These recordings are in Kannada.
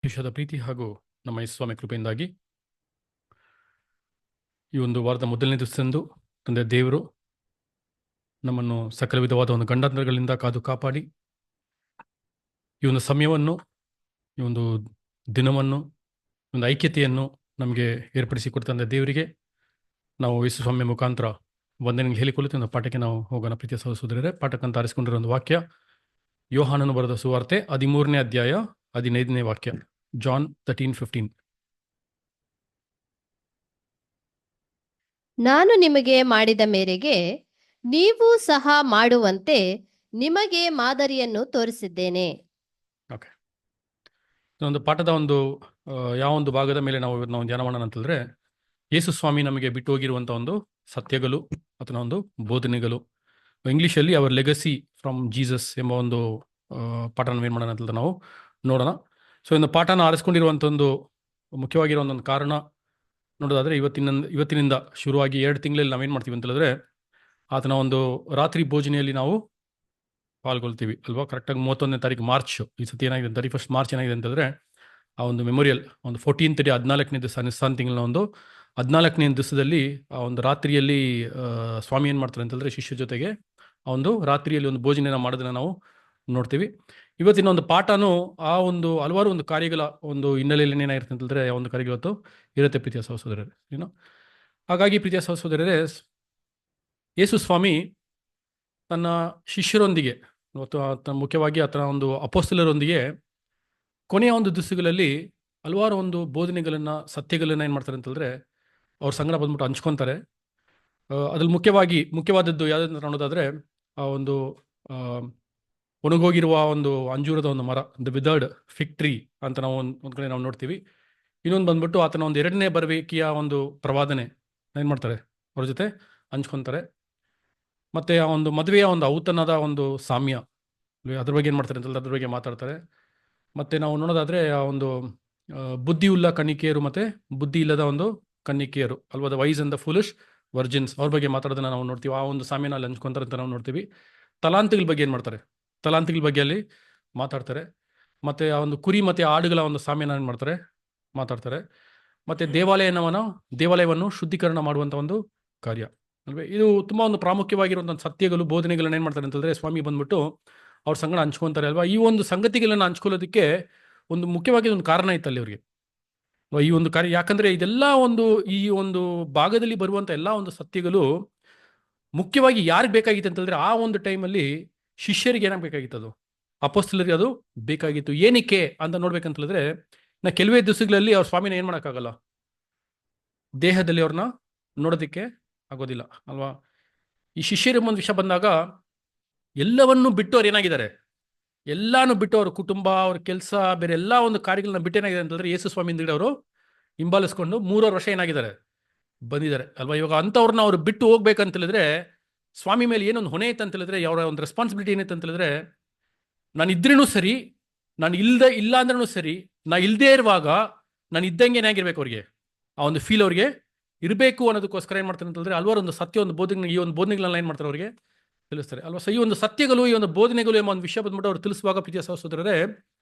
ವಿಶ್ವದ ಪ್ರೀತಿ ಹಾಗೂ ನಮ್ಮ ಸ್ವಾಮಿ ಕೃಪೆಯಿಂದಾಗಿ ಈ ಒಂದು ವಾರದ ಮೊದಲನೇ ದಿವಸದಂದು ತಂದೆ ದೇವರು ನಮ್ಮನ್ನು ಸಕಲ ವಿಧವಾದ ಒಂದು ಗಂಡಾಂತರಗಳಿಂದ ಕಾದು ಕಾಪಾಡಿ ಈ ಒಂದು ಸಮಯವನ್ನು, ಈ ಒಂದು ದಿನವನ್ನು, ಒಂದು ಐಕ್ಯತೆಯನ್ನು ನಮಗೆ ಏರ್ಪಡಿಸಿಕೊಡ್ತ ತಂದೆ ದೇವರಿಗೆ ನಾವು ಯೇಸು ಸ್ವಾಮಿ ಮುಖಾಂತರ ವಂದನೆಗೆ ಹೇಳಿಕೊಳ್ಳುತ್ತೆ. ಒಂದು ಪಾಠಕ್ಕೆ ನಾವು ಹೋಗೋಣ. ಪ್ರೀತಿಯ ಸಹೋದರರೇ, ಪಾಠಕ್ಕಂತ ಆರಿಸಿಕೊಂಡಿರೋ ಒಂದು ವಾಕ್ಯ ಯೋಹಾನನು ಬರೆದ ಸುವಾರ್ತೆ 13ನೇ ಅಧ್ಯಾಯ 15ನೇ ವಾಕ್ಯ. ಜಾನ್ 13:15. ನಾನು ನಿಮಗೆ ಮಾಡಿದ ಮೇರೆಗೆ ನೀವು ಸಹ ಮಾಡುವಂತೆ ನಿಮಗೆ ಮಾದರಿಯನ್ನು ತೋರಿಸಿದ್ದೇನೆ. ಓಕೆ, ಒಂದು ಪಾಠದ ಒಂದು ಯಾವ ಒಂದು ಭಾಗದ ಮೇಲೆ ನಾವು ಧ್ಯಾನ ಮಾಡೋಣ ಅಂತಂದ್ರೆ, ಯೇಸು ಸ್ವಾಮಿ ನಮಗೆ ಬಿಟ್ಟು ಹೋಗಿರುವಂಥ ಒಂದು ಸತ್ಯಗಳು ಅಥವಾ ಒಂದು ಬೋಧನೆಗಳು, ಇಂಗ್ಲೀಷಲ್ಲಿ ಅವರ್ ಲೆಗಸಿ ಫ್ರಮ್ ಜೀಸಸ್ ಎಂಬ ಒಂದು ಪಾಠನ ಏನು ಮಾಡೋಣ ಅಂತ ನಾವು ನೋಡೋಣ. ಸೊ ಒಂದು ಪಾಠನ ಆರಿಸ್ಕೊಂಡಿರುವಂಥ ಒಂದು ಮುಖ್ಯವಾಗಿರೋ ಒಂದೊಂದು ಕಾರಣ ನೋಡೋದಾದ್ರೆ, ಇವತ್ತಿನಿಂದ ಶುರುವಾಗಿ 2 ತಿಂಗಳಲ್ಲಿ ನಾವೇನು ಮಾಡ್ತೀವಿ ಅಂತ ಹೇಳಿದ್ರೆ, ಆತನ ಒಂದು ರಾತ್ರಿ ಭೋಜನೆಯಲ್ಲಿ ನಾವು ಪಾಲ್ಗೊಳ್ತೀವಿ ಅಲ್ವಾ. ಕರೆಕ್ಟಾಗಿ 31ನೇ ತಾರೀಕು ಮಾರ್ಚ್, ಈ ಸತಿ ಏನಾಗಿದೆ 31st ಮಾರ್ಚ್ ಏನಾಗಿದೆ ಅಂತಂದರೆ, ಆ ಒಂದು ಮೆಮೊರಿಯಲ್ ಒಂದು 14th ಡೇ 14ನೇ ದಿವಸ ನಿಸ್ಸಾನ್ ತಿಂಗಳ ಒಂದು 14ನೇ ದಿವಸದಲ್ಲಿ ಆ ಒಂದು ರಾತ್ರಿಯಲ್ಲಿ ಸ್ವಾಮಿ ಏನು ಮಾಡ್ತಾರೆ ಅಂತಂದರೆ, ಶಿಷ್ಯ ಜೊತೆಗೆ ಆ ಒಂದು ರಾತ್ರಿಯಲ್ಲಿ ಒಂದು ಭೋಜನ ಮಾಡೋದನ್ನ ನಾವು ನೋಡ್ತೀವಿ. ಇವತ್ತಿನ ಒಂದು ಪಾಠನೂ ಆ ಒಂದು ಹಲವಾರು ಒಂದು ಕಾರ್ಯಗಳ ಒಂದು ಹಿನ್ನೆಲೆಯಲ್ಲಿ ಏನಾಗಿರುತ್ತೆ ಅಂತಂದರೆ, ಆ ಒಂದು ಕಾರ್ಯಗಳು ಇವತ್ತು ಇರುತ್ತೆ ಪ್ರೀತಿಯ ಸಹೋದರರೇ. ಹಾಗಾಗಿ ಪ್ರೀತಿಯ ಸಹೋದರರೇ, ಯೇಸು ಸ್ವಾಮಿ ತನ್ನ ಶಿಷ್ಯರೊಂದಿಗೆ ಮತ್ತು ಮುಖ್ಯವಾಗಿ ಆತನ ಒಂದು ಅಪೊಸ್ತಲರೊಂದಿಗೆ ಕೊನೆಯ ಒಂದು ದಿವಸಗಳಲ್ಲಿ ಹಲವಾರು ಒಂದು ಬೋಧನೆಗಳನ್ನು, ಸತ್ಯಗಳನ್ನು ಏನು ಮಾಡ್ತಾರೆ ಅಂತಂದರೆ ಅವ್ರ ಸಂಗಡ ಬಂದ್ಬಿಟ್ಟು ಹಂಚ್ಕೊತಾರೆ. ಅದ್ರಲ್ಲಿ ಮುಖ್ಯವಾದದ್ದು ಯಾವುದಂತ ನೋಡೋದಾದರೆ, ಆ ಒಂದು ಒಣಗೋಗಿರುವ ಒಂದು ಅಂಜೂರದ ಒಂದು ಮರ, ದ ವಿದರ್ಡ್ ಫಿಗ್ ಟ್ರೀ ಅಂತ ನಾವು ಒಂದು ಕಡೆ ನಾವು ನೋಡ್ತೀವಿ. ಇನ್ನೊಂದು ಬಂದ್ಬಿಟ್ಟು ಆತನ ಒಂದು 2ನೇ ಬರುವಿಕೆಯ ಒಂದು ಪ್ರವಾದನೆ ಏನು ಮಾಡ್ತಾರೆ, ಅವ್ರ ಜೊತೆ ಹಂಚ್ಕೊತಾರೆ. ಮತ್ತು ಆ ಒಂದು ಮದುವೆಯ ಒಂದು ಔತಣದ ಒಂದು ಸಾಮ್ಯ, ಅದ್ರ ಬಗ್ಗೆ ಏನು ಮಾಡ್ತಾರೆ ಅಂತಂದ್ರೆ ಅದ್ರ ಬಗ್ಗೆ ಮಾತಾಡ್ತಾರೆ. ಮತ್ತು ನಾವು ನೋಡೋದಾದರೆ ಆ ಒಂದು ಬುದ್ಧಿಯುಳ್ಳ ಕನ್ನಿಕೆಯರು ಮತ್ತು ಬುದ್ಧಿ ಇಲ್ಲದ ಒಂದು ಕನ್ನಿಕೆಯರು ಅಲ್ವಾ, the wise and the foolish virgins, ಅವ್ರ ಬಗ್ಗೆ ಮಾತಾಡೋದನ್ನ ನಾವು ನೋಡ್ತೀವಿ. ಆ ಒಂದು ಸಾಮ್ಯನ ಅಲ್ಲಿ ಹಂಚ್ಕೊತಾರೆ ಅಂತ ನಾವು ನೋಡ್ತೀವಿ. ತಲಾಂತಗಳ ಬಗ್ಗೆ ಏನು ಮಾಡ್ತಾರೆ, ತಲಾಂತಗಳ ಬಗ್ಗೆ ಅಲ್ಲಿ ಮಾತಾಡ್ತಾರೆ. ಮತ್ತು ಆ ಒಂದು ಕುರಿ ಮತ್ತು ಆಡುಗಳ ಒಂದು ಸಾಮ್ಯನ ಏನು ಮಾಡ್ತಾರೆ, ಮಾತಾಡ್ತಾರೆ. ಮತ್ತು ದೇವಾಲಯವನ್ನು ಶುದ್ಧೀಕರಣ ಮಾಡುವಂಥ ಒಂದು ಕಾರ್ಯ ಅಲ್ವೇ. ಇದು ತುಂಬ ಒಂದು ಪ್ರಾಮುಖ್ಯವಾಗಿರುವಂಥ ಸತ್ಯಗಳು, ಬೋಧನೆಗಳನ್ನ ಏನು ಮಾಡ್ತಾರೆ ಅಂತಂದರೆ ಸ್ವಾಮಿ ಬಂದ್ಬಿಟ್ಟು ಅವ್ರ ಸಂಗಡ ಹಂಚ್ಕೊತಾರೆ ಅಲ್ವಾ. ಈ ಒಂದು ಸಂಗತಿಗಳನ್ನು ಹಂಚ್ಕೊಳ್ಳೋದಕ್ಕೆ ಒಂದು ಮುಖ್ಯವಾಗಿ ಒಂದು ಕಾರಣ ಇತ್ತಲ್ಲಿ ಅವ್ರಿಗೆ, ಈ ಒಂದು ಕಾರ್ಯ. ಯಾಕಂದರೆ ಇದೆಲ್ಲ ಒಂದು ಈ ಒಂದು ಭಾಗದಲ್ಲಿ ಬರುವಂಥ ಎಲ್ಲ ಒಂದು ಸತ್ಯಗಳು ಮುಖ್ಯವಾಗಿ ಯಾರಿಗೆ ಬೇಕಾಗಿತ್ತು ಅಂತಂದರೆ, ಆ ಒಂದು ಟೈಮಲ್ಲಿ ಶಿಷ್ಯರಿಗೆ ಏನಾಗಬೇಕಾಗಿತ್ತು, ಅದು ಅಪೊಸ್ತಲರಿಗೆ ಅದು ಬೇಕಾಗಿತ್ತು. ಏನಕ್ಕೆ ಅಂತ ನೋಡ್ಬೇಕಂತ ಹೇಳಿದ್ರೆ, ಕೆಲವೇ ದಿವಸಗಳಲ್ಲಿ ಅವ್ರ ಸ್ವಾಮಿನ ಏನು ಮಾಡೋಕ್ಕಾಗಲ್ಲ, ದೇಹದಲ್ಲಿ ಅವ್ರನ್ನ ನೋಡೋದಕ್ಕೆ ಆಗೋದಿಲ್ಲ ಅಲ್ವಾ. ಈ ಶಿಷ್ಯರ ಒಂದು ವಿಷಯ ಬಂದಾಗ ಎಲ್ಲವನ್ನೂ ಬಿಟ್ಟು ಅವ್ರು ಏನಾಗಿದ್ದಾರೆ, ಎಲ್ಲಾನು ಬಿಟ್ಟು ಅವ್ರ ಕುಟುಂಬ, ಅವ್ರ ಕೆಲಸ, ಬೇರೆ ಎಲ್ಲ ಒಂದು ಕಾರ್ಯಗಳನ್ನ ಬಿಟ್ಟು ಏನಾಗಿದೆ ಅಂತಂದರೆ, ಯೇಸು ಸ್ವಾಮಿ ಹಿಂದ್ಗಡೆ ಅವರು ಹಿಂಬಾಲಿಸ್ಕೊಂಡು 3 ವರ್ಷ ಏನಾಗಿದ್ದಾರೆ, ಬಂದಿದ್ದಾರೆ ಅಲ್ವಾ. ಇವಾಗ ಅಂಥವ್ರನ್ನ ಅವ್ರು ಬಿಟ್ಟು ಹೋಗ್ಬೇಕಂತ ಹೇಳಿದ್ರೆ, ಸ್ವಾಮಿ ಮೇಲೆ ಏನೊಂದು ಹೊಣೆ ಇತ್ತು ಅಂತ ಹೇಳಿದ್ರೆ, ಅವರ ಒಂದು ರೆಸ್ಪಾನ್ಸಿಬಿಲಿಟಿ ಏನಿತ್ತು ಅಂತ ಹೇಳಿದ್ರೆ, ನಾನು ಇದ್ರೂ ಸರಿ, ನಾನು ಇಲ್ಲ ಅಂದ್ರೂ ಸರಿ, ನಾನು ಇಲ್ಲದೇ ಇರುವಾಗ ನಾನು ಇದ್ದಂಗೆ ಏನಾಗಿರ್ಬೇಕು ಅವ್ರಿಗೆ, ಆ ಒಂದು ಫೀಲ್ ಅವ್ರಿಗೆ ಇರಬೇಕು ಅನ್ನೋದಕ್ಕೋಸ್ಕರ ಏನು ಮಾಡ್ತಾರೆ ಅಂತಂದರೆ, ಹಲವಾರು ಒಂದು ಸತ್ಯ, ಒಂದು ಬೋಧನೆ, ಈ ಒಂದು ಬೋಧನೆಗಳನ್ನ ಏನು ಮಾಡ್ತಾರೆ ಅವ್ರಿಗೆ ತಿಳಿಸ್ತಾರೆ ಅಲ್ವಾ. ಸೊ ಈ ಒಂದು ಸತ್ಯಗಳು, ಈ ಒಂದು ಬೋಧನೆಗಳು ಎಂಬ ಒಂದು ವಿಷಯ ಬಂದ್ಬಿಟ್ಟು ಅವ್ರು ತಿಳಿಸುವಾಗ ಪ್ರೀತಿಯ ಸಹೋದರರೇ,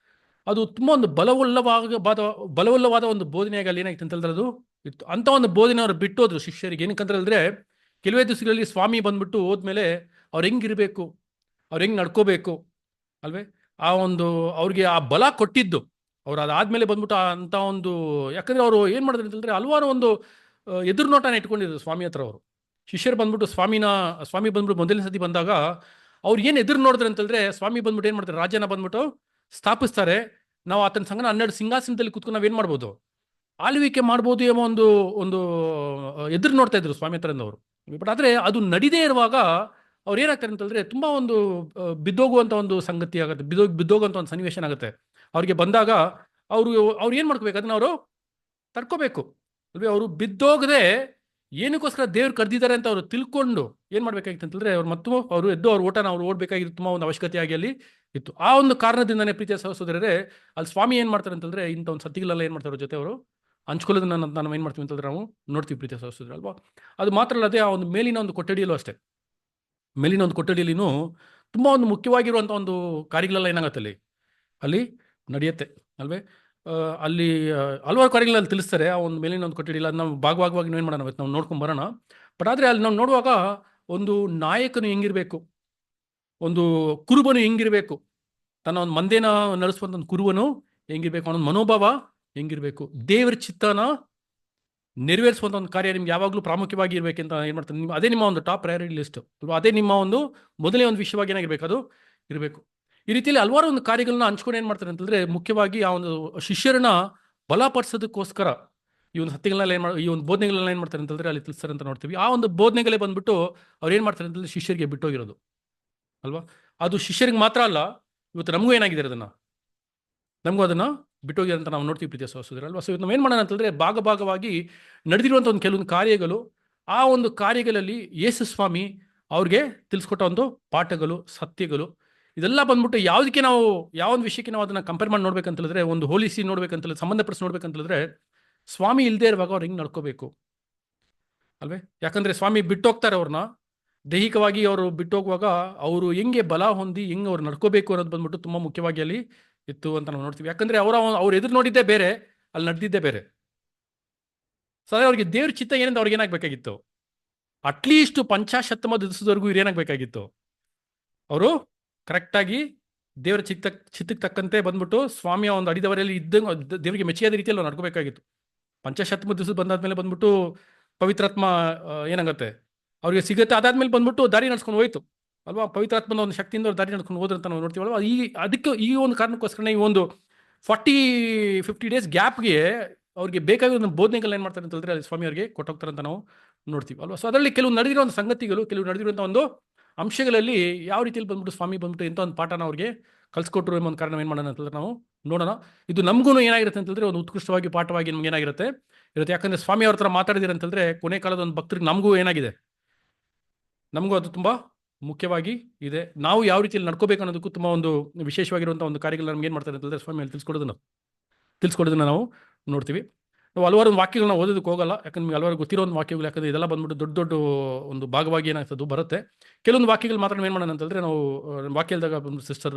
ಅದು ತುಂಬ ಒಂದು ಬಲವಲ್ಲವಾದ ಒಂದು ಬೋಧನೆಯಾಗಿ ಅಲ್ಲಿ ಏನಾಗಿತ್ತು ಅಂತ ಹೇಳಿದ್ರೆ ಅದು ಇತ್ತು. ಅಂಥ ಒಂದು ಬೋಧನೆ ಅವ್ರು ಬಿಟ್ಟೋದ್ರು ಶಿಷ್ಯರಿಗೆ. ಏನಕ್ಕಂತ ಹೇಳಿದ್ರೆ, ಕೆಲವೇ ದಿವಸಗಳಲ್ಲಿ ಸ್ವಾಮಿ ಬಂದ್ಬಿಟ್ಟು ಹೋದ್ಮೇಲೆ ಅವ್ರು ಹೆಂಗಿರಬೇಕು, ಅವ್ರು ಹೆಂಗೆ ನಡ್ಕೋಬೇಕು ಅಲ್ವೇ, ಆ ಒಂದು ಅವ್ರಿಗೆ ಆ ಬಲ ಕೊಟ್ಟಿದ್ದು ಅವ್ರು ಅದಾದಮೇಲೆ ಬಂದ್ಬಿಟ್ಟು ಅಂಥ ಒಂದು, ಯಾಕಂದರೆ ಅವರು ಏನು ಮಾಡಿದ್ರು ಅಂತಂದರೆ ಹಲವಾರು ಒಂದು ಎದುರು ನೋಟನ ಇಟ್ಕೊಂಡಿದ್ರು ಸ್ವಾಮಿ ಹತ್ರ. ಅವರು ಶಿಷ್ಯರು ಬಂದ್ಬಿಟ್ಟು ಸ್ವಾಮಿ ಬಂದ್ಬಿಟ್ಟು ಮೊದಲನೇ ಸತಿ ಬಂದಾಗ ಅವ್ರು ಏನು ಎದುರು ನೋಡಿದ್ರು ಅಂತಂದರೆ, ಸ್ವಾಮಿ ಬಂದ್ಬಿಟ್ಟು ಏನು ಮಾಡ್ತಾರೆ, ರಾಜ್ಯನ ಬಂದ್ಬಿಟ್ಟು ಸ್ಥಾಪಿಸ್ತಾರೆ. ನಾವು ಆತನ ಸಂಗಡ 12 ಸಿಂಹಾಸನದಲ್ಲಿ ಕೂತ್ಕೊಂಡು ನಾವೇನು ಮಾಡ್ಬೋದು, ಆಳ್ವಿಕೆ ಮಾಡ್ಬೋದು ಎಂಬ ಒಂದು ಎದುರು ನೋಡ್ತಾ ಇದ್ರು ಸ್ವಾಮಿ ಹತ್ರದವರು. ಬಟ್ ಆದರೆ ಅದು ನಡೀದೇ ಇರುವಾಗ ಅವ್ರು ಏನಾಗ್ತಾರೆ ಅಂತಂದರೆ, ತುಂಬ ಒಂದು ಬಿದ್ದೋಗುವಂಥ ಒಂದು ಸಂಗತಿ ಆಗುತ್ತೆ, ಬಿದ್ದೋಗುವಂಥ ಒಂದು ಸನ್ನಿವೇಶ ಆಗುತ್ತೆ ಅವ್ರಿಗೆ ಬಂದಾಗ. ಅವ್ರು ಏನು ಮಾಡ್ಕೋಬೇಕು, ಅದನ್ನ ಅವರು ತಡ್ಕೋಬೇಕು ಅಲ್ವೇ. ಅವರು ಬಿದ್ದೋಗದೆ ಏನಕ್ಕೋಸ್ಕರ ದೇವ್ರು ಕರೆದಿದ್ದಾರೆ ಅಂತ ಅವರು ತಿಳ್ಕೊಂಡು ಏನು ಮಾಡಬೇಕಾಗಿತ್ತು ಅಂತಂದರೆ, ಅವರು ಎದ್ದು ಅವ್ರ ಓಟನ ಅವ್ರು ಓಡಬೇಕಾಗಿತ್ತು, ತುಂಬ ಒಂದು ಅವಶ್ಯಕತೆಯಾಗಿ ಅಲ್ಲಿ ಇತ್ತು. ಆ ಒಂದು ಕಾರಣದಿಂದನೇ ಪ್ರೀತಿಯ ಸಹೋದರರೇ, ಅಲ್ಲಿ ಸ್ವಾಮಿ ಏನು ಮಾಡ್ತಾರೆ ಅಂತಂದರೆ, ಇಂಥ ಒಂದು ಸತ್ಯಗಳೆಲ್ಲ ಏನು ಮಾಡ್ತಾರೆ ಅವ್ರ ಜೊತೆ ಅವರು ಹಂಚ್ಕೊಳ್ಳೋದನ್ನ ನಾವು ಏನು ಮಾಡ್ತೀವಿ ಅಂತಂದ್ರೆ ನಾವು ನೋಡ್ತೀವಿ ಪ್ರೀತಿಯ ಸಹೋದರ ಅಲ್ವಾ. ಅದು ಮಾತ್ರ ಅಲ್ಲದೆ, ಆ ಒಂದು ಮೇಲಿನ ಒಂದು ಕೊಠಡಿಯಲ್ಲೂ ಅಷ್ಟೇ, ಮೇಲಿನ ಒಂದು ಕೊಠಡಿಯಲ್ಲಿನೂ ತುಂಬ ಒಂದು ಮುಖ್ಯವಾಗಿರುವಂಥ ಒಂದು ಕಾರ್ಯಗಳೆಲ್ಲ ಏನಾಗುತ್ತೆ ಅಲ್ಲಿ ನಡೆಯುತ್ತೆ ಅಲ್ವೇ. ಅಲ್ಲಿ ಹಲವಾರು ಕಾರ್ಯಗಳಲ್ಲಿ ತಿಳಿಸ್ತಾರೆ. ಆ ಒಂದು ಮೇಲಿನ ಒಂದು ಕೊಠಡಿಲ್ಲ, ನಾವು ಭಾಗವಾಗಿ ಏನು ಮಾಡೋಣ ಇವತ್ತು ನಾವು ನೋಡ್ಕೊಂಡು ಬರೋಣ. ಬಟ್ ಆದರೆ ಅಲ್ಲಿ ನಾವು ನೋಡುವಾಗ ಒಂದು ನಾಯಕನು ಹೆಂಗಿರಬೇಕು, ಒಂದು ಕುರುಬನು ಹೆಂಗಿರಬೇಕು, ತನ್ನ ಒಂದು ಮಂದೇನ ನಡೆಸುವಂಥ ಒಂದು ಕುರುಬನು ಹೆಂಗಿರ್ಬೇಕು, ಅವನ ಮನೋಭಾವ ಹೆಂಗಿರಬೇಕು, ದೇವರ ಚಿತ್ತನ ನೆರವೇರಿಸುವಂಥ ಒಂದು ಕಾರ್ಯ ನಿಮ್ಗೆ ಯಾವಾಗಲೂ ಪ್ರಾಮುಖ್ಯವಾಗಿ ಇರಬೇಕಂತ ಏನು ಮಾಡ್ತಾರೆ, ನಿಮ್ಮ ಅದೇ ನಿಮ್ಮ ಒಂದು ಟಾಪ್ ಪ್ರಯಾರಿಟಿ ಲಿಸ್ಟ್ ಅಲ್ವಾ, ಅದೇ ನಿಮ್ಮ ಒಂದು ಮೊದಲನೇ ಒಂದು ವಿಷಯವಾಗಿ ಏನಾಗಿರ್ಬೇಕು, ಅದು ಇರಬೇಕು. ಈ ರೀತಿಯಲ್ಲಿ ಹಲವಾರು ಒಂದು ಕಾರ್ಯಗಳನ್ನ ಹಂಚ್ಕೊಂಡು ಏನು ಮಾಡ್ತಾರೆ ಅಂತಂದ್ರೆ, ಮುಖ್ಯವಾಗಿ ಆ ಒಂದು ಶಿಷ್ಯರನ್ನ ಬಲಪಡಿಸೋದಕ್ಕೋಸ್ಕರ ಈ ಒಂದು ಸತ್ಯಗಳನ್ನೆಲ್ಲ ಏನು ಈ ಒಂದು ಬೋಧನೆಗಳನ್ನ ಏನು ಮಾಡ್ತಾರೆ ಅಂತಂದ್ರೆ ಅಲ್ಲಿ ತಿಳಿಸ್ತಾರೆ ಅಂತ ನೋಡ್ತೀವಿ. ಆ ಒಂದು ಬೋಧನೆಗಳೇ ಬಂದ್ಬಿಟ್ಟು ಅವ್ರು ಏನು ಮಾಡ್ತಾರೆ ಅಂತಂದ್ರೆ ಶಿಷ್ಯರಿಗೆ ಬಿಟ್ಟೋಗಿರೋದು ಅಲ್ವಾ. ಅದು ಶಿಷ್ಯರಿಗೆ ಮಾತ್ರ ಅಲ್ಲ, ಇವತ್ತು ನಮಗೂ ಏನಾಗಿದೆ ನಮಗೂ ಅದನ್ನ ಬಿಟ್ಟೋಗಿದೆ ಅಂತ ನಾವು ನೋಡ್ತೀವಿ ಪ್ರೀತಿಯ ಸಹೋದರರೇ ಅಲ್ವಾ. ಸೊ ನಾವು ಏನು ಮಾಡೋಣ ಅಂತಂದ್ರೆ ಭಾಗವಾಗಿ ನಡೆದಿರುವಂಥ ಒಂದು ಕೆಲವೊಂದು ಕಾರ್ಯಗಳು, ಆ ಒಂದು ಕಾರ್ಯಗಳಲ್ಲಿ ಯೇಸು ಸ್ವಾಮಿ ಅವ್ರಿಗೆ ತಿಳಿಸ್ಕೊಟ್ಟ ಒಂದು ಪಾಠಗಳು, ಸತ್ಯಗಳು, ಇದೆಲ್ಲ ಬಂದ್ಬಿಟ್ಟು ಯಾವುದಕ್ಕೆ ನಾವು ಯಾವ ಒಂದು ವಿಷಯಕ್ಕೆ ನಾವು ಅದನ್ನ ಕಂಪೇರ್ ಮಾಡಿ ನೋಡ್ಬೇಕಂತಂದ್ರೆ, ಒಂದು ಹೋಲಿಸಿ ನೋಡ್ಬೇಕಂತಂದ್ರೆ, ಸಂಬಂಧಪಡಿಸಿ ನೋಡ್ಬೇಕಂತಂದ್ರೆ, ಸ್ವಾಮಿ ಇಲ್ಲದೆ ಇರುವಾಗ ಅವ್ರು ಹೆಂಗೆ ನಡ್ಕೋಬೇಕು ಅಲ್ವೇ. ಯಾಕಂದ್ರೆ ಸ್ವಾಮಿ ಬಿಟ್ಟೋಗ್ತಾರೆ ಅವ್ರನ್ನ, ದೈಹಿಕವಾಗಿ ಅವರು ಬಿಟ್ಟೋಗುವಾಗ ಅವರು ಹೆಂಗೆ ಬಲ ಹೊಂದಿ ಹೆಂಗೆ ಅವ್ರು ನಡ್ಕೋಬೇಕು ಅನ್ನೋದು ಬಂದ್ಬಿಟ್ಟು ತುಂಬ ಮುಖ್ಯವಾಗಿ ಅಲ್ಲಿ ಇತ್ತು ಅಂತ ನಾವು ನೋಡ್ತೀವಿ. ಯಾಕಂದ್ರೆ ಅವ್ರು ಎದುರು ನೋಡಿದ್ದೇ ಬೇರೆ, ಅಲ್ಲಿ ನಡೆದಿದ್ದೇ ಬೇರೆ. ಸೊ ಅದೇ ಅವ್ರಿಗೆ ದೇವ್ರ ಚಿತ್ತ ಏನಂತ ಅವ್ರಿಗೆ ಏನಾಗಬೇಕಾಗಿತ್ತು, ಅಟ್ಲೀಸ್ಟ್ ಪಂಚಾಶತ್ತಮ ದಿವಸದವರೆಗೂ ಇವ್ರು ಏನಾಗಬೇಕಾಗಿತ್ತು, ಅವರು ಕರೆಕ್ಟಾಗಿ ದೇವರ ಚಿತ್ತಕ್ಕೆ ತಕ್ಕಂತೆ ಬಂದ್ಬಿಟ್ಟು ಸ್ವಾಮಿಯ ಒಂದು ಅಡಿದವರಲ್ಲಿ ಇದ್ದಂಗೆ ದೇವರಿಗೆ ಮೆಚ್ಚಿಯಾದ ರೀತಿಯಲ್ಲಿ ಅವ್ರು ನಡ್ಕೋಬೇಕಾಗಿತ್ತು. ಪಂಚಾಶತ್ತಮ ದಿವಸ ಬಂದಾದ್ಮೇಲೆ ಬಂದ್ಬಿಟ್ಟು ಪವಿತ್ರಾತ್ಮ ಏನಾಗುತ್ತೆ ಅವ್ರಿಗೆ ಸಿಗುತ್ತೆ. ಅದಾದ್ಮೇಲೆ ಬಂದ್ಬಿಟ್ಟು ದಾರಿ ನಡ್ಸ್ಕೊಂಡು ಹೋಯ್ತು ಅಲ್ವಾ. ಪವಿತ್ರಾತ್ಮನ ಒಂದು ಶಕ್ತಿಯಿಂದ ಅವ್ರು ದಾರಿ ನಡ್ಕೊಂಡು ಹೋದ್ರು ಅಂತ ನಾವು ನೋಡ್ತೀವಲ್ವಾ. ಅದಕ್ಕೆ ಈ ಒಂದು ಕಾರಣಕ್ಕೋಸ್ಕರ ಈ ಒಂದು 40-50 ಡೇಸ್ ಗ್ಯಾಪ್ಗೆ ಅವ್ರಿಗೆ ಬೇಕಾಗಿರೋ ಒಂದು ಬೋಧನೆಗಳು ಏನು ಮಾಡ್ತಾರೆ ಅಂತಂದ್ರೆ ಅಲ್ಲಿ ಸ್ವಾಮಿ ಅವ್ರಿಗೆ ಕೊಟ್ಟೋಗ್ತಾರೆ ಅಂತ ನಾವು ನೋಡ್ತೀವಿ ಅಲ್ವಾ. ಸೊ ಅದರಲ್ಲಿ ಕೆಲವು ನಡೆದಿರುವಂಥ ಸಂಗತಿಗಳು, ಕೆಲವು ನಡೆದಿರುವಂಥ ಒಂದು ಅಂಶಗಳಲ್ಲಿ ಯಾವ ರೀತಿಯಲ್ಲಿ ಬಂದ್ಬಿಟ್ಟು ಸ್ವಾಮಿ ಬಂದ್ಬಿಟ್ಟು ಎಂಥ ಒಂದು ಪಾಠನ ಅವ್ರಿಗೆ ಕಲ್ಸ್ಕೊಟ್ರು ಎಂಬ ಒಂದು ಕಾರಣ ಏನು ಮಾಡೋಣ ಅಂತಂದ್ರೆ ನಾವು ನೋಡೋಣ. ಇದು ನಮಗೂ ಏನಾಗಿರುತ್ತೆ ಅಂತಂದ್ರೆ ಒಂದು ಉತ್ಕೃಷ್ಟವಾಗಿ ಪಾಠವಾಗಿ ನಮ್ಗೆ ಏನಾಗಿರುತ್ತೆ ಇರುತ್ತೆ. ಯಾಕಂದ್ರೆ ಸ್ವಾಮಿ ಅವ್ರ ಹತ್ರ ಮಾತಾಡಿದಿರ ಅಂತಂದ್ರೆ ಕೊನೆ ಕಾಲದ ಒಂದು ಭಕ್ತರಿಗೆ ನಮಗೂ ಏನಾಗಿದೆ, ನಮಗೂ ಅದು ತುಂಬ ಮುಖ್ಯವಾಗಿ ಇದೆ. ನಾವು ಯಾವ ರೀತಿಯಲ್ಲಿ ನಡ್ಕೋಬೇಕು ಅನ್ನೋದಕ್ಕೂ ತುಂಬ ಒಂದು ವಿಶೇಷವಾಗಿರುವಂಥ ಒಂದು ಕಾರ್ಯಗಳು ನಮ್ಗೆ ಏನು ಮಾಡ್ತಾರೆ ಅಂತಂದ್ರೆ ಸ್ವಾಮಿ ಅಲ್ಲಿ ತಿಳಿಸ್ಕೊಡೋದನ್ನ ನಾವು ನೋಡ್ತೀವಿ. ನಾವು ಹಲವಾರು ವಾಕ್ಯಗಳನ್ನ ಓದೋದಕ್ಕೆ ಹೋಗಲ್ಲ, ಯಾಕಂದ್ರೆ ನಿಮ್ಗೆ ಹಲವಾರು ಗೊತ್ತಿರೋ ಒಂದು ವಾಕ್ಯಗಳು, ಯಾಕಂದ್ರೆ ಇದೆಲ್ಲ ಬಂದ್ಬಿಟ್ಟು ದೊಡ್ಡ ಒಂದು ಭಾಗವಾಗಿ ಏನಾಗ್ತದೆ ಬರುತ್ತೆ. ಕೆಲವೊಂದು ವಾಕ್ಯಗಳು ಮಾತ್ರ ಏನು ಮಾಡೋಣ ಅಂತಂದ್ರೆ ನಾವು ವಾಕ್ಯದಾಗ ಸಿಸ್ಟರ್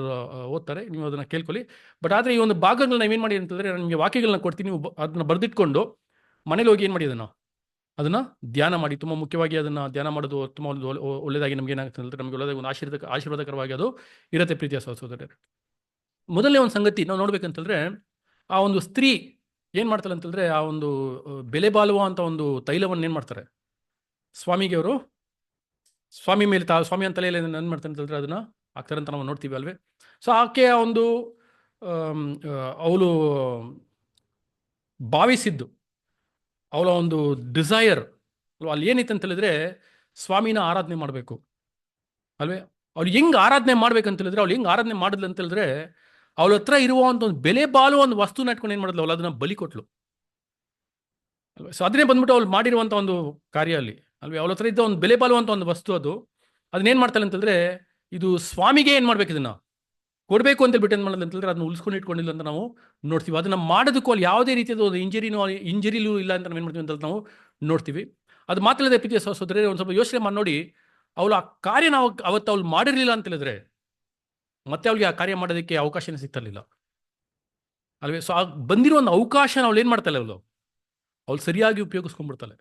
ಓದ್ತಾರೆ, ನೀವು ಅದನ್ನ ಕೇಳ್ಕೊಳ್ಳಿ. ಬಟ್ ಆದರೆ ಈ ಒಂದು ಭಾಗಗಳನ್ನ ನಾವೇನು ಮಾಡಿ ಅಂತಂದ್ರೆ ನಿಮಗೆ ವಾಕ್ಯಗಳನ್ನ ಕೊಡ್ತೀನಿ, ನೀವು ಅದನ್ನ ಬರೆದಿಟ್ಕೊಂಡು ಮನೇಲಿ ಹೋಗಿ ಏನು ಮಾಡಿ ಅದನ್ನ ಧ್ಯಾನ ಮಾಡಿ. ತುಂಬ ಮುಖ್ಯವಾಗಿ ಅದನ್ನ ಧ್ಯಾನ ಮಾಡೋದು ತುಂಬ ಒಂದು ಒಳ್ಳೆಯದಾಗಿ ನಮ್ಗೆ ಏನಾಗುತ್ತೆ ಅಂತಂದ್ರೆ ನಮಗೆ ಒಳ್ಳೆಯದಾಗಿ ಒಂದು ಆಶೀರ್ವಾದಕರವಾಗಿ ಅದು ಇರುತ್ತೆ ಪ್ರೀತಿಯ ಸಹೋದರರೇ. ಮೊದಲನೇ ಒಂದು ಸಂಗತಿ ನಾವು ನೋಡ್ಬೇಕಂತಂದ್ರೆ, ಆ ಒಂದು ಸ್ತ್ರೀ ಏನು ಮಾಡ್ತಾಳೆ ಅಂತಂದ್ರೆ ಆ ಒಂದು ಬೆಲೆ ಬಾಳುವ ಅಂತ ಒಂದು ತೈಲವನ್ನು ಏನು ಮಾಡ್ತಾರೆ ಸ್ವಾಮಿಗೆ, ಅವರು ಸ್ವಾಮಿ ಮೇಲೆ ಸ್ವಾಮಿ ಅಂತ ತಲೆಯಲ್ಲಿ ಏನು ಮಾಡ್ತಾರೆ ಅಂತಂದ್ರೆ ಅದನ್ನ ಹಾಕ್ತಾರೆ ಅಂತ ನಾವು ನೋಡ್ತೀವಿ ಅಲ್ವೇ. ಸೊ ಆಕೆ ಆ ಒಂದು ಅವಳು ಭಾವಿಸಿದ್ದು, ಅವಳ ಒಂದು ಡಿಸೈರ್ ಅಲ್ಲಿ ಏನಿತ್ತು ಅಂತ ಹೇಳಿದ್ರೆ ಸ್ವಾಮಿನ ಆರಾಧನೆ ಮಾಡಬೇಕು ಅಲ್ವೇ. ಅವ್ಳು ಹೆಂಗೆ ಆರಾಧನೆ ಮಾಡ್ಬೇಕಂತ ಹೇಳಿದ್ರೆ, ಅವ್ಳು ಹೆಂಗೆ ಆರಾಧನೆ ಮಾಡಿದ್ಲು ಅಂತ ಹೇಳಿದ್ರೆ, ಅವಳ ಹತ್ರ ಇರುವಂಥ ಒಂದು ಬೆಲೆ ಬಾಳುವ ಒಂದು ವಸ್ತುನ ಇಟ್ಕೊಂಡು ಏನು ಮಾಡಿದ್ಲು, ಅವಳು ಅದನ್ನ ಬಲಿ ಕೊಟ್ಲು ಅಲ್ವೇ. ಸೊ ಅದನ್ನೇ ಬಂದ್ಬಿಟ್ಟು ಅವ್ಳು ಮಾಡಿರುವಂಥ ಒಂದು ಕಾರ್ಯ ಅಲ್ಲಿ ಅಲ್ವೇ. ಅವಳ ಹತ್ರ ಇದ್ದ ಒಂದು ಬೆಲೆ ಬಾಳುವಂಥ ಒಂದು ವಸ್ತು ಅದು, ಅದನ್ನೇನು ಮಾಡ್ತಾಳೆ ಅಂತಂದ್ರೆ ಇದು ಸ್ವಾಮಿಗೆ ಏನು ಮಾಡ್ಬೇಕು, ಇದನ್ನ ಕೊಡಬೇಕು ಅಂತ ಬಿಟ್ಟು ಏನು ಮಾಡೋದು ಅಂತಂದ್ರೆ ಅದನ್ನ ಉಳಿಸ್ಕೊಂಡು ಇಟ್ಕೊಂಡಿಲ್ಲ ಅಂತ ನಾವು ನೋಡ್ತೀವಿ. ಅದನ್ನ ಮಾಡೋದಕ್ಕೂ ಅಲ್ಲಿ ಯಾವುದೇ ರೀತಿಯಾದ ಒಂದು ಇಂಜರಿಲೂ ಇಲ್ಲ ಅಂತ ನಾವು ಏನು ಮಾಡ್ತೀವಿ ಅಂತ ನಾವು ನೋಡ್ತೀವಿ. ಅದು ಮಾತ್ರಲ್ಲದೆ ಪ್ರೀತಿಯ ಸಹೋದರರೇ, ಒಂದು ಸ್ವಲ್ಪ ಯೋಚನೆ ಮಾಡಿ ನೋಡಿ, ಅವಳು ಆ ಕಾರ್ಯ ನಾವು ಅವತ್ತು ಅವಳು ಮಾಡಿರಲಿಲ್ಲ ಅಂತ ಹೇಳಿದ್ರೆ ಮತ್ತೆ ಅವಳಿಗೆ ಆ ಕಾರ್ಯ ಮಾಡೋದಕ್ಕೆ ಅವಕಾಶನೇ ಸಿಗ್ತಿರ್ಲಿಲ್ಲ ಅಲ್ವೇ. ಸೊ ಆ ಬಂದಿರೋ ಒಂದು ಅವಕಾಶನ ಅವಳು ಏನು ಮಾಡ್ತಾಳೆ, ಅವಳು ಸರಿಯಾಗಿ ಉಪಯೋಗಿಸ್ಕೊಂಡ್ಬಿಡ್ತಾಳೆ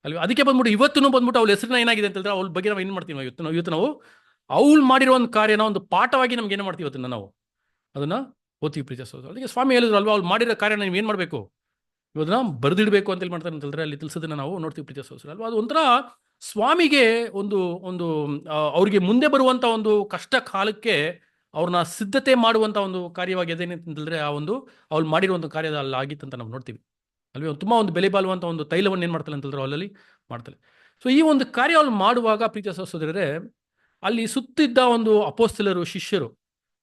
ಅಲ್ವೇ. ಅದಕ್ಕೆ ಬಂದ್ಬಿಟ್ಟು ಇವತ್ತು ಬಂದ್ಬಿಟ್ಟು ಅವಳ ಹೆಸರನ್ನ ಏನಾಗಿದೆ ಅಂತಂದ್ರೆ ಅವಳ ಬಗ್ಗೆ ನಾವು ಏನು ಮಾಡ್ತೀವಿ, ಇವತ್ತು ನಾವು ಅವಳು ಮಾಡಿರೋ ಒಂದು ಕಾರ್ಯನ ಒಂದು ಪಾಠವಾಗಿ ನಮ್ಗೆ ಏನು ಮಾಡ್ತೀವಿ, ಇವತ್ತನ್ನ ನಾವು ಅದನ್ನ ಓದ್ತೀವಿ ಪ್ರೀತಿಯ ಸಹೋದರರೇ. ಅದಕ್ಕೆ ಸ್ವಾಮಿ ಹೇಳಿದ್ರು ಅಲ್ವಾ, ಅವ್ಳು ಮಾಡಿರೋ ಕಾರ್ಯನ ನೀವು ಏನು ಮಾಡಬೇಕು, ಇವನ್ನ ಬರೆದಿಡಬೇಕು ಅಂತ ಹೇಳಿ ಮಾಡ್ತಾರೆ ಅಂತಂದ್ರೆ ಅಲ್ಲಿ ತಿಳಿಸೋದನ್ನ ನಾವು ನೋಡ್ತೀವಿ ಪ್ರೀತಿಯ ಸಹೋದರರೇ ಅಲ್ವಾ. ಅದು ಒಂಥರ ಸ್ವಾಮಿಗೆ ಒಂದು ಅವ್ರಿಗೆ ಮುಂದೆ ಬರುವಂಥ ಒಂದು ಕಷ್ಟ ಕಾಲಕ್ಕೆ ಅವ್ರನ್ನ ಸಿದ್ಧತೆ ಮಾಡುವಂಥ ಒಂದು ಕಾರ್ಯವಾಗಿ ಅದೇನಂತಂದ್ರೆ ಆ ಒಂದು ಅವ್ಳು ಮಾಡಿರುವಂಥ ಕಾರ್ಯದ ಅಲ್ಲಿ ಆಗಿತ್ತು ಅಂತ ನಾವು ನೋಡ್ತೀವಿ ಅಲ್ವೇ. ತುಂಬ ಒಂದು ಬೆಲೆ ಬಾಳುವಂಥ ಒಂದು ತೈಲವನ್ನು ಏನು ಮಾಡ್ತಾಳೆ ಅಂತಂದ್ರೆ ಅವಳಲ್ಲಿ ಮಾಡ್ತಾಳೆ. ಸೊ ಈ ಒಂದು ಕಾರ್ಯ ಅವ್ಳು ಮಾಡುವಾಗ ಪ್ರೀತಿಯ ಸಹೋದರರೇ, ಅಲ್ಲಿ ಸುತ್ತಿದ್ದ ಒಂದು ಅಪೋಸ್ತಲರು, ಶಿಷ್ಯರು,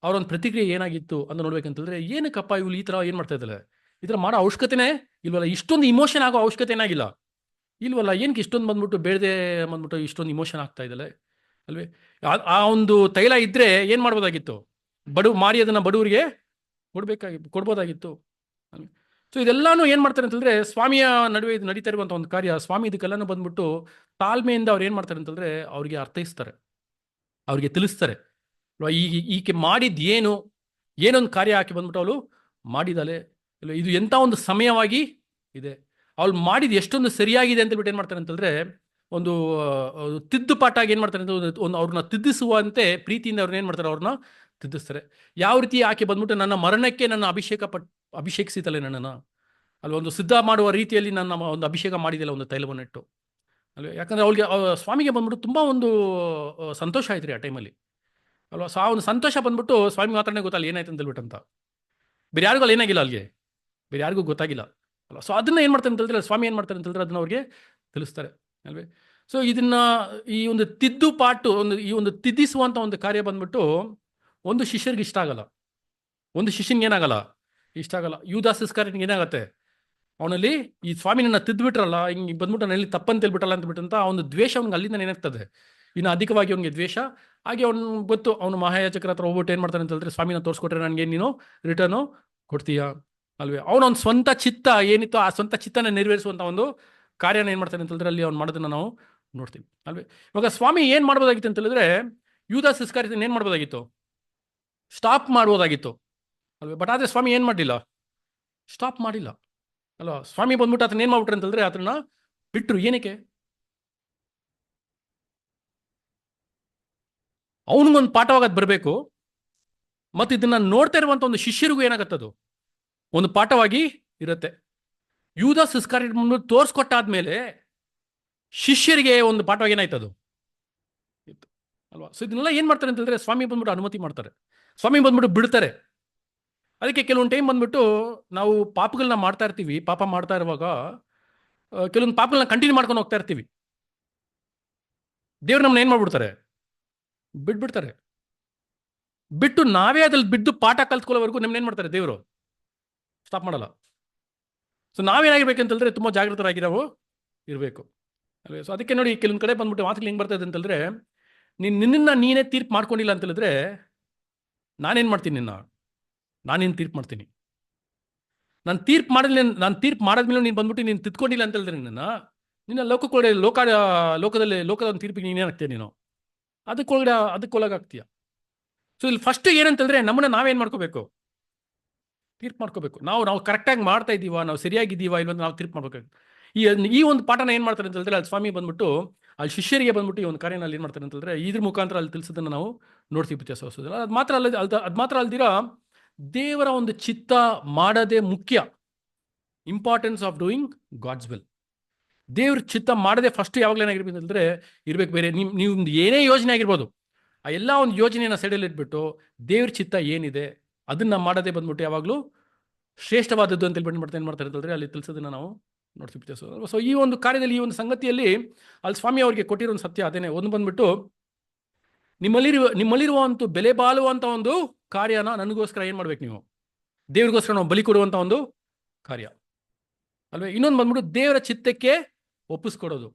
ಅವರ ಒಂದು ಪ್ರತಿಕ್ರಿಯೆ ಏನಾಗಿತ್ತು ಅಂತ ನೋಡ್ಬೇಕಂತಂದ್ರೆ, ಏನಕ್ಕಪ್ಪ ಇವಳು ಈ ಥರ ಏನು ಮಾಡ್ತಾ ಇದ್ದಾಳೆ, ಈ ಥರ ಮಾಡೋ ಅವಶ್ಯಕತೆನೇ ಇಲ್ವಲ್ಲ, ಇಷ್ಟೊಂದು ಇಮೋಷನ್ ಆಗೋ ಅವಶ್ಯಕತೆ ಏನಾಗಿಲ್ಲ ಇಲ್ವಲ್ಲ, ಏನಕ್ಕೆ ಇಷ್ಟೊಂದು ಬಂದ್ಬಿಟ್ಟು ಬೇಡದೆ ಬಂದ್ಬಿಟ್ಟು ಇಷ್ಟೊಂದು ಇಮೋಷನ್ ಆಗ್ತಾ ಇದ್ದಾಳೆ ಅಲ್ವೇ. ಆ ಒಂದು ತೈಲ ಇದ್ದರೆ ಏನು ಮಾಡ್ಬೋದಾಗಿತ್ತು, ಮಾರಿ ಅದನ್ನು ಬಡವರಿಗೆ ಕೊಡ್ಬೋದಾಗಿತ್ತು ಅಲ್ವೇ. ಸೊ ಇದೆಲ್ಲಾನು ಏನು ಮಾಡ್ತಾರೆ ಅಂತಂದ್ರೆ ಸ್ವಾಮಿಯ ನಡುವೆ ಇದು ನಡೀತಾ ಇರುವಂಥ ಒಂದು ಕಾರ್ಯ, ಸ್ವಾಮಿ ಇದಕ್ಕೆಲ್ಲಾನು ಬಂದ್ಬಿಟ್ಟು ತಾಳ್ಮೆಯಿಂದ ಅವ್ರು ಏನು ಮಾಡ್ತಾರೆ ಅಂತಂದ್ರೆ ಅವ್ರಿಗೆ ಅರ್ಥೈಸ್ತಾರೆ, ಅವ್ರಿಗೆ ತಿಳಿಸ್ತಾರೆ. ಈಕೆ ಮಾಡಿದ್ದು ಏನೊಂದು ಕಾರ್ಯ ಹಾಕಿ ಬಂದ್ಬಿಟ್ಟು ಅವಳು ಮಾಡಿದಾಳೆ, ಇದು ಎಂಥ ಒಂದು ಸಮಯವಾಗಿ ಇದೆ. ಅವಳು ಮಾಡಿದ ಎಷ್ಟೊಂದು ಸರಿಯಾಗಿದೆ ಅಂತ ಬಿಟ್ಟು ಏನು ಮಾಡ್ತಾರೆ ಅಂತಂದರೆ, ಒಂದು ತಿದ್ದುಪಾಠ ಆಗಿ ಏನು ಮಾಡ್ತಾರೆ ಅಂತ ಒಂದು ಅವ್ರನ್ನ ತಿದ್ದಿಸುವಂತೆ ಪ್ರೀತಿಯಿಂದ ಅವ್ರನ್ನ ಏನು ಮಾಡ್ತಾರೆ, ಅವ್ರನ್ನ ತಿದ್ದಿಸ್ತಾರೆ. ಯಾವ ರೀತಿ ಆಕೆ ಬಂದ್ಬಿಟ್ಟು ನನ್ನ ಮರಣಕ್ಕೆ ನನ್ನ ಅಭಿಷೇಕಿಸಿತಲೆ ನನ್ನನ್ನು ಅಲ್ಲಿ ಒಂದು ಸಿದ್ಧ ಮಾಡುವ ರೀತಿಯಲ್ಲಿ ನನ್ನ ಒಂದು ಅಭಿಷೇಕ ಮಾಡಿದಿಲ್ಲ, ಒಂದು ತೈಲವನ್ನು ಇಟ್ಟು ಅಲ್ವ. ಯಾಕಂದರೆ ಅವಳಿಗೆ ಸ್ವಾಮಿಗೆ ಬಂದ್ಬಿಟ್ಟು ತುಂಬ ಒಂದು ಸಂತೋಷ ಆಯ್ತು ರೀ ಆ ಟೈಮಲ್ಲಿ ಅಲ್ವಾ. ಸೊ ಆ ಒಂದು ಸಂತೋಷ ಬಂದ್ಬಿಟ್ಟು ಸ್ವಾಮಿ ಮಾತ್ರನೇ ಗೊತ್ತಲ್ಲ ಏನಾಯ್ತು ಅಂತ ಹೇಳ್ಬಿಟ್ಟು ಅಂತ. ಬೇರೆ ಯಾರಿಗೂ ಅಲ್ಲಿ ಏನಾಗಿಲ್ಲ, ಅಲ್ಲಿಗೆ ಬೇರೆ ಯಾರಿಗೂ ಗೊತ್ತಾಗಿಲ್ಲ ಅಲ್ವಾ. ಸೊ ಅದನ್ನ ಏನು ಮಾಡ್ತಾರೆ ಅಂತ ಹೇಳಿದ್ರೆ, ಸ್ವಾಮಿ ಏನು ಮಾಡ್ತಾರೆ ಅಂತ ಹೇಳಿದ್ರೆ ಅದನ್ನ ಅವ್ರಿಗೆ ತಿಳಿಸ್ತಾರೆ ಅಲ್ವೇ. ಸೊ ಇದನ್ನ ಈ ಒಂದು ತಿದ್ದುಪಾಟು ಈ ಒಂದು ತಿದ್ದಿಸುವಂಥ ಒಂದು ಕಾರ್ಯ ಬಂದ್ಬಿಟ್ಟು ಒಂದು ಶಿಷ್ಯರಿಗೆ ಇಷ್ಟ ಆಗಲ್ಲ, ಒಂದು ಶಿಷ್ಯನಿಗೆ ಏನಾಗಲ್ಲ, ಇಷ್ಟ ಆಗಲ್ಲ. ಯೂದಾಸ್ ಇಸ್ಕರಿಯೋತನಿಗೆ ಏನಾಗುತ್ತೆ, ಅವನಲ್ಲಿ ಈ ಸ್ವಾಮಿ ನನ್ನ ತಿದ್ದುಬಿಟ್ರಲ್ಲ, ಹಿಂಗೆ ಬಂದ್ಬಿಟ್ಟು ನನ್ನಲ್ಲಿ ತಪ್ಪಂತ ಹೇಳ್ಬಿಟ್ಟಲ್ಲ ಅಂತಬಿಟ್ಟಂತ ಆ ಒಂದು ದ್ವೇಷ ಅವ್ನಿಗೆ ಅಲ್ಲಿಂದ ಏನಾಗ್ತದೆ, ಇನ್ನು ಅಧಿಕವಾಗಿ ಅವನಿಗೆ ದ್ವೇಷ. ಹಾಗೆ ಅವ್ನು ಗೊತ್ತು, ಅವನು ಮಹಾಯಾಜಕರ ಹತ್ರ ಹೋಗ್ಬಿಟ್ಟು ಏನು ಮಾಡ್ತಾನೆ ಅಂತ ಹೇಳಿದ್ರೆ, ಸ್ವಾಮಿನ ತೋರಿಸ್ಕೊಟ್ರೆ ನನಗೆ ನೀನು ರಿಟರ್ನು ಕೊಡ್ತೀಯಾ ಅಲ್ವೇ. ಅವನೊಂದು ಸ್ವಂತ ಚಿತ್ತ ಏನಿತ್ತು ಆ ಸ್ವಂತ ಚಿತ್ತನ ನೆರವೇರಿಸುವಂಥ ಒಂದು ಕಾರ್ಯನ ಏನು ಮಾಡ್ತಾನೆ ಅಂತ ಹೇಳಿದ್ರೆ ಅಲ್ಲಿ ಅವ್ನು ಮಾಡೋದನ್ನು ನಾವು ನೋಡ್ತೀವಿ ಅಲ್ವೇ. ಇವಾಗ ಸ್ವಾಮಿ ಏನು ಮಾಡ್ಬೋದಾಗಿತ್ತು ಅಂತ ಹೇಳಿದ್ರೆ, ಯೂದಾಸ್ ಇಸ್ಕರಿಯೋತನ ಏನು ಮಾಡ್ಬೋದಾಗಿತ್ತು, ಸ್ಟಾಪ್ ಮಾಡ್ಬೋದಾಗಿತ್ತು ಅಲ್ವೇ. ಬಟ್ ಆದರೆ ಸ್ವಾಮಿ ಏನು ಮಾಡಲಿಲ್ಲ, ಸ್ಟಾಪ್ ಮಾಡಿಲ್ಲ ಅಲ್ವಾ. ಸ್ವಾಮಿ ಬಂದ್ಬಿಟ್ಟು ಅದನ್ನ ಏನು ಮಾಡ್ಬಿಟ್ರೆ ಅಂತಂದ್ರೆ ಅದನ್ನ ಬಿಟ್ಟರು. ಏನಕ್ಕೆ, ಅವನಿಗೊಂದು ಪಾಠವಾಗದು ಬರಬೇಕು, ಮತ್ತು ಇದನ್ನ ನೋಡ್ತಾ ಇರುವಂಥ ಒಂದು ಶಿಷ್ಯರಿಗೂ ಏನಾಗತ್ತದು ಒಂದು ಪಾಠವಾಗಿ ಇರುತ್ತೆ. ಯೂದಾಸ್ ಇಸ್ಕರಿಯೋತನ ತೋರಿಸ್ಕೊಟ್ಟಾದ್ಮೇಲೆ ಶಿಷ್ಯರಿಗೆ ಒಂದು ಪಾಠವಾಗಿ ಏನಾಯ್ತದು ಇತ್ತು ಅಲ್ವಾ. ಸೊ ಇದನ್ನೆಲ್ಲ ಏನು ಮಾಡ್ತಾರೆ ಅಂತ ಹೇಳಿದ್ರೆ, ಸ್ವಾಮಿ ಬಂದ್ಬಿಟ್ಟು ಅನುಮತಿ ಮಾಡ್ತಾರೆ, ಸ್ವಾಮಿ ಬಂದ್ಬಿಟ್ಟು ಬಿಡ್ತಾರೆ. ಅದಕ್ಕೆ ಕೆಲವೊಂದು ಟೈಮ್ ಬಂದ್ಬಿಟ್ಟು ನಾವು ಪಾಪಗಳನ್ನ ಮಾಡ್ತಾ ಇರ್ತೀವಿ, ಪಾಪ ಮಾಡ್ತಾ ಇರುವಾಗ ಕೆಲವೊಂದು ಪಾಪಗಳನ್ನ ಕಂಟಿನ್ಯೂ ಮಾಡ್ಕೊಂಡು ಹೋಗ್ತಾ ಇರ್ತೀವಿ. ದೇವ್ರು ನಮ್ಮನ್ನ ಏನು ಮಾಡ್ಬಿಡ್ತಾರೆ, ಬಿಟ್ಬಿಡ್ತಾರೆ. ಬಿಟ್ಟು ನಾವೇ ಅದ್ರಲ್ಲಿ ಬಿದ್ದು ಪಾಠ ಕಲ್ತ್ಕೊಳ್ಳೋವರೆಗೂ ನಮ್ಮನ್ನ ಏನು ಮಾಡ್ತಾರೆ, ದೇವರು ಸ್ಟಾಪ್ ಮಾಡಲ್ಲ. ಸೊ ನಾವೇನಾಗಿರ್ಬೇಕಂತಂದ್ರೆ ತುಂಬ ಜಾಗೃತರಾಗಿ ಇರಬೇಕು ಅಲ್ವೇ. ಸೊ ಅದಕ್ಕೆ ನೋಡಿ, ಕೆಲವೊಂದು ಕಡೆ ಬಂದ್ಬಿಟ್ಟು ಮಾತುಗಳು ಹೆಂಗೆ ಬರ್ತದೆ ಅಂತಂದ್ರೆ, ನಿನ್ನನ್ನು ನೀನೇ ತೀರ್ಪು ಮಾಡ್ಕೊಂಡಿಲ್ಲ ಅಂತ ಹೇಳಿದ್ರೆ ನಾನೇನು ಮಾಡ್ತೀನಿ, ನಾನೇನು ತೀರ್ಪು ಮಾಡ್ತೀನಿ. ನಾನು ತೀರ್ಪು ಮಾಡಿದ್ಮೇಲೆ ನೀನು ಬಂದ್ಬಿಟ್ಟು ನೀನು ತಿದ್ಕೊಂಡಿಲ್ಲ ಅಂತ ಹೇಳಿದ್ರೆ ನಿನ್ನ ಲೋಕದಲ್ಲಿ ಲೋಕದ ಒಂದು ತೀರ್ಪಿಗೆ ನೀನೇನಾಗ್ತೀಯ, ನೀನು ಅದಕ್ಕೊಳಗಾಗ್ತೀಯ. ಸೊ ಇಲ್ಲಿ ಫಸ್ಟ್ ಏನಂತಂದ್ರೆ, ನಮ್ಮನ್ನ ನಾವೇನು ಮಾಡ್ಕೋಬೇಕು, ತೀರ್ಪು ಮಾಡ್ಕೋಬೇಕು. ನಾವು ಕರೆಕ್ಟಾಗಿ ಮಾಡ್ತಾ ಇದ್ದೀವಾ, ನಾವು ಸರಿಯಾಗಿದ್ದೀವಾ ಇಲ್ಲ ಅಂತ ನಾವು ತೀರ್ಪು ಮಾಡ್ಕೋಬೇಕು. ಈ ಒಂದು ಪಾಠನ ಏನು ಮಾಡ್ತಾರೆ ಅಂತ ಹೇಳಿದ್ರೆ, ಅಲ್ಲಿ ಸ್ವಾಮಿ ಬಂದ್ಬಿಟ್ಟು ಅಲ್ಲಿ ಶಿಷ್ಯರಿಗೆ ಬಂದ್ಬಿಟ್ಟು ಈ ಒಂದು ಕಾರ್ಯನ ಅಲ್ಲಿ ಏನು ಮಾಡ್ತಾರೆ ಅಂತ ಹೇಳಿದ್ರೆ ಇದ್ರ ಮುಖಾಂತರ ಅಲ್ಲಿ ತಿಳಿಸೋದನ್ನು ನಾವು ನೋಡ್ತೀವಿ ವ್ಯತ್ಯಾಸವಲ್ಲ. ಅದು ಮಾತ್ರ ಅಲ್ದಿರ ದೇವರ ಒಂದು ಚಿತ್ತ ಮಾಡೋದೇ ಮುಖ್ಯ. Importance of doing God's will. ದೇವ್ರ ಚಿತ್ತ ಮಾಡದೆ ಫಸ್ಟ್ ಯಾವಾಗಲೂ ಏನಾಗಿರ್ಬೇಕು ಅಂತಂದರೆ ಇರಬೇಕು. ಬೇರೆ ನೀವು ಏನೇ ಯೋಜನೆ ಆಗಿರ್ಬೋದು, ಆ ಎಲ್ಲ ಒಂದು ಯೋಜನೆಯನ್ನು ಸೈಡಲ್ಲಿ ಇಟ್ಬಿಟ್ಟು ದೇವ್ರ ಚಿತ್ತ ಏನಿದೆ ಅದನ್ನು ಮಾಡೋದೇ ಬಂದ್ಬಿಟ್ಟು ಯಾವಾಗಲೂ ಶ್ರೇಷ್ಠವಾದದ್ದು ಅಂತ ಹೇಳ್ಬಿಟ್ಟು ಏನು ಮಾಡ್ತಾರೆ ಅಂತಂದರೆ ಅಲ್ಲಿ ತಿಳಿಸೋದನ್ನು ನಾವು ನೋಡ್ತೀವಿ. ಸೊ ಈ ಒಂದು ಕಾರ್ಯದಲ್ಲಿ, ಈ ಒಂದು ಸಂಗತಿಯಲ್ಲಿ ಅಲ್ಲಿ ಸ್ವಾಮಿ ಅವರಿಗೆ ಕೊಟ್ಟಿರೋ ಒಂದು ಸತ್ಯ ಅದೇನೆ. ಒಂದು ಬಂದ್ಬಿಟ್ಟು ನಿಮ್ಮಲ್ಲಿರುವಂಥ ಬೆಲೆ ಬಾಳುವಂಥ ಒಂದು ಕಾರ್ಯನ ನನಗೋಸ್ಕರ ಏನು ಮಾಡ್ಬೇಕು, ನೀವು ದೇವ್ರಿಗೋಸ್ಕರ ನಾವು ಬಲಿ ಕೊಡುವಂಥ ಒಂದು ಕಾರ್ಯ ಅಲ್ವೇ. ಇನ್ನೊಂದು ಬಂದ್ಬಿಟ್ಟು ದೇವರ ಚಿತ್ತಕ್ಕೆ ಒಪ್ಪಿಸ್ಕೊಡೋದು.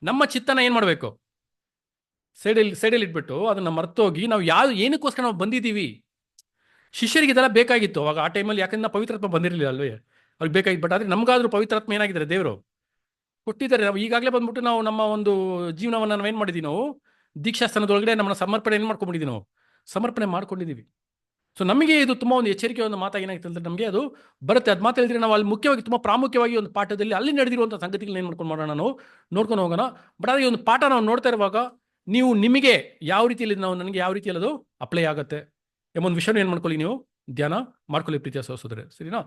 ನಮ್ಮ ಚಿತ್ತನ ಏನು ಮಾಡಬೇಕು, ಸೈಡಲ್ಲಿ ಇಟ್ಬಿಟ್ಟು ಅದನ್ನು ಮರ್ತೋಗಿ ನಾವು ಏನಕ್ಕೋಸ್ಕರ ನಾವು ಬಂದಿದ್ದೀವಿ. ಶಿಷ್ಯರಿಗೆ ಇದೆಲ್ಲ ಬೇಕಾಗಿತ್ತು ಅವಾಗ ಆ ಟೈಮಲ್ಲಿ, ಯಾಕಂದ್ರೆ ನಾವು ಪವಿತ್ರಾತ್ಮ ಬಂದಿರಲಿಲ್ಲ ಅಲ್ವೇ, ಅವ್ರಿಗೆ ಬೇಕಾಗಿತ್ತು. ಬಟ್ ಆದರೆ ನಮಗಾದ್ರೂ ಪವಿತ್ರಾತ್ಮ ಏನಾಗಿದ್ದಾರೆ, ದೇವರು ಕೊಟ್ಟಿದ್ದಾರೆ. ನಾವು ಈಗಾಗಲೇ ಬಂದ್ಬಿಟ್ಟು ನಾವು ನಮ್ಮ ಒಂದು ಜೀವನವನ್ನು ನಾವೇನು ಮಾಡಿದ್ದೀವಿ, ನಾವು ದೀಕ್ಷಾಸ್ಥಾನದೊಳಗಡೆ ನಮ್ಮನ್ನ ಸಮರ್ಪಣೆ ಏನು ಮಾಡ್ಕೊಂಡಿದ್ದೀವಿ, ನಾವು ಸಮರ್ಪಣೆ ಮಾಡ್ಕೊಂಡಿದ್ದೀವಿ. ಸೊ ನಮಗೆ ಇದು ತುಂಬ ಒಂದು ಎಚ್ಚರಿಕೆ ಒಂದು ಮಾತಾಗಿ ಏನಾಗ್ತದೆ ಅಂದರೆ ನಮಗೆ ಅದು ಬರುತ್ತೆ. ಅದು ಮಾತು ಹೇಳಿದ್ರೆ ನಾವು ಅಲ್ಲಿ ಮುಖ್ಯವಾಗಿ ತುಂಬ ಪ್ರಾಮುಖ್ಯವಾಗಿ ಒಂದು ಪಾಠದಲ್ಲಿ ಅಲ್ಲಿ ನಡೆದಿರುವಂಥ ಸಂಗತಿಗಳನ್ನ ಏನು ಮಾಡ್ಕೊಂಡು ಮಾಡೋಣ, ನಾವು ನೋಡ್ಕೊಂಡು ಹೋಗೋಣ. ಬಟ್ ಆದರೆ ಈ ಒಂದು ಪಾಠ ನಾವು ನೋಡ್ತಾ ಇರುವಾಗ ನಿಮಗೆ ಯಾವ ರೀತಿಯಲ್ಲಿ ನನಗೆ ಯಾವ ರೀತಿಯಲ್ಲಿ ಅದು ಅಪ್ಲೈ ಆಗುತ್ತೆ ಎಂಬ ಒಂದು ವಿಷಯನ ಏನು ಮಾಡ್ಕೊಳ್ಳಿ, ನೀವು ಧ್ಯಾನ ಮಾಡ್ಕೊಳ್ಳಿ ಪ್ರೀತಿಯ ಸಹೋದರರೇ, ಸರಿನಾ.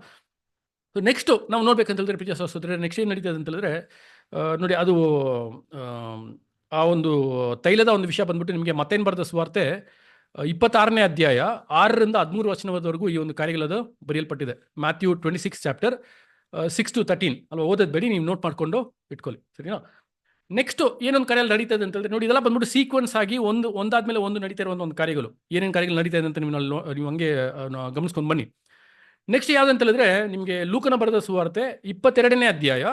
ಸೊ ನೆಕ್ಸ್ಟು ನಾವು ನೋಡ್ಬೇಕಂತ ಹೇಳಿದ್ರೆ ಪ್ರೀತಿಯ ಸಹೋದರರೇ, ನೆಕ್ಸ್ಟ್ ಏನು ನಡೀತದೆ ಅಂತ ಹೇಳಿದ್ರೆ ನೋಡಿ, ಅದು ಆ ಒಂದು ತೈಲದ ಒಂದು ವಿಷಯ ಬಂದ್ಬಿಟ್ಟು ನಿಮಗೆ ಮತ್ತೇನು ಬರೆದ ಸುವಾರ್ತೆ 26ನೇ ಅಧ್ಯಾಯ 6ರಿಂದ 13 ವಚನದವರೆಗೂ ಈ ಒಂದು ಕಾರ್ಯಗಳದು ಬರೆಯಲ್ಪಟ್ಟಿದೆ. ಮ್ಯಾಥ್ಯೂ 26 ಚಾಪ್ಟರ್ 6 to 13 ಅಲ್ವಾ. ಓದೋದು ಬೇಡಿ, ನೀವು ನೋಟ್ ಮಾಡ್ಕೊಂಡು ಇಟ್ಕೊಳ್ಳಿ, ಸರಿನಾ. ನೆಕ್ಸ್ಟ್ ಏನೊಂದು ಕಾರ್ಯ ನಡೀತದೆ ಅಂತ ಹೇಳಿದ್ರೆ ನೋಡಿ, ಇದೆಲ್ಲ ಬಂದ್ಬಿಟ್ಟು ಸೀಕ್ವೆನ್ಸ್ ಆಗಿ ಒಂದಾದ್ಮೇಲೆ ಒಂದು ನಡೀತಾ ಇರುವಂಥ ಒಂದು ಕಾರ್ಯಗಳು. ಏನೇನು ಕಾರ್ಯಗಳು ನಡೀತಾ ಇದೆ ಅಂತ ನೀವು ಹಂಗೆ ಗಮನಿಸ್ಕೊಂಡು ಬನ್ನಿ. ನೆಕ್ಸ್ಟ್ ಯಾವುದಂತ ಹೇಳಿದ್ರೆ ನಿಮಗೆ ಲೂಕನ ಬರೆದ ಸುವಾರ್ತೆ 22ನೇ ಅಧ್ಯಾಯ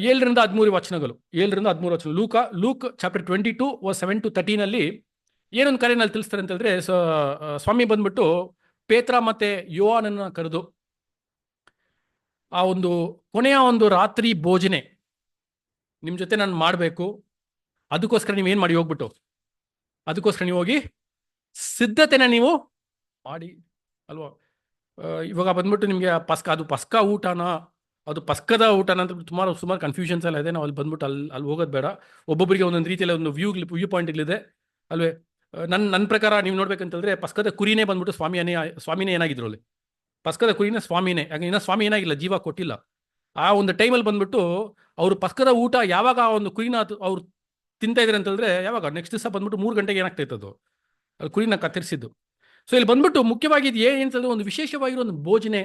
7ರಿಂದ 13 ವಚನಗಳು. 7ರಿಂದ 13 ವಚನ. ಲೂಕ್ ಚಾಪ್ಟರ್ 22 7 to 13 ಏನೊಂದು ಕಾರ್ಯನಲ್ಲಿ ತಿಳಿಸ್ತಾರೆ ಅಂತ ಹೇಳಿದ್ರೆ, ಸ್ವಾಮಿ ಬಂದ್ಬಿಟ್ಟು ಪೇತ್ರ ಮತ್ತೆ ಯೋಹಾನನ್ನ ಕರೆದು ಆ ಒಂದು ಕೊನೆಯ ಒಂದು ರಾತ್ರಿ ಭೋಜನೆ ನಿಮ್ಮ ಜೊತೆ ನಾನು ಮಾಡಬೇಕು, ಅದಕ್ಕೋಸ್ಕರ ನೀವೇನು ಮಾಡಿ ಹೋಗ್ಬಿಟ್ಟು ಅದಕ್ಕೋಸ್ಕರ ನೀವು ಹೋಗಿ ಸಿದ್ಧತೆನ ನೀವು ಮಾಡಿ ಅಲ್ವಾ. ಇವಾಗ ಬಂದ್ಬಿಟ್ಟು ನಿಮಗೆ ಅದು ಪಸ್ಕ ಊಟನ, ಅದು ಪಸ್ಕದ ಊಟನ ಅಂತ ಸುಮಾರು ಕನ್ಫ್ಯೂಷನ್ಸ್ ಎಲ್ಲ ಇದೆ. ನಾವು ಅಲ್ಲಿ ಬಂದ್ಬಿಟ್ಟು ಅಲ್ಲಿ ಹೋಗೋದು ಬೇಡ. ಒಬ್ಬೊಬ್ಬರಿಗೆ ಒಂದೊಂದು ರೀತಿಯಲ್ಲಿ ಒಂದು ವ್ಯೂ ಪಾಯಿಂಟ್ಗಳಿದೆ ಅಲ್ವೇ. ನನ್ನ ಪ್ರಕಾರ ನೀವು ನೋಡ್ಬೇಕಂತಂದ್ರೆ ಪಸ್ಕದ ಕುರಿನೇ ಬಂದ್ಬಿಟ್ಟು ಸ್ವಾಮಿನೇ ಏನಾಗಿದ್ರು ಅಲ್ಲಿ. ಪಸ್ಕದ ಕುರಿನೇ ಸ್ವಾಮಿನೇ, ಯಾಕೆ ಇನ್ನ ಸ್ವಾಮಿ ಏನಾಗಿಲ್ಲ, ಜೀವ ಕೊಟ್ಟಿಲ್ಲ. ಆ ಒಂದು ಟೈಮಲ್ಲಿ ಬಂದ್ಬಿಟ್ಟು ಅವರು ಪಸ್ಕದ ಊಟ ಯಾವಾಗ ಆ ಒಂದು ಕುರಿನ ಅವ್ರು ತಿಂತಾ ಇದ್ದಾರೆ ಅಂತಂದ್ರೆ, ಯಾವಾಗ ನೆಕ್ಸ್ಟ್ ದಿವಸ ಬಂದ್ಬಿಟ್ಟು 3 ಗಂಟೆಗೆ ಏನಾಗ್ತಾ ಇತ್ತು ಅದು ಕುರಿನ ಕತ್ತರಿಸಿದ್ದು. ಸೊ ಇಲ್ಲಿ ಬಂದ್ಬಿಟ್ಟು ಮುಖ್ಯವಾಗಿ ಇದು ಏನಂತಂದ್ರೆ ಒಂದು ವಿಶೇಷವಾಗಿರೋ ಒಂದು ಭೋಜನೆ,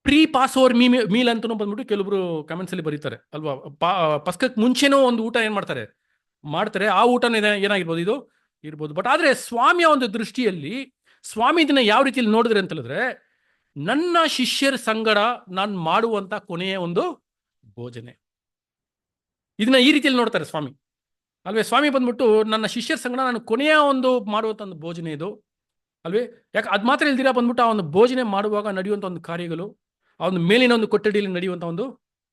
ಪ್ರೀ ಪಾಸ್ ಓವರ್ ಮೀಲ್ ಅಂತಲೂ ಬಂದ್ಬಿಟ್ಟು ಕೆಲವರು ಕಮೆಂಟ್ಸ್ ಅಲ್ಲಿ ಬರೀತಾರೆ ಅಲ್ವಾ. ಪಸ್ಕಕ್ಕೆ ಮುಂಚೆನೂ ಒಂದು ಊಟ ಏನ್ ಮಾಡ್ತಾರೆ. ಆ ಊಟನೇ ಏನಾಗಿರ್ಬೋದು, ಇದು ಇರ್ಬೋದು. ಬಟ್ ಆದ್ರೆ ಸ್ವಾಮಿಯ ಒಂದು ದೃಷ್ಟಿಯಲ್ಲಿ ಸ್ವಾಮಿ ಇದನ್ನ ಯಾವ ರೀತಿಯಲ್ಲಿ ನೋಡಿದ್ರೆ ಅಂತ ಹೇಳಿದ್ರೆ, ನನ್ನ ಶಿಷ್ಯರ ಸಂಗಡ ನಾನು ಮಾಡುವಂತ ಕೊನೆಯ ಒಂದು ಭೋಜನೆ, ಇದನ್ನ ಈ ರೀತಿಯಲ್ಲಿ ನೋಡ್ತಾರೆ ಸ್ವಾಮಿ ಅಲ್ವೇ. ಸ್ವಾಮಿ ಬಂದ್ಬಿಟ್ಟು ನನ್ನ ಶಿಷ್ಯರ ಸಂಗಡ ನಾನು ಕೊನೆಯ ಒಂದು ಮಾಡುವಂತ ಒಂದು ಭೋಜನೆ ಇದು ಅಲ್ವೇ. ಯಾಕೆ ಅದು ಮಾತ್ರ ಇಲ್ದಿರಾ ಬಂದ್ಬಿಟ್ಟು ಆ ಒಂದು ಭೋಜನೆ ಮಾಡುವಾಗ ನಡೆಯುವಂಥ ಒಂದು ಕಾರ್ಯಗಳು, ಆ ಒಂದು ಮೇಲಿನ ಒಂದು ಕೊಠಡಿಯಲ್ಲಿ ನಡೆಯುವಂಥ ಒಂದು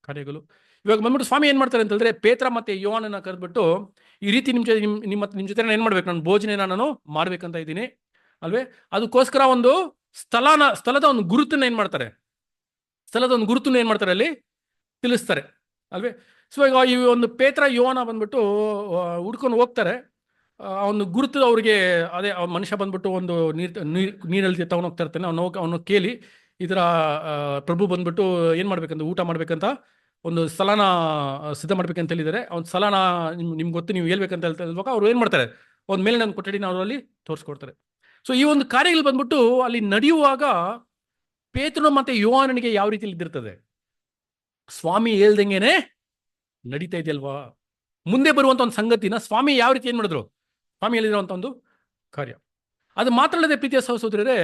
ಕಾರ್ಯಗಳು. ಇವಾಗ ಬಂದ್ಬಿಟ್ಟು ಸ್ವಾಮಿ ಏನ್ ಮಾಡ್ತಾರೆ ಅಂತ ಹೇಳಿದ್ರೆ, ಪೇತ್ರ ಮತ್ತೆ ಯೋಹಾನನ ಕರೆದ್ಬಿಟ್ಟು ಈ ರೀತಿ ನಿಮ್ಮ ಜೊತೆ ನಾನು ಏನ್ ಮಾಡ್ಬೇಕು, ನಾನು ಭೋಜನೆನ ನಾನು ಮಾಡ್ಬೇಕಂತ ಇದ್ದೀನಿ ಅಲ್ವೇ. ಅದಕ್ಕೋಸ್ಕರ ಒಂದು ಸ್ಥಳದ ಒಂದು ಗುರುತನ್ನ ಏನ್ ಮಾಡ್ತಾರೆ, ಏನ್ ಮಾಡ್ತಾರೆ ಅಲ್ಲಿ ತಿಳಿಸ್ತಾರೆ ಅಲ್ವೇ. ಸೊ ಈಗ ಈ ಒಂದು ಪೇತ್ರ ಯೋಹಾನ ಬಂದ್ಬಿಟ್ಟು ಹುಡ್ಕೊಂಡು ಹೋಗ್ತಾರೆ. ಆ ಒಂದು ಗುರುತು ಅವ್ರಿಗೆ ಅದೇ ಮನುಷ್ಯ ಬಂದ್ಬಿಟ್ಟು ಒಂದು ನೀರಲ್ಲಿ ತಗೊಂಡೋಗ್ತಾ ಇರ್ತಾನೆ. ಅವನು ಕೇಳಿ ಈ ಥರ ಪ್ರಭು ಬಂದ್ಬಿಟ್ಟು ಏನು ಮಾಡ್ಬೇಕಂತ, ಊಟ ಮಾಡ್ಬೇಕಂತ ಒಂದು ಸ್ಥಳನ ಸಿದ್ಧ ಮಾಡ್ಬೇಕಂತ ಹೇಳಿದ್ದಾರೆ. ಒಂದು ಸ್ಥಳನ ನಿಮ್ಗೆ ಗೊತ್ತು, ನೀವು ಹೇಳ್ಬೇಕಂತ ಹೇಳ್ತಾ ಅವ್ರು ಏನು ಮಾಡ್ತಾರೆ, ಒಂದು ಮೇಲೆ ನನ್ನ ಕೊಠಡಿನ ಅವರಲ್ಲಿ ತೋರಿಸ್ಕೊಡ್ತಾರೆ. ಸೊ ಈ ಒಂದು ಕಾರ್ಯಗಳು ಬಂದ್ಬಿಟ್ಟು ಅಲ್ಲಿ ನಡೆಯುವಾಗ ಪೇತ್ರನು ಮತ್ತೆ ಯೋಹಾನನಿಗೆ ಯಾವ ರೀತಿಯಲ್ಲಿ ಇದ್ದಿರ್ತದೆ, ಸ್ವಾಮಿ ಹೇಳ್ದಂಗೆನೆ ನಡೀತಾ ಇದೆಯಲ್ವಾ. ಮುಂದೆ ಬರುವಂತ ಒಂದು ಸಂಗತಿನ ಸ್ವಾಮಿ ಯಾವ ರೀತಿ ಏನ್ ಮಾಡಿದ್ರು, ಸ್ವಾಮಿ ಹೇಳಿರುವಂತ ಒಂದು ಕಾರ್ಯ. ಅದು ಮಾತ್ರ ಅಲ್ಲದೆ ಪ್ರೀತಿಯ ಸಹೋದರರೇ,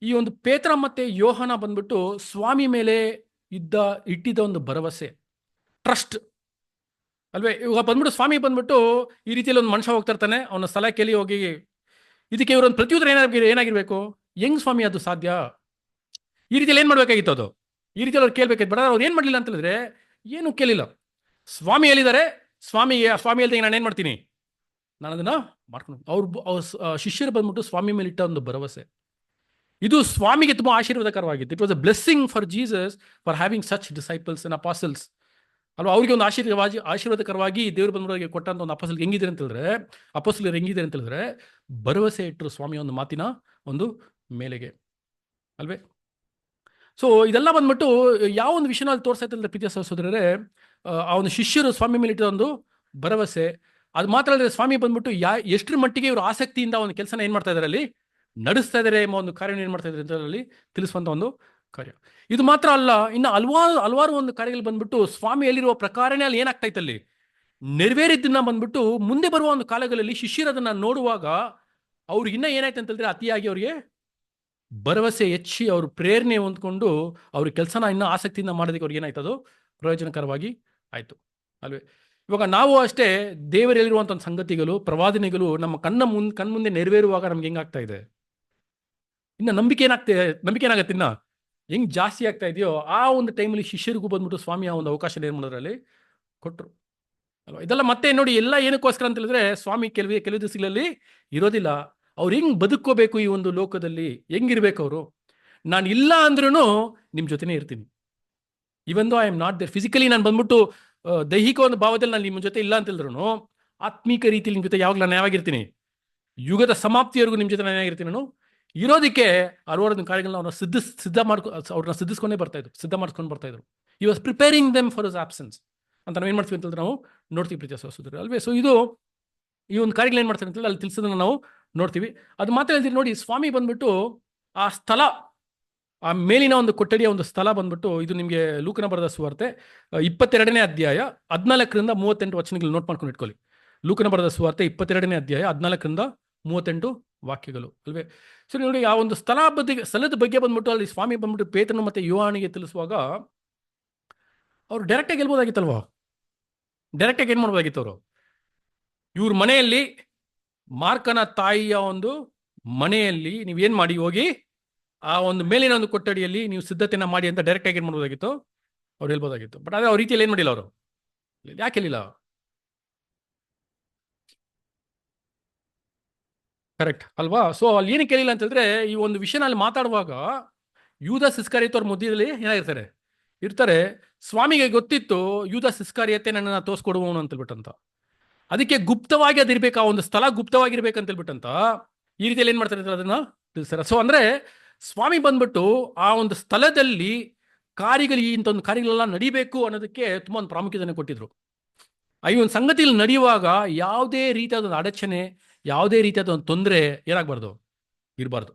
ಈ ಒಂದು ಪೇತ್ರ ಮತ್ತೆ ಯೋಹಾನ ಬಂದ್ಬಿಟ್ಟು ಸ್ವಾಮಿ ಮೇಲೆ ಇಟ್ಟಿದ್ದ ಒಂದು ಭರವಸೆ, ಟ್ರಸ್ಟ್ ಅಲ್ವೇ. ಇವಾಗ ಬಂದ್ಬಿಟ್ಟು ಸ್ವಾಮಿ ಬಂದ್ಬಿಟ್ಟು ಈ ರೀತಿಯಲ್ಲಿ ಒಂದು ಮನುಷ್ಯ ಹೋಗ್ತಾ ಇರ್ತಾನೆ, ಅವನ ಸ್ಥಳಕ್ಕೆ ಹೋಗಿ ಇದಕ್ಕೆ ಇವರೊಂದು ಪ್ರತ್ಯುತ್ತರ ಏನಾಗಿರ್ಬೇಕು, ಹೆಂಗ್ ಸ್ವಾಮಿ ಅದು ಸಾಧ್ಯ, ಈ ರೀತಿಯಲ್ಲಿ ಏನ್ ಮಾಡ್ಬೇಕಾಗಿತ್ತು, ಅದು ಈ ರೀತಿಯಲ್ಲಿ ಅವ್ರು ಕೇಳ್ಬೇಕಾಯ್ತು. ಬಟ್ ಅವ್ರು ಏನ್ ಮಾಡ್ಲಿಲ್ಲ ಅಂತ ಹೇಳಿದ್ರೆ, ಏನು ಕೇಳಿಲ್ಲ. ಸ್ವಾಮಿ ಹೇಳಿದ್ದಾರೆ, ಸ್ವಾಮಿ ಹೇಳ್ದಂಗೆ ನಾನು ಏನ್ ಮಾಡ್ತೀನಿ, ನಾನು ಅದನ್ನ ಮಾಡ್ಕೊಂಡು ಅವ್ರ ಶಿಷ್ಯರು ಬಂದ್ಬಿಟ್ಟು ಸ್ವಾಮಿ ಮೇಲೆ ಇಟ್ಟ ಒಂದು ಭರವಸೆ, ಇದು ಸ್ವಾಮಿಗೆ ತುಂಬಾ ಆಶೀರ್ವಾದಕರವಾಗಿತ್ತು. It was a blessing for Jesus for having such disciples and apostles ಅಲ್ವಾ. ಅವ್ರಿಗೆ ಒಂದು ಆಶೀರ್ವಾದಕರವಾಗಿ ದೇವರು ಬಂದವರಿಗೆ ಕೊಟ್ಟಂತ ಒಂದು ಅಪೋಸ್ಟಲ್ ಹೆಂಗಿದೆ ಅಂತ ಹೇಳಿದ್ರೆ, ಭರವಸೆ ಇಟ್ಟರು ಸ್ವಾಮಿಯ ಒಂದು ಮಾತಿನ ಒಂದು ಮೇಲೆಗೆ ಅಲ್ವೇ. ಸೊ ಇದೆಲ್ಲ ಬಂದ್ಬಿಟ್ಟು ಯಾವ ಒಂದು ವಿಷಯನ ಅಲ್ಲಿ ತೋರಿಸ್ತಾ ಇತ್ತು ಪ್ರೀತಿಯ ಸಹೋದರರೇ, ಆ ಒಂದು ಶಿಷ್ಯರು ಸ್ವಾಮಿ ಮೇಲೆ ಇಟ್ಟ ಒಂದು ಭರವಸೆ. ಅದು ಮಾತ್ರ ಅಲ್ಲದೆ ಸ್ವಾಮಿ ಬಂದ್ಬಿಟ್ಟು ಎಷ್ಟರ ಮಟ್ಟಿಗೆ ಇವರು ಆಸಕ್ತಿಯಿಂದ ಒಂದು ಕೆಲಸನ ಏನ್ ಮಾಡ್ತಾ ಇದಾರೆ ಅಲ್ಲಿ ನಡೆಸ್ತಾ ಇದಾರೆ ಎಂಬ ಒಂದು ಕಾರ್ಯ ಏನ್ ಮಾಡ್ತಾ ಇದ್ದಾರೆ ಅಂತ ಅಲ್ಲಿ ತಿಳಿಸುವಂತ ಒಂದು ಕಾರ್ಯ. ಇದು ಮಾತ್ರ ಅಲ್ಲ, ಇನ್ನು ಹಲವಾರು ಒಂದು ಕಾರ್ಯಗಳು ಬಂದ್ಬಿಟ್ಟು ಸ್ವಾಮಿ ಹೇಳಿರುವ ಪ್ರಕಾರನೇ ಅಲ್ಲಿ ಏನಾಗ್ತಾ ಇತ್ತು, ಅಲ್ಲಿ ನೆರವೇರಿದ್ದನ್ನ ಬಂದ್ಬಿಟ್ಟು ಮುಂದೆ ಬರುವ ಒಂದು ಕಾಲಗಳಲ್ಲಿ ಶಿಷ್ಯರು ಅದನ್ನ ನೋಡುವಾಗ ಅವ್ರಿಗೆ ಇನ್ನ ಏನಾಯ್ತು ಅಂತಂದ್ರೆ, ಅತಿಯಾಗಿ ಅವರಿಗೆ ಭರವಸೆ ಹೆಚ್ಚಿ ಅವ್ರ ಪ್ರೇರಣೆ ಹೊಂದ್ಕೊಂಡು ಅವ್ರ ಕೆಲಸನ ಇನ್ನೂ ಆಸಕ್ತಿಯಿಂದ ಮಾಡೋದಕ್ಕೆ ಅವ್ರಿಗೆ ಏನಾಯ್ತು, ಅದು ಪ್ರಯೋಜನಕರವಾಗಿ ಆಯ್ತು ಅಲ್ವೇ. ಇವಾಗ ನಾವು ಅಷ್ಟೇ ದೇವರಲ್ಲಿರುವಂಥ ಒಂದು ಸಂಗತಿಗಳು, ಪ್ರವಾದನೆಗಳು ನಮ್ಮ ಕಣ್ಮುಂದೆ ನೆರವೇರುವಾಗ ನಮ್ಗೆ ಹೆಂಗಾಗ್ತಾ ಇದೆ, ಇನ್ನು ನಂಬಿಕೆ ಏನಾಗತ್ತೆ, ಇನ್ನ ಹೆಂಗ್ ಜಾಸ್ತಿ ಆಗ್ತಾ ಇದೆಯೋ ಆ ಒಂದು ಟೈಮಲ್ಲಿ ಶಿಷ್ಯರಿಗೂ ಬಂದ್ಬಿಟ್ಟು ಸ್ವಾಮಿ ಆ ಒಂದು ಅವಕಾಶ ಏನ್ ಮಾಡೋದ್ರಲ್ಲಿ ಕೊಟ್ಟರು ಅಲ್ವಾ. ಇದೆಲ್ಲ ಮತ್ತೆ ನೋಡಿ ಎಲ್ಲ ಏನಕ್ಕೋಸ್ಕರ ಅಂತ ಹೇಳಿದ್ರೆ, ಸ್ವಾಮಿ ಕೆಲವು ದಿವಸಗಳಲ್ಲಿ ಇರೋದಿಲ್ಲ. ಅವ್ರು ಹೆಂಗ್ ಬದುಕೋಬೇಕು ಈ ಒಂದು ಲೋಕದಲ್ಲಿ, ಹೆಂಗಿರ್ಬೇಕು ಅವರು, ನಾನು ಇಲ್ಲ ಅಂದ್ರೂ ನಿಮ್ ಜೊತೆನೇ ಇರ್ತೀನಿ. Even though I am not there physically, ನಾನು ಬಂದ್ಬಿಟ್ಟು ದೈಹಿಕ ಒಂದು ಭಾವದಲ್ಲಿ ನಾನು ನಿಮ್ಮ ಜೊತೆ ಇಲ್ಲ ಅಂತ ಹೇಳಿದ್ರು, ಆತ್ಮೀಕ ರೀತಿಯಲ್ಲಿ ನಿಮ್ ಜೊತೆ ನಾನು ಯಾವಾಗಿರ್ತೀನಿ, ಯುಗದ ಸಮಾಪ್ತಿಯವರೆಗೂ ನಿಮ್ ಜೊತೆ ನಾನು ಯಾವಾಗಿರ್ತೀನಿ, ನಾನು ಇರೋದಕ್ಕೆ ಹಲವಾರು ಕಾರ್ಯಗಳನ್ನ ಅವ್ರನ್ನ ಸಿದ್ಧಿಸ್ಕೊಂಡೇ ಸಿದ್ಧ ಮಾಡ್ಕೊಂಡು ಬರ್ತಾ ಇದ್ರು. ಈ was preparing them for his absence ಅಂತ ನಾವು ಏನ್ ಮಾಡ್ತೀವಿ ಅಂತಂದ್ರೆ ನಾವು ನೋಡ್ತೀವಿ ಪ್ರೀತಿಯ ಸಹೋದರರೇ ಅಲ್ವೇ. ಸೊ ಇದು ಈ ಒಂದು ಕಾರ್ಯಗಳು ಏನ್ ಮಾಡ್ತಾರೆ ಅಂತೇಳಿ ಅಲ್ಲಿ ತಿಳಿಸೋದನ್ನ ನಾವು ನೋಡ್ತೀವಿ. ಅದು ಮಾತ್ರ ಹೇಳ್ತೀವಿ ನೋಡಿ, ಸ್ವಾಮಿ ಬಂದ್ಬಿಟ್ಟು ಆ ಸ್ಥಳ, ಆ ಮೇಲಿನ ಒಂದು ಕೊಠಡಿಯ ಒಂದು ಸ್ಥಳ ಬಂದ್ಬಿಟ್ಟು, ಇದು ನಿಮಗೆ ಲೂಕನ ಬರೆದ ಸುವಾರ್ತೆ 22ನೇ ಅಧ್ಯಾಯ 14ರಿಂದ 38 ವಚನಗಳು ನೋಟ್ ಮಾಡ್ಕೊಂಡು ಇಟ್ಕೊಳ್ಳಿ. ಲೂಕನ ಬರೆದ ಸುವಾರ್ತೆ 22ನೇ ಅಧ್ಯಾಯ 14ರಿಂದ 38 ವಾಕ್ಯಗಳು ಅಲ್ವೇ. ಸೊ ನೋಡಿ, ಆ ಒಂದು ಸ್ಥಳದ ಬಗ್ಗೆ ಬಂದ್ಬಿಟ್ಟು ಅಲ್ಲಿ ಸ್ವಾಮಿ ಬಂದ್ಬಿಟ್ಟು ಪೇತ್ರನು ಮತ್ತೆ ಯೋಹಾನಿಗೆ ತಿಳಿಸುವಾಗ ಅವ್ರು ಡೈರೆಕ್ಟಾಗಿ ಹೇಳ್ಬೋದಾಗಿತ್ತಲ್ವಾ, ಡೈರೆಕ್ಟಾಗಿ ಏನ್ ಮಾಡ್ಬೋದಾಗಿತ್ತು, ಅವರು ಇವ್ರ ಮನೆಯಲ್ಲಿ, ಮಾರ್ಕನ ತಾಯಿಯ ಒಂದು ಮನೆಯಲ್ಲಿ ನೀವೇನ್ ಮಾಡಿ ಹೋಗಿ ಆ ಒಂದು ಮೇಲಿನ ಒಂದು ಕೊಠಡಿಯಲ್ಲಿ ನೀವು ಸಿದ್ಧತೆನ ಮಾಡಿ ಅಂತ ಡೈರೆಕ್ಟ್ ಆಗಿ ಏನ್ ಮಾಡ್ಬೋದಾಗಿತ್ತು, ಅವ್ರು ಹೇಳ್ಬೋದಾಗಿತ್ತು. ಬಟ್ ಅದೇ ಅವ್ರ ರೀತಿಯಲ್ಲಿ ಏನ್ ಮಾಡಿಲ್ಲ, ಅವರು ಯಾಕೆ ಹೇಳಿಲ್ಲ. ಕರೆಕ್ಟ್ ಅಲ್ವಾ? ಸೊ ಅಲ್ಲಿ ಏನಕ್ಕೆ ಕೇಳಿಲ್ಲ ಅಂತಂದ್ರೆ, ಈ ಒಂದು ವಿಷಯನ ಅಲ್ಲಿ ಮಾತಾಡುವಾಗ ಯೂದಾಸ್ ಇಸ್ಕರಿಯೋತ್ ಅವ್ರ ಮುದ್ದಿಯಲ್ಲಿ ಏನಾಗಿರ್ತಾರೆ, ಇರ್ತಾರೆ. ಸ್ವಾಮಿಗೆ ಗೊತ್ತಿತ್ತು ಯೂದಾಸ್ ಇಸ್ಕರಿಯತ್ತೆ ನನ್ನನ್ನು ತೋರಿಸ್ಕೊಡುವವನು ಅಂತ ಹೇಳ್ಬಿಟ್ಟಂತ. ಅದಕ್ಕೆ ಗುಪ್ತವಾಗಿ ಅದಿರ್ಬೇಕು, ಆ ಒಂದು ಸ್ಥಳ ಗುಪ್ತವಾಗಿರ್ಬೇಕಂತ ಹೇಳ್ಬಿಟ್ಟಂತ ಈ ರೀತಿಯಲ್ಲಿ ಏನ್ ಮಾಡ್ತಾರೆ ಅಂದ್ರೆ ಅದನ್ನ ತಿಳಿಸ್ತಾರೆ. ಸೊ ಅಂದ್ರೆ ಸ್ವಾಮಿ ಬಂದ್ಬಿಟ್ಟು ಆ ಒಂದು ಸ್ಥಳದಲ್ಲಿ ಇಂಥ ಒಂದು ಕಾರ್ಯಗಳೆಲ್ಲ ನಡಿಬೇಕು ಅನ್ನೋದಕ್ಕೆ ತುಂಬಾ ಒಂದು ಪ್ರಾಮುಖ್ಯತೆಯನ್ನು ಕೊಟ್ಟಿದ್ರು. ಈ ಒಂದು ಸಂಗತಿಯಲ್ಲಿ ನಡೆಯುವಾಗ ಯಾವುದೇ ರೀತಿಯಾದ ಒಂದು ಅಡಚಣೆ, ಯಾವುದೇ ರೀತಿಯಾದ ಒಂದು ತೊಂದರೆ ಏನಾಗಬಾರ್ದು, ಇರಬಾರ್ದು.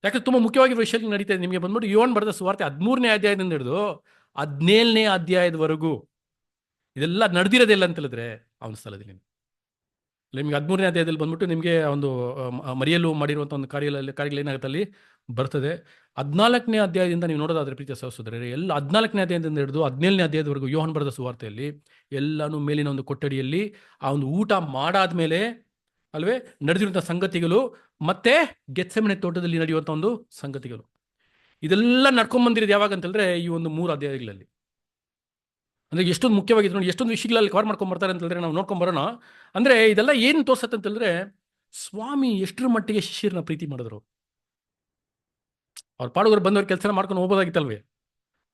ಯಾಕಂದ್ರೆ ತುಂಬಾ ಮುಖ್ಯವಾಗಿ ವಿಷಯ ನಡೀತಾ ಇದೆ. ನಿಮಗೆ ಬಂದ್ಬಿಟ್ಟು ಯೋಹನ್ ಬರೆದ ಸುವಾರ್ತೆ 13ನೇ ಅಧ್ಯಾಯದಿಂದ ಹಿಡಿದು 17ನೇ ಅಧ್ಯಾಯದವರೆಗೂ ಇದೆಲ್ಲ ನಡೆದಿರೋದಿಲ್ಲ ಅಂತ ಹೇಳಿದ್ರೆ ಅವನ ಸ್ಥಳದಲ್ಲಿ ನಿಮಗೆ 13ನೇ ಅಧ್ಯಾಯದಲ್ಲಿ ಬಂದ್ಬಿಟ್ಟು ನಿಮಗೆ ಒಂದು ಮರಿಯಲು ಮಾಡಿರುವಂಥ ಒಂದು ಕಾರ್ಯಗಳು ಏನಾಗುತ್ತೆ ಅಲ್ಲಿ ಬರ್ತದೆ. 14ನೇ ಅಧ್ಯಾಯದಿಂದ ನೀವು ನೋಡೋದಾದ್ರೆ ಪ್ರೀತಿಯ ಸಹೋದರರೇ, ಎಲ್ಲ 14ನೇ ಅಧ್ಯಾಯದಿಂದ ಹಿಡಿದು 17ನೇ ಅಧ್ಯಾಯದವರೆಗೂ ಯೋಹನ್ ಬರೆದ ಸುವಾರ್ತೆಯಲ್ಲಿ ಎಲ್ಲಾನು ಮೇಲಿನ ಒಂದು ಕೊಠಡಿಯಲ್ಲಿ ಆ ಒಂದು ಊಟ ಮಾಡಾದ್ಮೇಲೆ ಅಲ್ವೇ ನಡೆದಿರುವಂಥ ಸಂಗತಿಗಳು, ಮತ್ತೆ ಗೆತ್ಸೆಮನೆ ತೋಟದಲ್ಲಿ ನಡೆಯುವಂಥ ಒಂದು ಸಂಗತಿಗಳು, ಇದೆಲ್ಲ ನಡ್ಕೊಂಡ್ ಯಾವಾಗ ಅಂತಂದ್ರೆ ಈ ಒಂದು 3 ಅಧ್ಯಾಯಗಳಲ್ಲಿ. ಅಂದ್ರೆ ಎಷ್ಟೊಂದು ಮುಖ್ಯವಾಗಿದೆ ನೋಡಿ, ಎಷ್ಟೊಂದು ವಿಷಯಗಳಲ್ಲಿ ಕವರ್ ಮಾಡ್ಕೊಂಡ್ ಬರ್ತಾರೆ ಅಂತ ಹೇಳಿದ್ರೆ ನಾವು ನೋಡ್ಕೊಂಡ್ ಬರೋಣ. ಅಂದ್ರೆ ಇದೆಲ್ಲ ಏನ್ ತೋರ್ಸತ್ತೆ ಅಂತ ಹೇಳಿದ್ರೆ ಸ್ವಾಮಿ ಎಷ್ಟರ ಮಟ್ಟಿಗೆ ಶಿಷ್ಯರನ್ನ ಪ್ರೀತಿ ಮಾಡಿದ್ರು. ಅವ್ರ ಪಾಡುಗರು ಬಂದವ್ರ ಕೆಲಸ ಮಾಡ್ಕೊಂಡು ಹೋಗೋದಾಗಿತ್ತಲ್ವೇ.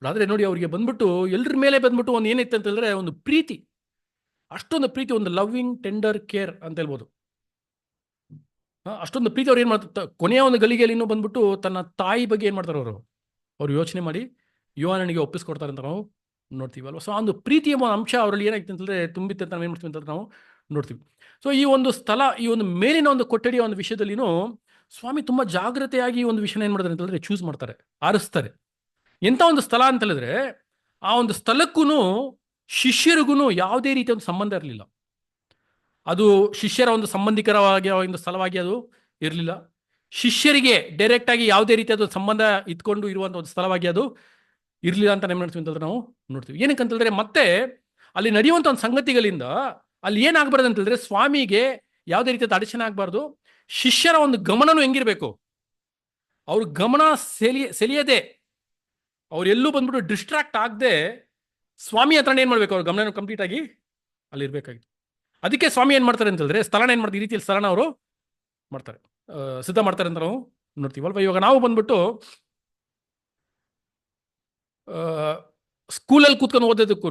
ಆದ್ರೆ ನೋಡಿ ಅವ್ರಿಗೆ ಬಂದ್ಬಿಟ್ಟು ಎಲ್ಲರ ಮೇಲೆ ಬಂದ್ಬಿಟ್ಟು ಒಂದು ಏನಿತ್ತು ಅಂತ ಹೇಳಿದ್ರೆ ಒಂದು ಪ್ರೀತಿ, ಅಷ್ಟೊಂದು ಪ್ರೀತಿ, ಒಂದು ಲವ್ವಿಂಗ್ ಟೆಂಡರ್ ಕೇರ್ ಅಂತ ಹೇಳ್ಬೋದು. ಅಷ್ಟೊಂದು ಪ್ರೀತಿ ಅವ್ರು ಏನ್ ಮಾಡ್ತಾರೆ, ಕೊನೆಯ ಒಂದು ಗಳಿಗೆಯಲ್ಲಿ ಇನ್ನೂ ಬಂದ್ಬಿಟ್ಟು ತನ್ನ ತಾಯಿ ಬಗ್ಗೆ ಏನ್ ಮಾಡ್ತಾರೆ ಅವ್ರು ಯೋಚನೆ ಮಾಡಿ ಯೋಹಾನನಿಗೆ ಒಪ್ಪಿಸ್ಕೊಡ್ತಾರೆ ಅಂತ ನಾವು ನೋಡ್ತೀವಲ್ವ. ಸೊ ಆ ಒಂದು ಪ್ರೀತಿಯ ಒಂದು ಅಂಶ ಅವರಲ್ಲಿ ಏನಾಯ್ತು ಅಂತಂದ್ರೆ ತುಂಬಿತ್ತೆ ಅಂತ ನಾವು ಏನ್ ಮಾಡ್ತೀವಿ ಅಂತ ನಾವು ನೋಡ್ತೀವಿ. ಸೊ ಈ ಒಂದು ಸ್ಥಳ, ಈ ಒಂದು ಮೇಲಿನ ಒಂದು ಕೊಠಡಿಯ ಒಂದು ವಿಷಯದಲ್ಲಿನೂ ಸ್ವಾಮಿ ತುಂಬಾ ಜಾಗ್ರತೆಯಾಗಿ ಈ ಒಂದು ವಿಷಯನ ಏನ್ ಮಾಡ್ತಾರೆ ಅಂತ ಹೇಳಿದ್ರೆ ಚೂಸ್ ಮಾಡ್ತಾರೆ, ಆರಿಸ್ತಾರೆ. ಎಂತ ಒಂದು ಸ್ಥಳ ಅಂತ ಹೇಳಿದ್ರೆ ಆ ಒಂದು ಸ್ಥಳಕ್ಕೂ ಶಿಷ್ಯರಿಗೂ ಯಾವುದೇ ರೀತಿಯ ಒಂದು ಸಂಬಂಧ ಇರಲಿಲ್ಲ. ಅದು ಶಿಷ್ಯರ ಒಂದು ಸಂಬಂಧಿಕರವಾಗಿ ಒಂದು ಸ್ಥಳವಾಗಿ ಅದು ಇರಲಿಲ್ಲ. ಶಿಷ್ಯರಿಗೆ ಡೈರೆಕ್ಟ್ ಆಗಿ ಯಾವುದೇ ರೀತಿಯಾದ ಸಂಬಂಧ ಇಟ್ಕೊಂಡು ಇರುವಂಥ ಒಂದು ಸ್ಥಳವಾಗಿ ಅದು ಇರಲಿಲ್ಲ ಅಂತ ನಾವು ನೋಡ್ತೀವಿ ಅಂತಂದ್ರೆ ನಾವು ನೋಡ್ತೀವಿ. ಏನಕ್ಕಂತಂದ್ರೆ ಮತ್ತೆ ಅಲ್ಲಿ ನಡೆಯುವಂಥ ಒಂದು ಸಂಗತಿಗಳಿಂದ ಅಲ್ಲಿ ಏನಾಗಬಾರ್ದು ಅಂತಂದ್ರೆ ಸ್ವಾಮಿಗೆ ಯಾವುದೇ ರೀತಿಯಾದ ಅಡಚಣೆ ಆಗಬಾರ್ದು. ಶಿಷ್ಯರ ಒಂದು ಗಮನನೂ ಹೆಂಗಿರ್ಬೇಕು, ಅವ್ರ ಗಮನ ಸೆಳೆಯದೆ ಅವ್ರೆಲ್ಲೂ ಬಂದ್ಬಿಟ್ಟು ಡಿಸ್ಟ್ರಾಕ್ಟ್ ಆಗದೆ ಸ್ವಾಮಿ ಹತ್ರ ಏನ್ ಮಾಡ್ಬೇಕು, ಅವ್ರ ಗಮನ ಕಂಪ್ಲೀಟ್ ಆಗಿ ಅಲ್ಲಿ ಇರ್ಬೇಕಾಗಿತ್ತು. ಅದಕ್ಕೆ ಸ್ವಾಮಿ ಏನ್ ಮಾಡ್ತಾರೆ ಅಂತಂದ್ರೆ ಸ್ಥಳನ ಏನ್ ಮಾಡ್ತಾರೆ, ಈ ರೀತಿಯಲ್ಲಿ ಸ್ಥಳನ ಅವರು ಮಾಡ್ತಾರೆ, ಸಿದ್ಧ ಮಾಡ್ತಾರೆ ಅಂತ ನಾವು ನೋಡ್ತೀವಲ್ವ. ಇವಾಗ ನಾವು ಬಂದ್ಬಿಟ್ಟು ಸ್ಕೂಲಲ್ಲಿ ಕೂತ್ಕೊಂಡು ಓದೋದಕ್ಕೂ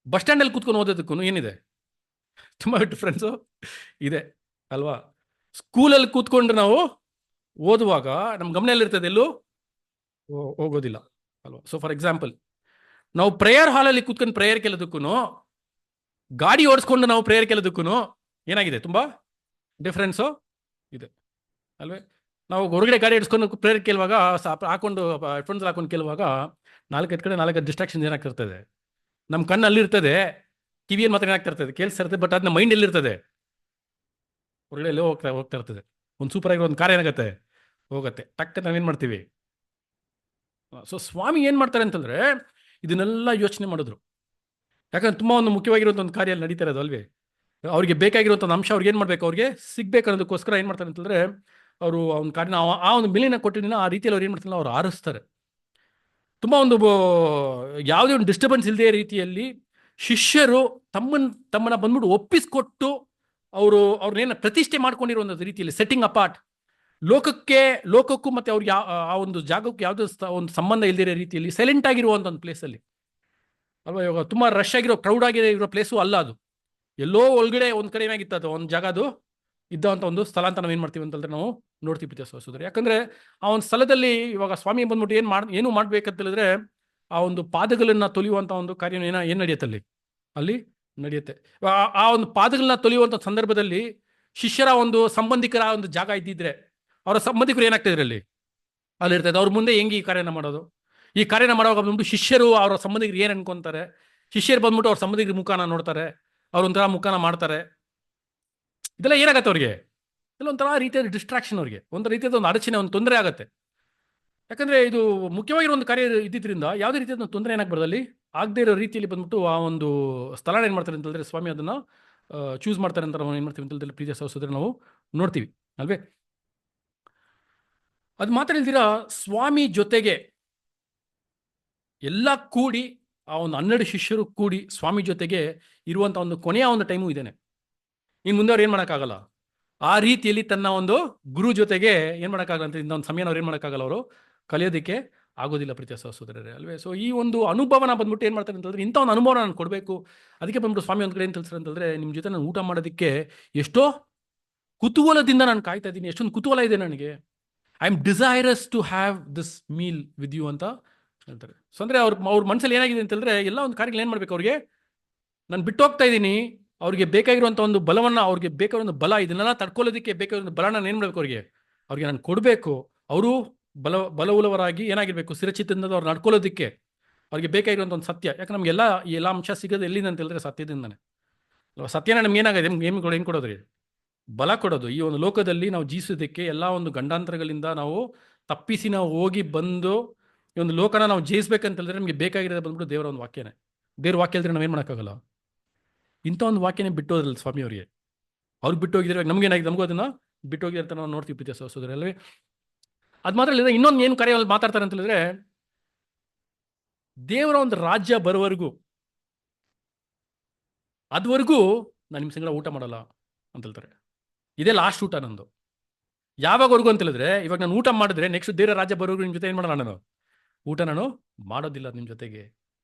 ಬಸ್ ಸ್ಟ್ಯಾಂಡಲ್ಲಿ ಕೂತ್ಕೊಂಡು ಓದೋದಕ್ಕೂ ಏನಿದೆ, ತುಂಬಾ ಡಿಫ್ರೆನ್ಸು ಇದೆ ಅಲ್ವಾ. ಸ್ಕೂಲಲ್ಲಿ ಕೂತ್ಕೊಂಡು ನಾವು ಓದುವಾಗ ನಮ್ಮ ಗಮನ ಎಲ್ಲಿರ್ತದೆ, ಎಲ್ಲೂ ಹೋಗೋದಿಲ್ಲ ಅಲ್ವಾ. ಸೊ ಫಾರ್ ಎಕ್ಸಾಂಪಲ್ ನಾವು ಪ್ರೇಯರ್ ಹಾಲಲ್ಲಿ ಕೂತ್ಕೊಂಡು ಪ್ರೇಯರ್ ಕೇಳೋದಕ್ಕೂ ಗಾಡಿ ಓಡಿಸ್ಕೊಂಡು ನಾವು ಪ್ರೇಯರ್ ಕೇಳೋದಕ್ಕೂ ಏನಾಗಿದೆ, ತುಂಬಾ ಡಿಫ್ರೆನ್ಸು ಇದೆ ಅಲ್ವೇ. ನಾವು ಹೊರಗಡೆ ಗಾಡಿ ಇಡಿಸ್ಕೊಂಡು ಪ್ರೇಯರ್ ಕೇಳುವಾಗ ಹಾಕೊಂಡು ಹೆಡ್ಫೋನ್ಸ್ ಹಾಕೊಂಡು ಕೇಳುವಾಗ 4 ಕಡೆ 4 ಡಿಸ್ಟ್ರಾಕ್ಷನ್ ಏನಾಗ್ತಿರ್ತದೆ. ನಮ್ಮ ಕಣ್ಣು ಅಲ್ಲಿರ್ತದೆ, ಕಿವಿಯಲ್ಲಿ ಮಾತ್ರ ಏನಾಗ್ತಿರ್ತದೆ, ಕೇಳಿಸ್ತಿರ್ತದೆ, ಬಟ್ ಅದನ್ನ ಮೈಂಡ್ ಎಲ್ಲಿರ್ತದೆ, ಹೊರಗಡೆ ಎಲ್ಲೋ ಹೋಗ್ತಾ ಇರ್ತದೆ. ಒಂದು ಸೂಪರ್ ಆಗಿರೋ ಒಂದು ಕಾರ್ಯ ಏನಾಗುತ್ತೆ, ಹೋಗುತ್ತೆ, ಟಕ್ ನಾವೇನು ಮಾಡ್ತೀವಿ. ಸೊ ಸ್ವಾಮಿ ಏನು ಮಾಡ್ತಾರೆ ಅಂತಂದ್ರೆ ಇದನ್ನೆಲ್ಲ ಯೋಚನೆ ಮಾಡಿದ್ರು. ಯಾಕಂದ್ರೆ ತುಂಬ ಒಂದು ಮುಖ್ಯವಾಗಿರುವಂಥ ಒಂದು ಕಾರ್ಯ ನಡೀತಾ ಇರೋದು ಅಲ್ವೇ. ಅವ್ರಿಗೆ ಬೇಕಾಗಿರುವಂಥ ಅಂಶ ಅವ್ರಿಗೆ ಏನು ಮಾಡಬೇಕು, ಅವ್ರಿಗೆ ಸಿಗ್ಬೇಕು ಅನ್ನೋದಕ್ಕೋಸ್ಕರ ಏನು ಮಾಡ್ತಾರೆ ಅಂತಂದ್ರೆ ಅವರು ಒಂದು ಕಾರ್ಯನ ಆ ಒಂದು ಮೇಲಿನ ಕೊಟ್ಟಿನ ಆ ರೀತಿಯಲ್ಲಿ ಅವ್ರು ಏನು ಮಾಡ್ತಾರೆ, ಅವ್ರು ಆರಿಸ್ತಾರೆ. ತುಂಬ ಒಂದು ಯಾವುದೇ ಒಂದು ಡಿಸ್ಟರ್ಬೆನ್ಸ್ ಇಲ್ಲದೆ ರೀತಿಯಲ್ಲಿ ಶಿಷ್ಯರು ತಮ್ಮನ್ನ ಬಂದ್ಬಿಟ್ಟು ಒಪ್ಪಿಸ್ಕೊಟ್ಟು ಅವ್ರನ್ನೇನು ಪ್ರತಿಷ್ಠೆ ಮಾಡ್ಕೊಂಡಿರುವಂಥ ರೀತಿಯಲ್ಲಿ ಸೆಟ್ಟಿಂಗ್ ಅಪಾರ್ಟ್, ಲೋಕಕ್ಕೂ ಮತ್ತೆ ಅವ್ರಿಗೆ ಆ ಒಂದು ಜಾಗಕ್ಕೂ ಯಾವುದೇ ಒಂದು ಸಂಬಂಧ ಇಲ್ದಿರೋ ರೀತಿಯಲ್ಲಿ ಸೈಲೆಂಟ್ ಆಗಿರುವಂಥ ಒಂದು ಪ್ಲೇಸಲ್ಲಿ ಅಲ್ವಾ. ಇವಾಗ ತುಂಬ ರಶ್ ಆಗಿರೋ ಕ್ರೌಡ್ ಆಗಿರೋ ಪ್ಲೇಸು ಅಲ್ಲ ಅದು, ಎಲ್ಲೋ ಒಳಗಡೆ ಒಂದು ಕಡೆ ಏನಾಗಿತ್ತು, ಅದು ಒಂದು ಜಾಗ ಅದು ಇದ್ದಂಥ ಒಂದು ಸ್ಥಳ ಅಂತ ನಾವು ಏನು ಮಾಡ್ತೀವಿ ಅಂತಂದ್ರೆ ನಾವು ನೋಡ್ತೀವಿ ಸಹೋದರರೇ. ಯಾಕಂದ್ರೆ ಆ ಒಂದು ಸ್ಥಳದಲ್ಲಿ ಇವಾಗ ಸ್ವಾಮಿ ಬಂದ್ಬಿಟ್ಟು ಏನು ಮಾಡ್ಬೇಕಂತ ಹೇಳಿದ್ರೆ ಆ ಒಂದು ಪಾದಗಳನ್ನ ತೊಳೆಯುವಂಥ ಒಂದು ಕಾರ್ಯ ಏನು ನಡೆಯುತ್ತೆ ಅಲ್ಲಿ ನಡೆಯುತ್ತೆ. ಆ ಒಂದು ಪಾದಗಳನ್ನ ತೊಳೆಯುವಂಥ ಸಂದರ್ಭದಲ್ಲಿ ಶಿಷ್ಯರ ಒಂದು ಸಂಬಂಧಿಕರ ಒಂದು ಜಾಗ ಇದ್ದಿದ್ರೆ ಅವರ ಸಂಬಂಧಿಕರು ಏನಾಗ್ತಿದ್ರು ಅಲ್ಲಿ ಇರ್ತದೆ. ಅವ್ರ ಮುಂದೆ ಹೆಂಗೆ ಈ ಕಾರ್ಯನ ಮಾಡೋದು, ಈ ಕಾರ್ಯನ ಮಾಡುವಾಗ ಬಂದ್ಬಿಟ್ಟು ಶಿಷ್ಯರು ಅವರ ಸಂಬಂಧಿಕರು ಏನು ಅನ್ಕೊಂತಾರೆ, ಶಿಷ್ಯರು ಬಂದ್ಬಿಟ್ಟು ಅವ್ರ ಸಂಬಂಧಿಕರ ಮುಖಾನ ನೋಡ್ತಾರೆ, ಅವ್ರೊಂಥರ ಮುಖಾನ ಮಾಡ್ತಾರೆ. ಇದೆಲ್ಲ ಏನಾಗತ್ತೆ ಅವ್ರಿಗೆ, ಇಲ್ಲ ಒಂಥರ ರೀತಿಯಾದ ಡಿಸ್ಟ್ರಾಕ್ಷನ್, ಅವ್ರಿಗೆ ಒಂದು ರೀತಿಯಾದ ಒಂದು ಅಡಚಣೆ, ಒಂದು ತೊಂದರೆ ಆಗುತ್ತೆ. ಯಾಕಂದ್ರೆ ಇದು ಮುಖ್ಯವಾಗಿರೋ ಒಂದು ಕಾರ್ಯ ಇದ್ದಿದ್ರಿಂದ ಯಾವುದೇ ರೀತಿಯಾದ ತೊಂದರೆ ಏನಾಗಬಾರ್ದು, ಅಲ್ಲಿ ಆಗದೆ ಇರೋ ರೀತಿಯಲ್ಲಿ ಬಂದ್ಬಿಟ್ಟು ಆ ಒಂದು ಸ್ಥಳನ ಏನು ಮಾಡ್ತಾರೆ ಅಂತ ಹೇಳಿದ್ರೆ ಸ್ವಾಮಿ ಅದನ್ನ ಚೂಸ್ ಮಾಡ್ತಾರೆ ಅಂತ ನಾವು ಏನು ಮಾಡ್ತೀವಿ ಅಂತ ಹೇಳಿದ್ರೆ ಪ್ರೀತಿಯ ಸಹೋದರರೇ ನಾವು ನೋಡ್ತೀವಿ ಅಲ್ವೇ. ಅದು ಮಾತ್ರ ಹೇಳ್ತೀರಾ, ಸ್ವಾಮಿ ಜೊತೆಗೆ ಎಲ್ಲ ಕೂಡಿ ಆ ಒಂದು 12 ಶಿಷ್ಯರು ಕೂಡಿ ಸ್ವಾಮಿ ಜೊತೆಗೆ ಇರುವಂಥ ಒಂದು ಕೊನೆಯ ಒಂದು ಟೈಮು ಇದೇನೆ. ಇನ್ನು ಮುಂದೆ ಅವ್ರು ಏನು ಮಾಡೋಕ್ಕಾಗಲ್ಲ, ಆ ರೀತಿಯಲ್ಲಿ ತನ್ನ ಒಂದು ಗುರು ಜೊತೆಗೆ ಏನ್ ಮಾಡೋಕ್ಕಾಗಲ್ಲ ಅಂತ ಇಂಥ ಒಂದು ಸಮಯನ ಅವ್ರು ಏನ್ ಮಾಡೋಕ್ಕಾಗಲ್ಲ, ಅವರು ಕಲಿಯೋದಕ್ಕೆ ಆಗೋದಿಲ್ಲ ಪ್ರೀತಿಯ ಸಹೋದರರೇ ಅಲ್ವೇ. ಸೊ ಈ ಒಂದು ಅನುಭವನ ಬಂದ್ಬಿಟ್ಟು ಏನ್ ಮಾಡ್ತಾರೆ ಅಂತಂದ್ರೆ, ಇಂಥ ಒಂದು ಅನುಭವ ನಾನು ಕೊಡಬೇಕು. ಅದಕ್ಕೆ ಬಂದ್ಬಿಟ್ಟು ಸ್ವಾಮಿ ಒಂದ್ ಕಡೆ ಏನ್ ತಿಳಿಸ್ತಾರೆ ಅಂತಂದ್ರೆ, ನಿಮ್ ಜೊತೆ ನಾನು ಊಟ ಮಾಡೋದಕ್ಕೆ ಎಷ್ಟೋ ಕುತೂಹಲದಿಂದ ನಾನು ಕಾಯ್ತಾ ಇದ್ದೀನಿ, ಎಷ್ಟೊಂದು ಕುತೂಹಲ ಇದೆ ನನಗೆ. I am desirous to have this meal with you ಅಂತ ಹೇಳ್ತಾರೆ. ಸೊ ಅಂದ್ರೆ ಅವ್ರ ಮನಸ್ಸಲ್ಲಿ ಏನಾಗಿದೆ ಅಂತಂದ್ರೆ, ಎಲ್ಲ ಒಂದು ಕಾರ್ಯಗಳು ಏನ್ ಮಾಡ್ಬೇಕು ಅವ್ರಿಗೆ, ನಾನು ಬಿಟ್ಟು ಹೋಗ್ತಾ ಇದ್ದೀನಿ, ಅವ್ರಿಗೆ ಬೇಕಾಗಿರುವಂಥ ಒಂದು ಬಲವನ್ನ, ಅವ್ರಿಗೆ ಬೇಕಾಗಿರೋ ಒಂದು ಬಲ, ಇದನ್ನೆಲ್ಲ ತಡ್ಕೊಳ್ಳೋದಕ್ಕೆ ಬೇಕಾಗಿರೋ ಒಂದು ಬಲ ನಾನು ಏನು ಮಾಡಬೇಕು, ಅವ್ರಿಗೆ ನಾನು ಕೊಡಬೇಕು. ಅವರು ಬಲವುಳ್ಳವರಾಗಿ ಏನಾಗಿರ್ಬೇಕು, ಸ್ಥಿರಚಿತ್ತದಿಂದ ಅವ್ರು ನಡ್ಕೊಳ್ಳೋದಕ್ಕೆ ಅವ್ರಿಗೆ ಬೇಕಾಗಿರುವಂಥ ಒಂದು ಸತ್ಯ. ಯಾಕಂದ್ರೆ ನಮಗೆಲ್ಲ ಈ ಎಲ್ಲ ಅಂಶ ಸಿಗೋದು ಎಲ್ಲಿಂದ ಅಂತ ಹೇಳಿದ್ರೆ ಸತ್ಯದಿಂದನೇ ಅಲ್ವಾ. ಸತ್ಯನ ನಮ್ಗೆ ಏನಾಗಿದೆ, ಏನು ಕೊಡೋದ್ರಿ, ಬಲ ಕೊಡೋದು. ಈ ಒಂದು ಲೋಕದಲ್ಲಿ ನಾವು ಜೀವಿಸೋದಕ್ಕೆ ಎಲ್ಲ ಒಂದು ಗಂಡಾಂತರಗಳಿಂದ ನಾವು ತಪ್ಪಿಸಿ ನಾವು ಹೋಗಿ ಬಂದು ಈ ಒಂದು ಲೋಕನ ನಾವು ಜಯಿಸ್ಬೇಕಂತ ಹೇಳಿದ್ರೆ ನಮಗೆ ಬೇಕಾಗಿರೋದು ಬಂದ್ಬಿಟ್ಟು ದೇವರ ಒಂದು ವಾಕ್ಯನೇ. ದೇವ್ರ ವಾಕ್ಯ ಹೇಳಿದ್ರೆ ನಾವೇನು ಮಾಡೋಕ್ಕಾಗಲ್ಲ. ಇಂಥ ಒಂದು ವಾಕ್ಯನೇ ಬಿಟ್ಟು ಹೋದ್ರಲ್ಲ ಸ್ವಾಮಿ ಅವರಿಗೆ, ಅವ್ರಿಗೆ ಬಿಟ್ಟು ಹೋಗಿದ್ರೆ ನಮ್ಗೇನಾಗಿದೆ, ನಮಗೂ ಅದನ್ನ ಬಿಟ್ಟು ಹೋಗಿದ್ರೆ ಅಂತ ನಾವು ನೋಡ್ತೀವಿ ಪ್ರೀತಿಯ ಸಹೋದರರೇ. ಅದು ಮಾತ್ರ ಇಲ್ಲ, ಇನ್ನೊಂದು ಏನು ಕಾರ್ಯ ಮಾತಾಡ್ತಾರೆ ಅಂತ ಹೇಳಿದ್ರೆ, ದೇವರ ಒಂದು ರಾಜ್ಯ ಬರೋವರೆಗೂ ಅದುವರೆಗೂ ನಾನು ನಿಮ್ಮ ಸಂಗಡ ಊಟ ಮಾಡಲ್ಲ ಅಂತ ಹೇಳ್ತಾರೆ. ಇದೇ ಲಾಸ್ಟ್ ಊಟ ನಂದು. ಯಾವಾಗವರೆಗೂ ಅಂತ ಹೇಳಿದ್ರೆ, ಇವಾಗ ನಾನು ಊಟ ಮಾಡಿದ್ರೆ ನೆಕ್ಸ್ಟ್ ದೇವರ ರಾಜ್ಯ ಬರೋವರೆಗೂ ನಿಮ್ಮ ಜೊತೆ ಏನು ಮಾಡೋಣ, ನಾನು ಊಟ ನಾನು ಮಾಡೋದಿಲ್ಲ ನಿಮ್ಮ ಜೊತೆಗೆ.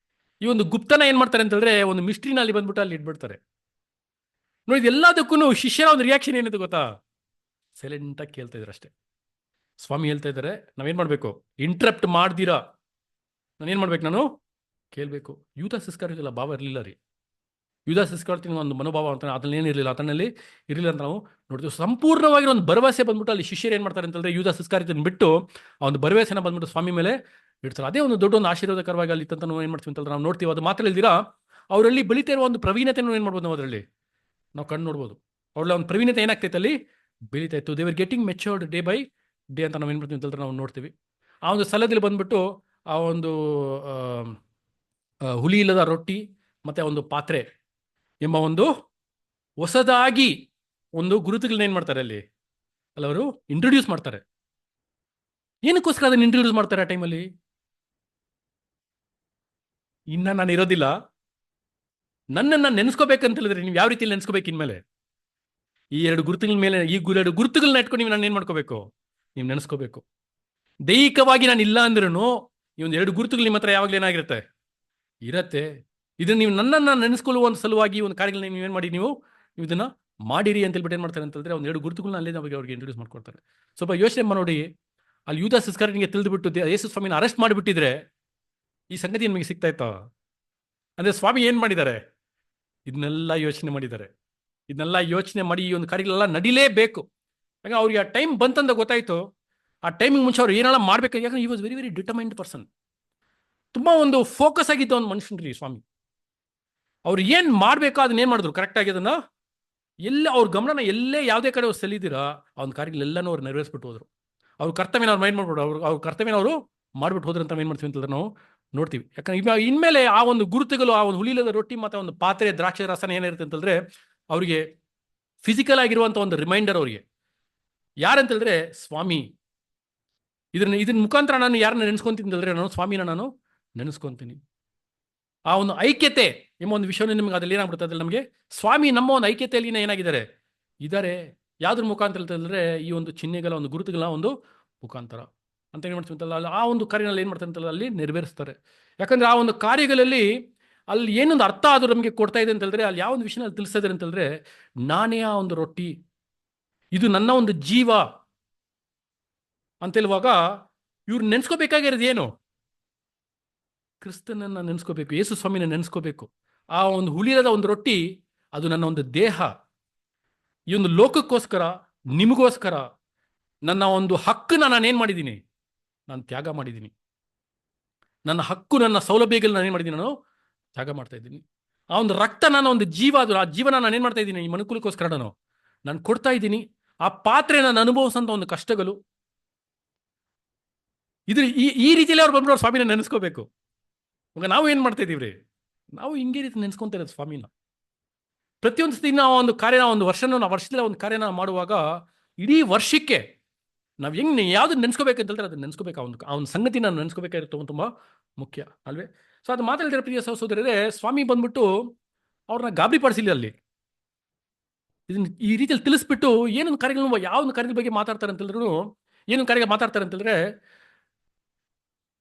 ಈ ಒಂದು ಗುಪ್ತನ ಏನ್ ಮಾಡ್ತಾರೆ ಅಂತ ಹೇಳಿದ್ರೆ, ಒಂದು ಮಿಸ್ಟ್ರಿನ ಅಲ್ಲಿ ಬಂದ್ಬಿಟ್ಟು ಅಲ್ಲಿ ಇಟ್ಬಿಡ್ತಾರೆ. ನೋಡಿ, ಎಲ್ಲದಕ್ಕೂ ಶಿಷ್ಯರ ಒಂದು ರಿಯಾಕ್ಷನ್ ಏನಿದೆ ಗೊತ್ತಾ, ಸೈಲೆಂಟಾಗಿ ಕೇಳ್ತಾ ಇದ್ರು ಅಷ್ಟೇ. ಸ್ವಾಮಿ ಹೇಳ್ತಾ ಇದ್ದಾರೆ, ನಾವೇನ್ ಮಾಡ್ಬೇಕು, ಇಂಟ್ರಪ್ಟ್ ಮಾಡ್ದಿರಾ ನಾನೇನ್ ಮಾಡ್ಬೇಕು, ನಾನು ಕೇಳ್ಬೇಕು. ಯೂದಾಸ್ ಇಸ್ಕರಿಯೋತಿಲ್ಲ ಭಾವ ಇರಲಿಲ್ಲ ರೀ. ಯೂದಾಸ್ ಇಸ್ಕರಿಯೋತಿನ ಒಂದು ಮನೋಭಾವ ಅಂತ ಅದ್ರಲ್ಲಿ ಏನಿರಲಿಲ್ಲ, ಅದನ್ನಲ್ಲಿ ಇರಲಿಲ್ಲ ಅಂತ ನಾವು ನೋಡ್ತೀವಿ. ಸಂಪೂರ್ಣವಾಗಿ ಒಂದು ಭರವಸೆ ಬಂದ್ಬಿಟ್ಟು ಅಲ್ಲಿ ಶಿಷ್ಯರು ಏನ್ ಮಾಡ್ತಾರೆ ಅಂತಂದ್ರೆ, ಯೂದಾಸ್ ಇಸ್ಕರಿಯೋತಿನ ಬಿಟ್ಟು ಆ ಒಂದು ಭರವಸೆನ ಬಂದ್ಬಿಟ್ಟು ಸ್ವಾಮಿ ಮೇಲೆ ಇಡ್ತಾರೆ. ಅದೇ ಒಂದು ದೊಡ್ಡ ಒಂದು ಆಶೀರ್ವಾದಕರವಾಗಿ ಅಲ್ಲಿ ಅಂತ ನಾವು ಏನು ಮಾಡ್ತೀವಿ ಅಂತ ನಾವು ನೋಡ್ತೀವಿ. ಅದು ಮಾತ್ರ ಇಲ್ದಿರಾ ಅವರಲ್ಲಿ ಬೆಳೀತಾ ಇರುವ ಒಂದು ಪ್ರವೀಣತೆಯನ್ನು ಏನು ಮಾಡ್ಬೋದು, ನಾವು ಅದರಲ್ಲಿ ನಾವು ಕಣ್ಣು ನೋಡ್ಬೋದು. ಅವಳ ಒಂದು ಪ್ರವೀಣತೆ ಏನಾಗ್ತೈತೆ ಅಲ್ಲಿ ಬೆಳೀತಾ ಇತ್ತು. They were getting matured day by day ಅಂತ ನಾವು ಏನು ಮಾಡ್ತೀವಿ ಅಂತಂದ್ರೆ ನಾವು ನೋಡ್ತೀವಿ. ಆ ಒಂದು ಸ್ಥಳದಲ್ಲಿ ಬಂದ್ಬಿಟ್ಟು ಆ ಒಂದು ಹುಲಿ ಇಲ್ಲದ ರೊಟ್ಟಿ ಮತ್ತೆ ಒಂದು ಪಾತ್ರೆ ಎಂಬ ಒಂದು ಹೊಸದಾಗಿ ಒಂದು ಗುರುತುಗಳನ್ನ ಏನು ಮಾಡ್ತಾರೆ ಅಲ್ಲಿ ಅವರು ಇಂಟ್ರೊಡ್ಯೂಸ್ ಮಾಡ್ತಾರೆ. ಏನಕ್ಕೋಸ್ಕರ ಅದನ್ನು ಇಂಟ್ರೊಡ್ಯೂಸ್ ಮಾಡ್ತಾರೆ ಆ ಟೈಮಲ್ಲಿ, ಇನ್ನ ನಾನು ಇರೋದಿಲ್ಲ, ನನ್ನನ್ನು ನೆನೆಸ್ಕೋಬೇಕಂತ ಹೇಳಿದ್ರೆ ನೀವು ಯಾವ ರೀತಿಯಲ್ಲಿ ನೆನೆಸ್ಕೋಬೇಕು ಇನ್ಮೇಲೆ, ಈ ಎರಡು ಗುರುತುಗಳ ಮೇಲೆ, ಈ ಎರಡು ಗುರುತುಗಳನ್ನ ಇಟ್ಕೊಂಡು ನೀವು ನಾನು ಏನು ಮಾಡ್ಕೋಬೇಕು, ನೀವು ನೆನೆಸ್ಕೋಬೇಕು. ದೈಹಿಕವಾಗಿ ನಾನು ಇಲ್ಲ ಅಂದ್ರೂ ಈ ಒಂದು ಎರಡು ಗುರುತುಗಳು ನಿಮ್ಮ ಹತ್ರ ಯಾವಾಗಲೂ ಏನಾಗಿರುತ್ತೆ, ಇರತ್ತೆ. ಇದನ್ನು ನೀವು ನನ್ನನ್ನು ನೆನೆಸ್ಕೊಳ್ಳುವ ಒಂದು ಸಲುವಾಗಿ ಒಂದು ಕಾರ್ಯಗಳನ್ನ ನೀವೇನು ಮಾಡಿ, ನೀವು ಇದನ್ನ ಮಾಡಿರಿ ಅಂತ ಹೇಳ್ಬಿಟ್ಟು ಏನು ಮಾಡ್ತಾರೆ ಅಂತಂದ್ರೆ, ಒಂದು ಎರಡು ಗುರುತುಗಳನ್ನ ಅಲ್ಲೇ ಅವ್ರಿಗೆ ಇಂಟ್ರೊಡ್ಯೂಸ್ ಮಾಡ್ಕೊಡ್ತಾರೆ. ಸ್ವಲ್ಪ ಯೋಚನೆ ಮಾಡಿ, ಅಲ್ಲಿ ಯೂದಾಸ್ ಇಸ್ಕರಿಯೋತನಿಗೆ ತಿಳಿದುಬಿಟ್ಟು ಯೇಸು ಸ್ವಾಮಿನ ಅರೆಸ್ಟ್ ಮಾಡಿಬಿಟ್ಟಿದ್ರೆ ಈ ಸಂಗತಿ ನಿಮಗೆ ಸಿಗ್ತಾ ಇತ್ತ ಅಂದ್ರೆ, ಸ್ವಾಮಿ ಏನ್ ಮಾಡಿದ್ದಾರೆ, ಇದನ್ನೆಲ್ಲ ಯೋಚನೆ ಮಾಡಿದ್ದಾರೆ. ಇದನ್ನೆಲ್ಲ ಯೋಚನೆ ಮಾಡಿ ಈ ಒಂದು ಕಾರ್ಯಗಳೆಲ್ಲ ನಡಿಲೇಬೇಕು. ಯಾಕಂದ್ರೆ ಅವ್ರಿಗೆ ಆ ಟೈಮ್ ಬಂತಂದ ಗೊತ್ತಾಯ್ತು. ಆ ಟೈಮಿಗೆ ಮುಂಚೆ ಅವ್ರು ಏನೆಲ್ಲ ಮಾಡ್ಬೇಕು, ಯಾಕಂದ್ರೆ ಈ was very very determined person. ತುಂಬಾ ಒಂದು ಫೋಕಸ್ ಆಗಿದ್ದ ಒಂದು ಮನುಷ್ಯನ್ರಿ ಸ್ವಾಮಿ. ಅವ್ರು ಏನ್ ಮಾಡ್ಬೇಕೋ ಅದನ್ನ ಏನ್ ಮಾಡಿದ್ರು ಕರೆಕ್ಟ್ ಆಗಿ, ಅದನ್ನ ಎಲ್ಲ ಅವ್ರ ಗಮನನ ಎಲ್ಲೇ ಯಾವುದೇ ಕಡೆ ಅವ್ರು ಸೆಲ್ಲಿದ್ದೀರಾ ಆ ಒಂದು ಕಾರ್ಯಗಳೆಲ್ಲನೂ ಅವ್ರು ನೆರವೇರಿಸ್ಬಿಟ್ಟು ಹೋದ್ರು. ಅವ್ರ ಕರ್ತವ್ಯನ ಅವ್ರು ಮೈಂಡ್ ಮಾಡ್ಬಿಟ್ಟು ಅವ್ರ ಕರ್ತವ್ಯನ ಅವರು ಮಾಡ್ಬಿಟ್ಟು ಹೋದ್ರು ಅಂತ ಏನ್ ಮಾಡ್ತೀವಿ ಅಂತಂದ್ರೆ ನಾವು ನೋಡ್ತೀವಿ. ಯಾಕಂದ್ರೆ ಇನ್ಮೇಲೆ ಆ ಒಂದು ಗುರುತುಗಳು, ಆ ಒಂದು ಹುಲಿಲದ ರೊಟ್ಟಿ ಮತ್ತೆ ಒಂದು ಪಾತ್ರೆ ದ್ರಾಕ್ಷಿ ರಸನ ಏನಿರುತ್ತೆ ಅಂತಂದ್ರೆ, ಅವರಿಗೆ ಫಿಸಿಕಲ್ ಆಗಿರುವಂತ ಒಂದು ರಿಮೈಂಡರ್ ಅವರಿಗೆ ಯಾರಂತ ಹೇಳಿದ್ರೆ ಸ್ವಾಮಿ. ಇದನ್ನ ಮುಖಾಂತರ ನಾನು ಯಾರನ್ನ ನೆನೆಸ್ಕೊಂತೀನಿ ಅಂದ್ರೆ, ನಾನು ಸ್ವಾಮಿನ ನಾನು ನೆನೆಸ್ಕೊಂತೀನಿ. ಆ ಒಂದು ಐಕ್ಯತೆ ಎಂಬ ಒಂದು ವಿಷಯವನ್ನು ನಿಮ್ಗೆ ಅದ್ರಲ್ಲಿ ಏನಾಗ್ಬಿಡುತ್ತೆ, ಅದ್ರಲ್ಲಿ ನಮಗೆ ಸ್ವಾಮಿ ನಮ್ಮ ಒಂದು ಐಕ್ಯತೆಯಲ್ಲಿ ಏನಾಗಿದ್ದಾರೆ ಇದ್ದಾರೆ. ಯಾವ್ದ್ರ ಮುಖಾಂತರ ಅಂತಂದ್ರೆ, ಈ ಒಂದು ಚಿಹ್ನೆಗಳ ಒಂದು ಗುರುತುಗಳ ಒಂದು ಮುಖಾಂತರ ಅಂತ ಏನು ಮಾಡ್ತೀವಿ ಅಂತಲ್ಲ, ಆ ಒಂದು ಕಾರ್ಯಗಳಲ್ಲಿ ಏನು ಮಾಡ್ತಾರೆ ಅಂತಲ್ಲ ಅಲ್ಲಿ ನೆರವೇರಿಸ್ತಾರೆ. ಯಾಕಂದ್ರೆ ಆ ಒಂದು ಕಾರ್ಯಗಳಲ್ಲಿ ಅಲ್ಲಿ ಏನೊಂದು ಅರ್ಥ ಆದರೂ ನಮಗೆ ಕೊಡ್ತಾ ಇದೆ ಅಂತ ಹೇಳಿದ್ರೆ, ಅಲ್ಲಿ ಯಾವ ಒಂದು ವಿಷಯ ಅಲ್ಲಿ ತಿಳಿಸ್ತಾ ಇದ್ದಾರೆ ಅಂತ ಹೇಳಿದ್ರೆ, ನಾನೇ ಆ ಒಂದು ರೊಟ್ಟಿ, ಇದು ನನ್ನ ಒಂದು ಜೀವ ಅಂತ ಹೇಳುವಾಗ ಇವ್ರು ನೆನ್ಸ್ಕೋಬೇಕಾಗಿರೋದು ಏನು, ಕ್ರಿಸ್ತನನ್ನ ನೆನೆಸ್ಕೋಬೇಕು, ಯೇಸು ಸ್ವಾಮಿನ ನೆನೆಸ್ಕೋಬೇಕು. ಆ ಒಂದು ಹುಲಿಯದ ಒಂದು ರೊಟ್ಟಿ ಅದು ನನ್ನ ಒಂದು ದೇಹ. ಈ ಒಂದು ಲೋಕಕ್ಕೋಸ್ಕರ, ನಿಮಗೋಸ್ಕರ ನನ್ನ ಒಂದು ಹಕ್ಕನ್ನ ನಾನೇನ್ ಮಾಡಿದ್ದೀನಿ, ನಾನು ತ್ಯಾಗ ಮಾಡಿದ್ದೀನಿ. ನನ್ನ ಹಕ್ಕು, ನನ್ನ ಸೌಲಭ್ಯಗಳು ನಾನೇನು ಮಾಡಿದ್ದೀನಿ, ನಾನು ತ್ಯಾಗ ಮಾಡ್ತಾ ಇದ್ದೀನಿ. ಆ ಒಂದು ರಕ್ತ ನನ್ನ ಒಂದು ಜೀವ, ಅದು ಆ ಜೀವನ ನಾನೇನು ಮಾಡ್ತಾ ಇದ್ದೀನಿ, ಈ ಮನುಕುಲಕ್ಕೋಸ್ಕರ ನಾನು ಕೊಡ್ತಾ ಇದ್ದೀನಿ. ಆ ಪಾತ್ರೆ ನಾನು ಅನುಭವಿಸೋಂಥ ಒಂದು ಕಷ್ಟಗಳು, ಇದು ಈ ರೀತಿಯಲ್ಲಿ ಅವ್ರು ಬಂದ್ಬಿಟ್ಟು ಸ್ವಾಮಿನ ನೆನೆಸ್ಕೋಬೇಕು. ಇವಾಗ ನಾವು ಏನು ಮಾಡ್ತಾ ಇದ್ದೀವ್ರಿ, ನಾವು ಹಿಂಗೆ ರೀತಿ ನೆನೆಸ್ಕೊಂತ ಇರೋದು ಸ್ವಾಮಿನ. ಪ್ರತಿಯೊಂದು ಸತಿ ನಾವು ಒಂದು ಕಾರ್ಯನ, ಒಂದು ವರ್ಷದಲ್ಲಿ ಒಂದು ಕಾರ್ಯನ ಮಾಡುವಾಗ ಇಡೀ ವರ್ಷಕ್ಕೆ ನಾವು ಹೆಂಗೆ ಯಾವ್ದು ನೆನೆಸ್ಕೋಬೇಕಂತ ಹೇಳಿದ್ರೆ ಅದನ್ನ ನೆನೆಸ್ಕೋಬೇಕು. ಆ ಒಂದು ಸಂಗತಿ ನಾನು ನೆನೆಸ್ಕೋಬೇಕಾಗಿರುತ್ತೆ, ತುಂಬ ಮುಖ್ಯ ಅಲ್ವೇ. ಸೊ ಅದು ಮಾತಾಡಿದ್ರೆ ಪ್ರಿಯ ಸಹೋದರರೇ, ಸ್ವಾಮಿ ಬಂದ್ಬಿಟ್ಟು ಅವ್ರನ್ನ ಗಾಬರಿ ಪಡಿಸಿಲ್ಲ ಅಲ್ಲಿ. ಇದನ್ನ ಈ ರೀತಿಯಲ್ಲಿ ತಿಳಿಸ್ಬಿಟ್ಟು ಏನೊಂದು ಕಾರ್ಯಗಳು ಯಾವೊಂದು ಕಾರ್ಯದ ಬಗ್ಗೆ ಮಾತಾಡ್ತಾರೆ ಅಂತ ಹೇಳಿದ್ರು, ಏನೊಂದು ಕಾರ್ಯ ಮಾತಾಡ್ತಾರೆ ಅಂತ ಹೇಳಿದ್ರೆ,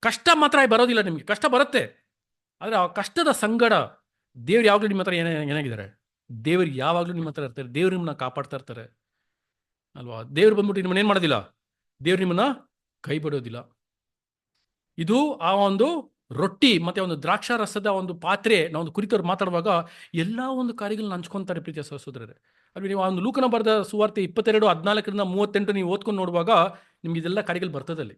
ಕಷ್ಟ ಮಾತ್ರ ಬರೋದಿಲ್ಲ, ನಿಮಗೆ ಕಷ್ಟ ಬರುತ್ತೆ, ಆದರೆ ಆ ಕಷ್ಟದ ಸಂಗಡ ದೇವ್ರು ಯಾವಾಗಲೂ ನಿಮ್ಮ ಹತ್ರ ಏನಾಗಿದ್ದಾರೆ, ದೇವ್ರು ಯಾವಾಗಲೂ ನಿಮ್ಮ ಹತ್ರ ಇರ್ತಾರೆ, ದೇವ್ರು ನಿಮ್ಮನ್ನ ಕಾಪಾಡ್ತಾ ಇರ್ತಾರೆ ಅಲ್ವಾ. ದೇವ್ರು ಬಂದ್ಬಿಟ್ಟು ನಿಮ್ಮನ್ನ ಏನು ಮಾಡೋದಿಲ್ಲ, ದೇವ್ರು ನಿಮ್ಮನ್ನ ಕೈ ಬಿಡೋದಿಲ್ಲ. ಇದು ಆ ಒಂದು ರೊಟ್ಟಿ ಮತ್ತೆ ಒಂದು ದ್ರಾಕ್ಷಾರಸದ ಒಂದು ಪಾತ್ರೆ ನಾವು ಕುರಿತವ್ರು ಮಾತಾಡುವಾಗ ಎಲ್ಲ ಒಂದು ಕಾರ್ಯಗಳನ್ನ ಹಂಚ್ಕೊಂತಾರೆ ಪ್ರೀತಿಯ ಸಹೋದರರೇ. ಅಲ್ಲಿ ನೀವು ಆ ಒಂದು ಲೂಕನ ಬರೆದ ಸುವಾರ್ತೆ 22:14-38 ನೀವು ಓದ್ಕೊಂಡು ನೋಡುವಾಗ ನಿಮ್ಗೆ ಇದೆಲ್ಲ ಕಾರ್ಯಗಳು ಬರ್ತದೆ ಅಲ್ಲಿ.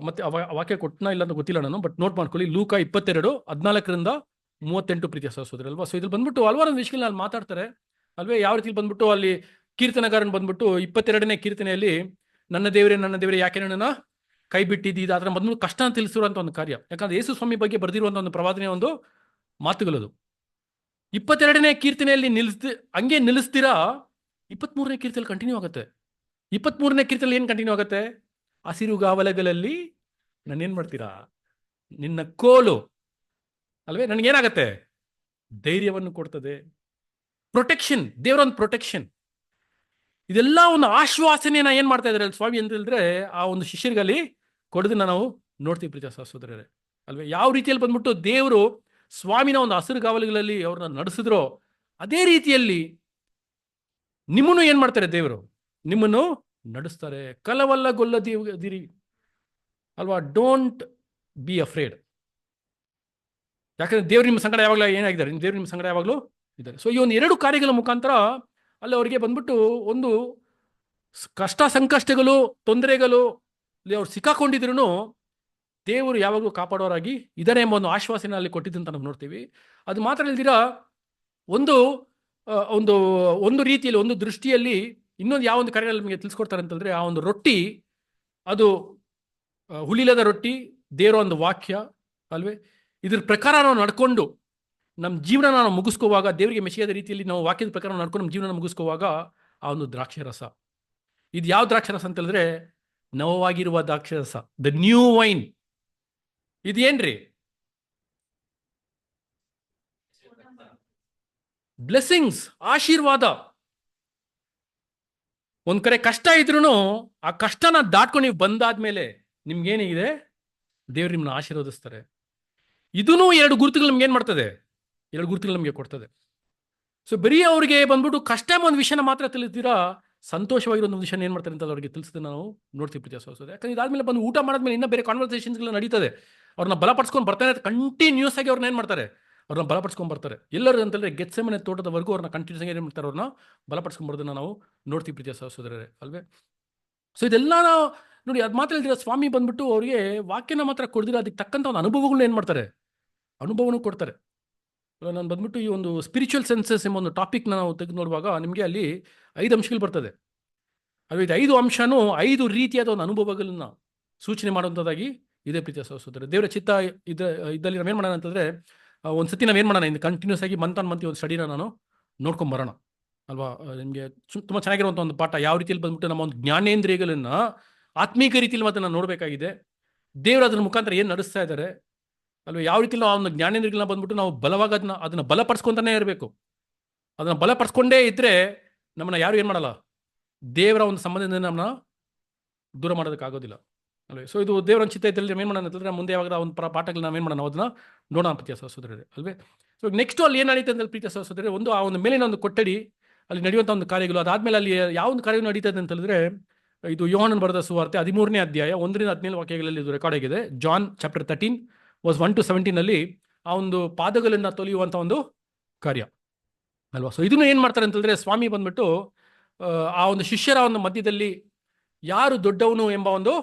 ಮತ್ತೆ ವಾಕ್ಯ ಕೊಟ್ಟನ ಇಲ್ಲ ಅಂತ ಗೊತ್ತಿಲ್ಲ ನಾನು, ಬಟ್ ನೋಟ್ ಮಾಡ್ಕೊಳ್ಳಿ. ಲೂಕ 22:14-38 ಪ್ರೀತಿಯ ಸಹೋದರರೇ ಅಲ್ವಾ. ಸೊ ಇದ್ರಲ್ಲಿ ಬಂದ್ಬಿಟ್ಟು ಹಲವಾರು ವಿಷಯಗಳನ್ನ ಅಲ್ಲಿ ಮಾತಾಡ್ತಾರೆ ಅಲ್ವೇ. ಯಾವ ರೀತಿ ಬಂದ್ಬಿಟ್ಟು ಅಲ್ಲಿ ಕೀರ್ತನಗಾರನ್ ಬಂದ್ಬಿಟ್ಟು 22ನೇ ಕೀರ್ತನೆಯಲ್ಲಿ ನನ್ನ ದೇವರೇ ಯಾಕೆ ನನ್ನನ್ನ ಕೈ ಬಿಟ್ಟಿದ್ದೀದ, ಅದರ ಮೊದಲು ಕಷ್ಟ ತಿಳಿಸಿರುವಂಥ ಒಂದು ಕಾರ್ಯ. ಯಾಕಂದ್ರೆ ಯೇಸು ಸ್ವಾಮಿ ಬಗ್ಗೆ ಬರೆದಿರುವಂಥ ಒಂದು ಪ್ರವಾದನೆಯ ಒಂದು ಮಾತುಗಳದು. 22ನೇ ಕೀರ್ತನೆಯಲ್ಲಿ ಹಂಗೆ ನಿಲ್ಲಿಸ್ತೀರಾ, 23ನೇ ಕೀರ್ತನೆಯಲ್ಲಿ ಕಂಟಿನ್ಯೂ ಆಗುತ್ತೆ. 23ನೇ ಕೀರ್ತನೆಯಲ್ಲಿ ಏನು ಕಂಟಿನ್ಯೂ ಆಗುತ್ತೆ, ಹಸಿರುಗಾವಲಗಳಲ್ಲಿ ನಾನೇನ್ ಮಾಡ್ತೀರಾ, ನಿನ್ನ ಕೋಲು ಅಲ್ವೇ ನನಗೇನಾಗತ್ತೆ, ಧೈರ್ಯವನ್ನು ಕೊಡ್ತದೆ. ಪ್ರೊಟೆಕ್ಷನ್, ದೇವರೊಂದು ಪ್ರೊಟೆಕ್ಷನ್, ಇದೆಲ್ಲ ಒಂದು ಆಶ್ವಾಸನೆಯನ್ನ ಏನ್ ಮಾಡ್ತಾ ಇದ್ದಾರೆ ಸ್ವಾಮಿ ಅಂತ ಹೇಳಿದ್ರೆ ಆ ಒಂದು ಶಿಷ್ಯರಿಗಲ್ಲಿ ಕೊಡೋದನ್ನ ನಾವು ನೋಡ್ತೀವಿ ಪ್ರೀತಿಯ ಸಹೋದರರೇ ಅಲ್ವೇ. ಯಾವ ರೀತಿಯಲ್ಲಿ ಬಂದ್ಬಿಟ್ಟು ದೇವರು ಸ್ವಾಮಿನ ಒಂದು ಹಸಿರುಗಾವಲುಗಳಲ್ಲಿ ಅವ್ರನ್ನ ನಡೆಸಿದ್ರೋ ಅದೇ ರೀತಿಯಲ್ಲಿ ನಿಮ್ಮನ್ನು ಏನ್ ಮಾಡ್ತಾರೆ, ದೇವರು ನಿಮ್ಮನ್ನು ನಡೆಸ್ತಾರೆ. ಕಲವಲ್ಲಗೊಳ್ಳದಿರಿ ಅಲ್ವಾ, ಡೋಂಟ್ ಬಿ ಅಫ್ರೇಡ್. ಯಾಕಂದ್ರೆ ದೇವ್ರು ನಿಮ್ಮ ಸಂಗಡ ಯಾವಾಗಲೂ ಏನಾಗಿದ್ದಾರೆ, ದೇವ್ರು ನಿಮ್ಮ ಸಂಗಡ ಯಾವಾಗಲೂ ಇದ್ದಾರೆ. ಸೊ ಈ ಒಂದು 2 ಕಾರ್ಯಗಳ ಮುಖಾಂತರ ಅಲ್ಲಿ ಅವರಿಗೆ ಬಂದ್ಬಿಟ್ಟು ಒಂದು ಕಷ್ಟ ಸಂಕಷ್ಟಗಳು ತೊಂದರೆಗಳು ಅವ್ರು ಸಿಕ್ಕಾಕೊಂಡಿದ್ರು ದೇವರು ಯಾವಾಗಲೂ ಕಾಪಾಡೋರಾಗಿ ಇದ್ದಾರೆ ಎಂಬ ಒಂದು ಆಶ್ವಾಸನೆ ಅಲ್ಲಿ ಕೊಟ್ಟಿದ್ದಂತ ನಾವು ನೋಡ್ತೀವಿ. ಅದು ಮಾತ್ರ ಇಲ್ದಿರ ಒಂದು ಒಂದು ಒಂದು ರೀತಿಯಲ್ಲಿ ಒಂದು ದೃಷ್ಟಿಯಲ್ಲಿ ಇನ್ನೊಂದು ಯಾವ ಒಂದು ಕಾರ್ಯದಲ್ಲಿ ನಿಮಗೆ ತಿಳಿಸ್ಕೊಡ್ತಾರೆ ಅಂತಂದ್ರೆ, ಆ ಒಂದು ರೊಟ್ಟಿ ಅದು ಹುಳಿಲದ ರೊಟ್ಟಿ, ದೇವರ ಒಂದು ವಾಕ್ಯ ಅಲ್ವೇ. ಇದ್ರ ಪ್ರಕಾರ ನಾವು ನಡ್ಕೊಂಡು ನಮ್ಮ ಜೀವನ ನಾವು ಮುಗಿಸ್ಕೋವಾಗ, ದೇವರಿಗೆ ಮೆಸಿಯಾದ ರೀತಿಯಲ್ಲಿ ನಾವು ವಾಕ್ಯದ ಪ್ರಕಾರ ನಡ್ಕೊಂಡು ನಮ್ಮ ಜೀವನ ಮುಗಿಸ್ಕೋವಾಗ ಆ ಒಂದು ದ್ರಾಕ್ಷರಸ, ಇದು ಯಾವ ದ್ರಾಕ್ಷರಸ ಅಂತ ಹೇಳಿದ್ರೆ ನವವಾಗಿರುವ ದ್ರಾಕ್ಷರಸ, ದ ನ್ಯೂ ವೈನ್. ಇದೇನ್ರಿ, ಬ್ಲೆಸ್ಸಿಂಗ್ಸ್, ಆಶೀರ್ವಾದ. ಒಂದ್ ಕಡೆ ಕಷ್ಟ ಇದ್ರೂ ಆ ಕಷ್ಟನ ದಾಟ್ಕೊಂಡು ನೀವು ಬಂದಾದ್ಮೇಲೆ ನಿಮ್ಗೇನಿದೆ, ದೇವ್ರು ನಿಮ್ಮನ್ನ ಆಶೀರ್ವದಿಸ್ತಾರೆ. ಇದೂ 2 ಗುರುತುಗಳು ನಮ್ಗೆ ಏನ್ ಮಾಡ್ತದೆ, 2 ಗುರುತುಗಳು ನಮಗೆ ಕೊಡ್ತದೆ. ಸೊ ಬರೀ ಅವ್ರಿಗೆ ಬಂದ್ಬಿಟ್ಟು ಕಷ್ಟ ಒಂದು ವಿಷಯನ ಮಾತ್ರ ತಿಳಿತೀರಾ, ಸಂತೋಷವಾಗಿರೋ ಒಂದು ವಿಷಯ ಏನ್ ಮಾಡ್ತಾರೆ ಅಂತ ಅವ್ರಿಗೆ ತಿಳಿಸಿದ್ರೆ ನಾವು ನೋಡ್ತೀವಿ ಪ್ರೀತಿಯ ಸಹೋದರರೇ. ಯಾಕಂದ್ರೆ ಇದಾದ್ಮೇಲೆ ಬಂದು ಊಟ ಮಾಡಿದ್ಮೇಲೆ ಇನ್ನೂ ಬೇರೆ ಕಾನ್ವರ್ಸೇಷನ್ಸ್ಗಳು ನಡೀತದೆ. ಅವ್ರನ್ನ ಬಲಪಡಿಸ್ಕೊಂಡು ಬರ್ತಾನೆ, ಕಂಟಿನ್ಯೂಸ್ ಆಗಿ ಅವ್ರನ್ನ ಏನ್ ಮಾಡ್ತಾರೆ, ಅವ್ರನ್ನ ಬಲಪಡಿಸ್ಕೊಂಡು ಬರ್ತಾರೆ. ಎಲ್ಲರೂ ಅಂತಂದ್ರೆ ಗೆತ್ಸೆಮನೆ ತೋಟದವರೆಗೂ ಅವ್ರನ್ನ ಕಂಟಿನ್ಯೂಸ್ ಆಗಿ ಏನ್ ಮಾಡ್ತಾರೆ, ಅವ್ರನ್ನ ಬಲಪಡಿಸ್ಕೊಂಡು ಬರೋದನ್ನ ನಾವು ನೋಡ್ತೀವಿ ಪ್ರೀತಿಯ ಸಹೋದರರೇ ಅಲ್ವೇ. ಸೊ ಇದೆಲ್ಲ ನಾವು ನೋಡಿ, ಅದು ಮಾತ್ರ ಹೇಳಿದ್ರೆ ಸ್ವಾಮಿ ಬಂದ್ಬಿಟ್ಟು ಅವರಿಗೆ ವಾಕ್ಯನ ಮಾತ್ರ ಕೊಡ್ದಿರ, ಅದಕ್ಕೆ ತಕ್ಕಂಥ ಒಂದು ಅನುಭವಗಳನ್ನ ಏನ್ ಮಾಡ್ತಾರೆ, ಅನುಭವನೂ ಕೊಡ್ತಾರೆ. ನಾನು ಬಂದ್ಬಿಟ್ಟು ಈ ಒಂದು ಸ್ಪಿರಿಚುವಲ್ ಸೆನ್ಸಸ್ ಎಂಬ ಒಂದು ಟಾಪಿಕ್ನ ನಾವು ತೆಗೆದು ನೋಡುವಾಗ ನಿಮಗೆ ಅಲ್ಲಿ 5 ಅಂಶಗಳು ಬರ್ತದೆ. ಅದು ಇದು 5 ಅಂಶನೂ 5 ರೀತಿಯಾದ ಒಂದು ಅನುಭವಗಳನ್ನ ಸೂಚನೆ ಮಾಡುವಂಥದ್ದಾಗಿ ಇದೆ ಪ್ರೀತಿಯ ಸಹೋದರರೇ. ದೇವರ ಚಿತ್ತ ಇದ್ದಲ್ಲಿ ನಾವೇನು ಮಾಡೋಣ ಅಂತಂದರೆ, ಒಂದು ಸತಿ ನಾವೇನು ಮಾಡೋಣ, ಇನ್ನು ಕಂಟಿನ್ಯೂಸ್ ಆಗಿ ಮಂತ್ ಒಂದು ಸ್ಟಡಿನ ನಾನು ನೋಡ್ಕೊಂಬರೋಣ ಅಲ್ವಾ. ನಿಮಗೆ ತುಂಬ ಚೆನ್ನಾಗಿರುವಂಥ ಒಂದು ಪಾಠ, ಯಾವ ರೀತಿಯಲ್ಲಿ ಬಂದ್ಬಿಟ್ಟು ನಮ್ಮ ಒಂದು ಜ್ಞಾನೇಂದ್ರಿಯಗಳನ್ನ ಆತ್ಮೀಕ ರೀತಿಯಲ್ಲಿ ಮತ್ತೆ ನಾನು ನೋಡಬೇಕಾಗಿದೆ. ದೇವರು ಅದರ ಮುಖಾಂತರ ಏನು ನಡೆಸ್ತಾ ಇದ್ದಾರೆ ಅಲ್ವಾ, ಯಾವ ರೀತಿ ನಾವು ಒಂದು ಜ್ಞಾನೇಂದ್ರಿಯಗಳನ್ನ ಬಂದ್ಬಿಟ್ಟು ನಾವು ಬಲವಾಗಿ ಅದನ್ನ ಬಲಪಡಿಸ್ಕೊಂತಾನೆ ಇರಬೇಕು. ಅದನ್ನ ಬಲಪಡಿಸ್ಕೊಂಡೇ ಇದ್ರೆ ನಮ್ಮನ್ನ ಯಾರು ಏನು ಮಾಡಲ್ಲ, ದೇವರ ಒಂದು ಸಂಬಂಧದಿಂದ ನಮ್ಮನ್ನ ದೂರ ಮಾಡೋದಕ್ಕಾಗೋದಿಲ್ಲ ಅಲ್ವೇ. ಸೊ ಇದು ದೇವರ ಚಿತ್ತ ಇದ್ದಲ್ಲಿ ಏನು ಮಾಡೋಣ ಅಂತಂದ್ರೆ, ಮುಂದೆ ಯಾವಾಗ ಒಂದು ಪಾಠಗಳನ್ನ ನಾವೇನು ಮಾಡೋಣ, ಅದನ್ನ ನೋಡೋಣ ಪ್ರೀತಿಯ ಸಹೋದರರೇ ಅಲ್ವೇ. ಸೊ ನೆಕ್ಸ್ಟ್ ಅಲ್ಲಿ ಏನು ನಡೀತದೆ ಅಂತ ಪ್ರೀತಿಯ ಸಹೋದರರೇ, ಒಂದು ಆ ಒಂದು ಮೇಲಿನ ಒಂದು ಕೊಠಡಿ ಅಲ್ಲಿ ನಡೆಯುವಂಥ ಒಂದು ಕಾರ್ಯಗಳು, ಅದಾದ್ಮೇಲೆ ಅಲ್ಲಿ ಯಾವ ಒಂದು ಕಾರ್ಯ ನಡೀತದೆ ಅಂತ ಹೇಳಿದ್ರೆ, ಇದು ಯೋಹಾನನ ಬರೆದ ಸುವಾರ್ತೆ 13ನೇ ಅಧ್ಯಾಯ 1-17 ವಾಕ್ಯಗಳಲ್ಲಿ ಇದು ರೆಕಾರ್ಡ್ ಆಗಿದೆ. ಜಾನ್ ಚಾಪ್ಟರ್ 13 ವರ್ಸ್ 1-17 ಅಲ್ಲಿ ಆ ಒಂದು ಪಾದಗಳನ್ನ ತೊಳೆಯುವಂಥ ಒಂದು ಕಾರ್ಯ ಅಲ್ವಾ. ಸೊ ಇದನ್ನು ಏನು ಮಾಡ್ತಾರೆ ಅಂತಂದ್ರೆ, ಸ್ವಾಮಿ ಬಂದ್ಬಿಟ್ಟು ಆ ಒಂದು ಶಿಷ್ಯರ ಒಂದು ಮಧ್ಯದಲ್ಲಿ ಯಾರು ದೊಡ್ಡವನು ಎಂಬ ಒಂದು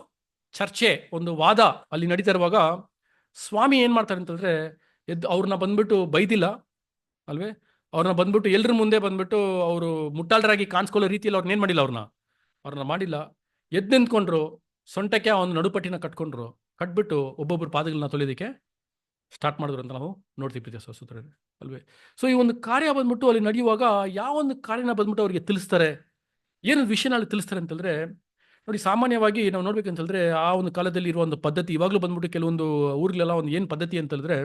ಚರ್ಚೆ, ಒಂದು ವಾದ ಅಲ್ಲಿ ನಡೀತಾ ಇರುವಾಗ ಸ್ವಾಮಿ ಏನು ಮಾಡ್ತಾರೆ ಅಂತಂದ್ರೆ, ಅವ್ರನ್ನ ಬಂದ್ಬಿಟ್ಟು ಬೈದಿಲ್ಲ ಅಲ್ವೇ, ಅವ್ರನ್ನ ಬಂದ್ಬಿಟ್ಟು ಎಲ್ಲರ ಮುಂದೆ ಬಂದ್ಬಿಟ್ಟು ಅವರು ಮುಟ್ಟಾಳರಾಗಿ ಕಾಣಿಸ್ಕೊಳ್ಳೋ ರೀತಿಯಲ್ಲಿ ಅವ್ರನ್ನ ಏನು ಮಾಡಿಲ್ಲ, ಅವ್ರನ್ನ ಮಾಡಿಲ್ಲ. ಎದ್ದು ನಿಂತ್ಕೊಂಡ್ರು, ಸೊಂಟಕ್ಕೆ ಆ ಒಂದು ನಡುಪಟ್ಟಿನ ಕಟ್ಬಿಟ್ಟು ಒಬ್ಬೊಬ್ಬರು ಪಾದಗಳನ್ನ ತೊಳೆಯೋದಕ್ಕೆ ಸ್ಟಾರ್ಟ್ ಮಾಡಿದ್ರು ಅಂತ ನಾವು ನೋಡ್ತೀವಿ ಪ್ರೀತಿಯ ಸಹೋದರರೇ ಅಲ್ವೇ. ಸೊ ಈ ಒಂದು ಕಾರ್ಯ ಬಂದ್ಬಿಟ್ಟು ಅಲ್ಲಿ ನಡೆಯುವಾಗ ಯಾವ ಒಂದು ಕಾರ್ಯನ ಬಂದ್ಬಿಟ್ಟು ಅವರಿಗೆ ತಿಳಿಸ್ತಾರೆ, ಏನು ವಿಷಯನ ಅಲ್ಲಿ ತಿಳಿಸ್ತಾರೆ ಅಂತಂದ್ರೆ, ನೋಡಿ ಸಾಮಾನ್ಯವಾಗಿ ನಾವು ನೋಡ್ಬೇಕಂತಂದ್ರೆ ಆ ಒಂದು ಕಾಲದಲ್ಲಿ ಇರುವ ಒಂದು ಪದ್ಧತಿ, ಇವಾಗಲೂ ಬಂದ್ಬಿಟ್ಟು ಕೆಲವೊಂದು ಊರ್ಗಳೆಲ್ಲ ಒಂದು ಏನು ಪದ್ಧತಿ ಅಂತ ಹೇಳಿದ್ರೆ,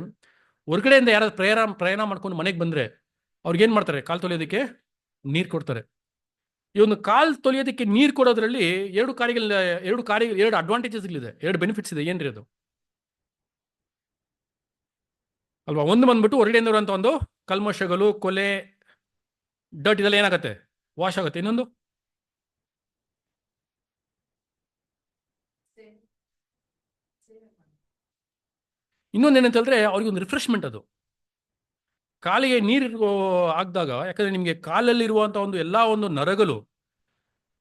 ಹೊರಗಡೆಯಿಂದ ಯಾರಾದ್ರು ಪ್ರಯಾಣ ಮಾಡ್ಕೊಂಡು ಮನೆಗೆ ಬಂದ್ರೆ ಅವ್ರಿಗೇನು ಮಾಡ್ತಾರೆ, ಕಾಲು ತೊಳೆಯೋದಕ್ಕೆ ನೀರು ಕೊಡ್ತಾರೆ. ಈ ಒಂದು ಕಾಲ್ ತೊಳೆಯೋದಕ್ಕೆ ನೀರು ಕೊಡೋದ್ರಲ್ಲಿ ಎರಡು ಅಡ್ವಾಂಟೇಜಸ್ಗಳಿದೆ, ಎರಡು ಬೆನಿಫಿಟ್ಸ್ ಇದೆ. ಏನ್ರಿ ಅದು ಅಲ್ವಾ? ಒಂದು ಬಂದ್ಬಿಟ್ಟು ಹೊರಗಡೆಯಿಂದ ಇರುವಂತ ಒಂದು ಕಲ್ಮಶಗಳು, ಕೊಲೆ, ಡರ್ಟ್ ಇದೆಲ್ಲ ಏನಾಗುತ್ತೆ, ವಾಶ್ ಆಗುತ್ತೆ. ಇನ್ನೊಂದೇನಂತಂದ್ರೆ ಅವ್ರಿಗೆ ಒಂದು ರಿಫ್ರೆಶ್ಮೆಂಟ್ ಅದು. ಕಾಲಿಗೆ ನೀರು ಹಾಕಿದಾಗ, ಯಾಕಂದ್ರೆ ನಿಮಗೆ ಕಾಲಲ್ಲಿ ಇರುವಂತ ಒಂದು ಎಲ್ಲಾ ಒಂದು ನರಗಳು,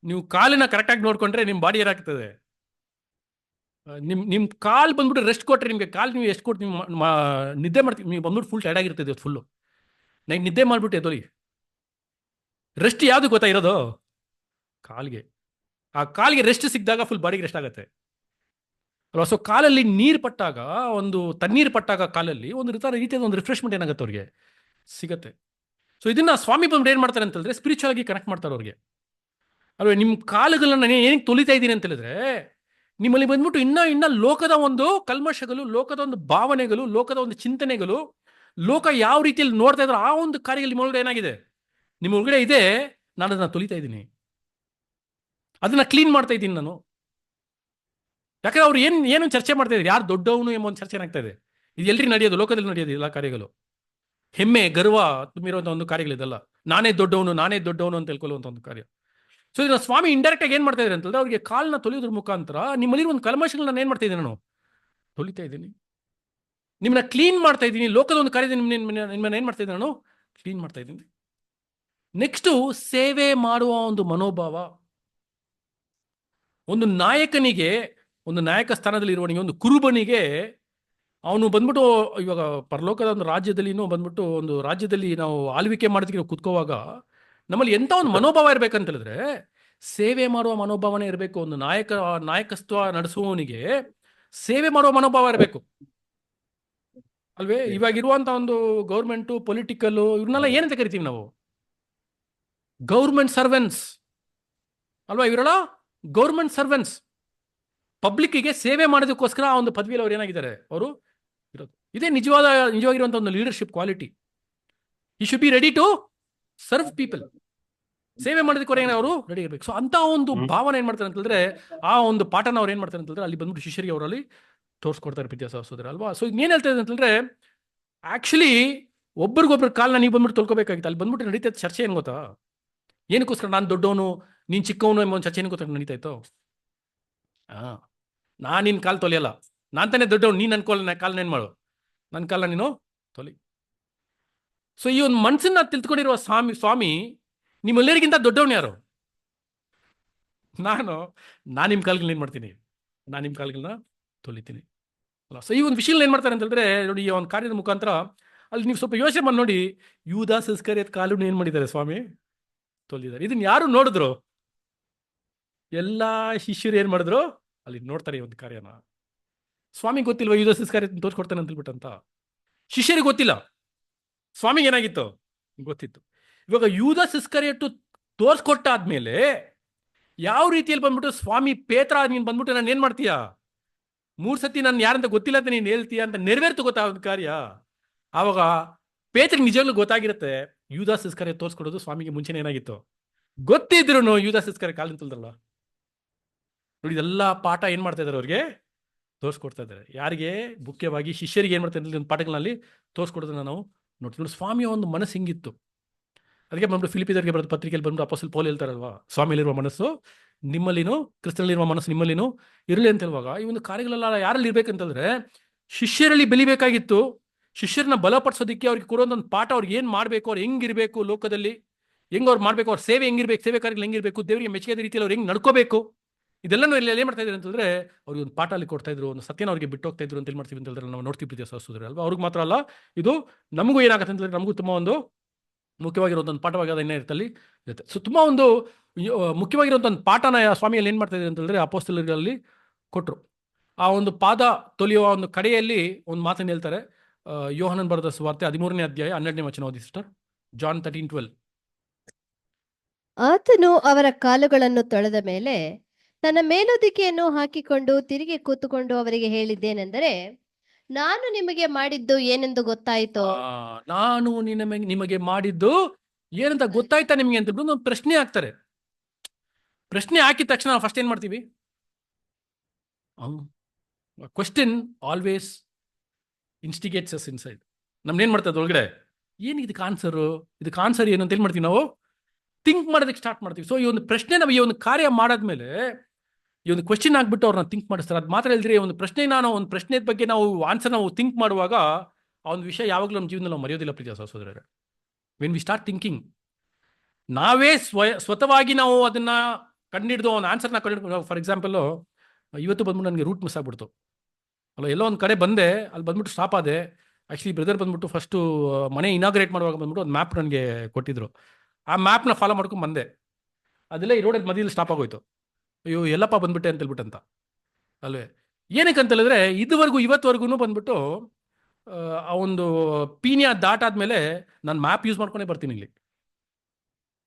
ನೀವು ಕಾಲಿನ ಕರೆಕ್ಟಾಗಿ ನೋಡ್ಕೊಂಡ್ರೆ ನಿಮ್ಮ ಬಾಡಿ ಏನಾಗ್ತದೆ, ನಿಮ್ ಕಾಲ್ ಬಂದ್ಬಿಟ್ಟು ರೆಸ್ಟ್ ಕೊಟ್ರೆ, ನಿಮಗೆ ಕಾಲ್ ನೀವು ಎಷ್ಟು ಕೊಟ್ಟು ನೀವು ನಿದ್ದೆ ಮಾಡ್ತೀವಿ, ನೀವು ಬಂದ್ಬಿಟ್ಟು ಫುಲ್ ಟೈರ್ಡ್ ಆಗಿರ್ತದೆ ಫುಲ್ಲು ನೈಟ್ ನಿದ್ದೆ ಮಾಡ್ಬಿಟ್ಟು ಎದ್ದೊಳಿ. ರೆಸ್ಟ್ ಯಾವ್ದು ಗೊತ್ತಾ ಇರೋದು? ಕಾಲ್ಗೆ. ಆ ಕಾಲ್ಗೆ ರೆಸ್ಟ್ ಸಿಕ್ಕಿದಾಗ ಫುಲ್ ಬಾಡಿಗೆ ರೆಸ್ಟ್ ಆಗುತ್ತೆ ಅಲ್ವಾ? ಸೊ ಕಾಲಲ್ಲಿ ನೀರು ಪಟ್ಟಾಗ, ಒಂದು ತಣ್ಣೀರು ಪಟ್ಟಾಗ ಕಾಲಲ್ಲಿ ಒಂದು ರೀತಿಯಾದ ಒಂದು ರಿಫ್ರೆಶ್ಮೆಂಟ್ ಏನಾಗುತ್ತೆ ಅವ್ರಿಗೆ ಸಿಗತ್ತೆ. ಸೊ ಇದನ್ನ ಸ್ವಾಮಿ ಬಂದು ಏನ್ ಮಾಡ್ತಾರೆ ಅಂತಂದ್ರೆ ಸ್ಪಿರಿಚುವಲ್ ಆಗಿ ಕನೆಕ್ಟ್ ಮಾಡ್ತಾರೆ ಅವ್ರಿಗೆ ಅಲ್ವಾ? ನಿಮ್ಮ ಕಾಲುಗಳನ್ನ ನಾನು ಏನಕ್ಕೆ ತೊಳಿತಾ ಇದ್ದೀನಿ ಅಂತ ಹೇಳಿದ್ರೆ, ನಿಮ್ಮಲ್ಲಿ ಬಂದ್ಬಿಟ್ಟು ಇನ್ನ ಲೋಕದ ಒಂದು ಕಲ್ಮಶಗಳು, ಲೋಕದ ಒಂದು ಭಾವನೆಗಳು, ಲೋಕದ ಒಂದು ಚಿಂತನೆಗಳು, ಲೋಕ ಯಾವ ರೀತಿಯಲ್ಲಿ ನೋಡ್ತಾ ಇದ್ರೆ ಆ ಒಂದು ಕಾರ್ಯಗಳು ನಿಮ್ಮ ಒಳಗಡೆ ಏನಾಗಿದೆ, ನಿಮ್ಮ ಒಳಗಡೆ ಇದೆ. ನಾನು ಅದನ್ನ ತೊಳಿತಾ ಇದ್ದೀನಿ, ಅದನ್ನ ಕ್ಲೀನ್ ಮಾಡ್ತಾ ಇದ್ದೀನಿ ನಾನು. ಯಾಕಂದ್ರೆ ಅವ್ರು ಏನು ಚರ್ಚೆ ಮಾಡ್ತಾ ಇದ್ದಾರೆ, ಯಾರು ದೊಡ್ಡವನು ಎಂಬ ಒಂದು ಚರ್ಚೆ ಏನಾಗ್ತಾ ಇದೆ. ಇದು ಎಲ್ರಿ ನಡೆಯೋದು, ಲೋಕದಲ್ಲಿ ನಡೆಯೋದು ಎಲ್ಲ ಕಾರ್ಯಗಳು. ಹೆಮ್ಮೆ, ಗರ್ವ ತುಂಬಿರುವಂತಹ ಒಂದು ಕಾರ್ಯಗಳಿದೆಲ್ಲ. ನಾನೇ ದೊಡ್ಡವನು ಅಂತ ಹೇಳ್ಕೊಳ್ಳುವಂತ ಒಂದು ಕಾರ್ಯ. ಸೊ ಇದನ್ನ ಸ್ವಾಮಿ ಇಂಡೈರೆಕ್ಟ್ ಆಗಿ ಏನ್ ಮಾಡ್ತಾ ಇದ್ದಾರೆ ಅಂತಂದ್ರೆ, ಅವ್ರಿಗೆ ಕಾಲ್ನ ತೊಳೆಯೋದ್ರ ಮುಖಾಂತರ ನಿಮ್ಮಲ್ಲಿ ಒಂದು ಕಲ್ಮಶಗಳನ್ನ ನಾನು ಏನ್ ಮಾಡ್ತಾ ಇದ್ದೀನಿ, ನಾನು ತೊಳಿತಾ ಇದ್ದೀನಿ, ನಿಮ್ಮನ್ನ ಕ್ಲೀನ್ ಮಾಡ್ತಾ ಇದ್ದೀನಿ. ಲೋಕದ ಒಂದು ಕಾರ್ಯದ ನಿಮ್ಮನ್ನ ಏನ್ ಮಾಡ್ತಾ ಇದ್ದೀನಿ, ನಾನು ಕ್ಲೀನ್ ಮಾಡ್ತಾ ಇದ್ದೀನಿ. ನೆಕ್ಸ್ಟ್, ಸೇವೆ ಮಾಡುವ ಒಂದು ಮನೋಭಾವ. ಒಂದು ನಾಯಕನಿಗೆ, ಒಂದು ನಾಯಕ ಸ್ಥಾನದಲ್ಲಿ ಇರುವವನಿಗೆ, ಒಂದು ಕುರುಬನಿಗೆ, ಅವನು ಬಂದ್ಬಿಟ್ಟು ಇವಾಗ ಪರಲೋಕದ ಒಂದು ರಾಜ್ಯದಲ್ಲಿ ಬಂದ್ಬಿಟ್ಟು ಒಂದು ರಾಜ್ಯದಲ್ಲಿ ನಾವು ಆಳ್ವಿಕೆ ಮಾಡೋದಕ್ಕೆ ನಾವು ಕುತ್ಕೋವಾಗ ನಮ್ಮಲ್ಲಿ ಎಂತ ಒಂದು ಮನೋಭಾವ ಇರ್ಬೇಕಂತ ಹೇಳಿದ್ರೆ, ಸೇವೆ ಮಾಡುವ ಮನೋಭಾವನೆ ಇರಬೇಕು. ಒಂದು ನಾಯಕತ್ವ ನಡೆಸುವವನಿಗೆ ಸೇವೆ ಮಾಡುವ ಮನೋಭಾವ ಇರಬೇಕು ಅಲ್ವೇ? ಇವಾಗ ಇರುವಂತ ಒಂದು ಗೌರ್ಮೆಂಟ್, ಪೊಲಿಟಿಕಲ್, ಇವ್ರನ್ನೆಲ್ಲ ಏನಂತ ಕರಿತೀವಿ ನಾವು? ಗೌರ್ಮೆಂಟ್ ಸರ್ವೆಂಟ್ಸ್ ಅಲ್ವಾ? ಇವರೆಲ್ಲ ಗೌರ್ಮೆಂಟ್ ಸರ್ವೆಂಟ್ಸ್. ಪಬ್ಲಿಕ್ಕಿಗೆ ಸೇವೆ ಮಾಡೋದಕ್ಕೋಸ್ಕರ ಆ ಒಂದು ಪದವಿಯಲ್ಲಿ ಅವ್ರು ಏನಾಗಿದ್ದಾರೆ, ಅವರು ಇರೋದು. ಇದೇ ನಿಜವಾಗಿರುವಂತ ಒಂದು leadership quality. He should be ready to serve people. ಸೇವೆ ಮಾಡೋದಕ್ಕೆ ಅವರು ರೆಡಿ ಇರಬೇಕು. ಸೊ ಅಂತ ಒಂದು ಭಾವನೆ ಏನ್ ಮಾಡ್ತಾರೆ ಅಂತಂದ್ರೆ, ಆ ಒಂದು ಪಾಠನ ಅವ್ರು ಏನ್ ಮಾಡ್ತಾರೆ ಅಂತಂದ್ರೆ, ಅಲ್ಲಿ ಬಂದ್ಬಿಟ್ಟು ಶಿಷ್ಯರಿಗೆ ಅವರಲ್ಲಿ ತೋರಿಸ್ಕೊಡ್ತಾರೆ ಪ್ರೀತಿಯ ಸಹೋದರ ಅಲ್ವಾ? ಸೊ ಏನ್ ಹೇಳ್ತಾ ಇದೆ ಅಂತಂದ್ರೆ, ಆಕ್ಚುಲಿ ಒಬ್ರಿಗೊಬ್ರು ಕಾಲನ್ನ ನೀವು ಬಂದ್ಬಿಟ್ಟು ತೊಳ್ಕೊಬೇಕಾಗಿತ್ತು. ಅಲ್ಲಿ ಬಂದ್ಬಿಟ್ಟು ನಡೀತಾ ಚರ್ಚೆ ಏನ್ ಗೊತ್ತಾ? ಏನಕ್ಕೋಸ್ಕರ ನಾನು ದೊಡ್ಡವನು ನೀನ್ ಚಿಕ್ಕವನು ಎಂಬ ಒಂದು ಚರ್ಚೆ ಏನಕ್ಕೋಸ್ಕರ ನಡೀತಾ ಇತ್ತು? ನಾನ್ ನಿನ್ ಕಾಲ್ ತೊಳೆಯಲ್ಲ, ನಾನ್ ತಾನೇ ದೊಡ್ಡವನು, ನೀನ್ ನನ್ನ ಕಾಲನ್ನ ಏನ್ ಮಾಡು, ನನ್ನ ಕಾಲನ್ನ ನೀನು ತೊಲಿ. ಸೊ ಈ ಒಂದು ಮನ್ಸನ್ನ ತಿಳ್ಕೊಂಡಿರುವ ಸ್ವಾಮಿ ನಿಮ್ಮೆಲ್ಲರಿಗಿಂತ ದೊಡ್ಡವನು ಯಾರು? ನಾನು ನಿಮ್ಮ ಕಾಲ್ಗಳನ್ನ ಏನ್ ಮಾಡ್ತೀನಿ, ನಾನು ನಿಮ್ಮ ಕಾಲ್ಗಳನ್ನ ತೊಲಿತೀನಿ ಅಲ್ಲ. ಸೊ ಈ ಒಂದು ವಿಷಯ ಏನ್ ಮಾಡ್ತಾರೆ ಅಂತ ಹೇಳಿದ್ರೆ, ನೋಡಿ, ಈ ಒಂದು ಕಾರ್ಯದ ಮುಖಾಂತರ ಅಲ್ಲಿ ನೀವು ಸ್ವಲ್ಪ ಯೋಚನೆ ಮಾಡಿ ನೋಡಿ, ಯೂದಾಸ್ ಇಸ್ಕರಿಯೋತ್ ಕಾಲನ್ನು ಏನ್ ಮಾಡಿದ್ದಾರೆ ಸ್ವಾಮಿ, ತೊಲಿದ್ದಾರೆ. ಇದನ್ನ ಯಾರು ನೋಡಿದ್ರು? ಎಲ್ಲಾ ಶಿಷ್ಯರು ಏನ್ ಮಾಡಿದ್ರು? ಅಲ್ಲಿ ನೋಡ್ತಾರೆ ಈ ಒಂದು ಕಾರ್ಯನ. ಸ್ವಾಮಿ ಗೊತ್ತಿಲ್ವಾ ಯೂದಾಸ್ ಇಸ್ಕರಿಯೋತ್ ತೋರಿಸ್ಕೊಡ್ತಾನೆ ಅಂತ ಹೇಳ್ಬಿಟ್ಟಂತ? ಶಿಷ್ಯರಿಗೆ ಗೊತ್ತಿಲ್ಲ, ಸ್ವಾಮಿಗೆ ಏನಾಗಿತ್ತು, ಗೊತ್ತಿತ್ತು. ಇವಾಗ ಯೂದಾಸ್ ಇಸ್ಕರಿಯೋಟ್ ತೋರಿಸ್ಕೊಟ್ಟಾದ್ಮೇಲೆ ಯಾವ ರೀತಿಯಲ್ಲಿ ಬಂದ್ಬಿಟ್ಟು ಸ್ವಾಮಿ ಪೇತ್ರ, ನೀನ್ ಬಂದ್ಬಿಟ್ಟು ನಾನು ಏನ್ ಮಾಡ್ತೀಯಾ, 3 ಸತಿ ನಾನು ಯಾರಂತ ಗೊತ್ತಿಲ್ಲ ಅಂತ ನೀನ್ ಹೇಳ್ತೀಯ ಅಂತ ನೆರವೇರ್ತು ಗೊತ್ತಾ ಒಂದು ಕಾರ್ಯ. ಆವಾಗ ಪೇತ್ರಗೆ ನಿಜವಾಗ್ಲೂ ಗೊತ್ತಾಗಿರುತ್ತೆ, ಯೂದಾಸ್ ಇಸ್ಕರಿಯೋಟ್ ತೋರಿಸ್ಕೊಡೋದು ಸ್ವಾಮಿಗೆ ಮುಂಚೆನೇ ಏನಾಗಿತ್ತು, ಗೊತ್ತಿದ್ರು ಯೂದಾಸ್ ಇಸ್ಕರಿಯೋಟ್ ಕಾಲ್ ನಿಂತಲ್ದಲ್ಲ. ನೋಡಿ, ಇದೆಲ್ಲ ಪಾಠ ಏನ್ ಮಾಡ್ತಾ ಇದಾರೆ, ಅವ್ರಿಗೆ ತೋರಿಸ್ಕೊಡ್ತಾ ಇದ್ದಾರೆ. ಯಾರಿಗೆ? ಮುಖ್ಯವಾಗಿ ಶಿಷ್ಯರಿಗೆ ಏನ್ ಮಾಡ್ತಾ ಇದ್ದಾರೆ, ಒಂದು ಪಾಠಗಳಲ್ಲಿ ತೋರಿಸ್ಕೊಡೋದನ್ನ ನಾವು ನೋಡ್ತೀವಿ. ನೋಡಿ, ಸ್ವಾಮಿಯ ಒಂದು ಮನಸ್ಸು ಹಿಂಗಿತ್ತು. ಅದಕ್ಕೆ ಬಂದ್ಬಿಟ್ಟು ಫಿಲಿಪಿಯರಿಗೆ ಬರೆದ ಪತ್ರಿಕೆಯಲ್ಲಿ ಬಂದ್ಬಿಟ್ಟು ಅಪೊಸ್ತಲ ಪೌಲ್ ಹೇಳ್ತಾರಲ್ವಾ, ಸ್ವಾಮಿಯಲ್ಲಿರುವ ಮನಸ್ಸು ನಿಮ್ಮಲ್ಲಿನೂ, ಕ್ರಿಸ್ತನಲ್ಲಿರುವ ಮನಸ್ಸು ನಿಮ್ಮಲ್ಲಿನೂ ಇರಲಿ ಅಂತ ಹೇಳುವಾಗ, ಈ ಒಂದು ಕಾರ್ಯಗಳೆಲ್ಲ ಯಾರಲ್ಲಿ ಇರ್ಬೇಕಂತಂದ್ರೆ ಶಿಷ್ಯರಲ್ಲಿ ಬೆಳಿಬೇಕಾಗಿತ್ತು. ಶಿಷ್ಯರನ್ನ ಬಲಪಡಿಸೋದಕ್ಕೆ ಅವ್ರಿಗೆ ಕೊಡುವಂತ ಒಂದು ಪಾಠ, ಅವ್ರಿಗೆ ಏನ್ ಮಾಡ್ಬೇಕು, ಅವ್ರು ಹೆಂಗಿರ್ಬೇಕು ಲೋಕದಲ್ಲಿ, ಹೆಂಗ್ ಅವ್ರು ಮಾಡ್ಬೇಕು, ಅವ್ರ ಸೇವೆ ಹೆಂಗಿರ್ಬೇಕು, ಸೇವೆ ಕಾರ್ಯಗಳು ಹೆಂಗಿರ್ಬೇಕು, ದೇವರಿಗೆ ಮೆಚ್ಚುಗೆ ರೀತಿಯಲ್ಲಿ ಅವ್ರು ಹೆಂಗ್ ನಡ್ಕೋಬೇಕು, ಇದೆಲ್ಲನೂ ಇಲ್ಲಿ ಏನ್ ಮಾಡ್ತಾ ಇದ್ರು ಅಂತಂದ್ರೆ ಅವ್ರಿಗೆ ಒಂದು ಪಾಠ ಅಲ್ಲಿ ಕೊಡ್ತಾ ಇದ್ರು, ಒಂದು ಸತ್ಯನ ಅವ್ರಿಗೆ ಬಿಟ್ಟು ಹೋಗ್ತಾ ಇದ್ರು ಅಂತ ಏನ್ ಮಾಡ್ತೀವಿ ಅಂತಂದ್ರೆ ನಾವು ನೋಡ್ತೀವಿ ಪ್ರೀತಿಯ ಸಹೋದರರೇ ಅಲ್ವಾ? ಅವ್ರಿಗೆ ಮಾತ್ರ ಅಲ್ಲ, ಇದು ನಮಗೂ ಏನಾಗುತ್ತೆ ಅಂತಂದ್ರೆ ನಮಗೂ ತುಂಬಾ ಒಂದು ಮುಖ್ಯವಾಗಿರುವಂತ ಒಂದು ಪಾಠವಾಗಿ ಅದನ್ನೇ ಇರ್ತಲ್ಲಿ ಇರುತ್ತೆ. ಸೊ ತುಂಬಾ ಒಂದು ಮುಖ್ಯವಾಗಿರುವಂತ ಒಂದು ಪಾಠನ ಸ್ವಾಮಿಯಲ್ಲಿ ಏನ್ ಮಾಡ್ತಾ ಇದ್ದಾರೆ ಅಂತಂದ್ರೆ ಅಪೊಸ್ತಲರಲ್ಲಿ ಕೊಟ್ರು. ಆ ಒಂದು ಪಾದ ತೊಳೆಯುವ ಒಂದು ಕಡೆಯಲ್ಲಿ ಒಂದು ಮಾತನ್ನು ಹೇಳ್ತಾರೆ. ಯೋಹಾನನ್ ಬರೆದ ಸುವಾರ್ತೆ 13ನೇ ಅಧ್ಯಾಯ 12ನೇ ವಚನ ಓದಿ ಸಿಸ್ಟರ್. ಜಾನ್ 13:12. ಆತನು ಅವರ ಕಾಲುಗಳನ್ನು ತೊಳೆದ ಮೇಲೆ ತನ್ನ ಮೇಲುದಿಕೆಯನ್ನು ಹಾಕಿಕೊಂಡು ತಿರುಗಿ ಕೂತುಕೊಂಡು ಅವರಿಗೆ ಹೇಳಿದ್ದೇನೆಂದರೆ, ನಾನು ನಿಮಗೆ ಮಾಡಿದ್ದು ಏನೆಂದು ಗೊತ್ತಾಯಿತೋ? ನಾನು ನಿಮಗೆ ಮಾಡಿದ್ದು ಏನಂತ ಗೊತ್ತಾಯ್ತಾ ನಿಮ್ಗೆ ಅಂತ ಒಂದು ಪ್ರಶ್ನೆ ಹಾಕ್ತಾರೆ. ಪ್ರಶ್ನೆ ಹಾಕಿದ ತಕ್ಷಣ ನಾವು ಫಸ್ಟ್ ಏನ್ ಮಾಡ್ತೀವಿ? Question always instigates us inside. ನಮ್ನೇನ್ ಮಾಡ್ತದೆ ಒಳಗಡೆ, ಏನು ಇದಕ್ಕೆ ಆನ್ಸರ್ ಏನು ಅಂತ ಏನ್ ಮಾಡ್ತೀವಿ ನಾವು? ಥಿಂಕ್ ಮಾಡೋದಕ್ಕೆ ಸ್ಟಾರ್ಟ್ ಮಾಡ್ತೀವಿ. ಸೊ ಈ ಒಂದು ಪ್ರಶ್ನೆ ನಾವು ಈ ಒಂದು ಕಾರ್ಯ ಮಾಡಾದ್ಮೇಲೆ ಈ ಒಂದು ಕ್ವಶನ್ ಆಗ್ಬಿಟ್ಟು ಅವ್ರನ್ನ ಥಿಂಕ್ ಮಾಡಿಸ್ತಾರೆ. ಅದು ಮಾತ್ರ ಹೇಳಿದ್ರೆ ಒಂದು ಪ್ರಶ್ನೆ ಬಗ್ಗೆ ನಾವು ಆನ್ಸರ್ ನಾವು ಥಿಂಕ್ ಮಾಡುವಾಗ ಆ ಒಂದು ವಿಷಯ ಯಾವಾಗಲೂ ನಮ್ಮ ಜೀವನದಲ್ಲಿ ನಾವು ಮರೆಯೋದಿಲ್ಲ ಪ್ರೀತಿಯ ಸಹೋದರರೇ. ವೆನ್ ವಿ ಸ್ಟಾರ್ಟ್ ಥಿಂಕಿಂಗ್, ನಾವೇ ಸ್ವತಃವಾಗಿ ನಾವು ಅದನ್ನ ಕಂಡಿಡಿದು ಒಂದು ಆನ್ಸರ್ನ ಕಂಡಿಡ್ಕೊಂಡು, ಫಾರ್ ಎಕ್ಸಾಂಪಲ್ ಇವತ್ತು ಬಂದ್ಬಿಟ್ಟು ನನಗೆ ರೂಟ್ ಮಿಸ್ ಆಗ್ಬಿಡ್ತು ಅಲ್ಲ, ಎಲ್ಲೋ ಒಂದು ಕಡೆ ಬಂದೆ, ಅಲ್ಲಿ ಬಂದ್ಬಿಟ್ಟು ಸ್ಟಾಪ್ ಆದೆ. ಆ್ಯಕ್ಚುಲಿ ಬ್ರದರ್ ಬಂದ್ಬಿಟ್ಟು ಫಸ್ಟು ಮನೆ ಇನಾಗ್ರೇಟ್ ಮಾಡುವಾಗ ಬಂದ್ಬಿಟ್ಟು ಒಂದು ಮ್ಯಾಪ್ ನನಗೆ ಕೊಟ್ಟಿದ್ರು. ಆ ಮ್ಯಾಪ್ನ ಫಾಲೋ ಮಾಡ್ಕೊಂಡು ಬಂದೆ. ಅದೆಲ್ಲ ಈ ರೋಡಲ್ಲಿ ಮಧ್ಯದಲ್ಲಿ ಸ್ಟಾಪ್ ಆಗೋಯ್ತು. ಅಯ್ಯೋ ಎಲ್ಲಪ್ಪ ಬಂದ್ಬಿಟ್ಟೆ ಅಂತ ಹೇಳ್ಬಿಟ್ಟಂತ ಅಲ್ವೇ. ಏನಕ್ಕೆ ಅಂತ ಹೇಳಿದ್ರೆ ಇವತ್ತವರೆಗೂ ಬಂದ್ಬಿಟ್ಟು ಆ ಒಂದು ಪೀನಿಯ ದಾಟಾದ್ಮೇಲೆ ನಾನು ಮ್ಯಾಪ್ ಯೂಸ್ ಮಾಡ್ಕೊಂಡೇ ಬರ್ತೀನಿ. ಇಲ್ಲಿ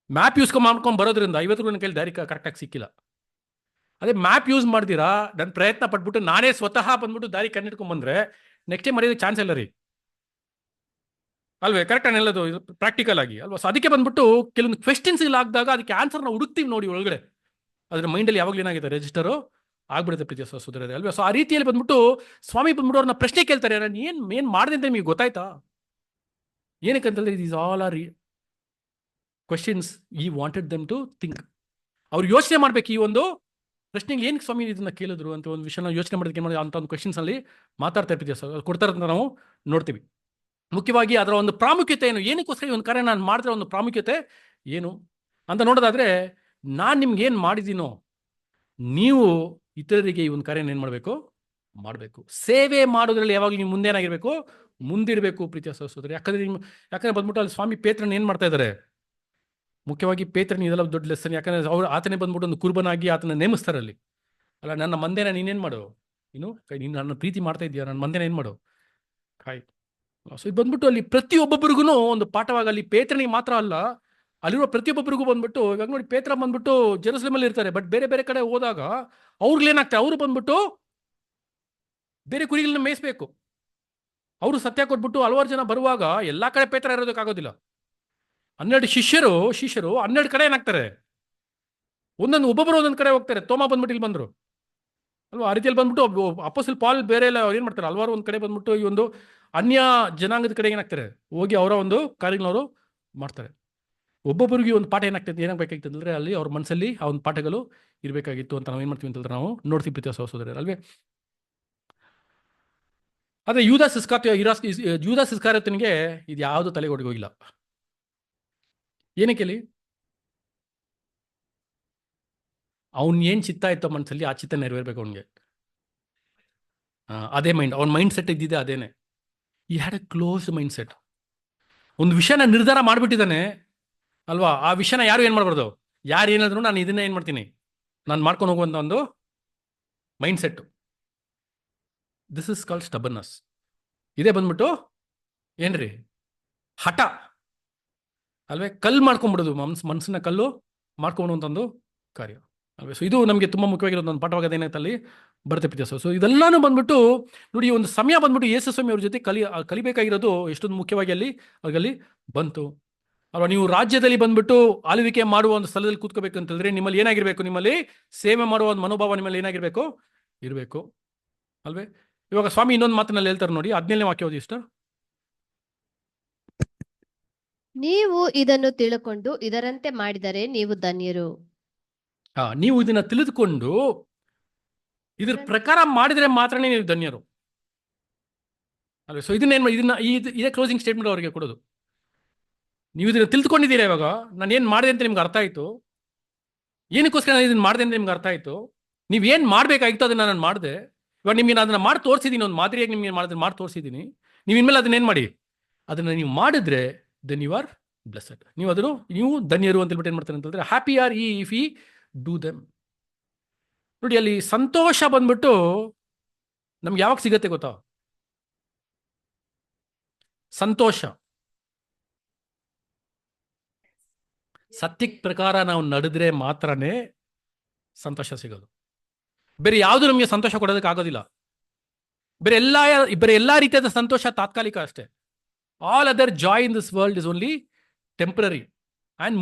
ಮ್ಯಾಪ್ ಮಾಡ್ಕೊಂಡು ಬರೋದ್ರಿಂದ ಇವತ್ತು ನನ್ನ ಕೈಲಿ ದಾರಿ ಕರೆಕ್ಟಾಗಿ ಸಿಕ್ಕಿಲ್ಲ. ಅದೇ ಮ್ಯಾಪ್ ಯೂಸ್ ಮಾಡ್ತೀರಾ, ನನ್ನ ಪ್ರಯತ್ನ ಪಟ್ಬಿಟ್ಟು ನಾನೇ ಸ್ವತಃ ಬಂದ್ಬಿಟ್ಟು ದಾರಿ ಕಂಡಿಡ್ಕೊಂಡ್ ಬಂದ್ರೆ ನೆಕ್ಸ್ಟ್ ಟೈಮ್ ಮರೆಯೋದಕ್ಕೆ ಚಾನ್ಸ್ ಇಲ್ಲ ರೀ ಅಲ್ವೇ. ಕರೆಕ್ಟ್ ಅನ್ನೋದು ಪ್ರಾಕ್ಟಿಕಲ್ ಆಗಿ ಅಲ್ವಾ. ಸೊ ಅದಕ್ಕೆ ಬಂದ್ಬಿಟ್ಟು ಕೆಲವೊಂದು ಕ್ವೆಶ್ಚನ್ಸ್ ಆಗದಾಗ ಅದಕ್ಕೆ ಆನ್ಸರ್ನ ಹುಡುಕ್ತೀವಿ ನೋಡಿ ಒಳಗಡೆ. ಅದ್ರ ಮೈಂಡಲ್ಲಿ ಯಾವಾಗಲೂ ಏನಾಗಿದೆ, ರಿಜಿಸ್ಟರು ಆಗ್ಬಿಡುತ್ತೆ ಪ್ರೀತಿಯ ಸಹೋದರರೇ ಅಲ್ವಾ. ಸೊ ಆ ರೀತಿಯಲ್ಲಿ ಬಂದ್ಬಿಟ್ಟು ಸ್ವಾಮಿ ಬಂದ್ಬಿಟ್ಟು ಅವ್ರನ್ನ ಪ್ರಶ್ನೆ ಕೇಳ್ತಾರೆ, ನಾನು ಏನ್ ಮಾಡಿದೆ ಅಂತ ನಿಮಗೆ ಗೊತ್ತಾಯ್ತಾ? ಏನಕ್ಕಂತಂದ್ರೆ it is all are questions he wanted them to think. ಅವ್ರು ಯೋಚನೆ ಮಾಡ್ಬೇಕು, ಈ ಒಂದು ಪ್ರಶ್ನೆಗೆ ಏನಕ್ಕೆ ಸ್ವಾಮಿ ಇದನ್ನ ಕೇಳಿದ್ರು ಅಂತ ಒಂದು ವಿಷಯನ ಯೋಚನೆ ಮಾಡೋದಕ್ಕೆ ಅಂತ ಒಂದು ಕ್ವೆಶ್ಚನ್ಸ್ ಅಲ್ಲಿ ಮಾತಾಡ್ತಾ ಇರ್ತೀವಿ ಸರ್, ಕೊಡ್ತಾರೆ ಅಂತ ನಾವು ನೋಡ್ತೀವಿ. ಮುಖ್ಯವಾಗಿ ಅದರ ಒಂದು ಪ್ರಾಮುಖ್ಯತೆ ಏನು, ಏನಕ್ಕೋಸ್ಕರ ಈ ಒಂದು ಕಾರ್ಯ ನಾನು ಮಾಡಿದ್ರೆ ಒಂದು ಪ್ರಾಮುಖ್ಯತೆ ಏನು ಅಂತ ನೋಡೋದಾದ್ರೆ, ನಾನು ನಿಮ್ಗೆ ಏನು ಮಾಡಿದ್ದೀನೋ ನೀವು ಇತರರಿಗೆ ಈ ಒಂದು ಕಾರ್ಯನ ಏನು ಮಾಡಬೇಕು? ಸೇವೆ ಮಾಡೋದ್ರಲ್ಲಿ ಯಾವಾಗ ನೀವು ಮುಂದೇನಾಗಿರ್ಬೇಕು? ಮುಂದಿರಬೇಕು ಪ್ರೀತಿಯ ಸಹೋದರರೇ. ಯಾಕಂದ್ರೆ ಬಂದ್ಬಿಟ್ಟು ಅಲ್ಲಿ ಸ್ವಾಮಿ ಪೇತ್ರನ ಏನು ಮಾಡ್ತಾ ಇದ್ದಾರೆ? ಮುಖ್ಯವಾಗಿ ಪೇತ್ರನ ಇದೆಲ್ಲ ದೊಡ್ಡ ಲೆಸನ್. ಯಾಕಂದ್ರೆ ಆತನೇ ಬಂದ್ಬಿಟ್ಟು ಒಂದು ಕುರ್ಬನಾಗಿ ಆತನ ನೇಮಿಸ್ತಾರೆ ಅಲ್ಲಿ. ಅಲ್ಲ, ನನ್ನ ಮಂದೇನ ನೀನೇನು ಮಾಡು, ನೀನು ನನ್ನ ಪ್ರೀತಿ ಮಾಡ್ತಾ ಇದೀಯ, ನನ್ನ ಮಂದೇನ ಏನು ಮಾಡು, ಕಾಯ್. ಸೊ ಇದು ಬಂದ್ಬಿಟ್ಟು ಅಲ್ಲಿ ಪ್ರತಿಯೊಬ್ಬೊಬ್ಬರಿಗೂ ಒಂದು ಪಾಠವಾಗಿ, ಅಲ್ಲಿ ಪೇತ್ರನಿಗೆ ಮಾತ್ರ ಅಲ್ಲ, ಅಲ್ಲಿರುವ ಪ್ರತಿಯೊಬ್ಬೊಬ್ಬರಿಗೂ ಬಂದ್ಬಿಟ್ಟು, ಇವಾಗ ನೋಡಿ ಪೇತ್ರ ಬಂದ್ಬಿಟ್ಟು ಜೆರುಸಲೇಮಲ್ಲಿ ಇರ್ತಾರೆ, ಬಟ್ ಬೇರೆ ಬೇರೆ ಕಡೆ ಹೋದಾಗ ಅವ್ರಿಗೇನಾಗ್ತಾರೆ, ಅವರು ಬಂದ್ಬಿಟ್ಟು ಬೇರೆ ಕುರಿಗಳನ್ನ ಮೇಯಿಸ್ಬೇಕು. ಅವರು ಸತ್ಯ ಕೊಟ್ಬಿಟ್ಟು ಹಲವಾರು ಜನ ಬರುವಾಗ ಎಲ್ಲಾ ಕಡೆ ಪೇತ್ರ ಇರೋದಕ್ಕಾಗೋದಿಲ್ಲ. 12 ಶಿಷ್ಯರು 12 ಕಡೆ ಏನಾಗ್ತಾರೆ, ಒಬ್ಬೊಬ್ಬರು ಒಂದೊಂದು ಕಡೆ ಹೋಗ್ತಾರೆ. ತೋಮ ಬಂದ್ಬಿಟ್ಟು ಇಲ್ಲಿ ಬಂದ್ರು ಅಲ್ವಾ. ಆ ರೀತಿಯಲ್ಲಿ ಬಂದ್ಬಿಟ್ಟು ಅಪೊಸ್ತಲ ಪಾಲ್ ಬೇರೆ ಎಲ್ಲ ಅವ್ರು ಏನ್ ಮಾಡ್ತಾರೆ, ಹಲವಾರು ಒಂದು ಕಡೆ ಬಂದ್ಬಿಟ್ಟು ಈ ಒಂದು ಅನ್ಯ ಜನಾಂಗದ ಕಡೆ ಏನಾಗ್ತಾರೆ, ಹೋಗಿ ಅವರ ಒಂದು ಕಾರ್ಯಗಳವರು ಮಾಡ್ತಾರೆ. ಒಬ್ಬೊಬ್ಬರಿಗೆ ಒಂದು ಪಾಠ ಏನಾಗಬೇಕಾಗಿತ್ತು ಅಂದ್ರೆ ಅಲ್ಲಿ ಅವ್ರ ಮನಸ್ಸಲ್ಲಿ ಆ ಒಂದು ಪಾಠಗಳು ಇರಬೇಕಾಗಿತ್ತು ಅಂತ ನಾವು ಏನ್ ಮಾಡ್ತೀವಿ ಅಂತಂದ್ರೆ ನಾವು ನೋಡ್ತೀವಿ ಪ್ರೀತಿಯ ಸಹೋದರರೇ ಅಲ್ವೇ. ಆದ್ರೆ ಯೂದಾಸ್ ಇಸ್ಕಾರಿಯೋತನಿಗೆ ಇದು ಯಾವುದು ತಲೆಗೆ ಹೋಗಿಲ್ಲ. ಏನಕ್ಕೆ? ಅವ್ನ್ ಏನ್ ಚಿತ್ತ ಇತ್ತೋ ಮನಸ್ಸಲ್ಲಿ ಆ ಚಿತ್ತ ನೆರವೇರ್ಬೇಕು ಅವನಿಗೆ. ಅದೇ ಅವನ ಮೈಂಡ್ ಸೆಟ್ ಇದ್ದಿದೆ ಅದೇನೆ. He had A closed mind set. ಒಂದು ವಿಷಯನ ನಿರ್ಧಾರ ಮಾಡ್ಬಿಟ್ಟಿದ್ದಾನೆ ಅಲ್ವಾ. ಆ ವಿಷಯನ ಯಾರು ಏನ್ ಮಾಡ್ಬಾರ್ದು, ಯಾರು ಏನಾದ್ರು ನಾನು ಇದನ್ನ ಏನ್ ಮಾಡ್ತೀನಿ, ನಾನು ಮಾಡ್ಕೊಂಡು ಹೋಗುವಂತ ಒಂದು mind set. This is called ಸ್ಟಬರ್ನೆಸ್. ಇದೇ ಬಂದ್ಬಿಟ್ಟು ಏನ್ರಿ, ಹಠ ಅಲ್ವೇ. ಕಲ್ಲು ಮಾಡ್ಕೊಂಡ್ಬಿಡೋದು, ಮನಸ್ಸನ್ನ ಕಲ್ಲು ಮಾಡ್ಕೊಂಬಿಡುವಂತ ಒಂದು ಕಾರ್ಯ ಅಲ್ವೇ. ಸೊ ಇದು ನಮಗೆ ತುಂಬಾ ಮುಖ್ಯವಾಗಿರೋದು ಒಂದು ಪಾಠವಾಗದ ಏನಾಯ್ತು ಅಲ್ಲಿ ಬರುತ್ತೆ ಪ್ರೀತಿಯ. ಸೊ ಇದೆಲ್ಲಾನು ಬಂದ್ಬಿಟ್ಟು ನೋಡಿ, ಒಂದು ಸಮಯ ಬಂದ್ಬಿಟ್ಟು ಯೇಸು ಸ್ವಾಮಿ ಅವ್ರ ಜೊತೆ ಕಲಿಬೇಕಾಗಿರೋದು ಎಷ್ಟೊಂದು ಮುಖ್ಯವಾಗಿ ಅಲ್ಲಿ ಬಂತು ಅಲ್ವಾ. ನೀವು ರಾಜ್ಯದಲ್ಲಿ ಬಂದ್ಬಿಟ್ಟು ಆಳ್ವಿಕೆ ಮಾಡುವ ಒಂದು ಸ್ಥಳದಲ್ಲಿ ಕೂತ್ಕೋಬೇಕಂತಂದ್ರೆ ನಿಮ್ಮಲ್ಲಿ ಏನಾಗಿರ್ಬೇಕು, ನಿಮ್ಮಲ್ಲಿ ಸೇವೆ ಮಾಡುವ ಒಂದು ಮನೋಭಾವ ನಿಮ್ಮಲ್ಲಿ ಏನಾಗಿರ್ಬೇಕು, ಇರಬೇಕು ಅಲ್ವೇ. ಇವಾಗ ಸ್ವಾಮಿ ಇನ್ನೊಂದು ಮಾತಿನಲ್ಲಿ ಹೇಳ್ತಾರೆ ನೋಡಿ, 17ನೇ ವಾಕ್ಯ ಓದಿ ಇಷ್ಟ. ನೀವು ಇದನ್ನು ತಿಳ್ಕೊಂಡು ಇದರಂತೆ ಮಾಡಿದರೆ ನೀವು ಧನ್ಯರು. ನೀವು ಇದನ್ನ ತಿಳಿದುಕೊಂಡು ಇದ್ರ ಪ್ರಕಾರ ಮಾಡಿದ್ರೆ ಮಾತ್ರನೇ ನೀವು ಧನ್ಯರು ಅಲ್ವೇ. ಸೊ ಇದೇ ಕ್ಲೋಸಿಂಗ್ ಸ್ಟೇಟ್ಮೆಂಟ್ ಅವರಿಗೆ ಕೊಡೋದು. ನೀವು ಇದನ್ನ ತಿಳ್ಕೊಂಡಿದ್ದೀರಾ, ಇವಾಗ ನಾನು ಏನ್ ಮಾಡಿದೆ ಅಂತ ನಿಮ್ಗೆ ಅರ್ಥ ಆಯ್ತು, ಏನಕ್ಕೋಸ್ಕರ ನಾನು ಇದನ್ನ ಮಾಡಿದೆ ಅಂತ ನಿಮ್ಗೆ ಅರ್ಥ ಆಯ್ತು, ನೀವೇನ್ ಮಾಡ್ಬೇಕಾಗಿತ್ತು ಅದನ್ನ ನಾನು ಮಾಡಿದೆ. ಇವಾಗ ನಿಮ್ಗೆ ನಾನು ಅದನ್ನ ಮಾಡಿ ತೋರಿಸಿದ್ದೀನಿ, ಒಂದು ಮಾದರಿಯಾಗಿ ನಿಮ್ಗೆ ಮಾಡಿ ತೋರಿಸಿದ್ದೀನಿ. ನೀವು ಇನ್ಮೇಲೆ ಅದನ್ನೇನು ಮಾಡಿ, ಅದನ್ನ ನೀವು ಮಾಡಿದ್ರೆ ದೆನ್ ಯು ಆರ್ ಬ್ಲೆಸ್ಡ್. ನೀವು ಧನ್ಯರು ಅಂತ ಹೇಳ್ಬಿಟ್ಟು ಏನ್ ಮಾಡ್ತಾರೆ ಅಂತಂದ್ರೆ, ಹ್ಯಾಪಿ ಆರ್ ಇಫ್ ಈ ಡೂ ದೆಮ್. ನೋಡಿ ಅಲ್ಲಿ ಸಂತೋಷ ಬಂದ್ಬಿಟ್ಟು ನಮ್ಗೆ ಯಾವಾಗ ಸಿಗತ್ತೆ ಗೊತ್ತಾ? ಸಂತೋಷ ಸತ್ಯಕ್ಕೆ ಪ್ರಕಾರ ನಾವು ನಡೆದ್ರೆ ಮಾತ್ರನೇ ಸಂತೋಷ ಸಿಗೋದು. ಬೇರೆ ಯಾವುದು ನಮಗೆ ಸಂತೋಷ ಕೊಡೋದಕ್ಕೆ ಆಗೋದಿಲ್ಲ. ಬೇರೆ ಎಲ್ಲಾ ರೀತಿಯಾದ ಸಂತೋಷ ತಾತ್ಕಾಲಿಕ ಅಷ್ಟೇ. All other Joy in this world is only temporary. And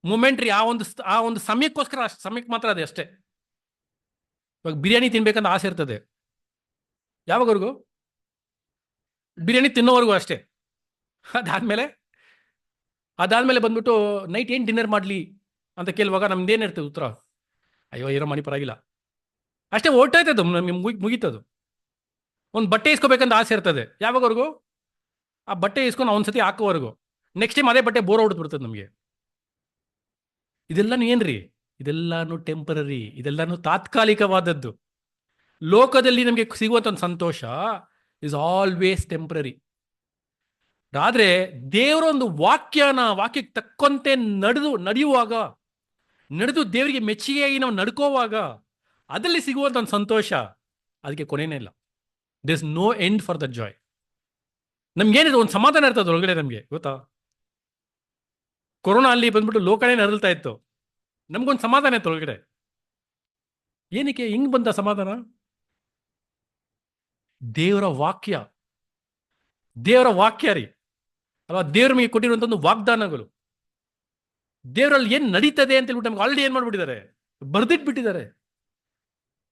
momentary ಆ ಒಂದು ಸಮಯಕ್ಕೋಸ್ಕರ ಅಷ್ಟು ಸಮಯಕ್ಕೆ ಮಾತ್ರ ಅದೇ ಅಷ್ಟೇ. ಇವಾಗ ಬಿರಿಯಾನಿ ತಿನ್ಬೇಕಂತ ಆಸೆ ಇರ್ತದೆ, ಯಾವಾಗವರೆಗೂ? ಬಿರಿಯಾನಿ ತಿನ್ನೋವರೆಗೂ ಅಷ್ಟೇ. ಅದಾದ್ಮೇಲೆ ಬಂದ್ಬಿಟ್ಟು ನೈಟ್ ಏನು ಡಿನ್ನರ್ ಮಾಡಲಿ ಅಂತ ಕೇಳುವಾಗ ನಮ್ದೇನು ಇರ್ತದೆ ಉತ್ತರ? ಅಯ್ಯೋ ಏನೋ ಮನಿ ಪರವಾಗಿಲ್ಲ ಅಷ್ಟೇ, ಹೊರ್ಟೋಯ್ತದು, ನಮಗೆ ಮುಗೀತದು. ಒಂದು ಬಟ್ಟೆ ಇಸ್ಕೋಬೇಕಂತ ಆಸೆ ಇರ್ತದೆ, ಯಾವಾಗವರೆಗೂ? ಆ ಬಟ್ಟೆ ಇಸ್ಕೊಂಡು ಒಂದ್ಸತಿ ಹಾಕೋವರೆಗೂ. ನೆಕ್ಸ್ಟ್ ಟೈಮ್ ಅದೇ ಬಟ್ಟೆ ಬೋರ್ ಹೊಡೆದ್ಬಿಡ್ತದೆ ನಮಗೆ. ಇದೆಲ್ಲಾನು ಏನ್ರಿ? ಇದೆಲ್ಲಾನು ಟೆಂಪರರಿ, ಇದೆಲ್ಲಾನು ತಾತ್ಕಾಲಿಕವಾದದ್ದು. ಲೋಕದಲ್ಲಿ ನಮಗೆ ಸಿಗುವಂಥ ಒಂದು ಸಂತೋಷ ಇಸ್ ಆಲ್ವೇಸ್ ಟೆಂಪರರಿ. ಆದ್ರೆ ದೇವರೊಂದು ವಾಕ್ಯಕ್ಕೆ ತಕ್ಕಂತೆ ನಡೆದು ದೇವರಿಗೆ ಮೆಚ್ಚುಗೆಯಾಗಿ ನಾವು ನಡ್ಕೋವಾಗ ಅದರಲ್ಲಿ ಸಿಗುವಂಥ ಒಂದು ಸಂತೋಷ, ಅದಕ್ಕೆ ಕೊನೆಯೇ ಇಲ್ಲ. There is no end for the joy. ನಮ್ಗೇನಿದೆ, ಒಂದು ಸಮಾಧಾನ ಇರ್ತದೆ ಒಳಗಡೆ ನಮಗೆ, ಗೊತ್ತಾ? ಕೊರೋನಾ ಅಲ್ಲಿ ಬಂದ್ಬಿಟ್ಟು ಲೋಕನೇ ನರಳ್ತಾ ಇತ್ತು, ನಮ್ಗೊಂದು ಸಮಾಧಾನ ಇತ್ತು ಒಳಗಡೆ. ಏನಕ್ಕೆ ಹಿಂಗ್ ಬಂದ ಸಮಾಧಾನ? ದೇವರ ವಾಕ್ಯ ರೀ ಅಲ್ವಾ? ದೇವ್ರ ಮೇಲೆ ಕೊಟ್ಟಿರುವಂತ ಒಂದು ವಾಗ್ದಾನಗಳು, ದೇವರಲ್ಲಿ ಏನ್ ನಡೀತದೆ ಅಂತ ಹೇಳ್ಬಿಟ್ಟು ನಮ್ಗೆ ಆಲ್ರೆಡಿ ಏನ್ ಮಾಡ್ಬಿಟ್ಟಿದ್ದಾರೆ, ಬರ್ದಿಟ್ಬಿಟ್ಟಿದ್ದಾರೆ.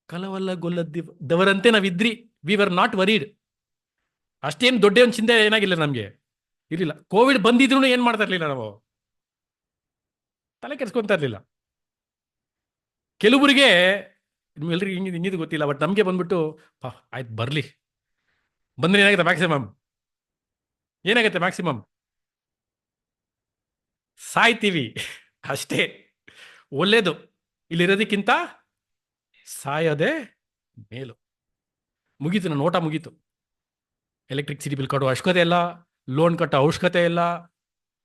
ಕಲವಲ್ಲಗೊಲ್ಲದವರಂತೆ ನಾವಿದ್ರಿ, ವಿ ವರ್ ನಾಟ್ ವರೀಡ್. ಅಷ್ಟೇನು ದೊಡ್ಡ ಒಂದು ಚಿಂತೆ ಏನಾಗಿಲ್ಲ ನಮ್ಗೆ, ಇರಲಿಲ್ಲ. ಕೋವಿಡ್ ಬಂದಿದ್ರು ಏನ್ ಮಾಡ್ತಾ ಇರ್ಲಿಲ್ಲ, ನಾವು ತಲೆ ಕೆಡ್ಸ್ಕೊಂತ ಇರ್ಲಿಲ್ಲ. ಕೆಲವರಿಗೆ ಎಲ್ರಿಗೆ ಹಿಂಗಿದು ಗೊತ್ತಿಲ್ಲ, ಬಟ್ ನಮಗೆ ಬಂದ್ಬಿಟ್ಟು ಆಯ್ತು ಬರ್ಲಿ, ಬಂದ್ರೆ ಏನಾಗುತ್ತೆ ಮ್ಯಾಕ್ಸಿಮಮ್ ಸಾಯ್ತೀವಿ ಅಷ್ಟೇ. ಒಳ್ಳೇದು ಇಲ್ಲಿರೋದಕ್ಕಿಂತ ಸಾಯೋದೇ ಮೇಲು. ಮುಗೀತು, ನನ್ನ ಓಟ ಮುಗೀತು. ಎಲೆಕ್ಟ್ರಿಸಿಟಿ ಬಿಲ್ ಕಟ್ಟೋ ಅವಶ್ಯಕತೆ ಇಲ್ಲ, ಲೋನ್ ಕಟ್ಟೋ ಅವಶ್ಯಕತೆ ಇಲ್ಲ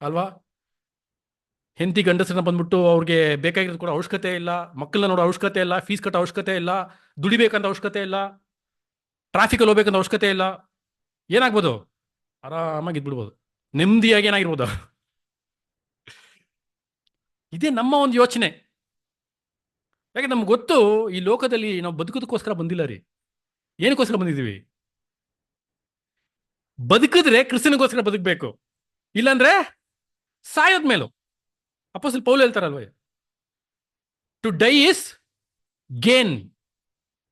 ಅಲ್ವಾ? ಹೆಂಡತಿ ಗಂಡಸರನ್ನ ಬಂದ್ಬಿಟ್ಟು ಅವ್ರಿಗೆ ಬೇಕಾಗಿರೋದು ಕೊಡೋ ಅವಶ್ಯಕತೆ ಇಲ್ಲ, ಮಕ್ಕಳನ್ನ ನೋಡೋ ಅವಶ್ಯಕತೆ ಇಲ್ಲ, ಫೀಸ್ ಕಟ್ಟೋ ಅವಶ್ಯಕತೆ ಇಲ್ಲ, ದುಡಿಬೇಕಂತ ಅವಶ್ಯಕತೆ ಇಲ್ಲ, ಟ್ರಾಫಿಕಲ್ಲಿ ಹೋಗ್ಬೇಕಂತ ಅವಶ್ಯಕತೆ ಇಲ್ಲ. ಏನಾಗ್ಬೋದು? ಆರಾಮಾಗಿ ಇದ್ಬಿಡ್ಬೋದು, ನೆಮ್ಮದಿಯಾಗಿ ಏನಾಗಿರ್ಬೋದು. ಇದೇ ನಮ್ಮ ಒಂದು ಯೋಚನೆ. ಯಾಕೆ ನಮ್ಗೆ ಗೊತ್ತು, ಈ ಲೋಕದಲ್ಲಿ ನಾವು ಬದುಕೋದಕ್ಕೋಸ್ಕರ ಬಂದಿಲ್ಲ ರೀ. ಏನಕ್ಕೋಸ್ಕರ ಬಂದಿದ್ದೀವಿ? ಬದುಕಿದ್ರೆ ಕ್ರಿಸ್ತನಿಗೋಸ್ಕರ ಬದುಕಬೇಕು, ಇಲ್ಲಾಂದ್ರೆ ಸಾಯೋದ್ಮೇಲೂ. ಅಪೊಸ್ತಲ ಪೌಲ್ ಹೇಳ್ತಾರಲ್ವ, to die is gain,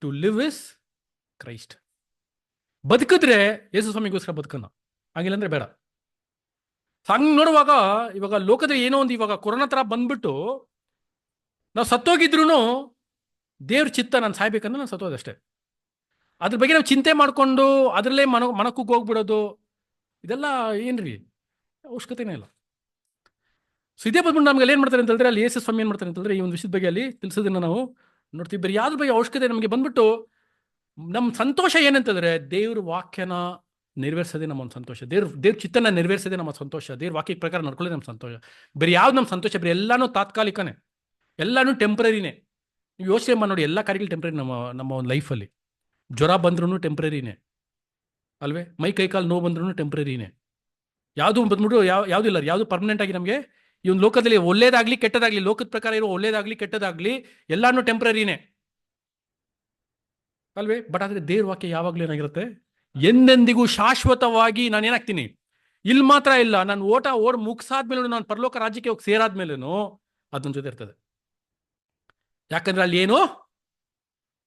to live is Christ. ಬದುಕಿದ್ರೆ ಯೇಸು ಸ್ವಾಮಿಗೋಸ್ಕರ ಬದುಕೋಣ, ಹಾಗಿಲ್ಲಂದ್ರೆ ಬೇಡ. ಹಂಗೆ ನೋಡುವಾಗ ಇವಾಗ ಲೋಕದಲ್ಲಿ ಏನೋ ಒಂದು, ಇವಾಗ ಕೊರೋನಾ ಥರ ಬಂದ್ಬಿಟ್ಟು ನಾವು ಸತ್ತೋಗಿದ್ರು ದೇವ್ರ ಚಿತ್ತ ನಾನು ಸಾಯ್ಬೇಕಂದ್ರೆ ನಾನು ಸತ್ತೋದಷ್ಟೇ. ಅದ್ರ ಬಗ್ಗೆ ನಾವು ಚಿಂತೆ ಮಾಡಿಕೊಂಡು ಅದರಲ್ಲೇ ಮನಕ್ಕೂ ಹೋಗ್ಬಿಡೋದು, ಇದೆಲ್ಲ ಏನ್ರಿ ಅವಶ್ಯಕತೆನೇ ಇಲ್ಲ. ಸೊ ಇದೇ ಬಂದ್ಬಿಟ್ಟು ನಮ್ಗೆ ಏನು ಮಾಡ್ತಾರೆ ಅಂತ ಹೇಳಿದ್ರೆ, ಅಲ್ಲಿ ಯೇಸು ಸ್ವಾಮಿ ಏನು ಮಾಡ್ತಾರೆ ಅಂತ ಹೇಳಿದ್ರೆ, ಈ ಒಂದು ವಿಷಯದ ಬಗ್ಗೆ ಅಲ್ಲಿ ತಿಳಿಸೋದನ್ನ ನಾವು ನೋಡ್ತೀವಿ. ಬೇರೆ ಯಾವ್ದ್ರ ಬಗ್ಗೆ ಅವಶ್ಯಕತೆ ನಮಗೆ ಬಂದ್ಬಿಟ್ಟು, ನಮ್ಮ ಸಂತೋಷ ಏನಂತಂದ್ರೆ ದೇವ್ರ ವಾಕ್ಯನ ನೆರವೇರಿಸೋದೇ ನಮ್ಮ ಒಂದು ಸಂತೋಷ. ದೇವ್ರ ಚಿತ್ತನ ನೆರವೇರಿಸೋದೇ ನಮ್ಮ ಸಂತೋಷ. ದೇವ್ರ ವಾಕ್ಯದ ಪ್ರಕಾರ ನಡ್ಕೊಳ್ಳೋದೇ ನಮ್ಮ ಸಂತೋಷ. ಬೇರೆ ಯಾವ್ದು ನಮ್ಮ ಸಂತೋಷ? ಬೇರೆ ಎಲ್ಲಾನು ತಾತ್ಕಾಲಿಕನೇ, ಎಲ್ಲಾನು ಟೆಂಪ್ರರಿನೇ. ನೀವು ಯೋಚನೆ ಮಾಡಿ ನೋಡಿ, ಎಲ್ಲ ಕಾರ್ಯಗಳು ಟೆಂಪ್ರರಿ. ನಮ್ಮ ಒಂದು ಲೈಫಲ್ಲಿ ಜ್ವರ ಬಂದ್ರೂ ಟೆಂಪ್ರರಿನೇ ಅಲ್ವೇ? ಕೈ ಕಾಲು ನೋವು ಬಂದ್ರೂ ಟೆಂಪ್ರರಿನೇ. ಯಾವುದು ಬಂದ್ಬಿಟ್ಟು ಯಾವುದು ಇಲ್ಲ, ಯಾವುದು ಪರ್ಮನೆಂಟ್ ಆಗಿ ನಮಗೆ ಈ ಒಂದು ಲೋಕದಲ್ಲಿ ಒಳ್ಳೇದಾಗ್ಲಿ ಕೆಟ್ಟದಾಗ್ಲಿ, ಲೋಕದ ಪ್ರಕಾರ ಇರೋ ಒಳ್ಳೇದಾಗ್ಲಿ ಕೆಟ್ಟದಾಗ್ಲಿ ಎಲ್ಲಾನು ಟೆಂಪ್ರರಿನೇ ಅಲ್ವೇ? ಬಟ್ ಆದ್ರೆ ದೇವ್ರ ವಾಕ್ಯ ಯಾವಾಗ್ಲೂ ಏನಾಗಿರುತ್ತೆ, ಎಂದೆಂದಿಗೂ ಶಾಶ್ವತವಾಗಿ ನಾನು ಏನಾಗ್ತೀನಿ, ಇಲ್ಲಿ ಮಾತ್ರ ಇಲ್ಲ, ನಾನು ಓಡ್ ಮುಗಿಸಾದ್ಮೇಲೆ, ನಾನು ಪರಲೋಕ ರಾಜ್ಯಕ್ಕೆ ಹೋಗಿ ಸೇರಾದ್ಮೇಲೂ ಅದನ್ನ ಜೊತೆ ಇರ್ತದೆ. ಯಾಕಂದ್ರೆ ಅಲ್ಲಿ ಏನು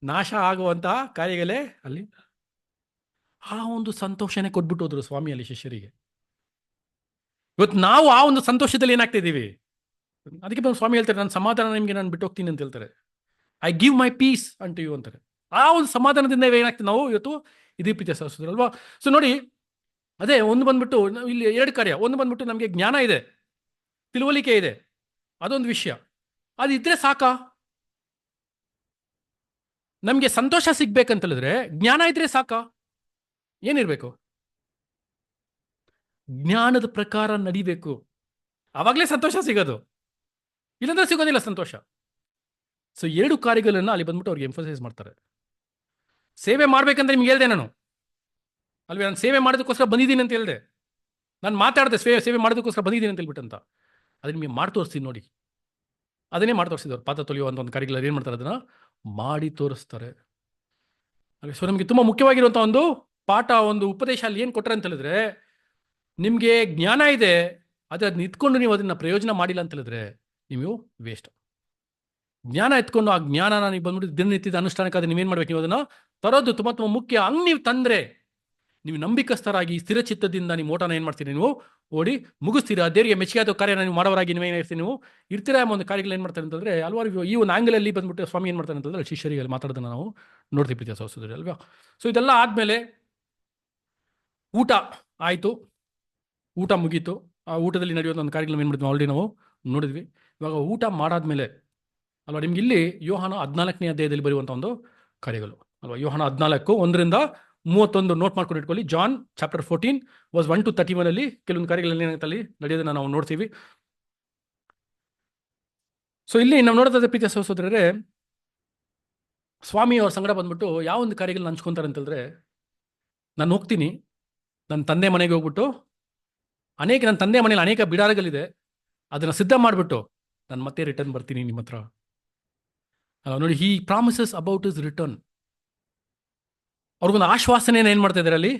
ನಾಶ ಆಗುವಂತ ಕಾರ್ಯಗಳೇ ಅಲ್ಲಿ. ಆ ಒಂದು ಸಂತೋಷನೇ ಕೊಟ್ಬಿಟ್ಟು ಹೋದ್ರು ಸ್ವಾಮಿ ಅಲ್ಲಿ ಶಿಷ್ಯರಿಗೆ. ಇವತ್ತು ನಾವು ಆ ಒಂದು ಸಂತೋಷದಲ್ಲಿ ಏನಾಗ್ತಾ ಇದ್ದೀವಿ? ಅದಕ್ಕೆ ಸ್ವಾಮಿ ಹೇಳ್ತಾರೆ, ನನ್ನ ಸಮಾಧಾನ ನಿಮಗೆ ನಾನು ಬಿಟ್ಟು ಹೋಗ್ತೀನಿ ಅಂತ ಹೇಳ್ತಾರೆ. ಐ ಗಿವ್ ಮೈ ಪೀಸ್ ಅಂಟು ಯು ಅಂತಾರೆ. ಆ ಒಂದು ಸಮಾಧಾನದಿಂದ ಏನಾಗ್ತದೆ ನಾವು ಇವತ್ತು ಇದೇ ಪ್ರೀತಿ ಸಹೋದರರೇ ಅಲ್ವಾ? ಸೊ ನೋಡಿ, ಅದೇ ಒಂದು ಬಂದ್ಬಿಟ್ಟು ಇಲ್ಲಿ ಎರಡು ಕಾರ್ಯ. ಒಂದು ಬಂದ್ಬಿಟ್ಟು ನಮಗೆ ಜ್ಞಾನ ಇದೆ, ತಿಳುವಳಿಕೆ ಇದೆ, ಅದೊಂದು ವಿಷಯ. ಅದು ಇದ್ರೆ ಸಾಕಾ? ನಮಗೆ ಸಂತೋಷ ಸಿಗ್ಬೇಕಂತ ಹೇಳಿದ್ರೆ ಜ್ಞಾನ ಇದ್ರೆ ಸಾಕಾ? ಏನಿರ್ಬೇಕು? ಜ್ಞಾನದ ಪ್ರಕಾರ ನಡಿಬೇಕು, ಅವಾಗಲೇ ಸಂತೋಷ ಸಿಗೋದು, ಇಲ್ಲಂದ್ರೆ ಸಿಗೋದಿಲ್ಲ ಸಂತೋಷ. ಸೊ ಎರಡು ಕಾರ್ಯಗಳನ್ನು ಅಲ್ಲಿ ಬಂದ್ಬಿಟ್ಟು ಅವ್ರಿಗೆ ಎಂಫಸೈಸ್ ಮಾಡ್ತಾರೆ. ಸೇವೆ ಮಾಡ್ಬೇಕಂತ ನಿಮ್ಗೆ ಹೇಳ್ದೆ ನಾನು ಅಲ್ವೇ? ನಾನು ಸೇವೆ ಮಾಡೋದಕ್ಕೋಸ್ಕರ ಬಂದಿದ್ದೀನಿ ಅಂತ ಹೇಳಿದೆ, ನಾನು ಮಾತಾಡಿದೆ ಸೇವೆ ಮಾಡೋದಕ್ಕೋಸ್ಕರ ಬಂದಿದ್ದೀನಿ ಅಂತ ಹೇಳ್ಬಿಟ್ಟಂತ. ಅದನ್ನ ನಿಮಗೆ ಮಾಡಿ ತೋರಿಸ್ತೀನಿ ನೋಡಿ. ಅದನ್ನೇ ಮಾಡಿ ತೋರಿಸಿದವ್ರು. ಪಾತ್ರ ತೊಳೆಯುವಂಥ ಒಂದು ಕಾರ್ಯಗಳಲ್ಲಿ ಏನು ಮಾಡ್ತಾರೆ, ಅದನ್ನ ಮಾಡಿ ತೋರಿಸ್ತಾರೆ. ಸೊ ನಮಗೆ ತುಂಬ ಮುಖ್ಯವಾಗಿರುವಂಥ ಒಂದು ಪಾಠ, ಒಂದು ಉಪದೇಶ ಅಲ್ಲಿ ಏನು ಕೊಟ್ಟರೆ ಅಂತ ಹೇಳಿದ್ರೆ, ನಿಮಗೆ ಜ್ಞಾನ ಇದೆ, ಆದರೆ ಅದನ್ನ ಇಟ್ಕೊಂಡು ನೀವು ಅದನ್ನ ಪ್ರಯೋಜನ ಮಾಡಿಲ್ಲ ಅಂತ ಹೇಳಿದ್ರೆ ನೀವು ವೇಸ್ಟ್. ಜ್ಞಾನ ಎತ್ಕೊಂಡು ಆ ಜ್ಞಾನನ ನೀವು ಬಂದ್ಬಿಟ್ಟು ದಿನನಿತ್ಯದ ಅನುಷ್ಠಾನಕ್ಕೆ ಅದನ್ನ ನೀವೇನು ಮಾಡ್ಬೇಕು, ನೀವು ಅದನ್ನು ತರೋದು ತುಂಬ ತುಂಬ ಮುಖ್ಯ. ಹಂಗೆ ನೀವು ತಂದರೆ ನೀವು ನಂಬಿಕಸ್ಥರಾಗಿ ಸ್ಥಿರಚಿತ್ತದಿಂದ ನಿಮ್ಮ ಓಟನ ಏನು ಮಾಡ್ತೀರಿ, ನೀವು ಓಡಿ ಮುಗಿಸ್ತೀರಾ. ದೇವರಿಗೆ ಮೆಚ್ಚುಗೆಯಾದ ಕಾರ್ಯನ ನೀವು ಮಾಡೋರಾಗಿ ನೀವೇನಿರ್ತೀರಿ, ನೀವು ಇರ್ತೀರಾ ಎಂಬ ಒಂದು ಕಾರ್ಯಗಳು ಏನು ಮಾಡ್ತಾರೆ ಅಂತಂದರೆ ಹಲವಾರು ಈ ಒಂದು ಆಂಗಲಲ್ಲಿ ಬಂದ್ಬಿಟ್ಟು ಸ್ವಾಮಿ ಏನು ಮಾಡ್ತಾರೆ ಅಂತಂದರೆ ಶಿಷ್ಯರಿಗೆ ಮಾತಾಡೋದನ್ನು ನಾವು ನೋಡ್ತೀವಿ ಪ್ರೀತಿಯ ಸಹೋದರರೇ ಅಲ್ವಾ. ಸೊ ಇದೆಲ್ಲ ಆದಮೇಲೆ ಊಟ ಆಯಿತು, ಊಟ ಮುಗೀತು. ಆ ಊಟದಲ್ಲಿ ನಡೆಯುವಂಥ ಒಂದು ಕಾರ್ಯಗಳು ಏನು ಮಾಡಿದ್ವಿ ಆಲ್ರೆಡಿ ನಾವು ನೋಡಿದ್ವಿ. ಇವಾಗ ಊಟ ಮಾಡಾದ್ಮೇಲೆ ಅಲ್ವಾ ನಿಮ್ಗೆ ಇಲ್ಲಿ ಯೋಹಾನ 14ನೇ ಅಧ್ಯಾಯದಲ್ಲಿ ಬರುವಂಥ ಒಂದು ಕಾರ್ಯಗಳು ಅಲ್ವಾ. ಯೋಹಾನ 14 1-31 ನೋಟ್ ಮಾಡ್ಕೊಂಡು ಇಟ್ಕೊಳ್ಳಿ. ಜಾನ್ ಚಾಪ್ಟರ್ 14 ವರ್ಸ್ 1 to 31 ಅಲ್ಲಿ ಕೆಲವೊಂದು ಕಾರ್ಯಗಳಲ್ಲಿ ಏನಾಗುತ್ತೆ ಅಲ್ಲಿ ನಡೆಯೋದನ್ನ ನಾವು ನೋಡ್ತೀವಿ. ಸೊ ಇಲ್ಲಿ ನಾವು ನೋಡೋದಾದ್ರೆ ಪ್ರೀತಿಯ ಸಹೋದರರೇ, ಸ್ವಾಮಿ ಅವ್ರ ಸಂಗಡ ಬಂದ್ಬಿಟ್ಟು ಯಾವ ಒಂದು ಕಾರ್ಯಗಳನ್ನ ಹಂಚ್ಕೊಂತಾರೆ ಅಂತಂದ್ರೆ, ನಾನು ಹೋಗ್ತೀನಿ ನನ್ನ ತಂದೆ ಮನೆಗೆ ಹೋಗ್ಬಿಟ್ಟು ನನ್ನ ತಂದೆ ಮನೇಲಿ ಅನೇಕ ಬಿಡಾರಗಳಿದೆ, ಅದನ್ನ ಸಿದ್ಧ ಮಾಡಿಬಿಟ್ಟು ನಾನು ಮತ್ತೆ ರಿಟರ್ನ್ ಬರ್ತೀನಿ ನಿಮ್ಮ ಹತ್ರ. ನೋಡಿ, ಹಿ ಪ್ರಾಮಿಸಸ್ ಅಬೌಟ್ ಇಸ್ ರಿಟರ್ನ್. ಅವ್ರಿಗೊಂದು ಆಶ್ವಾಸನೆಯನ್ನು ಏನು ಮಾಡ್ತಾ ಇದ್ದಾರೆ ಅಲ್ಲಿ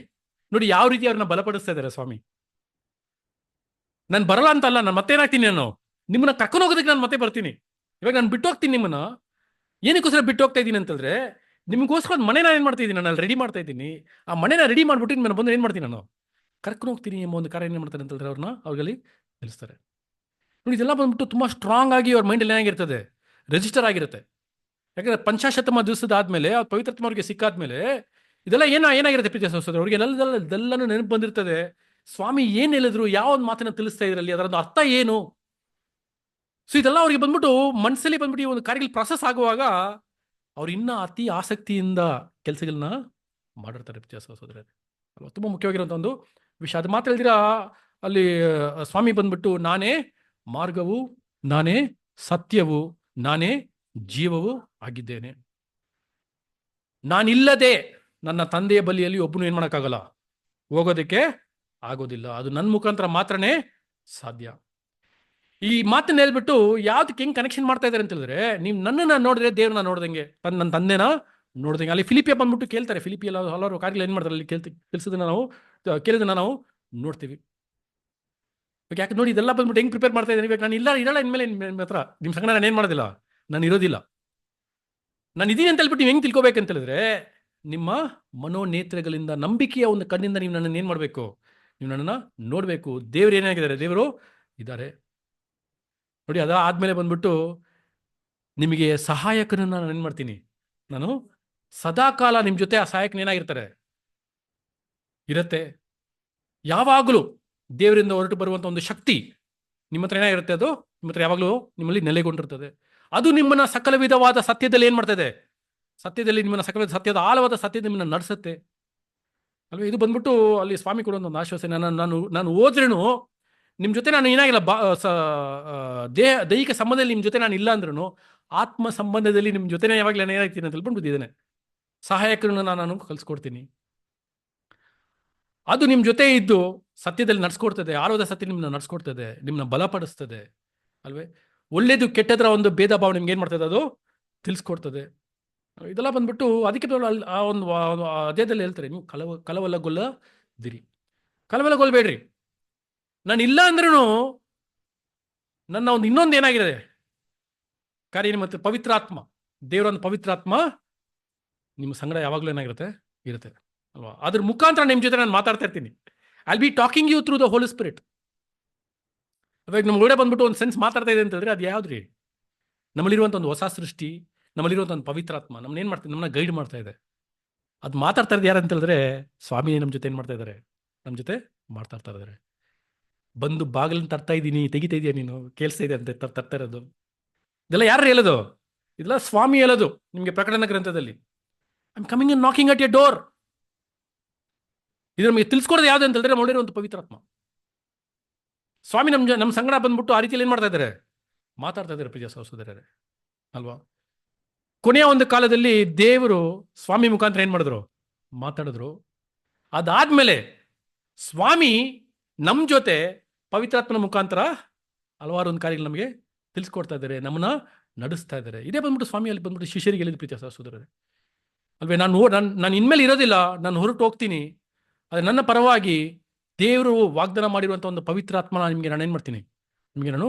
ನೋಡಿ, ಯಾವ ರೀತಿ ಅವ್ರನ್ನ ಬಲಪಡಿಸ್ತಾ ಇದ್ದಾರೆ ಸ್ವಾಮಿ. ನಾನು ಬರಲ್ಲ ಅಂತಲ್ಲ, ನಾನು ಮತ್ತೇನಾಗ್ತೀನಿ, ನಾನು ನಿಮ್ಮನ್ನ ಕರ್ಕೊಂಡು ಹೋಗೋದಕ್ಕೆ ನಾನು ಮತ್ತೆ ಬರ್ತೀನಿ. ಇವಾಗ ನಾನು ಬಿಟ್ಟು ಹೋಗ್ತೀನಿ ನಿಮ್ಮನ್ನ. ಏನಕ್ಕೋಸ್ಕರ ಬಿಟ್ಟು ಹೋಗ್ತಾ ಇದ್ದೀನಿ ಅಂತಂದ್ರೆ, ನಿಮಗೋಸ್ಕರ ಒಂದು ಮನೆ ನಾನು ಏನು ಮಾಡ್ತಾ ಇದ್ದೀನಿ, ನಾನು ಅಲ್ಲಿ ರೆಡಿ ಮಾಡ್ತಾ ಇದ್ದೀನಿ. ಆ ಮನೆನ ರೆಡಿ ಮಾಡ್ಬಿಟ್ಟು ನಿಮ್ಮನ್ನ ಬಂದು ಏನು ಮಾಡ್ತೀನಿ, ನಾನು ಕರ್ಕೊಂಡು ಹೋಗ್ತೀನಿ ಎಂಬ ಒಂದು ಕಾರ್ಯ ಏನು ಮಾಡ್ತಾರೆ ಅಂತಂದ್ರೆ ಅವ್ರಲ್ಲಿ ತಿಳಿಸ್ತಾರೆ. ನೋಡಿ, ಇದೆಲ್ಲ ಬಂದ್ಬಿಟ್ಟು ತುಂಬ ಸ್ಟ್ರಾಂಗ್ ಆಗಿ ಅವ್ರ ಮೈಂಡಲ್ಲಿ ಏನಾಗಿರ್ತದೆ, ರಿಜಿಸ್ಟರ್ ಆಗಿರುತ್ತೆ. ಯಾಕಂದ್ರೆ ಪಂಚಾಶತಮ ದಿವಸದ ಆದ್ಮೇಲೆ ಅವ್ರ ಪವಿತ್ರತ್ಮ ಅವ್ರಿಗೆ ಸಿಕ್ಕಾದ್ಮೇಲೆ ಇದೆಲ್ಲ ಏನಾಗಿರುತ್ತೆ ಪ್ರೀತಿಯ ಸಹೋದರರೇ, ಅವ್ರಿಗೆ ಇದೆಲ್ಲನೂ ನೆನಪು ಬಂದಿರ್ತದೆ. ಸ್ವಾಮಿ ಏನು ಹೇಳಿದ್ರು, ಯಾವ ಒಂದು ಮಾತನ್ನ ತಿಳಿಸ್ತಾ ಇದ್ರಲ್ಲಿ, ಅದರದ್ದು ಅರ್ಥ ಏನು. ಸೊ ಇದೆಲ್ಲ ಅವ್ರಿಗೆ ಬಂದ್ಬಿಟ್ಟು ಮನಸ್ಸಲ್ಲಿ ಬಂದ್ಬಿಟ್ಟು ಈ ಒಂದು ಕಾರ್ಯಗಳು ಪ್ರಾಸೆಸ್ ಆಗುವಾಗ ಅವ್ರು ಇನ್ನೂ ಅತಿ ಆಸಕ್ತಿಯಿಂದ ಕೆಲಸಗಳನ್ನ ಮಾಡಿರ್ತಾರೆ ಪ್ರೀತಿಯ ಸಹೋದರರೇ ಅಲ್ವಾ. ತುಂಬ ಮುಖ್ಯವಾಗಿರುವಂಥ ಒಂದು ವಿಷಯ. ಅದು ಮಾತ್ರ ಹೇಳಿದಿರ ಅಲ್ಲಿ ಸ್ವಾಮಿ ಬಂದ್ಬಿಟ್ಟು ನಾನೇ ಮಾರ್ಗವು, ನಾನೇ ಸತ್ಯವು, ನಾನೇ ಜೀವವು ಆಗಿದ್ದೇನೆ. ನಾನಿಲ್ಲದೆ ನನ್ನ ತಂದೆಯ ಬಳಿಯಲ್ಲಿ ಒಬ್ಬನು ಏನು ಮಾಡೋಕ್ಕಾಗಲ್ಲ, ಹೋಗೋದಕ್ಕೆ ಆಗೋದಿಲ್ಲ. ಅದು ನನ್ನ ಮುಖಾಂತರ ಮಾತ್ರನೇ ಸಾಧ್ಯ. ಈ ಮಾತನ್ನ ಹೇಳ್ಬಿಟ್ಟು ಯಾವ್ದಕ್ಕೆ ಹೆಂಗೆ ಕನೆಕ್ಷನ್ ಮಾಡ್ತಾ ಇದ್ದಾರೆ ಅಂತ ಹೇಳಿದ್ರೆ, ನೀವು ನನ್ನನ್ನು ನೋಡಿದ್ರೆ ದೇವ್ರನ್ನ ನೋಡ್ದಂಗೆ, ನನ್ನ ತಂದೆನ ನೋಡ್ದಂಗೆ. ಅಲ್ಲಿ ಫಿಲಿಪಿಯ ಬಂದ್ಬಿಟ್ಟು ಕೇಳ್ತಾರೆ, ಫಿಲಿಪಿಯಲ್ಲಿ ಹಲವಾರು ಕಾರ್ಯಗಳು ಏನು ಮಾಡ್ತಾರೆ ಅಲ್ಲಿ ಕೆಲಸದನ್ನ ನಾವು ಕೇಳಿದನ್ನ ನಾವು ನೋಡ್ತೀವಿ. ಯಾಕೆ ನೋಡಿ, ಇದೆಲ್ಲ ಬಂದ್ಬಿಟ್ಟು ಹೆಂಗೆ ಪ್ರಿಪೇರ್ ಮಾಡ್ತಾ ಇದ್ದೀನಿ. ಇವಾಗ ನಾನು ಇರಲ್ಲ ಇನ್ಮೇಲೆ ನಿಮ್ಮ ಹತ್ರ, ನಿಮ್ಮ ಸಂಗಡ ನಾನು ಏನು ಮಾಡೋದಿಲ್ಲ, ನಾನು ಇರೋದಿಲ್ಲ. ನಾನು ಇದೀನಿ ಅಂತ ಹೇಳ್ಬಿಟ್ಟು ನೀವು ಹೆಂಗೆ ತಿಳ್ಕೊಬೇಕಂತ ಹೇಳಿದ್ರೆ, ನಿಮ್ಮ ಮನೋನೇತ್ರಗಳಿಂದ, ನಂಬಿಕೆಯ ಒಂದು ಕಣ್ಣಿಂದ ನೀವು ನನ್ನನ್ನು ಏನು ಮಾಡಬೇಕು, ನೀವು ನನ್ನನ್ನು ನೋಡಬೇಕು. ದೇವರು ಏನಾಗಿದ್ದಾರೆ, ದೇವರು ಇದ್ದಾರೆ ನೋಡಿ. ಅದಾದ್ಮೇಲೆ ಬಂದ್ಬಿಟ್ಟು ನಿಮಗೆ ಸಹಾಯಕನನ್ನ ನಾನು ಏನು ಮಾಡ್ತೀನಿ, ನಾನು ಸದಾಕಾಲ ನಿಮ್ಮ ಜೊತೆ ಆ ಸಹಾಯಕನ ಏನಾಗಿರ್ತಾರೆ, ಇರುತ್ತೆ. ಯಾವಾಗಲೂ ದೇವರಿಂದ ಹೊರಟು ಬರುವಂಥ ಒಂದು ಶಕ್ತಿ ನಿಮ್ಮ ಹತ್ರ ಏನಾಗಿರುತ್ತೆ, ಅದು ನಿಮ್ಮ ಹತ್ರ ಯಾವಾಗಲೂ ನಿಮ್ಮಲ್ಲಿ ನೆಲೆಗೊಂಡಿರ್ತದೆ. ಅದು ನಿಮ್ಮನ್ನ ಸಕಲ ವಿಧವಾದ ಸತ್ಯದಲ್ಲಿ ಏನು ಮಾಡ್ತದೆ, ಸತ್ಯದಲ್ಲಿ ನಿಮ್ಮನ್ನ ಸತ್ಯದ ಆಳವಾದ ಸತ್ಯದ ನಿಮ್ಮನ್ನ ನಡೆಸುತ್ತೆ ಅಲ್ವಾ. ಇದು ಬಂದ್ಬಿಟ್ಟು ಅಲ್ಲಿ ಸ್ವಾಮಿ ಕೊಡುವಂಥ ಒಂದು ಆಶ್ವಾಸನೆ. ನಾನು ಹೋದ್ರೇನು ನಿಮ್ಮ ಜೊತೆ ನಾನು ಏನಾಗಿಲ್ಲ, ದೈಹಿಕ ಸಂಬಂಧದಲ್ಲಿ ನಿಮ್ಮ ಜೊತೆ ನಾನು ಇಲ್ಲ ಅಂದ್ರೂ ಆತ್ಮ ಸಂಬಂಧದಲ್ಲಿ ನಿಮ್ಮ ಜೊತೆನೇ ಯಾವಾಗಲೇ ಏನಾಗ್ತೀನಿ ಅಂತ ಹೇಳ್ಬಿಟ್ಟಿದ್ದೇನೆ. ಸಹಾಯಕರನ್ನು ನಾನು ಕಲಿಸ್ಕೊಡ್ತೀನಿ. ಅದು ನಿಮ್ಮ ಜೊತೆ ಇದ್ದು ಸತ್ಯದಲ್ಲಿ ನಡ್ಸ್ಕೊಡ್ತದೆ, ಆಳವಾದ ಸತ್ಯ ನಿಮ್ಮನ್ನ ನಡ್ಸ್ಕೊಡ್ತದೆ, ನಿಮ್ಮನ್ನ ಬಲಪಡಿಸ್ತದೆ ಅಲ್ವೇ. ಒಳ್ಳೇದು ಕೆಟ್ಟದ್ರ ಒಂದು ಭೇದ ಭಾವ ನಿಮ್ಗೆ ಏನು ಮಾಡ್ತದೆ, ಅದು ತಿಳಿಸ್ಕೊಡ್ತದೆ. ಇದೆಲ್ಲ ಬಂದ್ಬಿಟ್ಟು ಅದಕ್ಕೆ ಆ ಒಂದು ಅಧ್ಯಾಯದಲ್ಲಿ ಹೇಳ್ತಾರೆ, ನೀವು ಕಲವಲಗೊಳ್ಳದಿರಿ, ಕಲವಲಗೊಳ್ಬೇಡ್ರಿ. ನಾನು ಇಲ್ಲ ಅಂದ್ರೂ ನನ್ನ ಒಂದು ಇನ್ನೊಂದು ಏನಾಗಿದೆ ಕಾರ್ಯ, ನಿಮ್ಮ ಪವಿತ್ರಾತ್ಮ, ದೇವರ ಒಂದು ಪವಿತ್ರಾತ್ಮ ನಿಮ್ಮ ಸಂಗಡ ಯಾವಾಗಲೂ ಏನಾಗಿರುತ್ತೆ, ಇರುತ್ತೆ ಅಲ್ವಾ. ಅದ್ರ ಮುಖಾಂತರ ನಿಮ್ಮ ಜೊತೆ ನಾನು ಮಾತಾಡ್ತಾ ಇರ್ತೀನಿ. I'll be talking you through the Holy Spirit. ಅವಾಗ ನಮ್ಮ ಒಳಗಡೆ ಬಂದ್ಬಿಟ್ಟು ಒಂದು ಸೆನ್ಸ್ ಮಾತಾಡ್ತಾ ಇದೆ ಅಂತಂದ್ರೆ ಅದು ಯಾವ್ದ್ರಿ, ನಮ್ಮಲ್ಲಿರುವಂಥ ಒಂದು ಹೊಸ ಸೃಷ್ಟಿ, ನಮ್ಮಲ್ಲಿರುವಂಥ ಒಂದು ಪವಿತ್ರಾತ್ಮ ನಮ್ಮನ್ನ ಏನು ಮಾಡ್ತೀವಿ, ನಮ್ಮನ್ನ ಗೈಡ್ ಮಾಡ್ತಾ ಇದೆ. ಅದು ಮಾತಾಡ್ತಾ ಇರೋದು ಯಾರು ಅಂತ ಹೇಳಿದ್ರೆ ಸ್ವಾಮಿ ನಮ್ಮ ಜೊತೆ ಏನು ಮಾಡ್ತಾ ಇದ್ದಾರೆ, ನಮ್ಮ ಜೊತೆ ಮಾತಾಡ್ತಾ ಇದ್ದಾರೆ. ಬಂದು ಬಾಗಿಲನ್ನು ತರ್ತಾ ಇದ್ದೀನಿ, ತೆಗಿತಾ ಇದೆಯಾ ನೀನು, ಕೇಳಿಸ್ತಾ ಇದೆ ಅಂತ ತರ್ತಾ ಇರೋದು. ಇದೆಲ್ಲ ಯಾರು ಹೇಳೋದು, ಇದೆಲ್ಲ ಸ್ವಾಮಿ ಹೇಳೋದು ನಿಮಗೆ ಪ್ರಕಟಣಾ ಗ್ರಂಥದಲ್ಲಿ. I am coming and knocking at A door. ಇದು ನಮಗೆ ತಿಳಿಸ್ಕೊಡೋದು ಯಾವ್ದು ಅಂತ ಹೇಳಿದ್ರೆ ನೋಡಿರೋ ಒಂದು ಪವಿತ್ರಾತ್ಮ ಸ್ವಾಮಿ ನಮ್ಮ ಸಂಗಡ ಬಂದ್ಬಿಟ್ಟು ಆ ರೀತಿಯಲ್ಲಿ ಏನು ಮಾಡ್ತಾ ಇದ್ದಾರೆ, ಮಾತಾಡ್ತಾ ಇದ್ದಾರೆ ಪ್ರಿಯ ಸಹೋದರರೇ ಅಲ್ವಾ. ಕೊನೆಯ ಒಂದು ಕಾಲದಲ್ಲಿ ದೇವರು ಸ್ವಾಮಿ ಮುಖಾಂತರ ಏನು ಮಾಡಿದ್ರು, ಮಾತಾಡಿದ್ರು. ಅದಾದ್ಮೇಲೆ ಸ್ವಾಮಿ ನಮ್ಮ ಜೊತೆ ಪವಿತ್ರಾತ್ಮನ ಮುಖಾಂತರ ಹಲವಾರು ಒಂದು ಕಾರ್ಯಗಳು ನಮಗೆ ತಿಳಿಸ್ಕೊಡ್ತಾ ಇದ್ದಾರೆ, ನಮ್ಮನ್ನ ನಡೆಸ್ತಾ ಇದ್ದಾರೆ. ಇದೇ ಬಂದ್ಬಿಟ್ಟು ಸ್ವಾಮಿಯಲ್ಲಿ ಬಂದ್ಬಿಟ್ಟು ಶಿಷ್ಯರಿಗೆ ಹೇಳಿದ ಪ್ರೀತಿಯ ಸಹೋದರರೇ ಅಲ್ವೇ. ನಾನು ಇನ್ಮೇಲೆ ಇರೋದಿಲ್ಲ, ನಾನು ಹೊರಟು ಹೋಗ್ತೀನಿ. ಅದು ನನ್ನ ಪರವಾಗಿ ದೇವರು ವಾಗ್ದಾನ ಮಾಡಿರುವಂಥ ಒಂದು ಪವಿತ್ರ ಆತ್ಮನ ನಿಮಗೆ ನಾನು ಏನು ಮಾಡ್ತೀನಿ, ನಿಮಗೆ ನಾನು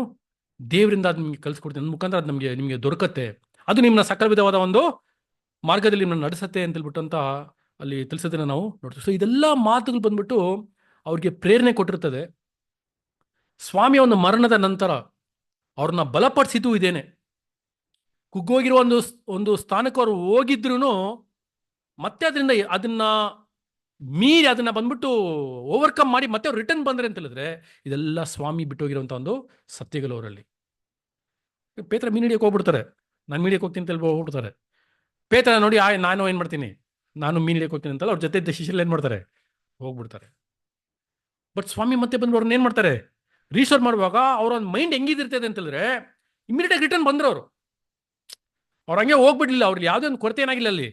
ದೇವರಿಂದ ಅದು ನಿಮಗೆ ಕಲಿಸ್ಕೊಡ್ತೀನಿ, ನನ್ನ ಮುಖಾಂತರ ಅದು ನಿಮಗೆ ದೊರಕತ್ತೆ, ಅದು ನಿಮ್ಮನ್ನ ಸಕಲ ವಿಧವಾದ ಒಂದು ಮಾರ್ಗದಲ್ಲಿ ನಿಮ್ಮನ್ನ ನಡೆಸತ್ತೆ ಅಂತ ಹೇಳ್ಬಿಟ್ಟು ಅಂತ ಅಲ್ಲಿ ತಿಳಿಸೋದನ್ನ ನಾವು ನೋಡ್ತೀವಿ. ಸೊ ಇದೆಲ್ಲ ಮಾತುಗಳು ಬಂದ್ಬಿಟ್ಟು ಅವ್ರಿಗೆ ಪ್ರೇರಣೆ ಕೊಟ್ಟಿರ್ತದೆ. ಸ್ವಾಮಿಯ ಒಂದು ಮರಣದ ನಂತರ ಅವ್ರನ್ನ ಬಲಪಡಿಸಿದ್ದು ಇದೇನೆ. ಕುಗ್ಗೋಗಿರೋ ಒಂದು ಸ್ಥಾನಕ್ಕೆ ಅವರು ಹೋಗಿದ್ರು ಮತ್ತೆ ಅದನ್ನ ಮೀರಿ ಅದನ್ನ ಬಂದ್ಬಿಟ್ಟು ಓವರ್ಕಮ್ ಮಾಡಿ ಮತ್ತೆ ಅವ್ರು ರಿಟರ್ನ್ ಬಂದ್ರೆ ಅಂತ ಹೇಳಿದ್ರೆ ಇದೆಲ್ಲ ಸ್ವಾಮಿ ಬಿಟ್ಟೋಗಿರುವಂಥ ಒಂದು ಸತ್ಯಗಳು ಅವರಲ್ಲಿ. ಪೇತ್ರ ಮೀನ್ ಹಿಡಿಯಕ್ಕೆ ಹೋಗ್ಬಿಡ್ತಾರೆ, ನಾನು ಮೀಡಿಯಕ್ಕೆ ಹೋಗ್ತೀನಿ ಅಂತ ಹೋಗ್ಬಿಡ್ತಾರೆ. ಪೇತ್ರ ನೋಡಿ ನಾನು ಏನು ಮಾಡ್ತೀನಿ, ನಾನು ಮೀನ್ ಹಿಡಿಯಕ್ಕೆ ಹೋಗ್ತೀನಿ ಅಂತಲ್ಲ, ಅವ್ರ ಜೊತೆ ಶಿಷ್ಯರು ಏನು ಮಾಡ್ತಾರೆ, ಹೋಗ್ಬಿಡ್ತಾರೆ. ಬಟ್ ಸ್ವಾಮಿ ಮತ್ತೆ ಬಂದು ಅವ್ರನ್ನ ಏನು ಮಾಡ್ತಾರೆ, ರೀಸ್ಟೋರ್ ಮಾಡುವಾಗ ಅವ್ರ ಒಂದು ಮೈಂಡ್ ಹೆಂಗಿದಿರ್ತದೆ ಅಂತಂದ್ರೆ ಇಮಿಡಿಯೇಟಾಗಿ ರಿಟರ್ನ್ ಬಂದ್ರು ಅವ್ರು ಹಂಗೆ ಹೋಗ್ಬಿಡ್ಲಿಲ್ಲ, ಅವ್ರಿಗೆ ಯಾವುದೇ ಒಂದು ಕೊರತೆ ಏನಾಗಿಲ್ಲ ಅಲ್ಲಿ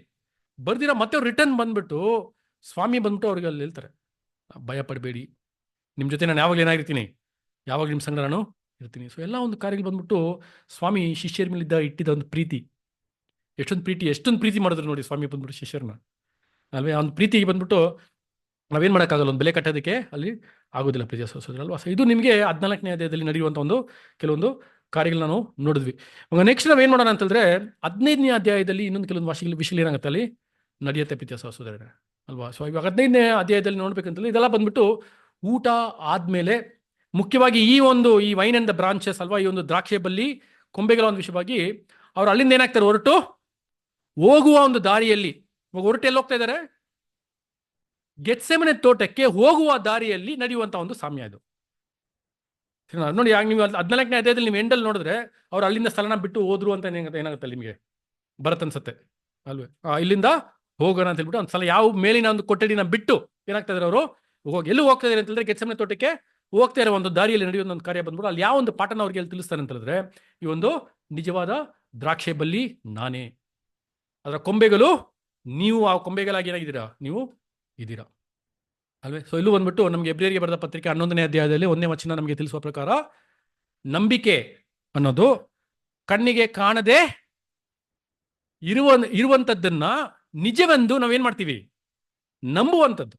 ಬರ್ದಿರ. ಮತ್ತೆ ಅವ್ರು ರಿಟರ್ನ್ ಬಂದ್ಬಿಟ್ಟು ಸ್ವಾಮಿ ಬಂದ್ಬಿಟ್ಟು ಅವ್ರಿಗೆ ಅಲ್ಲಿ ಹೇಳ್ತಾರೆ, ಭಯ ಪಡಬೇಡಿ, ನಿಮ್ಮ ಜೊತೆ ನಾನು ಯಾವಾಗ ಏನಾಗಿರ್ತೀನಿ, ಯಾವಾಗ ನಿಮ್ಮ ಸಂಗ ನಾನು ಇರ್ತೀನಿ. ಸೊ ಎಲ್ಲ ಒಂದು ಕಾರ್ಯಗಳು ಬಂದ್ಬಿಟ್ಟು ಸ್ವಾಮಿ ಶಿಷ್ಯರ ಮೇಲಿದ್ದ ಇಟ್ಟಿದ್ದ ಒಂದು ಪ್ರೀತಿ, ಎಷ್ಟೊಂದು ಪ್ರೀತಿ ಮಾಡಿದ್ರು ನೋಡಿ ಸ್ವಾಮಿ ಬಂದ್ಬಿಟ್ಟು ಶಿಷ್ಯರನ್ನ ಅಲ್ವೇ. ಆ ಒಂದು ಪ್ರೀತಿಗೆ ಬಂದ್ಬಿಟ್ಟು ನಾವೇನು ಮಾಡೋಕ್ಕಾಗಲ್ಲ, ಒಂದು ಬೆಲೆ ಕಟ್ಟೋದಕ್ಕೆ ಅಲ್ಲಿ ಆಗೋದಿಲ್ಲ ಪ್ರೀತಿಯ ಸಹೋದರಲ್ವಾ. ಸೊ ಇದು ನಿಮಗೆ 14ನೇ ಅಧ್ಯಾಯದಲ್ಲಿ ನಡೆಯುವಂಥ ಒಂದು ಕೆಲವೊಂದು ಕಾರ್ಯಗಳು ನಾವು ನೋಡಿದ್ವಿ. ಇವಾಗ ನೆಕ್ಸ್ಟ್ ನಾವು ಏನು ಮಾಡೋಣ ಅಂತಂದ್ರೆ 15ನೇ ಅಧ್ಯಾಯದಲ್ಲಿ ಇನ್ನೊಂದು ಕೆಲವೊಂದು ವಿಷಯ ಏನಾಗುತ್ತೆ ಅಲ್ಲಿ ನಡೆಯುತ್ತೆ ಪ್ರೀತಿಯ ಸಹೋದರರೇ ಅಲ್ವಾ. ಸೊ ಇವಾಗ 15ನೇ ಅಧ್ಯಾಯದಲ್ಲಿ ನೋಡ್ಬೇಕಂತಂದ್ರೆ ಇದೆಲ್ಲ ಬಂದ್ಬಿಟ್ಟು ಊಟ ಆದ್ಮೇಲೆ ಮುಖ್ಯವಾಗಿ ಈ ವೈನ್ ಅಂಡ್ ದ ಬ್ರಾಂಚಸ್ ಅಲ್ವಾ, ಈ ಒಂದು ದ್ರಾಕ್ಷಿ ಬಲ್ಲಿ ಕೊಂಬೆಗಳ ಒಂದು ವಿಷಯವಾಗಿ ಅವ್ರು ಅಲ್ಲಿಂದ ಏನಾಗ್ತಾರೆ, ಹೊರಟು ಹೋಗುವ ಒಂದು ದಾರಿಯಲ್ಲಿ ಹೊರಟು ಎಲ್ಲಿ ಹೋಗ್ತಾ ಇದ್ದಾರೆ, ಗೆತ್ಸೆಮನೆ ತೋಟಕ್ಕೆ ಹೋಗುವ ದಾರಿಯಲ್ಲಿ ನಡೆಯುವಂತ ಒಂದು ಸಾಮ್ಯ ಇದು. ನೋಡಿ ನೀವು 14ನೇ ಅಧ್ಯಾಯದಲ್ಲಿ ನೀವು ಎಂಡಲ್ಲಿ ನೋಡಿದ್ರೆ ಅವ್ರು ಅಲ್ಲಿಂದ ಸ್ಥಳನ ಬಿಟ್ಟು ಹೋದ್ರು ಅಂತ ಏನಾಗುತ್ತೆ ನಿಮಗೆ ಬರತ್ತನ್ಸತ್ತೆ ಅಲ್ವೇ. ಇಲ್ಲಿಂದ ಹೋಗೋಣ ಅಂತ ಹೇಳ್ಬಿಟ್ಟು ಒಂದು ಸಲ ಯಾವ ಮೇಲಿನ ಒಂದು ಕೊಠಡಿನ ಬಿಟ್ಟು ಏನಾಗ್ತಾ ಇದಾರೆ ಅವರು ಎಲ್ಲಿ ಹೋಗ್ತಾ ಇದಾರೆ ಅಂತ ಹೇಳಿದ್ರೆ ಗೆತ್ಸೆಮನೆ ತೋಟಕ್ಕೆ ಹೋಗ್ತಾ ಇರೋ ಒಂದು ದಾರಿಯಲ್ಲಿ ನಡೆಯುವ ಒಂದು ಕಾರ್ಯ ಬಂದ್ಬಿಟ್ಟು ಅಲ್ಲಿ ಯಾವ ಒಂದು ಪಾಠನ ಅವ್ರಿಗೆ ಎಲ್ಲಿ ತಿಳಿಸ್ತಾರೆ ಅಂತ ಹೇಳಿದ್ರೆ ಈ ಒಂದು ನಿಜವಾದ ದ್ರಾಕ್ಷೆ ಬಲ್ಲಿ ನಾನೇ, ಅದರ ಕೊಂಬೆಗಳು ನೀವು, ಆ ಕೊಂಬೆಗಳಾಗಿ ಏನಾಗಿದ್ದೀರಾ ನೀವು ಇದ್ದೀರಾ ಅಲ್ವೇ. ಸೊ ಇಲ್ಲೂ ಬಂದ್ಬಿಟ್ಟು ನಮಗೆ ಎಬ್ರಿಯರಿಗೆ ಬರೆದ ಪತ್ರಿಕೆ 11ನೇ ಅಧ್ಯಾಯದಲ್ಲಿ 1ನೇ ವಚನ ನಮಗೆ ತಿಳಿಸುವ ಪ್ರಕಾರ ನಂಬಿಕೆ ಅನ್ನೋದು ಕಣ್ಣಿಗೆ ಕಾಣದೆ ಇರುವಂಥದ್ದನ್ನ ನಿಜವೆಂದು ನಾವೇನ್ ಮಾಡ್ತೀವಿ, ನಂಬುವಂಥದ್ದು.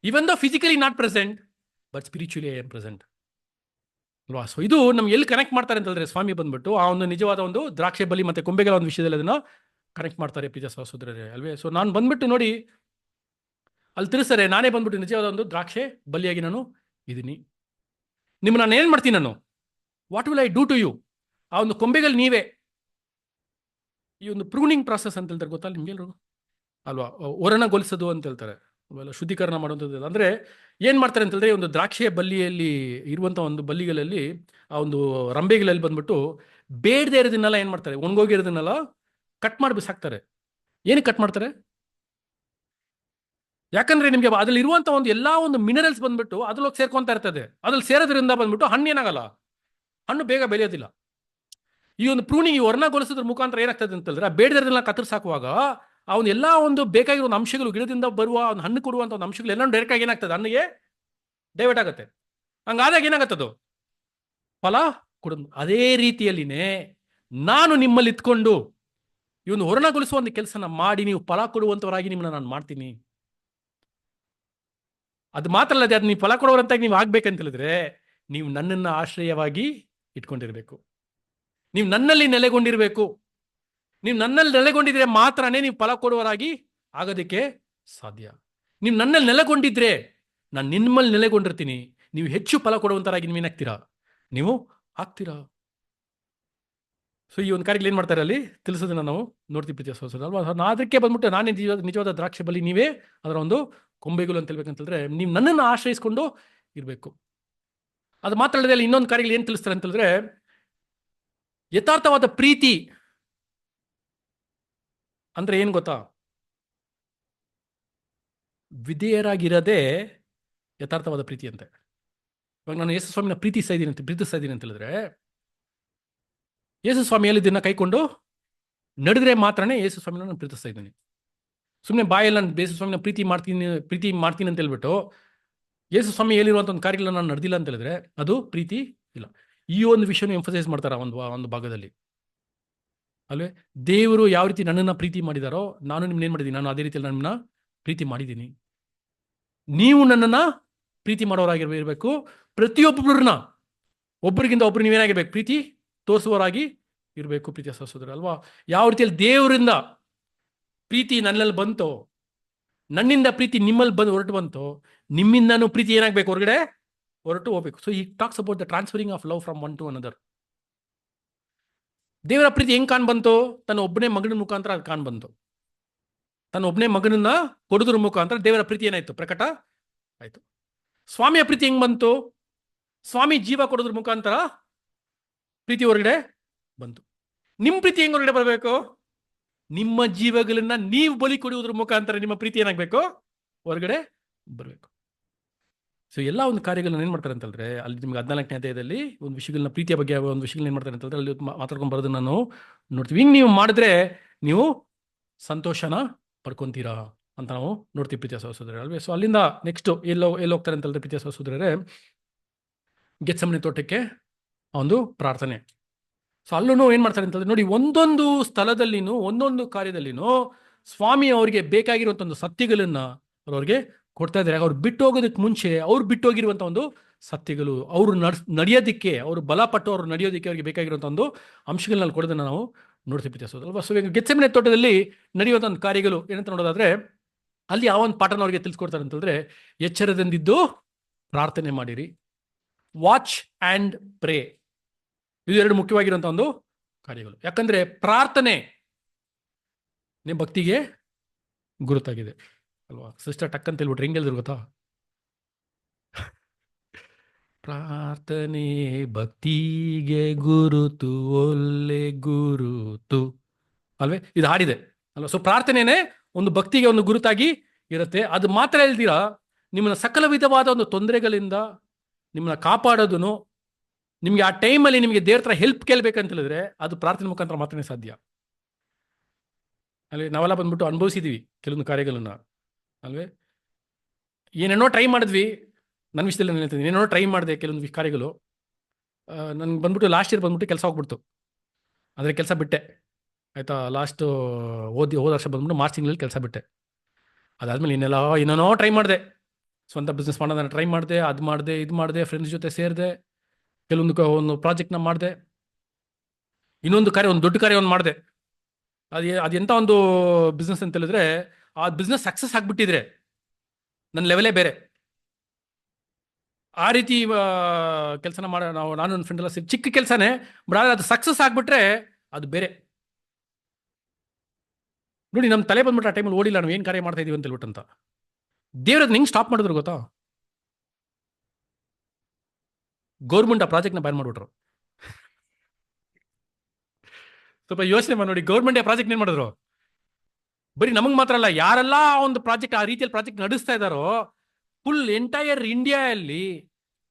Even the physically not present but spiritually I am present ಅಲ್ವಾ. ಸೊ ಇದು ನಮ್ಗೆ ಎಲ್ಲಿ ಕನೆಕ್ಟ್ ಮಾಡ್ತಾರೆ ಅಂತ ಹೇಳಿದ್ರೆ ಸ್ವಾಮಿ ಬಂದ್ಬಿಟ್ಟು ಆ ಒಂದು ನಿಜವಾದ ಒಂದು ದ್ರಾಕ್ಷೆ ಬಲಿ ಮತ್ತೆ ಕೊಂಬೆಗಳ ಒಂದು ವಿಷಯದಲ್ಲಿ ಅದನ್ನ ಕನೆಕ್ಟ್ ಮಾಡ್ತಾರೆ ಪ್ರೀತಿಯ ಸಹೋದರರೇ ಅಲ್ವೇ. ಸೊ ನಾನು ಬಂದ್ಬಿಟ್ಟು ನೋಡಿ ಅಲ್ಲಿ ತಿಳಿಸ್ತಾರೆ, ನಾನೇ ಬಂದ್ಬಿಟ್ಟು ನಿಜವಾದ ಒಂದು ದ್ರಾಕ್ಷೆ ಬಲಿಯಾಗಿ ನಾನು ಇದ್ದೀನಿ, ನಿಮ್ಮನ್ನ ನಾನು ಏನು ಮಾಡ್ತೀನಿ, ನಾನು what will I do to you, ಆ ಒಂದು ಕೊಂಬೆಗಳು ನೀವೇ. ಈ ಒಂದು ಪ್ರೂನಿಂಗ್ ಪ್ರಾಸೆಸ್ ಅಂತ ಹೇಳ್ತಾರೆ ಗೊತ್ತಾ ನಿಮ್ಗೆಲ್ರು ಅಲ್ವಾ, ಒರಣಗೊಳಿಸೋದು ಅಂತ ಹೇಳ್ತಾರೆ ಅವೆಲ್ಲ, ಶುದ್ಧೀಕರಣ ಮಾಡುವಂಥದ್ದು. ಅಂದರೆ ಏನು ಮಾಡ್ತಾರೆ ಅಂತ ಹೇಳಿದ್ರೆ ಒಂದು ದ್ರಾಕ್ಷಿಯ ಬಲ್ಲಿಯಲ್ಲಿ ಇರುವಂಥ ಒಂದು ಬಲ್ಲಿಗಳಲ್ಲಿ ಆ ಒಂದು ರಂಬೆಗಳಲ್ಲಿ ಬಂದ್ಬಿಟ್ಟು ಬೇಡದೇ ಇರೋದನ್ನೆಲ್ಲ ಏನು ಮಾಡ್ತಾರೆ, ಒಣಗೋಗಿರೋದನ್ನೆಲ್ಲ ಕಟ್ ಮಾಡಿ ಬಿಸಾಕ್ತಾರೆ. ಏನಕ್ಕೆ ಕಟ್ ಮಾಡ್ತಾರೆ, ಯಾಕಂದ್ರೆ ನಿಮಗೆ ಅದ್ರಲ್ಲಿ ಇರುವಂಥ ಒಂದು ಎಲ್ಲ ಒಂದು ಮಿನರಲ್ಸ್ ಬಂದ್ಬಿಟ್ಟು ಅದ್ರೊಳಗೆ ಸೇರ್ಕೊಂತ ಇರ್ತದೆ. ಅದ್ರಲ್ಲಿ ಸೇರೋದ್ರಿಂದ ಬಂದ್ಬಿಟ್ಟು ಹಣ್ಣು ಏನಾಗಲ್ಲ, ಹಣ್ಣು ಬೇಗ ಬೆಳೆಯೋದಿಲ್ಲ. ಈ ಒಂದು ಪ್ರೂನಿಂಗ್ ಈ ವರ್ಣಗೊಳಿಸೋದ್ರ ಮುಖಾಂತರ ಏನಾಗ್ತದೆ ಅಂತಂದ್ರೆ ಆ ಬೇಡದನ್ನ ಕತ್ತರಿಸಾಕುವಾಗ ಆ ಒಂದು ಎಲ್ಲ ಒಂದು ಬೇಕಾಗಿರೋ ಒಂದು ಅಂಶಗಳು ಗಿಡದಿಂದ ಬರುವ ಒಂದು ಹಣ್ಣು ಕೊಡುವಂಥ ಒಂದು ಅಂಶಗಳು ಎಲ್ಲ ಡೈರೆಕ್ಟ್ ಆಗಿ ಏನಾಗ್ತದೆ, ಹಣ್ಣಿಗೆ ಡೈವರ್ಟ್ ಆಗುತ್ತೆ. ಹಂಗಾದಾಗ ಏನಾಗತ್ತದು, ಫಲ ಕೊಡೋದು. ಅದೇ ರೀತಿಯಲ್ಲಿನೇ ನಾನು ನಿಮ್ಮಲ್ಲಿ ಇತ್ಕೊಂಡು ಈ ಒಂದು ವರ್ಣಗೊಳಿಸುವ ಒಂದು ಕೆಲಸನ ಮಾಡಿ ನೀವು ಫಲ ಕೊಡುವಂಥವರಾಗಿ ನಿಮ್ಮನ್ನ ನಾನು ಮಾಡ್ತೀನಿ. ಅದು ಮಾತ್ರ ಅಲ್ಲದೆ ಅದು ನೀವು ಫಲ ಕೊಡೋರಂತಾಗಿ ನೀವು ಆಗ್ಬೇಕಂತ ಹೇಳಿದ್ರೆ ನೀವು ನನ್ನನ್ನು ಆಶ್ರಯವಾಗಿ ಇಟ್ಕೊಂಡಿರ್ಬೇಕು, ನೀವು ನನ್ನಲ್ಲಿ ನೆಲೆಗೊಂಡಿರ್ಬೇಕು. ನೀವು ನನ್ನಲ್ಲಿ ನೆಲೆಗೊಂಡಿದ್ರೆ ಮಾತ್ರನೇ ನೀವು ಫಲ ಕೊಡುವರಾಗಿ ಆಗೋದಕ್ಕೆ ಸಾಧ್ಯ. ನೀವು ನನ್ನಲ್ಲಿ ನೆಲೆಗೊಂಡಿದ್ರೆ ನಾನು ನಿಮ್ಮಲ್ಲಿ ನೆಲೆಗೊಂಡಿರ್ತೀನಿ, ನೀವು ಹೆಚ್ಚು ಫಲ ಕೊಡುವಂತರಾಗಿ ನೀವೇನಾಗ್ತೀರಾ, ನೀವು ಆಗ್ತೀರಾ. ಸೊ ಈ ಒಂದು ಕಾರ್ಯಗಳು ಏನು ಮಾಡ್ತಾರೆ ಅಲ್ಲಿ ತಿಳಿಸೋದನ್ನ ನಾವು ನೋಡ್ತೀವಿ ಪ್ರೀತಿಯ ಸಹೋದರ ಅಲ್ವಾ. ಅದಕ್ಕೆ ಬಂದ್ಬಿಟ್ಟು ನಾನೇ ನಿಜವಾದ ದ್ರಾಕ್ಷಿ ಬಲಿ, ನೀವೇ ಅದರ ಒಂದು ಕೊಂಬೆಗಳು ಅಂತ ಹೇಳ್ಬೇಕಂತಂದ್ರೆ ನೀವು ನನ್ನನ್ನು ಆಶ್ರಯಿಸ್ಕೊಂಡು ಇರಬೇಕು. ಅದು ಮಾತ್ರ ಅಲ್ಲದೆ ಅಲ್ಲಿ ಇನ್ನೊಂದು ಕಾರ್ಯಗಳು ಏನು ತಿಳಿಸ್ತಾರೆ ಅಂತ ಹೇಳಿದ್ರೆ ಯಥಾರ್ಥವಾದ ಪ್ರೀತಿ ಅಂದ್ರೆ ಏನು ಗೊತ್ತಾ, ವಿಧೇಯರಾಗಿರದೆ ಯಥಾರ್ಥವಾದ ಪ್ರೀತಿ ಅಂತೆ. ಇವಾಗ ನಾನು ಯೇಸು ಸ್ವಾಮಿನ ಪ್ರೀತಿಸ್ತಾ ಇದ್ದೀನಿ ಅಂತ ಹೇಳಿದ್ರೆ ಯೇಸು ಸ್ವಾಮಿಯಲ್ಲಿ ಇದನ್ನ ಕೈಕೊಂಡು ನಡೆದ್ರೆ ಮಾತ್ರನೇ ಯೇಸು ಸ್ವಾಮಿನ ನಾನು ಪ್ರೀತಿಸ್ತಾ ಇದ್ದೀನಿ. ಸುಮ್ಮನೆ ಬಾಯಲ್ಲಿ ನಾನು ಯೇಸು ಸ್ವಾಮಿನ ಪ್ರೀತಿ ಮಾಡ್ತೀನಿ ಅಂತ ಹೇಳ್ಬಿಟ್ಟು ಯೇಸು ಸ್ವಾಮಿ ಹೇಳಿರುವಂಥ ಒಂದು ಕಾರ್ಯಗಳನ್ನ ನಾನು ನಡೆದಿಲ್ಲ ಅಂತ ಹೇಳಿದ್ರೆ ಅದು ಪ್ರೀತಿ ಇಲ್ಲ. ಈ ಒಂದು ವಿಷಯನ ಎಂಫಸೈಸ್ ಮಾಡ್ತಾರೆ ಒಂದು ಭಾಗದಲ್ಲಿ ಅಲ್ವೇ. ದೇವರು ಯಾವ ರೀತಿ ನನ್ನನ್ನು ಪ್ರೀತಿ ಮಾಡಿದಾರೋ ನಾನು ನಿಮ್ಮನ್ನ ಏನು ಮಾಡಿದ್ದೀನಿ, ನಾನು ಅದೇ ರೀತಿಯಲ್ಲಿ ನನ್ನನ್ನ ಪ್ರೀತಿ ಮಾಡಿದ್ದೀನಿ. ನೀವು ನನ್ನನ್ನು ಪ್ರೀತಿ ಮಾಡೋರಾಗಿರ್ಬೇಕು. ಪ್ರತಿಯೊಬ್ಬರನ್ನ ಒಬ್ಬರಿಗಿಂತ ಒಬ್ರು ನೀವೇನಾಗಿರ್ಬೇಕು, ಪ್ರೀತಿ ತೋರಿಸುವವರಾಗಿ ಇರಬೇಕು ಪ್ರೀತಿಯ ಸಹೋದರ ಅಲ್ವಾ. ಯಾವ ರೀತಿಯಲ್ಲಿ ದೇವರಿಂದ ಪ್ರೀತಿ ನನ್ನಲ್ಲಿ ಬಂತೋ, ನನ್ನಿಂದ ಪ್ರೀತಿ ನಿಮ್ಮಲ್ಲಿ ಹೊರಟು ಬಂತೋ, ನಿಮ್ಮಿಂದನೂ ಪ್ರೀತಿ ಏನಾಗಬೇಕು, ಹೊರಗಡೆ ಹೊರಟು ಹೋಗ್ಬೇಕು. So he talks about the transferring of love from one to another. ದೇವರ ಪ್ರೀತಿ ಹೆಂಗ್ ಕಾಣ್ ಬಂತು? ತನ್ನ ಒಬ್ಬನೇ ಮಗನ ಮುಖಾಂತರ ಅದು ಕಾಣ್ ಬಂತು. ತನ್ನ ಒಬ್ಬನೇ ಮಗನನ್ನ ಕೊಡೋದ್ರ ಮುಖಾಂತರ ದೇವರ ಪ್ರೀತಿ ಏನಾಯ್ತು, ಪ್ರಕಟ ಆಯ್ತು. ಸ್ವಾಮಿಯ ಪ್ರೀತಿ ಹೆಂಗ್ ಬಂತು? ಸ್ವಾಮಿ ಜೀವ ಕೊಡೋದ್ರ ಮುಖಾಂತರ ಪ್ರೀತಿ ಹೊರಗಡೆ ಬಂತು. ನಿಮ್ಮ ಪ್ರೀತಿ ಹೆಂಗ್ ಹೊರಗಡೆ ಬರಬೇಕು? ನಿಮ್ಮ ಜೀವಗಳನ್ನ ನೀವು ಬಲಿ ಕೊಡುವುದ್ರ ಮುಖಾಂತರ ನಿಮ್ಮ ಪ್ರೀತಿ ಏನಾಗಬೇಕು, ಹೊರಗಡೆ ಬರಬೇಕು. ಸೊ ಎಲ್ಲ ಒಂದು ಕಾರ್ಯಗಳನ್ನ ಏನ್ ಮಾಡ್ತಾರೆ ಅಂತಂದ್ರೆ, ಅಲ್ಲಿ ನಿಮ್ಗೆ 14ನೇ ಅಧ್ಯಾಯದಲ್ಲಿ ಒಂದು ವಿಷಯಗಳನ್ನ, ಪ್ರೀತಿಯ ಬಗ್ಗೆ ಒಂದು ವಿಷಯಗಳನ್ನ ಏನ್ ಮಾಡ್ತಾರೆ ಅಂತಂದ್ರೆ ಅಲ್ಲಿ ಮಾತಾಡ್ಕೊಂಡು ಬರೋದನ್ನ ನಾವು ನೋಡ್ತೀವಿ. ಹಿಂಗ್ ನೀವು ಮಾಡಿದ್ರೆ ನೀವು ಸಂತೋಷನ ಪಡ್ಕೊಂತೀರಾ ಅಂತ ನಾವು ನೋಡ್ತೀವಿ ಪ್ರೀತಿಯ ಸಹೋದರರೇ ಅಲ್ವೇ. ಸೊ ಅಲ್ಲಿಂದ ನೆಕ್ಸ್ಟ್ ಎಲ್ಲಿ ಹೋಗ್ತಾರೆ ಅಂತಂದ್ರೆ ಪ್ರೀತಿಯ ಸಹೋದರರೇ, ಗೆತ್ಸೆಮನೆ ತೋಟಕ್ಕೆ ಒಂದು ಪ್ರಾರ್ಥನೆ. ಸೊ ಅಲ್ಲೂ ಏನ್ ಮಾಡ್ತಾರೆ ಅಂತಂದ್ರೆ ನೋಡಿ, ಒಂದೊಂದು ಸ್ಥಳದಲ್ಲಿನೂ ಒಂದೊಂದು ಕಾರ್ಯದಲ್ಲಿನೂ ಸ್ವಾಮಿ ಅವರಿಗೆ ಬೇಕಾಗಿರುವಂತ ಒಂದು ಸತ್ಯಗಳನ್ನ ಅವ್ರಿಗೆ ಕೊಡ್ತಾ ಇದ್ದಾರೆ. ಅವ್ರು ಬಿಟ್ಟು ಹೋಗೋದಕ್ಕೆ ಮುಂಚೆ ಅವ್ರು ಬಿಟ್ಟು ಹೋಗಿರುವಂತ ಒಂದು ಸತ್ಯಗಳು, ಅವರು ನಡೆಯೋದಿಕ್ಕೆ, ಅವರು ಬಲಪಟ್ಟು ಅವ್ರು ನಡೆಯೋದಿಕ್ಕೆ ಅವ್ರಿಗೆ ಬೇಕಾಗಿರುವಂತ ಒಂದು ಅಂಶಗಳನ್ನ ಕೊಡೋದನ್ನ ನಾವು ನೋಡ್ತೀವಿ ಪ್ರೀತಿಯ ಸಹೋದರರೇ. ಸೊ ಈಗ ಗೆತ್ಸೆಮನೆ ತೋಟದಲ್ಲಿ ನಡೆಯುವಂತ ಒಂದು ಕಾರ್ಯಗಳು ಏನಂತ ನೋಡೋದಾದ್ರೆ, ಅಲ್ಲಿ ಯಾವ ಒಂದು ಪಾಠನ ಅವ್ರಿಗೆ ತಿಳಿಸ್ಕೊಡ್ತಾರೆ ಅಂತಂದ್ರೆ, ಎಚ್ಚರದಿಂದಿದ್ದು ಪ್ರಾರ್ಥನೆ ಮಾಡಿರಿ, ವಾಚ್ ಆ್ಯಂಡ್ ಪ್ರೇ. ಇದು ಎರಡು ಮುಖ್ಯವಾಗಿರುವಂಥ ಒಂದು ಕಾರ್ಯಗಳು. ಯಾಕಂದ್ರೆ ಪ್ರಾರ್ಥನೆ ನಿಮ್ಮ ಭಕ್ತಿಗೆ ಗುರುತಾಗಿದೆ ಅಲ್ವಾ. ಸಿಸ್ಟರ್ ಟಕ್ ಅಂತ ಹೇಳ್ಬಿಟ್ರೆ ಹೆಂಗೆ ಹೇಳಿದ್ರು ಗೊತ್ತಾ? ಪ್ರಾರ್ಥನೆ ಭಕ್ತಿಗೆ ಗುರುತು, ಒಳ್ಳೆ ಗುರುತು ಅಲ್ವೇ, ಇದು ಹಾಡಿದೆ ಅಲ್ವಾ. ಸೊ ಪ್ರಾರ್ಥನೆನೇ ಒಂದು ಭಕ್ತಿಗೆ ಒಂದು ಗುರುತಾಗಿ ಇರುತ್ತೆ. ಅದು ಮಾತ್ರ ಹೇಳ್ತೀರಾ, ನಿಮ್ಮನ್ನ ಸಕಲ ವಿಧವಾದ ಒಂದು ತೊಂದರೆಗಳಿಂದ ನಿಮ್ಮನ್ನ ಕಾಪಾಡೋದನ್ನು, ನಿಮ್ಗೆ ಆ ಟೈಮಲ್ಲಿ ನಿಮಗೆ ದೇವ್ರ ಹತ್ರ ಹೆಲ್ಪ್ ಕೇಳ್ಬೇಕಂತ ಹೇಳಿದ್ರೆ ಅದು ಪ್ರಾರ್ಥನೆ ಮುಖಾಂತರ ಮಾತ್ರನೇ ಸಾಧ್ಯ ಅಲ್ವೇ. ನಾವೆಲ್ಲ ಬಂದ್ಬಿಟ್ಟು ಅನುಭವಿಸಿದೀವಿ ಕೆಲವೊಂದು ಕಾರ್ಯಗಳನ್ನ ಅಲ್ವೇ. ಏನೇನೋ ಟ್ರೈ ಮಾಡಿದ್ವಿ, ನನ್ನ ವಿಷಯದಲ್ಲಿ ನಾನು ಹೇಳ್ತೀನಿ, ಏನೇನೋ ಟ್ರೈ ಮಾಡಿದೆ ಕೆಲವೊಂದು ಕಾರ್ಯಗಳು. ನನ್ಗೆ ಬಂದ್ಬಿಟ್ಟು ಲಾಸ್ಟ್ ಇಯರ್ ಬಂದ್ಬಿಟ್ಟು ಕೆಲಸ ಹೋಗ್ಬಿಡ್ತು, ಆದರೆ ಕೆಲಸ ಬಿಟ್ಟೆ ಆಯ್ತಾ. ಲಾಸ್ಟ್ ಹೋದ ವರ್ಷ ಬಂದ್ಬಿಟ್ಟು ಮಾರ್ಚ್ ತಿಂಗಳಲ್ಲಿ ಕೆಲಸ ಬಿಟ್ಟೆ. ಅದಾದ್ಮೇಲೆ ಏನೇನೋ ಟ್ರೈ ಮಾಡಿದೆ, ಸ್ವಂತ ಬಿಸ್ನೆಸ್ ಮಾಡೋದನ್ನ ಟ್ರೈ ಮಾಡಿದೆ, ಅದು ಮಾಡಿದೆ, ಇದು ಮಾಡಿದೆ, ಫ್ರೆಂಡ್ಸ್ ಜೊತೆ ಸೇರಿದೆ, ಕೆಲವೊಂದು ಪ್ರಾಜೆಕ್ಟ್ನ ಮಾಡಿದೆ, ಇನ್ನೊಂದು ಕಾರ್ಯ, ಒಂದು ದೊಡ್ಡ ಕಾರ್ಯ ಒಂದು ಮಾಡಿದೆ. ಅದೆಂಥ ಒಂದು ಬಿಸ್ನೆಸ್ ಅಂತ ಹೇಳಿದ್ರೆ, ಆ ಬಿಸ್ನೆಸ್ ಸಕ್ಸಸ್ ಆಗಿಬಿಟ್ಟಿದ್ರೆ ನನ್ನ ಲೆವೆಲೇ ಬೇರೆ. ಆ ರೀತಿ ಕೆಲಸನ ನಾನು ನನ್ನ ಫ್ರೆಂಡ್ ಎಲ್ಲ ಚಿಕ್ಕ ಕೆಲಸನೇ, ಬಟ್ ಅದು ಸಕ್ಸಸ್ ಆಗಿಬಿಟ್ರೆ ಅದು ಬೇರೆ. ನೋಡಿ, ನಮ್ಮ ತಲೆ ಬಂದ್ಬಿಟ್ಟು ಆ ಟೈಮಲ್ಲಿ ಓಡಿಲ್ಲ, ನಾವು ಏನು ಕಾರ್ಯ ಮಾಡ್ತಾ ಇದೀವಿ ಅಂತ ಹೇಳ್ಬಿಟ್ಟು ಅಂತ. ದೇವ್ರದ್ ಹೆಂಗೆ ಸ್ಟಾಪ್ ಮಾಡಿದ್ರು ಗೊತ್ತಾ? ಗೌರ್ಮೆಂಟ್ ಆ ಪ್ರಾಜೆಕ್ಟ್ನ ಬ್ಯಾನ್ ಮಾಡಿಬಿಟ್ರು. ಸ್ವಲ್ಪ ಯೋಚನೆ ಮಾಡಿ ನೋಡಿ, ಗೌರ್ಮೆಂಟ್ ಆ ಪ್ರಾಜೆಕ್ಟ್ ಏನ್ ಮಾಡಿದ್ರು? ಬರೀ ನಮಗೆ ಮಾತ್ರ ಅಲ್ಲ, ಯಾರೆಲ್ಲ ಒಂದು ಪ್ರಾಜೆಕ್ಟ್ ಆ ರೀತಿಯಲ್ಲಿ ಪ್ರಾಜೆಕ್ಟ್ ನಡೆಸ್ತಾ ಇದ್ದಾರೋ, ಫುಲ್ ಎಂಟೈರ್ ಇಂಡಿಯಾದಲ್ಲಿ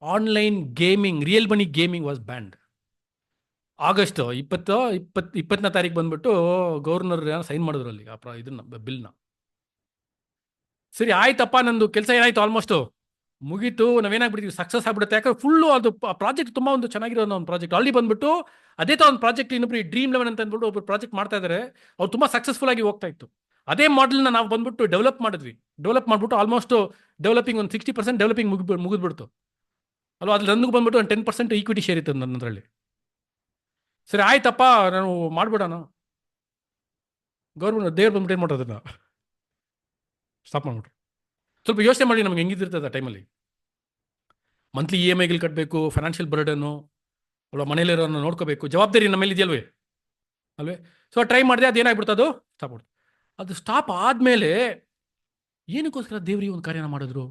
online gaming, real money gaming was banned. August 20ನೇ ತಾರೀಕು ಬಂದ್ಬಿಟ್ಟು ಗವರ್ನರ್ ಸೈನ್ ಮಾಡಿದ್ರು ಅಲ್ಲಿ ಇದನ್ನ ಬಿಲ್ನ. ಸರಿ ಆಯ್ತಪ್ಪ, ನಂದು ಕೆಲಸ ಏನಾಯ್ತು, ಆಲ್ಮೋಸ್ಟ್ ಮುಗೀತು, ನಾವೇನಾಗ್ಬಿಡ್ತೀವಿ, ಸಕ್ಸಸ್ ಆಗ್ಬಿಡುತ್ತೆ. ಯಾಕಂದ್ರೆ ಫುಲ್ಲು ಅದು ಪ್ರಾಜೆಕ್ಟ್ ತುಂಬಾ ಒಂದು ಚೆನ್ನಾಗಿರೋ ಒಂದು ಪ್ರಾಜೆಕ್ಟ್. ಅಲ್ಲಿ ಬಂದ್ಬಿಟ್ಟು ಅದೇ ತರ ಒಂದು ಪ್ರಾಜೆಕ್ಟ್ ಇನ್ನೊಬ್ರು ಡ್ರೀಮ್ ಲೆವೆನ್ ಅಂತ ಅಂದ್ಬಿಟ್ಟು ಒಬ್ರು ಪ್ರಾಜೆಕ್ಟ್ ಮಾಡ್ತಾ ಇದ್ದಾರೆ, ಅವ್ರು ತುಂಬಾ ಸಕ್ಸಸ್ಫುಲ್ ಆಗಿ ಹೋಗ್ತಾ ಇತ್ತು. ಅದೇ ಮಾಡೆಲ್ನ ನಾವು ಬಂದ್ಬಿಟ್ಟು ಡೆವಲಪ್ ಮಾಡ್ಬಿಟ್ಟು ಆಲ್ಮೋಸ್ಟ್ ಡೆವಲಪಿಂಗ್ ಒಂದು 60% ಡೆವಲಪಿಂಗ್ ಮುಗಿದ್ಬಿಡ್ತು ಅಲ್ವಾ. ಅದ್ರಲ್ಲಿ ನನಗೆ ಬಂದ್ಬಿಟ್ಟು ಒಂದು 10% ಈಕ್ವಿಟಿ ಶೇರ್ ಇತ್ತು ನನ್ನದ್ರಲ್ಲಿ. ಸರಿ ಆಯ್ತಪ್ಪ, ನಾನು ಮಾಡ್ಬಿಡೋಣ. ಗೌರ್ಮೆಂಟ್ ದೇವ್ರು ಬಂದ್ಬಿಟ್ಟು ಏನು ಮಾಡೋದನ್ನ ಸ್ಟಾಪ್ ಮಾಡ್ಬಿಟ್ರು. ಸ್ವಲ್ಪ ಯೋಚನೆ ಮಾಡಿ, ನಮ್ಗೆ ಹೆಂಗಿದಿರ್ತದೆ ಆ ಟೈಮಲ್ಲಿ. ಮಂತ್ಲಿ EMIಗಳು ಕಟ್ಟಬೇಕು, ಫೈನಾನ್ಷಿಯಲ್ ಬರ್ಡನ್ನು ಅಲ್ವಾ, ಮನೇಲಿರೋರನ್ನ ನೋಡ್ಕೋಬೇಕು, ಜವಾಬ್ದಾರಿ ನಮ್ಮ ಮೇಲೆ ಇದೆಯಲ್ವೇ ಅಲ್ವೇ. ಸೊ ಟ್ರೈ ಮಾಡಿದೆ, ಅದೇನಾಗ್ಬಿಡ್ತು, ಅದು ಸ್ಟಾಪ್ ಮಾಡ್ತು. ಅದು ಸ್ಟಾಪ್ ಆದಮೇಲೆ ಏನಕ್ಕೋಸ್ಕರ ದೇವ್ರಿಗೆ ಒಂದು ಕಾರ್ಯನ ಮಾಡಿದ್ರು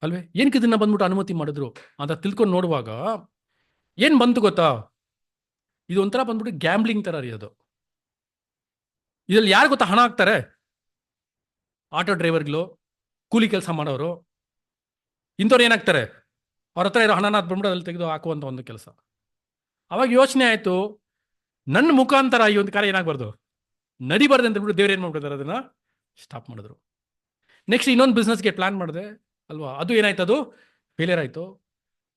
ಅಲ್ವೇ, ಏನಕ್ಕೆ ಇದನ್ನ ಬಂದ್ಬಿಟ್ಟು ಅನುಮತಿ ಮಾಡಿದ್ರು ಅಂತ ತಿಳ್ಕೊಂಡು ನೋಡುವಾಗ ಏನು ಬಂತು ಗೊತ್ತಾ? ಇದು ಒಂಥರ ಬಂದ್ಬಿಟ್ಟು ಗ್ಯಾಂಬ್ಲಿಂಗ್ ಥರ ರೀ ಅದು. ಇದರಲ್ಲಿ ಯಾರು ಗೊತ್ತಾ ಹಣ ಹಾಕ್ತಾರೆ? ಆಟೋ ಡ್ರೈವರ್ಗಳು, ಕೂಲಿ ಕೆಲಸ ಮಾಡೋರು, ಇಂಥವ್ರು ಏನಾಗ್ತಾರೆ, ಅವ್ರ ಹತ್ರ ಇರೋ ಹಣನ ಬಂದ್ಬಿಟ್ಟು ಅದ್ರಲ್ಲಿ ತೆಗೆದು ಹಾಕುವಂಥ ಒಂದು ಕೆಲಸ. ಅವಾಗ ಯೋಚನೆ ಆಯಿತು, ನನ್ನ ಮುಖಾಂತರ ಈ ಒಂದು ಕಾರ್ಯ ಏನಾಗಬಾರ್ದು, ನಡಿಬಾರ್ದು ಅಂತ ಬಿಟ್ಟು ದೇವ್ರು ಏನು ಮಾಡ್ಬಿಡ್ತಾರೆ, ಅದನ್ನ ಸ್ಟಾಪ್ ಮಾಡಿದ್ರು. ನೆಕ್ಸ್ಟ್ ಇನ್ನೊಂದು ಬಿಸ್ನೆಸ್ಗೆ ಪ್ಲಾನ್ ಮಾಡಿದೆ ಅಲ್ವಾ, ಅದು ಏನಾಯ್ತು, ಅದು ಫೇಲಿಯರ್ ಆಯಿತು.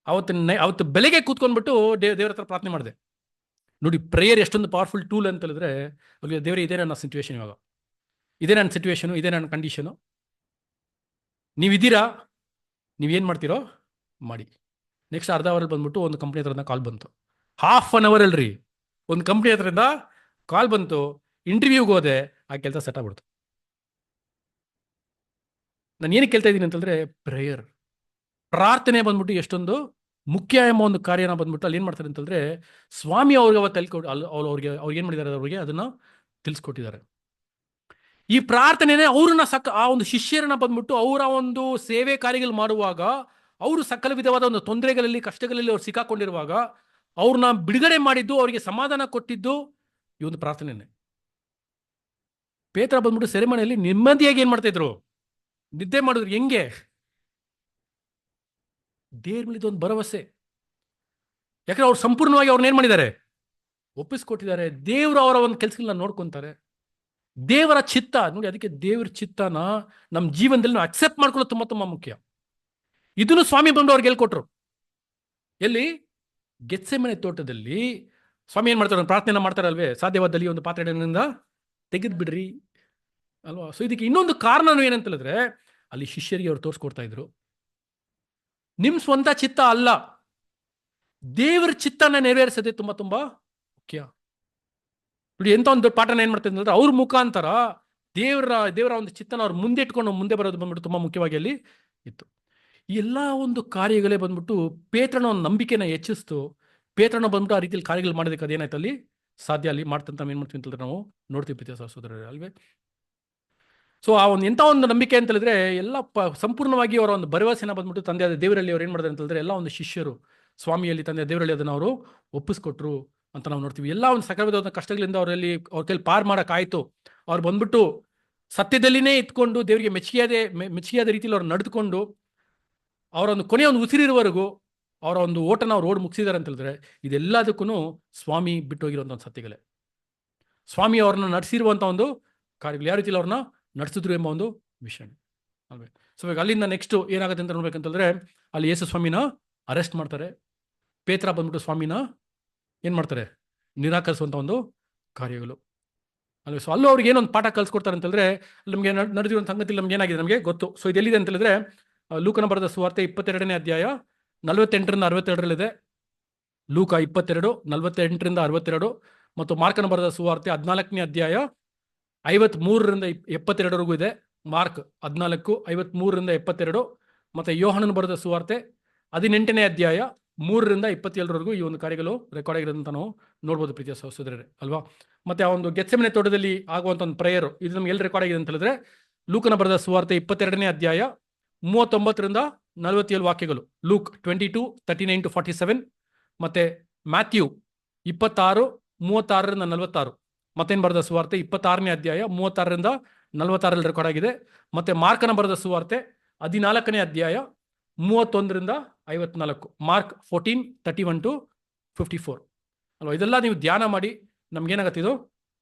ಅವತ್ತು ಬೆಳಗ್ಗೆ ಕೂತ್ಕೊಂಡ್ಬಿಟ್ಟು ದೇವ್ರ ಹತ್ರ ಪ್ರಾರ್ಥನೆ ಮಾಡಿದೆ. ನೋಡಿ, ಪ್ರೇಯರ್ ಎಷ್ಟೊಂದು ಪವರ್ಫುಲ್ ಟೂಲ್ ಅಂತ ಹೇಳಿದ್ರೆ, ದೇವರೇ ಇದೇ ನನ್ನ ಸಿಚುವೇಶನ್, ಇವಾಗ ಇದೇ ನನ್ನ ಸಿಚುವೇಶನು, ಇದೇ ನನ್ನ ಕಂಡೀಷನು, ನೀವಿದ್ದೀರಾ, ನೀವೇನು ಮಾಡ್ತೀರೋ ಮಾಡಿ. ನೆಕ್ಸ್ಟ್ ಅರ್ಧ ಅವರಲ್ಲಿ ಬಂದ್ಬಿಟ್ಟು ಒಂದು ಕಂಪ್ನಿ ಹತ್ರದಿಂದ ಕಾಲ್ ಬಂತು. ಹಾಫ್ ಅನ್ ಅವರ್ ಅಲ್ರಿ, ಒಂದು ಕಂಪ್ನಿ ಹತ್ರದಿಂದ ಕಾಲ್ ಬಂತು, ಇಂಟರ್ವ್ಯೂಗೆ ಹೋದೆ, ಆ ಕೆಲಸ ಸೆಟ್ ಆಗ್ಬಿಡ್ತು. ನಾನು ಏನಕ್ಕೆ ಕೇಳ್ತಾ ಇದ್ದೀನಿ ಅಂತಂದರೆ, ಪ್ರೇಯರ್, ಪ್ರಾರ್ಥನೆ ಬಂದ್ಬಿಟ್ಟು ಎಷ್ಟೊಂದು ಮುಖ್ಯ ಎಂಬ ಒಂದು ಕಾರ್ಯನ ಬಂದ್ಬಿಟ್ಟು ಅಲ್ಲಿ ಏನು ಮಾಡ್ತಾರೆ ಅಂತಂದರೆ, ಸ್ವಾಮಿ ಅವ್ರಿಗೆ ಅವತ್ತು ಅವ್ರಿಗೆ ಏನು ಮಾಡಿದ್ದಾರೆ, ಅವ್ರಿಗೆ ಅದನ್ನು ತಿಳಿಸ್ಕೊಟ್ಟಿದ್ದಾರೆ. ಈ ಪ್ರಾರ್ಥನೆನೇ ಅವ್ರನ್ನ ಆ ಒಂದು ಶಿಷ್ಯರನ್ನ ಬಂದ್ಬಿಟ್ಟು ಅವರ ಒಂದು ಸೇವೆ ಕಾರ್ಯಗಳು ಮಾಡುವಾಗ, ಅವರು ಸಕಲ ವಿಧವಾದ ಒಂದು ತೊಂದರೆಗಳಲ್ಲಿ, ಕಷ್ಟಗಳಲ್ಲಿ ಅವ್ರು ಸಿಕ್ಕಾಕೊಂಡಿರುವಾಗ ಅವ್ರನ್ನ ಬಿಡುಗಡೆ ಮಾಡಿದ್ದು, ಅವರಿಗೆ ಸಮಾಧಾನ ಕೊಟ್ಟಿದ್ದು ಈ ಒಂದು ಪ್ರಾರ್ಥನೆನೇ. ಪೇತ್ರ ಬಂದ್ಬಿಟ್ಟು ಸೆರೆಮನೆಯಲ್ಲಿ ನೆಮ್ಮದಿಯಾಗಿ ಏನು ಮಾಡ್ತಾ ಇದ್ರು, ನಿದ್ದೆ ಮಾಡಿದ್ರು. ಹೆಂಗೆ? ದೇವ್ರ ಮೇಲೆ ಒಂದು ಭರವಸೆ. ಯಾಕಂದ್ರೆ ಅವ್ರು ಸಂಪೂರ್ಣವಾಗಿ ಅವ್ರನ್ನ ಏನು ಮಾಡಿದ್ದಾರೆ, ಒಪ್ಪಿಸ್ಕೊಟ್ಟಿದ್ದಾರೆ. ದೇವರು ಅವರ ಒಂದು ಕೆಲಸಗಳನ್ನ ನೋಡ್ಕೊಂತಾರೆ. ದೇವರ ಚಿತ್ತ ನೋಡಿ, ಅದಕ್ಕೆ ದೇವರ ಚಿತ್ತನ ನಮ್ಮ ಜೀವನದಲ್ಲಿ ನಾವು ಅಕ್ಸೆಪ್ಟ್ ಮಾಡ್ಕೊಳ್ಳೋದು ತುಂಬ ತುಂಬ ಮುಖ್ಯ. ಇದನ್ನು ಸ್ವಾಮಿ ಬಂದು ಅವ್ರಿಗೆ ಹೇಳ್ಕೊಟ್ರು. ಎಲ್ಲಿ? ಗೆತ್ಸೆಮನೆ ತೋಟದಲ್ಲಿ ಸ್ವಾಮಿ ಏನು ಮಾಡ್ತಾರೆ, ಪ್ರಾರ್ಥನೆ ಮಾಡ್ತಾರಲ್ವೇ, ಸಾಧ್ಯವಾದಲ್ಲಿ ಒಂದು ಪಾತ್ರೆಯಿಂದ ತೆಗೆದು ಬಿಡ್ರಿ ಅಲ್ವಾ. ಸೊ ಇದಕ್ಕೆ ಇನ್ನೊಂದು ಕಾರಣನೂ ಏನಂತ ಹೇಳಿದ್ರೆ, ಅಲ್ಲಿ ಶಿಷ್ಯರಿಗೆ ಅವ್ರು ತೋರಿಸ್ಕೊಡ್ತಾ ಇದ್ರು, ನಿಮ್ಮ ಸ್ವಂತ ಚಿತ್ತ ಅಲ್ಲ, ದೇವರ ಚಿತ್ತನ ನೆರವೇರಿಸೋದೇ ತುಂಬ ತುಂಬ ಮುಖ್ಯ. ನೋಡಿ, ಎಂಥ ಒಂದು ಪಾಠನ ಏನು ಮಾಡ್ತಾರೆ ಅಂದ್ರೆ, ಅವ್ರ ಮುಖಾಂತರ ದೇವರ ಒಂದು ಚಿತ್ತನ ಅವ್ರು ಮುಂದೆ ಇಟ್ಕೊಂಡು ಮುಂದೆ ಬರೋದು ಬಂದ್ಬಿಟ್ಟು ತುಂಬ ಮುಖ್ಯವಾಗಿ ಅಲ್ಲಿ ಇತ್ತು. ಎಲ್ಲ ಒಂದು ಕಾರ್ಯಗಳೇ ಬಂದ್ಬಿಟ್ಟು ಪೇತ್ರನ ಒಂದು ನಂಬಿಕೆನ ಹೆಚ್ಚಿಸ್ತು. ಪೇತ್ರನ ಬಂದ್ಬಿಟ್ಟು ಆ ರೀತಿಯಲ್ಲಿ ಕಾರ್ಯಗಳು ಮಾಡೋದಕ್ಕೆ ಅದೇನಾಯ್ತು ಅಲ್ಲಿ ಸಾಧ್ಯ ಅಲ್ಲಿ ಮಾಡ್ತಂತ ಏನು ಮಾಡ್ತೀವಿ ಅಂತಂದ್ರೆ ನಾವು ನೋಡ್ತೀವಿ ಪ್ರೀತಿಯ ಸಹೋದರರೇ ಅಲ್ವೇ. ಸೊ ಆ ಒಂದು ಎಂಥ ಒಂದು ನಂಬಿಕೆ ಅಂತ ಹೇಳಿದ್ರೆ, ಎಲ್ಲ ಸಂಪೂರ್ಣವಾಗಿ ಅವರ ಒಂದು ಭರವಸೆನ ಬಂದ್ಬಿಟ್ಟು ತಂದೆಯಾದ ದೇವರಲ್ಲಿ ಅವ್ರು ಏನು ಮಾಡಿದ್ರೆ ಅಂತ ಹೇಳಿದ್ರೆ, ಎಲ್ಲ ಒಂದು ಶಿಷ್ಯರು ಸ್ವಾಮಿಯಲ್ಲಿ ತಂದೆ ದೇವರಲ್ಲಿ ಅದನ್ನು ಅವರು ಒಪ್ಪಿಸ್ಕೊಟ್ರು ಅಂತ ನಾವು ನೋಡ್ತೀವಿ. ಎಲ್ಲ ಒಂದು ಸಕಲವಾದ ಕಷ್ಟಗಳಿಂದ ಅವರಲ್ಲಿ ಅವ್ರ ಕೈಲಿ ಪಾರು ಮಾಡೋಕ್ಕಾಯ್ತು. ಅವ್ರು ಬಂದ್ಬಿಟ್ಟು ಸತ್ಯದಲ್ಲಿನೇ ಇತ್ಕೊಂಡು ದೇವರಿಗೆ ಮೆಚ್ಚುಗೆಯಾದ ರೀತಿಯಲ್ಲಿ ಅವ್ರು ನಡೆದುಕೊಂಡು ಅವರ ಒಂದು ಕೊನೆಯ ಒಂದು ಉಸಿರಿರುವವರೆಗೂ ಅವರ ಒಂದು ಓಟನ ಅವ್ರು ಓಡಿ ಮುಗಿಸಿದ್ದಾರೆ ಅಂತ ಹೇಳಿದ್ರೆ, ಇದೆಲ್ಲದಕ್ಕೂ ಸ್ವಾಮಿ ಬಿಟ್ಟೋಗಿರುವಂಥ ಒಂದು ಸತ್ಯಗಳೇ. ಸ್ವಾಮಿ ಅವ್ರನ್ನ ನಡೆಸಿರುವಂಥ ಒಂದು ಕಾರ್ಯಗಳು ಯಾವ ರೀತಿಯಲ್ಲಿ ಅವ್ರನ್ನ ನಡೆಸಿದ್ರು ಎಂಬ ಒಂದು ವಿಷಯ ಅಲ್ವೇ. ಸೊ ಇವಾಗ ಅಲ್ಲಿಂದ ನೆಕ್ಸ್ಟ್ ಏನಾಗುತ್ತೆ ಅಂತ ನೋಡ್ಬೇಕಂತಂದ್ರೆ, ಅಲ್ಲಿ ಯೇಸು ಸ್ವಾಮಿನ ಅರೆಸ್ಟ್ ಮಾಡ್ತಾರೆ. ಪೇತ್ರ ಬಂದ್ಬಿಟ್ಟು ಸ್ವಾಮಿನ ಏನು ಮಾಡ್ತಾರೆ, ನಿರಾಕರಿಸುವಂಥ ಒಂದು ಕಾರ್ಯಗಳು ಅಲ್ವೇ. ಸೊ ಅಲ್ಲೂ ಅವ್ರಿಗೆ ಏನೊಂದು ಪಾಠ ಕಲಿಸ್ಕೊಡ್ತಾರೆ ಅಂತಂದ್ರೆ, ನಮಗೆ ನಡೆದಿರುವಂಥ ಸಂಗತಿ ನಮ್ಗೆ ಏನಾಗಿದೆ ನಮಗೆ ಗೊತ್ತು. ಸೊ ಇದೆಲ್ಲಿದೆ ಅಂತ ಹೇಳಿದ್ರೆ, ಲೂಕನ ಬರೆದ ಸುವಾರ್ತೆ 22ನೇ ಅಧ್ಯಾಯ 48ರಿಂದ 62ರಲ್ಲಿದೆ. ಲೂಕ 22 48ರಿಂದ 62, ಮತ್ತು ಮಾರ್ಕನ ಬರೆದ ಸುವಾರ್ತೆ 14ನೇ ಅಧ್ಯಾಯ 53ರಿಂದ 72ವರೆಗೂ ಇದೆ. ಮಾರ್ಕ್ 14 53ರಿಂದ 72, ಮತ್ತು ಯೋಹಾನನ ಬರೆದ ಸುವಾರ್ತೆ 18ನೇ ಅಧ್ಯಾಯ 3ರಿಂದ 27ರವರೆಗೂ ಈ ಒಂದು ಕಾರ್ಯಗಳು ರೆಕಾರ್ಡ್ ಆಗಿರೋದಂತ ನಾವು ನೋಡ್ಬೋದು ಪ್ರೀತಿಯ ಸಹೋದರರೇ ಅಲ್ವಾ. ಮತ್ತೆ ಆ ಒಂದು ಗೆತ್ಸೆಮನೆ ತೋಟದಲ್ಲಿ ಆಗುವಂಥ ಒಂದು ಪ್ರೇಯರ್, ಇದು ನಮ್ಗೆ ಎಲ್ಲಿ ರೆಕಾರ್ಡ್ ಆಗಿದೆ ಅಂತ ಹೇಳಿದ್ರೆ, ಲೂಕನ ಬರೆದ ಸುವಾರ್ತೆ 22ನೇ ಅಧ್ಯಾಯ 39ರಿಂದ 47 ವಾಕ್ಯಗಳು. ಲೂಕ್ 22:39-47, ಮತ್ತೆ ಮ್ಯಾಥ್ಯೂ 26 36ರಿಂದ 46, ಮತ್ತೇನು ಬರೆದ ಸುವಾರ್ತೆ 26ನೇ ಅಧ್ಯಾಯ 36ರಿಂದ 46ರಲ್ಲಿ ರೆಕಾರ್ಡ್ ಆಗಿದೆ. ಮತ್ತೆ ಮಾರ್ಕನ ಬರೆದ ಸುವಾರ್ತೆ 14ನೇ ಅಧ್ಯಾಯ 31ರಿಂದ 54, ಮಾರ್ಕ್ 14:31-54 ಅಲ್ವಾ. ಇದೆಲ್ಲ ನೀವು ಧ್ಯಾನ ಮಾಡಿ ನಮ್ಗೇನಾಗತ್ತಿದು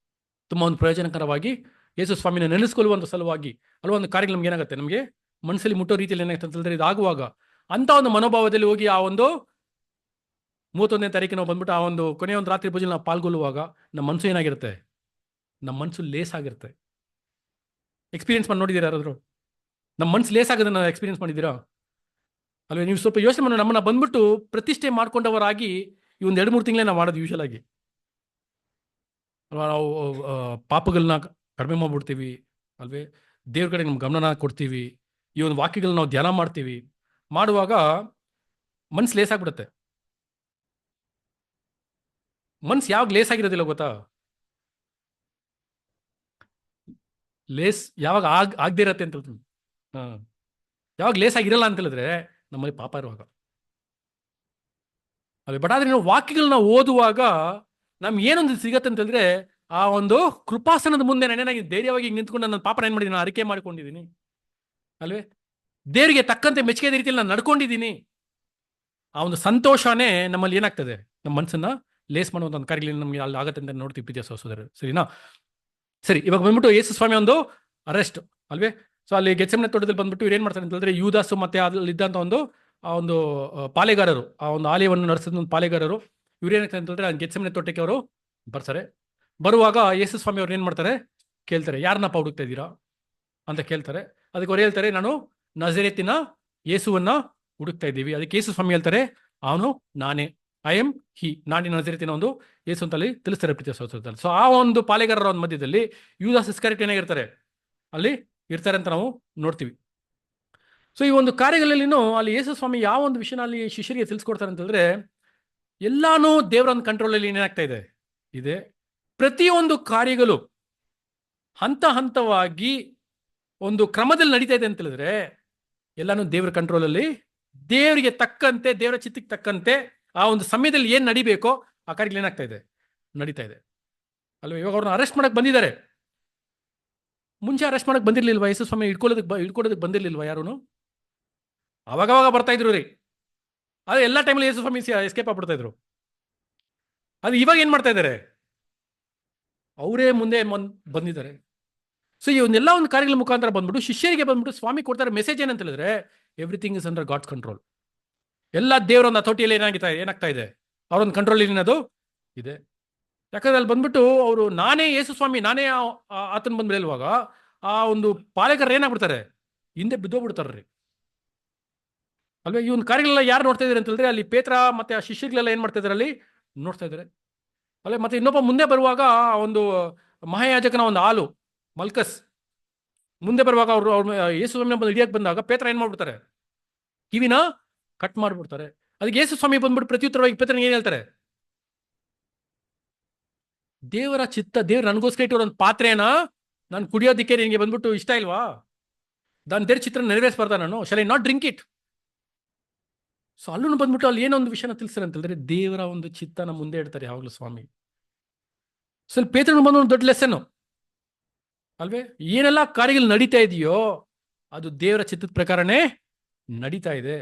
ತುಂಬ ಒಂದು ಪ್ರಯೋಜನಕರವಾಗಿ ಯೇಸು ಸ್ವಾಮಿನ ನೆನೆಸ್ಕೊಳ್ಳುವಂಥ ಸಲುವಾಗಿ ಅಲ್ವಾ ಒಂದು ಕಾರ್ಯಗಳು ನಮ್ಗೆ ಏನಾಗುತ್ತೆ, ನಮಗೆ ಮನಸ್ಸಲ್ಲಿ ಮುಟ್ಟೋ ರೀತಿಯಲ್ಲಿ ಏನಾಗುತ್ತೆ ಅಂತ ಹೇಳಿದ್ರೆ, ಇದಾಗುವಾಗ ಅಂಥ ಒಂದು ಮನೋಭಾವದಲ್ಲಿ ಹೋಗಿ ಆ ಒಂದು 31ನೇ ತಾರೀಕು ನಾವು ಬಂದ್ಬಿಟ್ಟು ಆ ಒಂದು ಕೊನೆಯ ಒಂದು ರಾತ್ರಿ ಪೂಜೆಯಲ್ಲಿ ನಾವು ಪಾಲ್ಗೊಳ್ಳುವಾಗ ನಮ್ಮ ಮನಸ್ಸು ಏನಾಗಿರುತ್ತೆ, ನಮ್ಮ ಮನಸ್ಸು ಲೇಸಾಗಿರುತ್ತೆ. ಎಕ್ಸ್ಪೀರಿಯನ್ಸ್ ಮಾಡಿ ನೋಡಿದ್ದೀರಾ ಯಾರಾದರೂ? ನಮ್ಮ ಮನಸ್ಸು ಲೇಸಾಗೋದನ್ನ ಎಕ್ಸ್ಪೀರಿಯನ್ಸ್ ಮಾಡಿದ್ದೀರಾ ಅಲ್ವೇ? ನೀವು ಸ್ವಲ್ಪ ಯೋಚನೆ ಮಾಡಿ, ನಮ್ಮನ್ನ ಬಂದ್ಬಿಟ್ಟು ಪ್ರತಿಷ್ಠೆ ಮಾಡ್ಕೊಂಡವರಾಗಿ ಈ ಒಂದು 2-3 ತಿಂಗಳೇ ನಾವು ಮಾಡೋದು ಯೂಶಲ್ ಆಗಿ ಅಲ್ವಾ. ನಾವು ಪಾಪಗಳನ್ನ ಕಡಿಮೆ ಮಾಡ್ಬಿಡ್ತೀವಿ ಅಲ್ವೇ, ದೇವ್ರ ಕಡೆ ನಮ್ಮ ಗಮನ ಕೊಡ್ತೀವಿ, ಈ ಒಂದು ವಾಕ್ಯಗಳನ್ನ ನಾವು ಧ್ಯಾನ ಮಾಡ್ತೀವಿ. ಮಾಡುವಾಗ ಮನ್ಸು ಲೇಸಾಗ್ಬಿಡುತ್ತೆ. ಮನ್ಸು ಯಾವಾಗ ಲೇಸಾಗಿರೋದಿಲ್ಲ ಗೊತ್ತಾ? ಲೇಸ್ ಯಾವಾಗ ಆಗದೆ ಇರತ್ತೆ ಅಂತ ಹೇಳ್ತೀನಿ. ಯಾವಾಗ ಲೇಸಾಗಿರಲ್ಲ ಅಂತ ಹೇಳಿದ್ರೆ ನಮ್ಮಲ್ಲಿ ಪಾಪ ಇರುವಾಗ ಅಲ್ವೇ. ಬಟ್ ಆದ್ರೆ ನಾವು ವಾಕ್ಯಗಳನ್ನ ಓದುವಾಗ ನಮ್ಗೆ ಏನೊಂದು ಸಿಗತ್ತೆ ಅಂತ ಹೇಳಿದ್ರೆ, ಆ ಒಂದು ಕೃಪಾಸನದ ಮುಂದೆ ನಾನೇನಾಗಿ ಧೈರ್ಯವಾಗಿ ನಿಂತ್ಕೊಂಡು ನನ್ನ ಪಾಪನ ಏನು ಮಾಡಿದ್ದೀನಿ, ಅರಿಕೆ ಮಾಡ್ಕೊಂಡಿದ್ದೀನಿ ಅಲ್ವೇ. ದೇವರಿಗೆ ತಕ್ಕಂತೆ ಮೆಚ್ಚುಗೆ ರೀತಿಯಲ್ಲಿ ನಾನು ನಡ್ಕೊಂಡಿದ್ದೀನಿ. ಆ ಒಂದು ಸಂತೋಷನೇ ನಮ್ಮಲ್ಲಿ ಏನಾಗ್ತದೆ, ನಮ್ಮ ಮನಸ್ಸನ್ನ ಲೇಸ್ ಮಾಡುವಂಥ ಒಂದು ಕಾರ್ಯಗಳು ನಮಗೆ ಅಲ್ಲಿ ಆಗತ್ತೆ ಅಂತ ನೋಡ್ತೀವಿ ಪ್ರೀತಿಯ ಸಹೋದರರೇ. ಸರಿನಾ? ಸರಿ, ಇವಾಗ ಬಂದ್ಬಿಟ್ಟು ಯೇಸು ಸ್ವಾಮಿ ಒಂದು ಅರೆಸ್ಟ್ ಅಲ್ವೇ. ಸೊ ಅಲ್ಲಿ ಗೆತ್ಸೆಮನೆ ತೋಟದಲ್ಲಿ ಬಂದ್ಬಿಟ್ಟು ಇವ್ರು ಏನು ಮಾಡ್ತಾರೆ ಅಂತ ಹೇಳಿದ್ರೆ, ಯೂದಾಸು ಮತ್ತೆ ಅಲ್ಲಿ ಇದ್ದಂಥ ಆ ಒಂದು ಪಾಳೆಗಾರರು, ಆ ಒಂದು ಆಲಯವನ್ನು ನಡೆಸಿದ ಒಂದು ಪಾಳೆಗಾರರು, ಇವ್ರು ಏನಾಗ್ತಾರೆ ಅಂತ ಹೇಳಿದ್ರೆ ಗೆತ್ಸೆಮನೆ ತೋಟಕ್ಕೆ ಅವರು ಬರ್ತಾರೆ. ಬರುವಾಗ ಯೇಸು ಸ್ವಾಮಿ ಅವ್ರು ಏನು ಮಾಡ್ತಾರೆ, ಕೇಳ್ತಾರೆ, ಯಾರನ್ನಪ್ಪ ಹುಡುಕ್ತಾ ಇದ್ದೀರಾ ಅಂತ ಕೇಳ್ತಾರೆ. ಅದಕ್ಕೆ ಅವ್ರು ಹೇಳ್ತಾರೆ, ನಾನು ನಜರೇತಿನ ಯೇಸುವನ್ನ ಹುಡುಕ್ತಾ ಇದ್ದೀವಿ. ಅದಕ್ಕೆ ಯೇಸು ಸ್ವಾಮಿ ಹೇಳ್ತಾರೆ, ಅವನು ನಾನೇ, ಐ ಎಮ್ ಹಿ, ನಾನೇ ನಜರೇತಿನ ಒಂದು ಯೇಸು ಅಂತಲ್ಲಿ ತಿಳಿಸ್ತಾರೆ ಪ್ರೀತಿಯ ಸಹೋದರರಲ್ಲಿ. ಸೊ ಆ ಒಂದು ಪಾಳೆಗಾರರ ಒಂದು ಮಧ್ಯದಲ್ಲಿ ಯೂದಾಸ್ ಇಸ್ಕರಿಯೋಟ್ ಏನಾಗಿರ್ತಾರೆ, ಅಲ್ಲಿ ಇರ್ತಾರೆ ಅಂತ ನಾವು ನೋಡ್ತೀವಿ. ಸೊ ಈ ಒಂದು ಕಾರ್ಯಗಳಲ್ಲಿನೂ ಅಲ್ಲಿ ಯೇಸು ಸ್ವಾಮಿ ಯಾವ ಒಂದು ವಿಷಯನ ಅಲ್ಲಿ ಶಿಷ್ಯರಿಗೆ ತಿಳಿಸ್ಕೊಡ್ತಾರೆ ಅಂತಂದ್ರೆ, ಎಲ್ಲಾನು ದೇವರ ಒಂದು ಕಂಟ್ರೋಲಲ್ಲಿ ಏನಾಗ್ತಾ ಇದೆ. ಪ್ರತಿಯೊಂದು ಕಾರ್ಯಗಳು ಹಂತ ಹಂತವಾಗಿ ಒಂದು ಕ್ರಮದಲ್ಲಿ ನಡೀತಾ ಇದೆ ಅಂತ ಹೇಳಿದ್ರೆ, ಎಲ್ಲಾನು ದೇವರ ಕಂಟ್ರೋಲಲ್ಲಿ, ದೇವರಿಗೆ ತಕ್ಕಂತೆ, ದೇವರ ಚಿತ್ತಕ್ಕೆ ತಕ್ಕಂತೆ ಆ ಒಂದು ಸಮಯದಲ್ಲಿ ಏನ್ ನಡಿಬೇಕೋ ಆ ಕಾರ್ಯಗಳು ಏನಾಗ್ತಾ ಇದೆ, ನಡೀತಾ ಇದೆ ಅಲ್ವಾ. ಇವಾಗ ಅವ್ರನ್ನ ಅರೆಸ್ಟ್ ಮಾಡಕ್ ಬಂದಿದ್ದಾರೆ, ಮುಂಚೆ ಅರೆಸ್ಟ್ ಮಾಡಕ್ ಬಂದಿರ್ಲಿಲ್ವಾ? ಯೇಸು ಸ್ವಾಮಿ ಹಿಡ್ಕೊಳ್ಳೋದಕ್ಕೆ ಬಂದಿರ್ಲಿಲ್ವಾ ಯಾರು? ಅವಾಗವಾಗ ಬರ್ತಾ ಇದ್ರು ರೀ. ಆದ್ರೆ ಎಲ್ಲಾ ಟೈಮಲ್ಲಿ ಯೇಸು ಸ್ವಾಮಿ ಎಸ್ಕೇಪ್ ಆಗ್ಬಿಡ್ತಾ ಇದ್ರು. ಅದು ಇವಾಗ ಏನ್ ಮಾಡ್ತಾ ಇದ್ದಾರೆ, ಅವರೇ ಮುಂದೆ ಬಂದಿದ್ದಾರೆ. ಸೊ ಈ ಒಂದೆಲ್ಲ ಒಂದು ಕಾರ್ಯಗಳ ಮುಖಾಂತರ ಬಂದ್ಬಿಟ್ಟು ಶಿಷ್ಯರಿಗೆ ಬಂದ್ಬಿಟ್ಟು ಸ್ವಾಮಿ ಕೊಡ್ತಾರೆ ಮೆಸೇಜ್ ಏನಂತ ಹೇಳಿದ್ರೆ, everything is under God's control. ಎಲ್ಲ ದೇವರ ಒಂದು ಅಥಾರಿಟಿಯಲ್ಲಿ ಏನಾಗ್ತಾ ಇದೆ, ಅವರೊಂದು ಕಂಟ್ರೋಲ್ ಏನದು ಇದೆ. ಯಾಕಂದ್ರೆ ಅಲ್ಲಿ ಬಂದ್ಬಿಟ್ಟು ಅವರು ನಾನೇ ಯೇಸು ಸ್ವಾಮಿ, ನಾನೇ ಆತನ ಬಂದು ಹೇಳುವಾಗ ಆ ಒಂದು ಪಾಲಕರು ಏನಾಗ್ಬಿಡ್ತಾರೆ, ಹಿಂದೆ ಬಿದ್ದೋಗ್ಬಿಡ್ತಾರ್ರಿ ಅಲ್ವೇ. ಈ ಒಂದು ಕಾರ್ಯಗಳೆಲ್ಲ ಯಾರು ನೋಡ್ತಾ ಇದ್ದಾರೆ ಅಂತ ಹೇಳಿದ್ರೆ, ಅಲ್ಲಿ ಪೇತ್ರ ಮತ್ತೆ ಆ ಶಿಷ್ಯಗಳೆಲ್ಲ ಏನ್ ಮಾಡ್ತಾ ಇದ್ದಾರೆ, ಅಲ್ಲಿ ನೋಡ್ತಾ ಇದ್ದಾರೆ ಅಲ್ಲೇ. ಮತ್ತೆ ಇನ್ನೊಬ್ಬ ಮುಂದೆ ಬರುವಾಗ ಒಂದು ಮಹಾಯಾಜಕನ ಒಂದು ಹಾಲು ಮಲ್ಕಸ್ ಮುಂದೆ ಬರುವಾಗ ಅವ್ರು ಯೇಸು ಸ್ವಾಮಿ ಬಂದು ಹಿಡಿಯಕ್ಕೆ ಬಂದಾಗ ಪೇತ್ರ ಏನ್ ಮಾಡ್ಬಿಡ್ತಾರೆ, ಕಿವಿನ ಕಟ್ ಮಾಡ್ಬಿಡ್ತಾರೆ. ಅದಕ್ಕೆ ಯೇಸು ಸ್ವಾಮಿ ಬಂದ್ಬಿಟ್ಟು ಪ್ರತ್ಯುತ್ತರವಾಗಿ ಪೇತ್ರನಿಗೆ ಏನ್ ಹೇಳ್ತಾರೆ, ದೇವರ ಚಿತ್ತ, ದೇವ್ರು ನನಗೋಸ್ಕರ ಇಟ್ಟಿರೋ ಒಂದು ಪಾತ್ರೆನ ನಾನು ಕುಡಿಯೋದಿಕ್ಕೆ ನಿನಗೆ ಬಂದ್ಬಿಟ್ಟು ಇಷ್ಟ ಇಲ್ವಾ? ದೇವ್ರ ಚಿತ್ರ ನೆರವೇರಿಸಬಾರ್ದ ನಾನು? Shall I not drink it? So ಅಲ್ಲೂ ಬಂದ್ಬಿಟ್ಟು ಅಲ್ಲಿ ಏನೋ ಒಂದು ವಿಷಯನ ತಿಳಿಸ್ತಾರೆ ಅಂತ ಹೇಳಿದ್ರೆ, ದೇವರ ಒಂದು ಚಿತ್ತನ ಮುಂದೆ ಇಡ್ತಾರೆ ಯಾವಾಗಲೂ ಸ್ವಾಮಿ. ಸ್ವಲ್ಪ ಪೇತ್ರನ ಬಂದು ಒಂದು ದೊಡ್ಡ ಲೆಸನ್ ಅಲ್ವೇ. ಏನೆಲ್ಲ ಕಾರ್ಯಗಳು ನಡೀತಾ ಇದೆಯೋ ಅದು ದೇವರ ಚಿತ್ತದ ಪ್ರಕಾರನೇ ನಡೀತಾ ಇದೆ.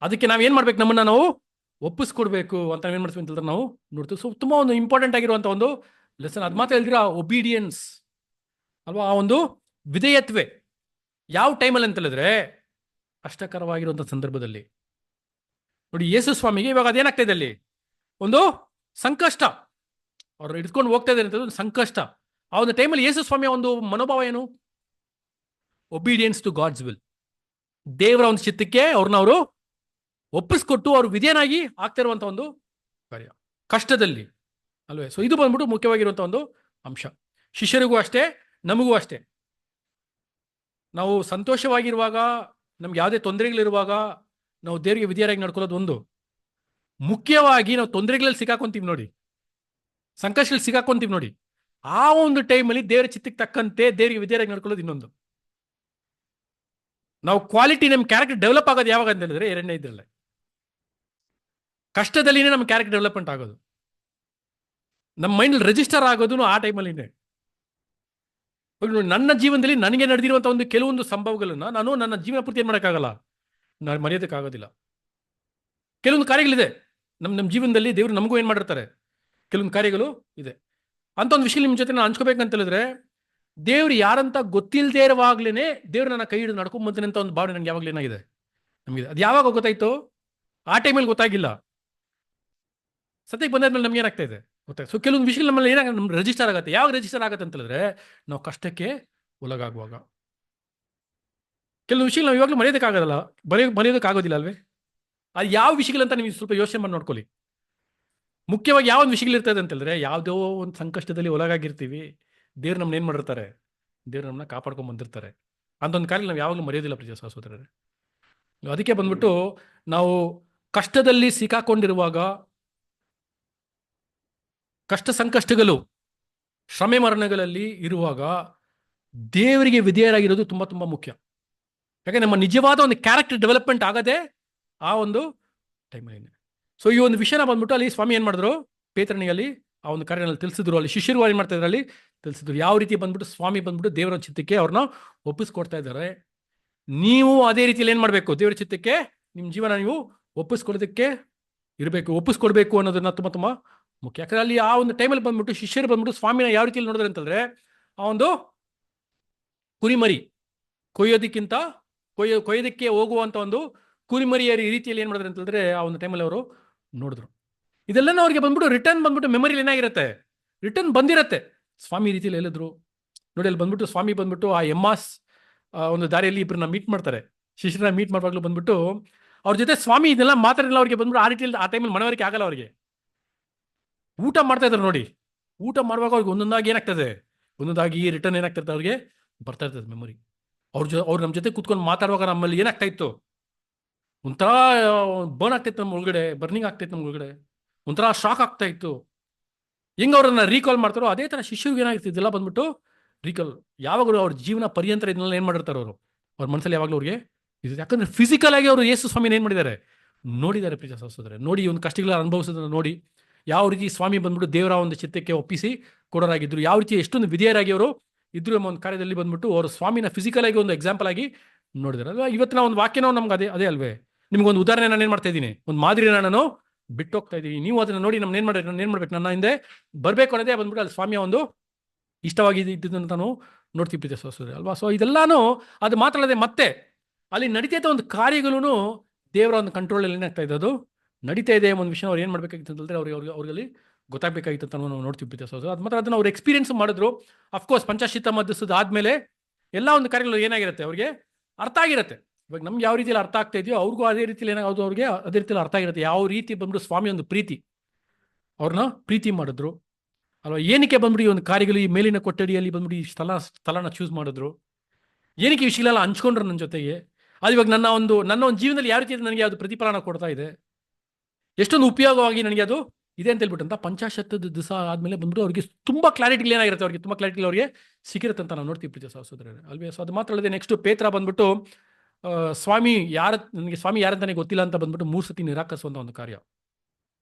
ಅದಕ್ಕೆ ನಾವೇನ್ ಮಾಡ್ಬೇಕು, ನಮ್ಮನ್ನ ನಾವು ಒಪ್ಪಿಸ್ಕೊಡ್ಬೇಕು ಅಂತ ನಾವೇನ್ ಮಾಡ್ತೀವಿ ಅಂತಂದ್ರೆ ನಾವು ನೋಡ್ತೀವಿ. ಸೊ ತುಂಬಾ ಒಂದು ಇಂಪಾರ್ಟೆಂಟ್ ಆಗಿರುವಂತ ಒಂದು ಲೆಸನ್. ಅದು ಮಾತ್ರ ಹೇಳಿದ್ರೆ ಒಬೀಡಿಯನ್ಸ್ ಅಲ್ವಾ, ಆ ಒಂದು ವಿಧೇಯತ್ವೆ. ಯಾವ ಟೈಮಲ್ಲಿ ಅಂತ ಹೇಳಿದ್ರೆ, ಕಷ್ಟಕರವಾಗಿರುವಂಥ ಸಂದರ್ಭದಲ್ಲಿ ನೋಡಿ. ಯೇಸು ಸ್ವಾಮಿಗೆ ಇವಾಗ ಅದೇನಾಗ್ತಾ ಇದೆ, ಅಲ್ಲಿ ಒಂದು ಸಂಕಷ್ಟ, ಅವ್ರು ಹಿಡ್ಕೊಂಡು ಹೋಗ್ತಾ ಇದ್ದಾರೆ ಅಂತ ಒಂದು ಸಂಕಷ್ಟ. ಆ ಒಂದು ಟೈಮಲ್ಲಿ ಯೇಸು ಸ್ವಾಮಿಯ ಒಂದು ಮನೋಭಾವ ಏನು, ಒಬೀಡಿಯನ್ಸ್ ಟು ಗಾಡ್ಸ್ ವಿಲ್. ದೇವರ ಒಂದು ಚಿತ್ತಕ್ಕೆ ಅವ್ರನ್ನ ಅವರು ಒಪ್ಪಿಸ್ಕೊಟ್ಟು ಅವ್ರು ವಿಧೇಯನಾಗಿ ಆಗ್ತಾ ಇರುವಂತ ಒಂದು ಕಾರ್ಯ ಕಷ್ಟದಲ್ಲಿ ಅಲ್ವೇ. ಸೊ ಇದು ಬಂದ್ಬಿಟ್ಟು ಮುಖ್ಯವಾಗಿರುವಂತ ಒಂದು ಅಂಶ. ಶಿಷ್ಯರಿಗೂ ಅಷ್ಟೇ, ನಮಗೂ ಅಷ್ಟೇ. ನಾವು ಸಂತೋಷವಾಗಿರುವಾಗ, ನಮ್ಗೆ ಯಾವುದೇ ತೊಂದರೆಗಳಿರುವಾಗ ನಾವು ದೇವರಿಗೆ ವಿಧೇಯರಾಗಿ ನಡ್ಕೊಳ್ಳೋದು ಒಂದು. ಮುಖ್ಯವಾಗಿ ನಾವು ತೊಂದರೆಗಳಲ್ಲಿ ಸಿಕ್ಕಾಕೊಂತೀವಿ ನೋಡಿ, ಸಂಕಷ್ಟದಲ್ಲಿ ಸಿಕ್ಕಾಕೊಂತೀವಿ ನೋಡಿ, ಆ ಒಂದು ಟೈಮಲ್ಲಿ ದೇವರ ಚಿತ್ತಕ್ಕೆ ತಕ್ಕಂತೆ ದೇವರಿಗೆ ವಿಧೇಯರಾಗಿ ನಡ್ಕೊಳ್ಳೋದು ಇನ್ನೊಂದು. ನಾವು ಕ್ವಾಲಿಟಿ, ನಮ್ಮ ಕ್ಯಾರೆಕ್ಟರ್ ಡೆವಲಪ್ ಆಗೋದು ಯಾವಾಗ ಅಂತ ಹೇಳಿದ್ರೆ, ಎರಡನೇ ಇದ್ರಲ್ಲೇ, ಕಷ್ಟದಲ್ಲಿನೇ ನಮ್ಮ ಕ್ಯಾರೆಕ್ಟರ್ ಡೆವಲಪ್ಮೆಂಟ್ ಆಗೋದು, ನಮ್ಮ ಮೈಂಡ್ ರಿಜಿಸ್ಟರ್ ಆಗೋದು ಆ ಟೈಮಲ್ಲಿನೇ. ನನ್ನ ಜೀವನದಲ್ಲಿ ನನಗೆ ನಡೆದಿರುವಂಥ ಒಂದು ಕೆಲವೊಂದು ಸಂಭವಗಳನ್ನ ನಾನು ನನ್ನ ಜೀವನ ಪೂರ್ತಿ ಏನ್ ಮಾಡೋಕ್ಕಾಗಲ್ಲ, ನಾನು ಮರೆಯೋದಕ್ಕಾಗೋದಿಲ್ಲ. ಕೆಲವೊಂದು ಕಾರ್ಯಗಳಿದೆ ನಮ್ಮ ಜೀವನದಲ್ಲಿ, ದೇವರು ನಮಗೂ ಏನ್ ಮಾಡಿರ್ತಾರೆ, ಕೆಲವೊಂದು ಕಾರ್ಯಗಳು ಇದೆ. ಅಂತ ಒಂದು ವಿಷಯ ನಿಮ್ಮ ಜೊತೆ ನಾನು ಹಂಚ್ಕೋಬೇಕಂತ ಹೇಳಿದ್ರೆ, ದೇವ್ರು ಯಾರಂತ ಗೊತ್ತಿಲ್ಲದೆ ಇರುವಾಗ್ಲೇನೆ ದೇವ್ರು ನನ್ನ ಕೈ ಹಿಡಿದು ನಡ್ಕೊಂಬಂತೀನಿ ಅಂತ ಒಂದು ಭಾವನೆ ನನಗೆ ಯಾವಾಗಲೂ ಏನಾಗಿದೆ, ನಮಗೆ. ಅದು ಯಾವಾಗ ಗೊತ್ತಾಯ್ತು? ಆ ಟೈಮಲ್ಲಿ ಗೊತ್ತಾಗಿಲ್ಲ, ಸದ್ಯಕ್ಕೆ ಬಂದಾದ್ಮೇಲೆ ನಮ್ಗೆ ಏನಾಗ್ತಾ ಇದೆ ಗೊತ್ತಾಯ್ತು. ಸೊ ಕೆಲವೊಂದು ವಿಷಯಗಳು ನಮ್ಮಲ್ಲಿ ಏನಾಗ ನಮ್ಗೆ ರಿಜಿಸ್ಟರ್ ಆಗುತ್ತೆ. ಯಾವಾಗ ರಿಜಿಸ್ಟರ್ ಆಗುತ್ತೆ ಅಂತ ಹೇಳಿದ್ರೆ, ನಾವು ಕಷ್ಟಕ್ಕೆ ಒಳಗಾಗುವಾಗ. ಕೆಲವೊಂದು ವಿಷಯಗಳು ನಾವು ಇವಾಗಲೂ ಮರೆಯೋದಕ್ಕಾಗೋದಿಲ್ಲ, ಮರೆಯೋದಕ್ಕಾಗೋದಿಲ್ಲ ಅಲ್ವೇ. ಅದು ಯಾವ ವಿಷಯಗಳಂತ ನೀವು ಸ್ವಲ್ಪ ಯೋಚನೆ ಮಾಡಿ ನೋಡ್ಕೊಳ್ಳಿ. ಮುಖ್ಯವಾಗಿ ಯಾವ ಒಂದು ವಿಷಯಗಳಿರ್ತದೆ ಅಂತ ಹೇಳಿದ್ರೆ, ಯಾವುದೋ ಒಂದು ಸಂಕಷ್ಟದಲ್ಲಿ ಒಳಗಾಗಿರ್ತೀವಿ, ದೇವ್ರು ನಮ್ಮನ್ನ ಏನ್ ಮಾಡಿರ್ತಾರೆ, ದೇವ್ರು ನಮ್ಮನ್ನ ಕಾಪಾಡ್ಕೊಂಡ್ ಬಂದಿರ್ತಾರೆ. ಅಂತ ಒಂದು ಕಾರ್ಯ ನಾವು ಯಾವಾಗಲೂ ಮರೆಯೋದಿಲ್ಲ ಪ್ರಿಯ ಸಹೋದರರೇ. ಅದಕ್ಕೆ ಬಂದ್ಬಿಟ್ಟು ನಾವು ಕಷ್ಟದಲ್ಲಿ ಸಿಕ್ಕಾಕೊಂಡಿರುವಾಗ, ಕಷ್ಟ ಸಂಕಷ್ಟಗಳು, ಶ್ರಮೆ ಮರಣಗಳಲ್ಲಿ ಇರುವಾಗ ದೇವರಿಗೆ ವಿಧೇಯರಾಗಿರೋದು ತುಂಬಾ ತುಂಬಾ ಮುಖ್ಯ. ಯಾಕಂದ್ರೆ ನಮ್ಮ ನಿಜವಾದ ಒಂದು ಕ್ಯಾರೆಕ್ಟರ್ ಡೆವಲಪ್ಮೆಂಟ್ ಆಗದೆ ಆ ಒಂದು ಟೈಮಲ್ಲಿ. ಸೊ ಈ ಒಂದು ವಿಷಯನ ಬಂದ್ಬಿಟ್ಟು ಅಲ್ಲಿ ಸ್ವಾಮಿ ಏನ್ ಮಾಡಿದ್ರು, ಪೇತ್ರನಿಗೆ ಅಲ್ಲಿ ಆ ಒಂದು ಕಾರ್ಯನಲ್ಲಿ ತಿಳಿಸಿದ್ರು. ಅಲ್ಲಿ ಶಿಷ್ಯರು ಏನ್ ಮಾಡ್ತಾ ಇದ್ರು, ಅಲ್ಲಿ ತಿಳಿಸಿದ್ರು ಯಾವ ರೀತಿ ಬಂದ್ಬಿಟ್ಟು ಸ್ವಾಮಿ ಬಂದ್ಬಿಟ್ಟು ದೇವರ ಚಿತ್ತಕ್ಕೆ ಅವ್ರನ್ನ ಒಪ್ಪಿಸ್ಕೊಡ್ತಾ ಇದ್ದಾರೆ. ನೀವು ಅದೇ ರೀತಿಯಲ್ಲಿ ಏನ್ ಮಾಡ್ಬೇಕು, ದೇವರ ಚಿತ್ತಕ್ಕೆ ನಿಮ್ಮ ಜೀವನ ನೀವು ಒಪ್ಪಿಸ್ಕೊಡೋದಕ್ಕೆ ಇರಬೇಕು, ಒಪ್ಪಿಸ್ಕೊಡ್ಬೇಕು ಅನ್ನೋದನ್ನ ತುಂಬಾ ತುಂಬಾ ಮುಖ್ಯ. ಯಾಕಂದ್ರೆ ಅಲ್ಲಿ ಆ ಒಂದು ಟೈಮಲ್ಲಿ ಬಂದ್ಬಿಟ್ಟು ಶಿಷ್ಯರು ಬಂದ್ಬಿಟ್ಟು ಸ್ವಾಮಿನ ಯಾವ ರೀತಿಯಲ್ಲಿ ನೋಡಿದ್ರೆ ಅಂತಂದ್ರೆ, ಆ ಒಂದು ಕುರಿಮರಿ ಕೊಯ್ಯೋದಕ್ಕಿಂತ ಕೊಯ್ಯೋದಕ್ಕೆ ಹೋಗುವಂತ ಒಂದು ಕುರಿಮರಿಯ ರೀತಿಯಲ್ಲಿ ಏನ್ ಮಾಡಿದ್ರೆ ಅಂತಂದ್ರೆ, ಆ ಒಂದು ಟೈಮಲ್ಲಿ ಅವರು ನೋಡಿದ್ರು. ಇದೆಲ್ಲ ಅವ್ರಿಗೆ ಬಂದ್ಬಿಟ್ಟು ರಿಟರ್ನ್ ಬಂದ್ಬಿಟ್ಟು ಮೆಮೊರಿಲಿ ಏನಾಗಿರುತ್ತೆ, ರಿಟರ್ನ್ ಬಂದಿರತ್ತೆ. ಸ್ವಾಮಿ ರೀತಿಯಲ್ಲಿ ಹೇಳಿದ್ರು ನೋಡಿ. ಅಲ್ಲಿ ಬಂದ್ಬಿಟ್ಟು ಸ್ವಾಮಿ ಬಂದ್ಬಿಟ್ಟು ಆ ಎಮ್ಮಾಸ್ ಒಂದು ದಾರಿಯಲ್ಲಿ ಇಬ್ಬರನ್ನ ಮೀಟ್ ಮಾಡ್ತಾರೆ ಶಿಷ್ಯರನ್ನ ಮೀಟ್ ಮಾಡುವಾಗಲೂ ಬಂದ್ಬಿಟ್ಟು ಅವ್ರ ಜೊತೆ ಸ್ವಾಮಿ ಇದೆಲ್ಲ ಮಾತಾಡಿಲ್ಲ ಅವ್ರಿಗೆ ಬಂದ್ಬಿಟ್ಟು ಆ ರೀತಿಯಲ್ಲಿ ಆ ಟೈಮಲ್ಲಿ ಮನವರಿಕೆ ಆಗಲ್ಲ ಅವ್ರಿಗೆ. ಊಟ ಮಾಡ್ತಾ ಇದ್ದಾರೆ ನೋಡಿ, ಊಟ ಮಾಡುವಾಗ ಅವ್ರಿಗೆ ಒಂದೊಂದಾಗಿ ಏನಾಗ್ತದೆ, ಒಂದೊಂದಾಗಿ ರಿಟರ್ನ್ ಏನಾಗ್ತಿರ್ತದೆ ಅವ್ರಿಗೆ ಬರ್ತಾ ಇರ್ತದೆ ಮೆಮೊರಿ. ಅವ್ರು ನಮ್ಮ ಜೊತೆ ಕೂತ್ಕೊಂಡು ಮಾತಾಡುವಾಗ ನಮ್ಮಲ್ಲಿ ಏನಾಗ್ತಾ ಇತ್ತು, ಒಂಥರ ಬರ್ನ್ ಆಗ್ತಾಯಿತ್ತು ನಮ್ಮ ಒಳಗಡೆ, ಬರ್ನಿಂಗ್ ಆಗ್ತಾಯಿತ್ತು ನಮ್ಮ ಒಳಗಡೆ, ಒಂಥರ ಶಾಕ್ ಆಗ್ತಾ ಇತ್ತು. ಹೆಂಗೆ ಅವ್ರನ್ನ ರೀಕಾಲ್ ಮಾಡ್ತಾರೋ ಅದೇ ಥರ ಶಿಷ್ಯರಿಗೆ ಏನಾಗ್ತಿತ್ತು, ಇದೆಲ್ಲ ಬಂದ್ಬಿಟ್ಟು ರೀಕಾಲ್. ಯಾವಾಗಲೂ ಅವ್ರ ಜೀವನ ಪರ್ಯಂತರ ಇದನ್ನೆಲ್ಲ ಏನು ಮಾಡಿರ್ತಾರೆ ಅವರು, ಅವ್ರ ಮನಸ್ಸಲ್ಲಿ ಯಾವಾಗಲೂ ಅವ್ರಿಗೆ ಇದು. ಯಾಕಂದ್ರೆ ಫಿಸಿಕಲ್ ಆಗಿ ಅವರು ಯೇಸು ಸ್ವಾಮಿನ ಏನು ಮಾಡಿದ್ದಾರೆ, ನೋಡಿದ್ದಾರೆ. ಪ್ರೀತಿ ಸಹೋದರರೇ, ನೋಡಿ ಒಂದು ಕಷ್ಟಗಳ ಅನುಭವಿಸೋದನ್ನ ನೋಡಿ, ಯಾವ ರೀತಿ ಸ್ವಾಮಿ ಬಂದ್ಬಿಟ್ಟು ದೇವರ ಒಂದು ಚಿತ್ತಕ್ಕೆ ಒಪ್ಪಿಸಿ ಕೊಡೋರಾಗಿದ್ರು, ಯಾವ ರೀತಿ ಎಷ್ಟೊಂದು ವಿಧೇಯರಾಗಿ ಅವರು ಇದ್ರು ಎಂಬ ಒಂದು ಕಾರ್ಯದಲ್ಲಿ ಬಂದ್ಬಿಟ್ಟು ಅವರು ಸ್ವಾಮಿನ ಫಿಸಿಕಲ್ ಆಗಿ ಒಂದು ಎಕ್ಸಾಂಪಲ್ ಆಗಿ ನೋಡಿದ್ದಾರೆ ಅಲ್ವಾ. ಇವತ್ತಿನ ಒಂದು ವಾಕ್ಯನೋ ನಮ್ಗೆ ಅದೇ ಅಲ್ವೇ. ನಿಮ್ಗೊಂದು ಉದಾಹರಣೆ ನಾನು ಏನು ಮಾಡ್ತಾ ಇದ್ದೀನಿ, ಒಂದು ಮಾದರಿನ ನಾನು ಬಿಟ್ಟು ಹೋಗ್ತಾ ಇದ್ದೀನಿ. ನೀವು ಅದನ್ನ ನೋಡಿ ನಾನು ಏನು ಮಾಡ್ಬೇಕು, ನನ್ನ ಹಿಂದೆ ಬರಬೇಕು ಅನ್ನೋದೇ ಬಂದ್ಬಿಟ್ಟು ಅಲ್ಲಿ ಸ್ವಾಮಿಯ ಒಂದು ಇಷ್ಟವಾಗಿ ಇದ್ದದನ್ನು ನಾನು ನೋಡ್ತೀವಿ ಪ್ರೀತಿ ಸಹೋದರರೇ ಅಲ್ವಾ. ಸೊ ಇದೆಲ್ಲಾನು ಅದು ಮಾತಾಡದೆ ಮತ್ತೆ ಅಲ್ಲಿ ನಡೀತಾ ಒಂದು ಕಾರ್ಯಗಳೂ ದೇವರ ಒಂದು ಕಂಟ್ರೋಲಲ್ಲಿ ಏನಾಗ್ತಾ ಇದೆ, ಅದು ನಡೀತಾ ಇದೆ ಒಂದು ವಿಷಯ ಅವ್ರು ಏನು ಮಾಡಬೇಕಾಗಿತ್ತು ಅಂತಂದರೆ ಅವ್ರಿಗೆ ಗೊತ್ತಾಗಬೇಕಾಗಿತ್ತು ಅಂತ ನಾವು ನೋಡ್ತೀವಿ ಪ್ರೀತಿ ಸಹೋದರರೇ. ಅದು ಮಾತ್ರ ಅದನ್ನು ಅವ್ರು ಎಕ್ಸ್ಪೀರಿಯನ್ಸ್ ಮಾಡಿದ್ರು. ಅಫ್ಕೋರ್ಸ್ ಪಂಚಾಶೀತ ಮಧ್ಯಸ್ಥದ ಆದಮೇಲೆ ಎಲ್ಲ ಒಂದು ಕಾರ್ಯಗಳು ಏನಾಗಿರುತ್ತೆ ಅವ್ರಿಗೆ ಅರ್ಥ ಆಗಿರುತ್ತೆ. ಇವಾಗ ನಮ್ಗೆ ಯಾವ ರೀತಿಯಲ್ಲಿ ಅರ್ಥ ಆಗ್ತಾ ಇದೆಯೋ ಅವ್ರಿಗೂ ಅದೇ ರೀತಿಯಲ್ಲಿ ಏನಾಗೋದು, ಅವ್ರಿಗೆ ಅದೇ ರೀತಿಯಲ್ಲಿ ಅರ್ಥ ಆಗಿರುತ್ತೆ. ಯಾವ ರೀತಿ ಬಂದ್ಬಿಟ್ಟು ಸ್ವಾಮಿ ಒಂದು ಪ್ರೀತಿ ಅವ್ರನ್ನ ಪ್ರೀತಿ ಮಾಡಿದ್ರು ಅಲ್ವಾ. ಏನಕ್ಕೆ ಬಂದ್ಬಿಟ್ಟು ಈ ಒಂದು ಕಾರ್ಯಗಳು ಈ ಮೇಲಿನ ಕೊಠಡಿಯಲ್ಲಿ ಬಂದ್ಬಿಟ್ಟು ಈ ಸ್ಥಳನ ಚೂಸ್ ಮಾಡಿದ್ರು, ಏನಕ್ಕೆ ಈ ವಿಷಯಗಳೆಲ್ಲ ಹಂಚ್ಕೊಂಡ್ರು ನನ್ನ ಜೊತೆಗೆ. ಅದು ಇವಾಗ ನನ್ನ ಒಂದು ಜೀವನದಲ್ಲಿ ಯಾವ ರೀತಿ ನನಗೆ ಅದು ಪ್ರತಿಫಲನ ಕೊಡ್ತಾ ಇದೆ, ಎಷ್ಟೊಂದು ಉಪಯೋಗವಾಗಿ ನನಗೆ ಅದು ಇದೆ ಅಂತ ಹೇಳ್ಬಿಟ್ಟು ಅಂತ ಪಂಚಾಶತ್ತದ ದಿವಸ ಆದಮೇಲೆ ಬಂದ್ಬಿಟ್ಟು ಅವ್ರಿಗೆ ತುಂಬ ಕ್ಲಾರಿಟಿ ಏನಾಗಿರುತ್ತೆ, ಅವ್ರಿಗೆ ತುಂಬ ಕ್ಲಾರಿಟಿ ಅವ್ರಿಗೆ ಸಿಕ್ಕಿರುತ್ತೆ ಅಂತ ನಾವು ನೋಡ್ತೀವಿ ಪ್ರೀತಿ ಸಹೋದರರೇ ಅಲ್ವೇ. ಸೊ ಅದು ಮಾತ್ರ ಅಲ್ಲದೆ ನೆಕ್ಸ್ಟ್ ಪೇತ್ರ ಬಂದ್ಬಿಟ್ಟು ನನಗೆ ಸ್ವಾಮಿ ಯಾರಂತಾನೆ ಗೊತ್ತಿಲ್ಲ ಅಂತ ಬಂದ್ಬಿಟ್ಟು 3 ಸತಿ ನಿರಾಕರಿಸುವಂಥ ಒಂದು ಕಾರ್ಯ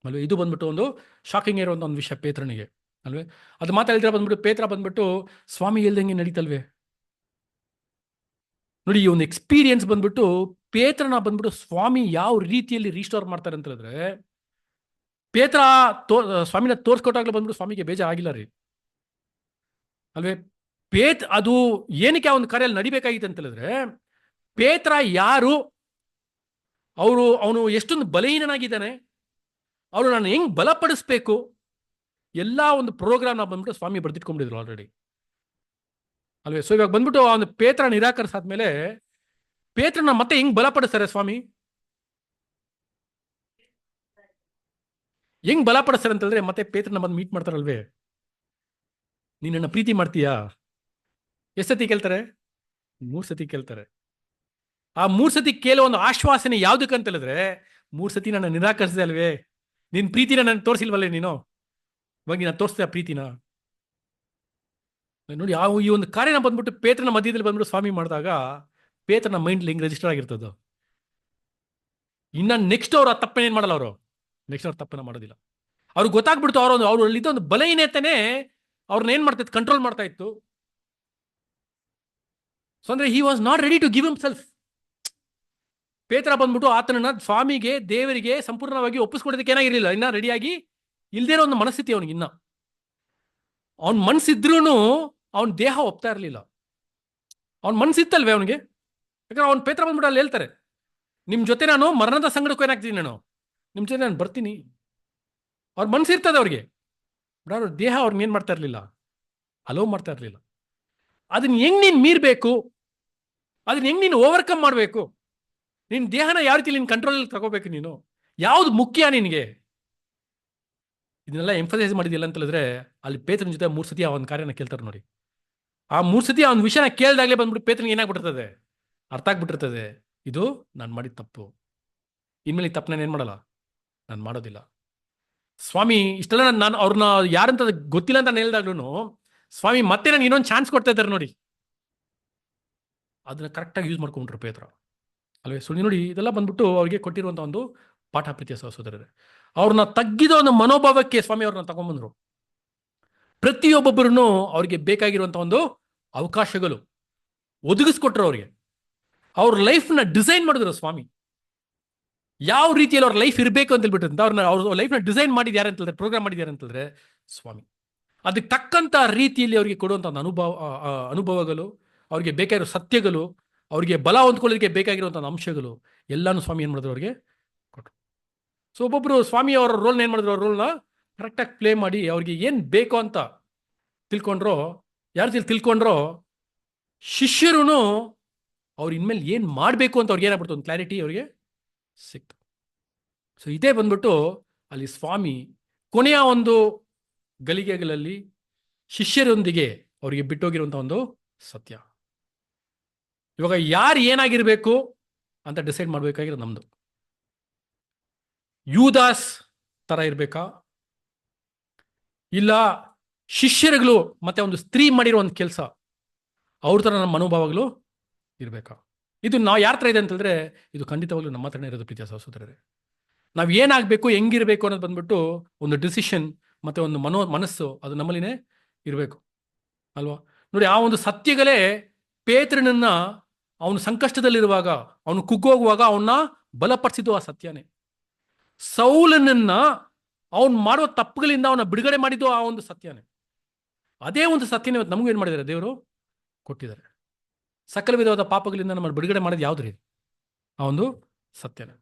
ಅಲ್ವೇ. ಇದು ಬಂದ್ಬಿಟ್ಟು ಒಂದು ಶಾಕಿಂಗ್ ಇರುವಂಥ ಒಂದು ವಿಷಯ ಪೇತ್ರನಿಗೆ ಅಲ್ವೇ. ಅದು ಮಾತಾಡಿದ್ರೆ ಬಂದ್ಬಿಟ್ಟು ಪೇತ್ರ ಬಂದ್ಬಿಟ್ಟು ಸ್ವಾಮಿ ಹೇಳ್ದಂಗೆ ನಡೀತಲ್ವೇ ನೋಡಿ. ಈ ಒಂದು ಎಕ್ಸ್ಪೀರಿಯನ್ಸ್ ಬಂದ್ಬಿಟ್ಟು ಪೇತ್ರನ ಬಂದ್ಬಿಟ್ಟು ಸ್ವಾಮಿ ಯಾವ ರೀತಿಯಲ್ಲಿ ರೀಸ್ಟೋರ್ ಮಾಡ್ತಾರೆ ಅಂತ ಹೇಳಿದ್ರೆ, ಪೇತ್ರ ಸ್ವಾಮಿನ ತೋರಿಸ್ಕೊಟ್ಟಾಗ್ಲೂ ಬಂದ್ಬಿಟ್ಟು ಸ್ವಾಮಿಗೆ ಬೇಜಾರಾಗಿಲ್ಲ ರೀ ಅಲ್ವೇ. ಅದು ಏನಕ್ಕೆ ಆ ಒಂದು ಕಾರ್ಯಲ್ಲಿ ನಡಿಬೇಕಾಗಿತ್ತು ಅಂತ ಹೇಳಿದ್ರೆ, ಪೇತ್ರ ಯಾರು, ಅವನು ಎಷ್ಟೊಂದು ಬಲಹೀನನಾಗಿದ್ದಾನೆ, ಅವನು ನಾನು ಹೆಂಗ್ ಬಲಪಡಿಸ್ಬೇಕು, ಎಲ್ಲ ಒಂದು ಪ್ರೋಗ್ರಾಮ್ನ ಬಂದ್ಬಿಟ್ಟು ಸ್ವಾಮಿ ಬರ್ದಿಟ್ಕೊಂಡಿದ್ರು ಆಲ್ರೆಡಿ ಅಲ್ವೇ. ಸೊ ಇವಾಗ ಬಂದ್ಬಿಟ್ಟು ಅವನು ಪೇತ್ರ ನಿರಾಕರಿಸಾದ್ಮೇಲೆ ಪೇತ್ರನ ಮತ್ತೆ ಹೆಂಗ್ ಬಲಪಡಿಸ್ತಾರೆ ಸ್ವಾಮಿ, ಹೆಂಗ್ ಬಲಪಡಿಸ್ತಾರೆ ಅಂತಂದ್ರೆ ಮತ್ತೆ ಪೇತ್ರನ ಬಂದು ಮೀಟ್ ಮಾಡ್ತಾರಲ್ವೇ. ನೀನ್ ನನ್ನ ಪ್ರೀತಿ ಮಾಡ್ತೀಯಾ, ಎಷ್ಟು ಸತಿ ಕೇಳ್ತಾರೆ, 3 ಸತಿ ಕೇಳ್ತಾರೆ. ಆ 3 ಸತಿ ಕೇಳೋ ಒಂದು ಆಶ್ವಾಸನೆ ಯಾವ್ದಕ್ಕಂತ ಹೇಳಿದ್ರೆ, 3 ಸತಿ ನನ್ನ ನಿರಾಕರಿಸಿದೆ ಅಲ್ವೇ, ನಿನ್ ಪ್ರೀತಿನ ನಾನು ತೋರಿಸಿಲ್ವಲ್ಲೇ ನೀನು, ಇವಾಗ ನಾನು ತೋರಿಸ್ದೆ ಆ ಪ್ರೀತಿನ ನೋಡಿ. ಈ ಒಂದು ಕಾರ್ಯನ ಬಂದ್ಬಿಟ್ಟು ಪೇತ್ರನ ಮಧ್ಯದಲ್ಲಿ ಬಂದ್ಬಿಟ್ಟು ಸ್ವಾಮಿ ಮಾಡಿದಾಗ ಪೇತ್ರನ ಮೈಂಡ್ಲಿ ಹೆಂಗ್ ರಿಜಿಸ್ಟರ್ ಆಗಿರ್ತದ. ಇನ್ನ ನೆಕ್ಸ್ಟ್ ಅವ್ರು ಆ ತಪ್ಪೇನೇನ್ ಮಾಡಲ್ಲ, ನೆಕ್ಸ್ಟ್ ಅವ್ರು ತಪ್ಪನ್ನ ಮಾಡೋದಿಲ್ಲ. ಅವ್ರಿಗೆ ಗೊತ್ತಾಗ್ಬಿಡ್ತು ಅವ್ರಲ್ಲಿದ್ದ ಒಂದು ಬಲಹೀನತೆನೇ ಅವ್ರನ್ನ ಏನ್ ಮಾಡ್ತಾ ಇತ್ತು, ಕಂಟ್ರೋಲ್ ಮಾಡ್ತಾ ಇತ್ತು. ಸೊ ಅಂದ್ರೆ he was not ready to give himself. ಪೇತ್ರ ಬಂದ್ಬಿಟ್ಟು ಆತನನ್ನ ಸ್ವಾಮಿಗೆ ದೇವರಿಗೆ ಸಂಪೂರ್ಣವಾಗಿ ಒಪ್ಪಿಸ್ಕೊಡೋದಕ್ಕೆ ಏನಾಗಿರಲಿಲ್ಲ, ಇನ್ನ ರೆಡಿಯಾಗಿ ಇಲ್ದೇ ಇರೋ ಒಂದು ಮನಸ್ಥಿತಿ ಅವನಿಗೆ. ಇನ್ನ ಅವನ ಮನ್ಸಿದ್ರೂ ಅವನ ದೇಹ ಒಪ್ತಾ ಇರಲಿಲ್ಲ. ಅವನ ಮನ್ಸಿತ್ತಲ್ವೇ ಅವನಿಗೆ, ಯಾಕಂದ್ರೆ ಅವ್ನ ಪೇತ್ರ ಬಂದ್ಬಿಟ್ಟು ಅಲ್ಲಿ ಹೇಳ್ತಾರೆ, ನಿಮ್ ಜೊತೆ ನಾನು ಮರಣದ ಸಂಗಡಕ್ಕೂ ಏನಾಗ್ತೀನಿ, ನಾನು ನಿಮ್ ಜೊತೆ ನಾನು ಬರ್ತೀನಿ. ಅವ್ರ ಮನ್ಸಿರ್ತದೆ ಅವ್ರಿಗೆ, ಬಟ್ ಅವ್ರ ದೇಹ ಅವ್ರನ್ನ ಏನ್ ಮಾಡ್ತಾ ಇರ್ಲಿಲ್ಲ, ಅಲೋ ಮಾಡ್ತಾ ಇರ್ಲಿಲ್ಲ. ಅದನ್ನ ಹೆಂಗ್ ನೀನ್ ಮೀರ್ಬೇಕು, ಅದನ್ನ ಹೆಂಗ್ ನೀನು ಓವರ್ಕಮ್ ಮಾಡಬೇಕು, ನಿನ್ ದೇಹನ ಯಾವ ರೀತಿ ನೀನ್ ಕಂಟ್ರೋಲ್ ತಗೋಬೇಕು, ನೀನು ಯಾವ್ದು ಮುಖ್ಯ ನಿನ್ಗೆ, ಇದನ್ನೆಲ್ಲ ಎಂಫಸೈಸ್ ಮಾಡಿದಿಲ್ಲ ಅಂತ ಹೇಳಿದ್ರೆ ಅಲ್ಲಿ ಪೇತ್ರನ ಜೊತೆ 3 ಸತಿ ಆ ಒಂದು ಕಾರ್ಯನ ಕೇಳ್ತಾರೆ ನೋಡಿ. ಆ 3 ಸತಿ ಆ ಒಂದು ವಿಷಯನ ಕೇಳ್ದಾಗ್ಲೇ ಬಂದ್ಬಿಟ್ಟು ಪೇತ್ರನಿಗೆ ಏನಾಗ್ಬಿಟ್ಟಿರ್ತದೆ, ಅರ್ಥ ಆಗ್ಬಿಟ್ಟಿರ್ತದೆ, ಇದು ನಾನು ಮಾಡಿದ ತಪ್ಪು, ಇನ್ಮೇಲೆ ಈ ತಪ್ಪು ನಾನು ಏನ್ ಮಾಡಲ್ಲ, ನಾನು ಮಾಡೋದಿಲ್ಲ. ಸ್ವಾಮಿ ಇಷ್ಟೆಲ್ಲ ನಾನು ಅವ್ರನ್ನ ಯಾರಂತ ಗೊತ್ತಿಲ್ಲ ಅಂತ ನಾನು ಹೇಳ್ದಾಗ್ಲೂ ಸ್ವಾಮಿ ಮತ್ತೆ ನನಗೆ ಇನ್ನೊಂದು ಚಾನ್ಸ್ ಕೊಡ್ತಾ ಇದ್ದಾರೆ ನೋಡಿ. ಅದನ್ನ ಕರೆಕ್ಟಾಗಿ ಯೂಸ್ ಮಾಡ್ಕೊಂಡ್ರು ಪೇತ್ರ ಅಲ್ವೇ. ಸುಳ್ಳಿ ನೋಡಿ, ಇದೆಲ್ಲ ಬಂದ್ಬಿಟ್ಟು ಅವ್ರಿಗೆ ಕೊಟ್ಟಿರುವಂಥ ಒಂದು ಪಾಠ ಪ್ರೀತಿಯ ಸಹೋದರರೇ. ಅವ್ರನ್ನ ತಗ್ಗಿದ ಒಂದು ಮನೋಭಾವಕ್ಕೆ ಸ್ವಾಮಿ ಅವ್ರನ್ನ ತಗೊಂಡ್ಬಂದ್ರು. ಪ್ರತಿಯೊಬ್ಬೊಬ್ಬರನ್ನು ಅವ್ರಿಗೆ ಬೇಕಾಗಿರುವಂಥ ಒಂದು ಅವಕಾಶಗಳು ಒದಗಿಸ್ಕೊಟ್ರು. ಅವ್ರ ಲೈಫ್ನ ಡಿಸೈನ್ ಮಾಡಿದ್ರು ಸ್ವಾಮಿ. ಯಾವ ರೀತಿಯಲ್ಲಿ ಅವ್ರ ಲೈಫ್ ಇರಬೇಕು ಅಂತ ಹೇಳ್ಬಿಟ್ಟು ಅವ್ರ ಲೈಫ್ನ ಡಿಸೈನ್ ಮಾಡಿದ್ಯಾರೆ ಅಂತಂದ್ರೆ, ಪ್ರೋಗ್ರಾಮ್ ಮಾಡಿದ್ಯಾರೆ ಅಂತಂದ್ರೆ ಸ್ವಾಮಿ. ಅದಕ್ಕೆ ತಕ್ಕಂಥ ರೀತಿಯಲ್ಲಿ ಅವ್ರಿಗೆ ಕೊಡುವಂಥ ಒಂದು ಅನುಭವಗಳು, ಅವ್ರಿಗೆ ಬೇಕಾಗಿರೋ ಸತ್ಯಗಳು, ಅವ್ರಿಗೆ ಬಲ ಹೊಂದ್ಕೊಳ್ಳೋದಕ್ಕೆ ಬೇಕಾಗಿರುವಂಥ ಅಂಶಗಳು ಎಲ್ಲಾನು ಸ್ವಾಮಿ ಏನು ಮಾಡಿದ್ರು, ಅವ್ರಿಗೆ ಕೊಟ್ಟರು. ಸೊ ಒಬ್ಬೊಬ್ಬರು ಸ್ವಾಮಿ ಅವರ ರೋಲ್ನ ಏನು ಮಾಡಿದ್ರು, ಅವ್ರ ರೋಲ್ನ ಕರೆಕ್ಟಾಗಿ ಪ್ಲೇ ಮಾಡಿ ಅವ್ರಿಗೆ ಏನು ಬೇಕು ಅಂತ ತಿಳ್ಕೊಂಡ್ರೋ, ಯಾರು ತಿಳ್ಕೊಂಡ್ರೋ ಶಿಷ್ಯರು ಅವ್ರು ಇನ್ಮೇಲೆ ಏನು ಮಾಡಬೇಕು ಅಂತ ಅವ್ರಿಗೆ ಏನಾಗ್ಬಿಡ್ತು, ಒಂದು ಕ್ಲಾರಿಟಿ ಅವ್ರಿಗೆ ಸಿಕ್ತು. ಸೊ ಇದೇ ಬಂದ್ಬಿಟ್ಟು ಅಲ್ಲಿ ಸ್ವಾಮಿ ಕೊನೆಯ ಒಂದು ಗಳಿಗೆಗಳಲ್ಲಿ ಶಿಷ್ಯರೊಂದಿಗೆ ಅವರಿಗೆ ಬಿಟ್ಟೋಗಿರುವಂಥ ಒಂದು ಸತ್ಯ. ಇವಾಗ ಯಾರು ಏನಾಗಿರ್ಬೇಕು ಅಂತ ಡಿಸೈಡ್ ಮಾಡಬೇಕಾಗಿರೋದು ನಮ್ದು. ಯೂದಾಸ್ ತರ ಇರ್ಬೇಕಾ, ಇಲ್ಲ ಶಿಷ್ಯರುಗಳು ಮತ್ತೆ ಒಂದು ಸ್ತ್ರೀ ಮಾಡಿರೋ ಒಂದು ಕೆಲಸ ಅವ್ರ ತರ ನಮ್ಮ ಮನೋಭಾವಗಳು ಇರ್ಬೇಕಾ? ಇದು ನಾವು ಯಾರ ತರ ಇದೆ ಅಂತಂದ್ರೆ ಇದು ಖಂಡಿತವಾಗ್ಲೂ ನಮ್ಮ ಹತ್ರನೇ ಇರೋದು ಪ್ರೀತಿಯ ಸಹೋದರರೇ. ನಾವು ಏನಾಗಬೇಕು, ಹೆಂಗಿರ್ಬೇಕು ಅನ್ನೋದು ಬಂದ್ಬಿಟ್ಟು ಒಂದು ಡಿಸಿಷನ್ ಮತ್ತೆ ಒಂದು ಮನಸ್ಸು ಅದು ನಮ್ಮಲ್ಲಿನೇ ಇರಬೇಕು ಅಲ್ವಾ? ನೋಡಿ, ಆ ಒಂದು ಸತ್ಯಗಳೇ ಪೇತ್ರನನ್ನ ಅವನು ಸಂಕಷ್ಟದಲ್ಲಿರುವಾಗ, ಅವನು ಕುಗ್ಗೋಗುವಾಗ ಅವನ್ನ ಬಲಪಡಿಸಿದ್ದು ಆ ಸತ್ಯನೇ. ಸೌಲನನ್ನ ಅವನು ಮಾಡುವ ತಪ್ಪುಗಳಿಂದ ಅವನ ಬಿಡುಗಡೆ ಮಾಡಿದ್ದು ಆ ಒಂದು ಸತ್ಯನೇ. ಅದೇ ಒಂದು ಸತ್ಯನೇ ಇವತ್ತು ನಮಗೂ ಏನು ಮಾಡಿದ್ದಾರೆ, ದೇವರು ಕೊಟ್ಟಿದ್ದಾರೆ. ಸಕಲ ವಿಧವಾದ ಪಾಪಗಳಿಂದ ನಮ್ಮನ್ನು ಬಿಡುಗಡೆ ಮಾಡಿದ ಯಾವ್ದ್ರಿ? ಆ ಒಂದು ಸತ್ಯನೇ.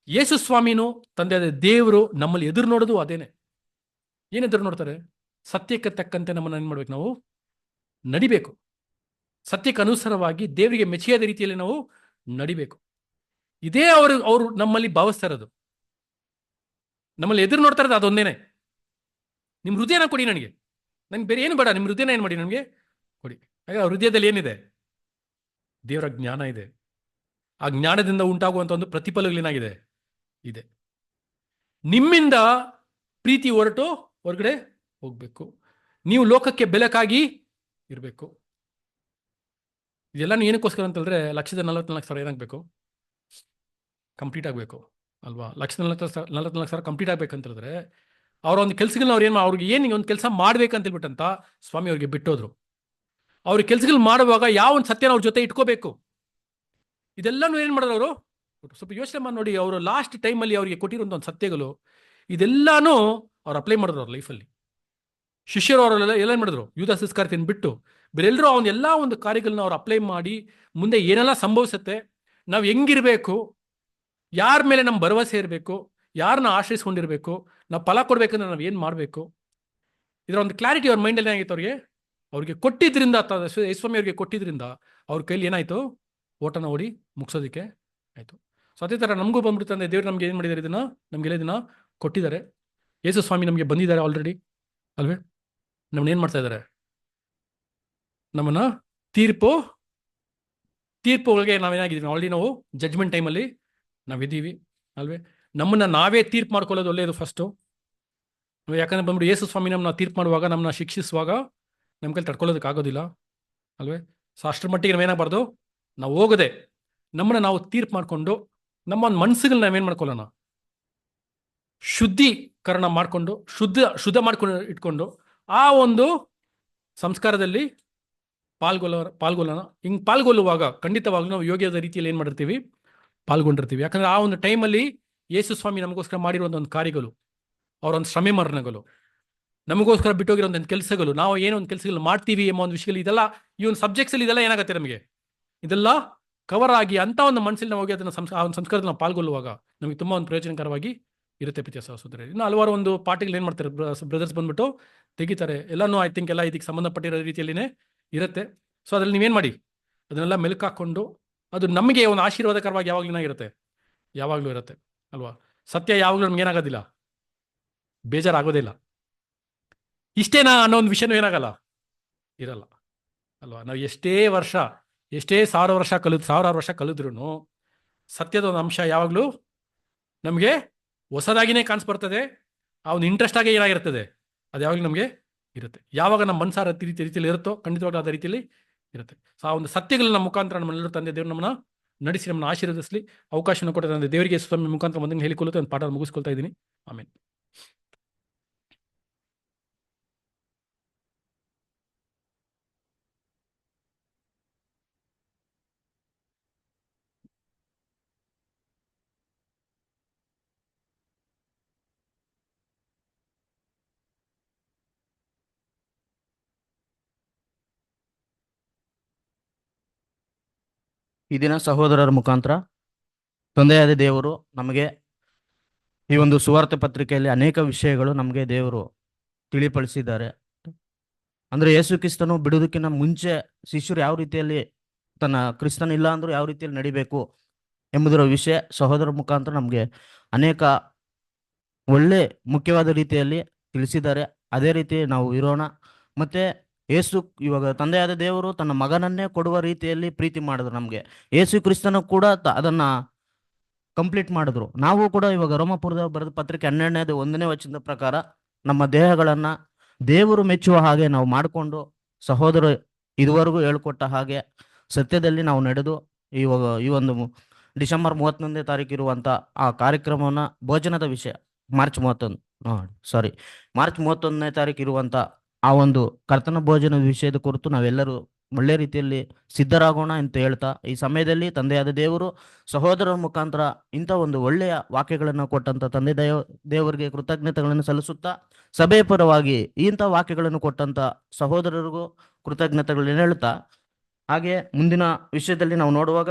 ಯೇಸು ಸ್ವಾಮಿನೂ ತಂದೆಯಾದ ದೇವರು ನಮ್ಮಲ್ಲಿ ಎದುರು ನೋಡೋದು ಅದೇನೆ. ಏನು ಎದುರು ನೋಡ್ತಾರೆ? ಸತ್ಯಕ್ಕೆ ತಕ್ಕಂತೆ ನಮ್ಮನ್ನು ಏನು ಮಾಡ್ಬೇಕು, ನಾವು ನಡಿಬೇಕು. ಸತ್ಯಕ್ಕೆ ಅನುಸಾರವಾಗಿ ದೇವರಿಗೆ ಮೆಚ್ಚುಗೆಯಾದ ರೀತಿಯಲ್ಲಿ ನಾವು ನಡಿಬೇಕು. ಇದೇ ಅವರು ನಮ್ಮಲ್ಲಿ ಭಾವಿಸ್ತಾ ಇರೋದು, ನಮ್ಮಲ್ಲಿ ಎದುರು ನೋಡ್ತಾ ಇರೋದು ಅದೊಂದೇನೆ. ನಿಮ್ಮ ಹೃದಯನ ಕೊಡಿ ನನಗೆ ಬೇರೆ ಏನು ಬೇಡ, ನಿಮ್ಮ ಹೃದಯನ ಏನು ಮಾಡಿ ನನಗೆ ಕೊಡಿ. ಹಾಗೆ ಹೃದಯದಲ್ಲಿ ಏನಿದೆ? ದೇವರ ಜ್ಞಾನ ಇದೆ. ಆ ಜ್ಞಾನದಿಂದ ಉಂಟಾಗುವಂಥ ಒಂದು ಪ್ರತಿಫಲಗಳೇನಾಗಿದೆ ಇದೆ. ನಿಮ್ಮಿಂದ ಪ್ರೀತಿ ಹೊರಗಡೆ ಹೋಗ್ಬೇಕು. ನೀವು ಲೋಕಕ್ಕೆ ಬೆಳಕಾಗಿ ಇರಬೇಕು. ಇದೆಲ್ಲ ಏನಕ್ಕೋಸ್ಕರ ಅಂತಂದ್ರೆ 1,44,000 ಏನಾಗಬೇಕು? ಕಂಪ್ಲೀಟ್ ಆಗಬೇಕು ಅಲ್ವಾ? 1,44,000 ಕಂಪ್ಲೀಟ್ ಆಗ್ಬೇಕಂತಂದ್ರೆ ಅವರ ಒಂದು ಕೆಲಸಗಳನ್ನ ಅವ್ರಿಗೆ ಏನು ಒಂದು ಕೆಲಸ ಮಾಡ್ಬೇಕಂತ ಹೇಳ್ಬಿಟ್ಟಂತ ಸ್ವಾಮಿ ಅವ್ರಿಗೆ ಬಿಟ್ಟೋದ್ರು. ಅವ್ರ ಕೆಲಸಗಳು ಮಾಡುವಾಗ ಯಾವ ಒಂದು ಸತ್ಯನ ಅವ್ರ ಜೊತೆ ಇಟ್ಕೋಬೇಕು. ಇದೆಲ್ಲನೂ ಏನು ಮಾಡಿದ್ರು ಅವರು? ಸ್ವಲ್ಪ ಯೋಚನೆ ಮಾಡಿ ನೋಡಿ. ಅವರು ಲಾಸ್ಟ್ ಟೈಮಲ್ಲಿ ಅವರಿಗೆ ಕೊಟ್ಟಿರುವಂಥ ಒಂದು ಸತ್ಯಗಳು ಇದೆಲ್ಲಾನು ಅವ್ರು ಅಪ್ಲೈ ಮಾಡಿದ್ರು ಅವ್ರ ಲೈಫಲ್ಲಿ. ಶಿಷ್ಯರು ಅವರೆಲ್ಲ ಎಲ್ಲ ಮಾಡಿದ್ರು, ಯೂದಾಸ್ ಇಸ್ಕರಿಯೋತನ ಬಿಟ್ಟು ಬೇರೆಲ್ಲರೂ ಅವನ ಎಲ್ಲ ಒಂದು ಕಾರ್ಯಗಳನ್ನ ಅವ್ರು ಅಪ್ಲೈ ಮಾಡಿ ಮುಂದೆ ಏನೆಲ್ಲ ಸಂಭವಿಸುತ್ತೆ, ನಾವು ಹೆಂಗಿರ್ಬೇಕು, ಯಾರ ಮೇಲೆ ನಮ್ಮ ಭರವಸೆ ಇರಬೇಕು, ಯಾರನ್ನ ಆಶ್ರಯಿಸ್ಕೊಂಡಿರ್ಬೇಕು, ನಾವು ಫಲ ಕೊಡ್ಬೇಕಂದ್ರೆ ನಾವು ಏನು ಮಾಡಬೇಕು, ಇದರ ಒಂದು ಕ್ಲಾರಿಟಿ ಅವ್ರ ಮೈಂಡಲ್ಲಿ ಏನಾಗಿತ್ತು ಅವ್ರಿಗೆ ಕೊಟ್ಟಿದ್ರಿಂದ, ಯೇಸುಸ್ವಾಮಿ ಅವ್ರಿಗೆ ಕೊಟ್ಟಿದ್ರಿಂದ ಅವ್ರ ಕೈಲಿ ಏನಾಯ್ತು? ಓಟನ ಓಡಿ ಮುಗಿಸೋದಕ್ಕೆ ಆಯ್ತು. ಸೊ ಅದೇ ಥರ ನಮಗೂ ಬಂದ್ಬಿಡ್ತಂದ್ರೆ ದೇವ್ರು ನಮ್ಗೆ ಏನು ಮಾಡಿದ್ದಾರೆ, ನಮಗೆಲ್ಲ ಇದನ್ನ ಕೊಟ್ಟಿದ್ದಾರೆ. ಯೇಸು ಸ್ವಾಮಿ ನಮಗೆ ಬಂದಿದ್ದಾರೆ ಆಲ್ರೆಡಿ ಅಲ್ವೇ? ನಮ್ಮನ್ನ ಏನು ಮಾಡ್ತಾ ಇದ್ದಾರೆ? ನಮ್ಮನ್ನ ತೀರ್ಪುಗಳಿಗೆ ನಾವೇನಾಗಿದ್ದೀವಿ ಆಲ್ರೆಡಿ, ನಾವು ಜಡ್ಜ್ಮೆಂಟ್ ಟೈಮಲ್ಲಿ ನಾವಿದ್ದೀವಿ ಅಲ್ವೇ? ನಮ್ಮನ್ನ ನಾವೇ ತೀರ್ಪು ಮಾಡ್ಕೊಳ್ಳೋದು ಒಳ್ಳೆಯದು ಫಸ್ಟು. ಯಾಕಂದ್ರೆ ಬಂದ್ಬಿಟ್ಟು ಯೇಸು ಸ್ವಾಮಿ ನಮ್ಮನ್ನ ತೀರ್ಪು ಮಾಡುವಾಗ, ನಮ್ಮನ್ನ ಶಿಕ್ಷಿಸುವಾಗ ನಮ್ಮ ಕೈಲಿ ತಡ್ಕೊಳ್ಳೋದಕ್ಕಾಗೋದಿಲ್ಲ ಅಲ್ವೇ? ಸೊ ಅಷ್ಟರ ಮಟ್ಟಿಗೆ ನಾವೇನಾಗಬಾರ್ದು, ನಾವು ಹೋಗದೆ ನಮ್ಮನ್ನ ನಾವು ತೀರ್ಪು ಮಾಡಿಕೊಂಡು ನಮ್ಮ ಒಂದು ಮನಸ್ಸುಗಳನ್ನ ನಾವೇನು ಮಾಡ್ಕೊಳ್ಳೋಣ, ಶುದ್ಧೀಕರಣ ಮಾಡಿಕೊಂಡು ಶುದ್ಧ ಮಾಡ್ಕೊಂಡು ಇಟ್ಕೊಂಡು ಆ ಒಂದು ಸಂಸ್ಕಾರದಲ್ಲಿ ಪಾಲ್ಗೊಳ್ಳೋಣ. ಹಿಂಗೆ ಪಾಲ್ಗೊಳ್ಳುವಾಗ ಖಂಡಿತವಾಗ್ಲೂ ನಾವು ಯೋಗ್ಯದ ರೀತಿಯಲ್ಲಿ ಏನು ಮಾಡಿರ್ತೀವಿ, ಪಾಲ್ಗೊಂಡಿರ್ತೀವಿ. ಯಾಕಂದ್ರೆ ಆ ಒಂದು ಟೈಮಲ್ಲಿ ಯೇಸು ಸ್ವಾಮಿ ನಮಗೋಸ್ಕರ ಮಾಡಿರುವಂಥ ಒಂದು ಕಾರ್ಯಗಳು, ಅವರ ಒಂದು ಶ್ರಮೆ ಮರಣಗಳು, ನಮಗೋಸ್ಕರ ಬಿಟ್ಟೋಗಿರೋಂಥ ಕೆಲಸಗಳು, ನಾವು ಏನೋ ಒಂದು ಕೆಲಸಗಳು ಮಾಡ್ತೀವಿ ಎಂಬ ಒಂದು ವಿಷಯಗಳು, ಇದೆಲ್ಲ ಈ ಒಂದು ಸಬ್ಜೆಕ್ಟ್ಸಲ್ಲಿ ಇದೆಲ್ಲ ಏನಾಗುತ್ತೆ ನಮಗೆ, ಇದೆಲ್ಲ ಕವರ್ ಆಗಿ ಅಂತ ಒಂದು ಮನಸ್ಸಲ್ಲಿ ನಾವು ಹೋಗಿ ಅದನ್ನು ಆ ಒಂದು ಸಂಸ್ಕಾರದಲ್ಲಿ ನಾವು ಪಾಲ್ಗೊಳ್ಳುವಾಗ ನಮಗೆ ತುಂಬ ಒಂದು ಪ್ರಯೋಜನಕರವಾಗಿ ಇರುತ್ತೆ ಪ್ರೀತಿಯ ಸಹೋದರರೇ. ಇನ್ನು ಹಲವಾರು ಒಂದು ಪಾರ್ಟಿಗಳು ಏನು ಮಾಡ್ತಾರೆ, ಬ್ರದರ್ಸ್ ಬಂದ್ಬಿಟ್ಟು ತೆಗಿತಾರೆ. ಎಲ್ಲನೂ ಐ ಥಿಂಕ್ ಎಲ್ಲ ಇದಕ್ಕೆ ಸಂಬಂಧಪಟ್ಟಿರೋ ರೀತಿಯಲ್ಲಿನೇ ಇರುತ್ತೆ. ಸೊ ಅದ್ರಲ್ಲಿ ನೀವೇನು ಮಾಡಿ, ಅದನ್ನೆಲ್ಲ ಮೆಲುಕಾಕೊಂಡು ಅದು ನಮಗೆ ಒಂದು ಆಶೀರ್ವಾದಕರವಾಗಿ ಯಾವಾಗಲೂ ಇರುತ್ತೆ ಅಲ್ವಾ? ಸತ್ಯ ಯಾವಾಗಲೂ ನಮ್ಗೆ ಏನಾಗೋದಿಲ್ಲ, ಬೇಜಾರಾಗೋದಿಲ್ಲ. ಇಷ್ಟೇನಾ ಅನ್ನೋ ಒಂದು ವಿಷಯನೂ ಏನಾಗಲ್ಲ, ಇರಲ್ಲ ಅಲ್ವಾ? ನಾವು ಎಷ್ಟೇ ಸಾವಿರಾರು ವರ್ಷ ಕಲಿದ್ರೂ ಸತ್ಯದ ಒಂದು ಅಂಶ ಯಾವಾಗಲೂ ನಮಗೆ ಹೊಸದಾಗಿನೇ ಕಾಣಿಸ್ಬರ್ತದೆ. ಆ ಒಂದು ಇಂಟ್ರೆಸ್ಟ್ ಆಗಿ ಏನಾಗಿರ್ತದೆ, ಅದು ಯಾವಾಗಲೂ ನಮಗೆ ಇರುತ್ತೆ. ಯಾವಾಗ ನಮ್ಮ ಮನಸಾರ ರೀತಿಯಲ್ಲಿ ಇರುತ್ತೋ ಖಂಡಿತವಾಗ್ಲೂ ಅದೇ ರೀತಿಯಲ್ಲಿ ಇರುತ್ತೆ. ಸೊ ಆ ಒಂದು ಸತ್ಯಗಳನ್ನ ಮುಖಾಂತರ ನಮ್ಮೆಲ್ಲರೂ ತಂದೆ ದೇವರು ನಮ್ಮನ್ನ ನಡೆಸಿ ನಮ್ಮನ್ನ ಆಶೀರ್ವದಿಸಲಿ. ಅವಕಾಶನ ಕೊಟ್ಟ ತಂದೆ ದೇವರಿಗೆ ಸ್ವಾಮಿ ಮುಖಾಂತರ ಒಂದನ್ನು ಹೇಳಿಕೊಳ್ಳುತ್ತೆ ಒಂದು ಪಾಠ ಮುಗಿಸ್ಕೊಳ್ತಾ ಇದ್ದೀನಿ. ಆಮೇಲೆ ಈ ದಿನ ಸಹೋದರರ ಮುಖಾಂತರ ತಂದೆಯಾದ ದೇವರು ನಮಗೆ ಈ ಒಂದು ಸುವಾರ್ತೆ ಪತ್ರಿಕೆಯಲ್ಲಿ ಅನೇಕ ವಿಷಯಗಳು ನಮಗೆ ದೇವರು ತಿಳಿಪಡಿಸಿದ್ದಾರೆ. ಅಂದ್ರೆ ಯೇಸು ಕ್ರಿಸ್ತನು ಬಿಡುವುದಕ್ಕಿಂತ ಮುಂಚೆ ಶಿಷ್ಯರು ಯಾವ ರೀತಿಯಲ್ಲಿ ಕ್ರಿಸ್ತನ ಇಲ್ಲ ಅಂದ್ರೂ ಯಾವ ರೀತಿಯಲ್ಲಿ ನಡಿಬೇಕು ಎಂಬುದರ ವಿಷಯ ಸಹೋದರ ಮುಖಾಂತರ ನಮಗೆ ಅನೇಕ ಒಳ್ಳೆ ಮುಖ್ಯವಾದ ರೀತಿಯಲ್ಲಿ ತಿಳಿಸಿದ್ದಾರೆ. ಅದೇ ರೀತಿ ನಾವು ಇರೋಣ. ಮತ್ತೆ ಇವಾಗ ತಂದೆಯಾದ ದೇವರು ತನ್ನ ಮಗನನ್ನೇ ಕೊಡುವ ರೀತಿಯಲ್ಲಿ ಪ್ರೀತಿ ಮಾಡಿದ್ರು ನಮಗೆ. ಯೇಸು ಕ್ರಿಸ್ತನು ಕೂಡ ಅದನ್ನ ಕಂಪ್ಲೀಟ್ ಮಾಡಿದ್ರು. ನಾವು ಕೂಡ ಇವಾಗ ರೋಮಾಪುರದ ಬರೆದ ಪತ್ರಿಕೆ 12ನೇ ವಚನದ ಪ್ರಕಾರ ನಮ್ಮ ದೇಹಗಳನ್ನ ದೇವರು ಮೆಚ್ಚುವ ಹಾಗೆ ನಾವು ಮಾಡಿಕೊಂಡು, ಸಹೋದರ ಇದುವರೆಗೂ ಹೇಳ್ಕೊಟ್ಟ ಹಾಗೆ ಸತ್ಯದಲ್ಲಿ ನಾವು ನಡೆದು ಇವಾಗ ಈ ಒಂದು ಡಿಸೆಂಬರ್ 31ನೇ ತಾರೀಕು ಇರುವಂತ ಆ ಕಾರ್ಯಕ್ರಮವನ್ನ ಭೋಜನದ ವಿಷಯ ಮಾರ್ಚ್ 31ನೇ ತಾರೀಕು ಇರುವಂತ ಆ ಒಂದು ಕರ್ತನ ಭೋಜನದ ವಿಷಯದ ಕುರಿತು ನಾವೆಲ್ಲರೂ ಒಳ್ಳೆ ರೀತಿಯಲ್ಲಿ ಸಿದ್ಧರಾಗೋಣ ಅಂತ ಹೇಳ್ತಾ, ಈ ಸಮಯದಲ್ಲಿ ತಂದೆಯಾದ ದೇವರು ಸಹೋದರರ ಮುಖಾಂತರ ಇಂಥ ಒಂದು ಒಳ್ಳೆಯ ವಾಕ್ಯಗಳನ್ನು ಕೊಟ್ಟಂತ ತಂದೆ ದೇವರಿಗೆ ಕೃತಜ್ಞತೆಗಳನ್ನು ಸಲ್ಲಿಸುತ್ತಾ, ಸಭೆಯ ಪರವಾಗಿ ಇಂಥ ವಾಕ್ಯಗಳನ್ನು ಕೊಟ್ಟಂತ ಸಹೋದರರಿಗೂ ಕೃತಜ್ಞತೆಗಳನ್ನು ಹೇಳ್ತಾ, ಹಾಗೆ ಮುಂದಿನ ವಿಷಯದಲ್ಲಿ ನಾವು ನೋಡುವಾಗ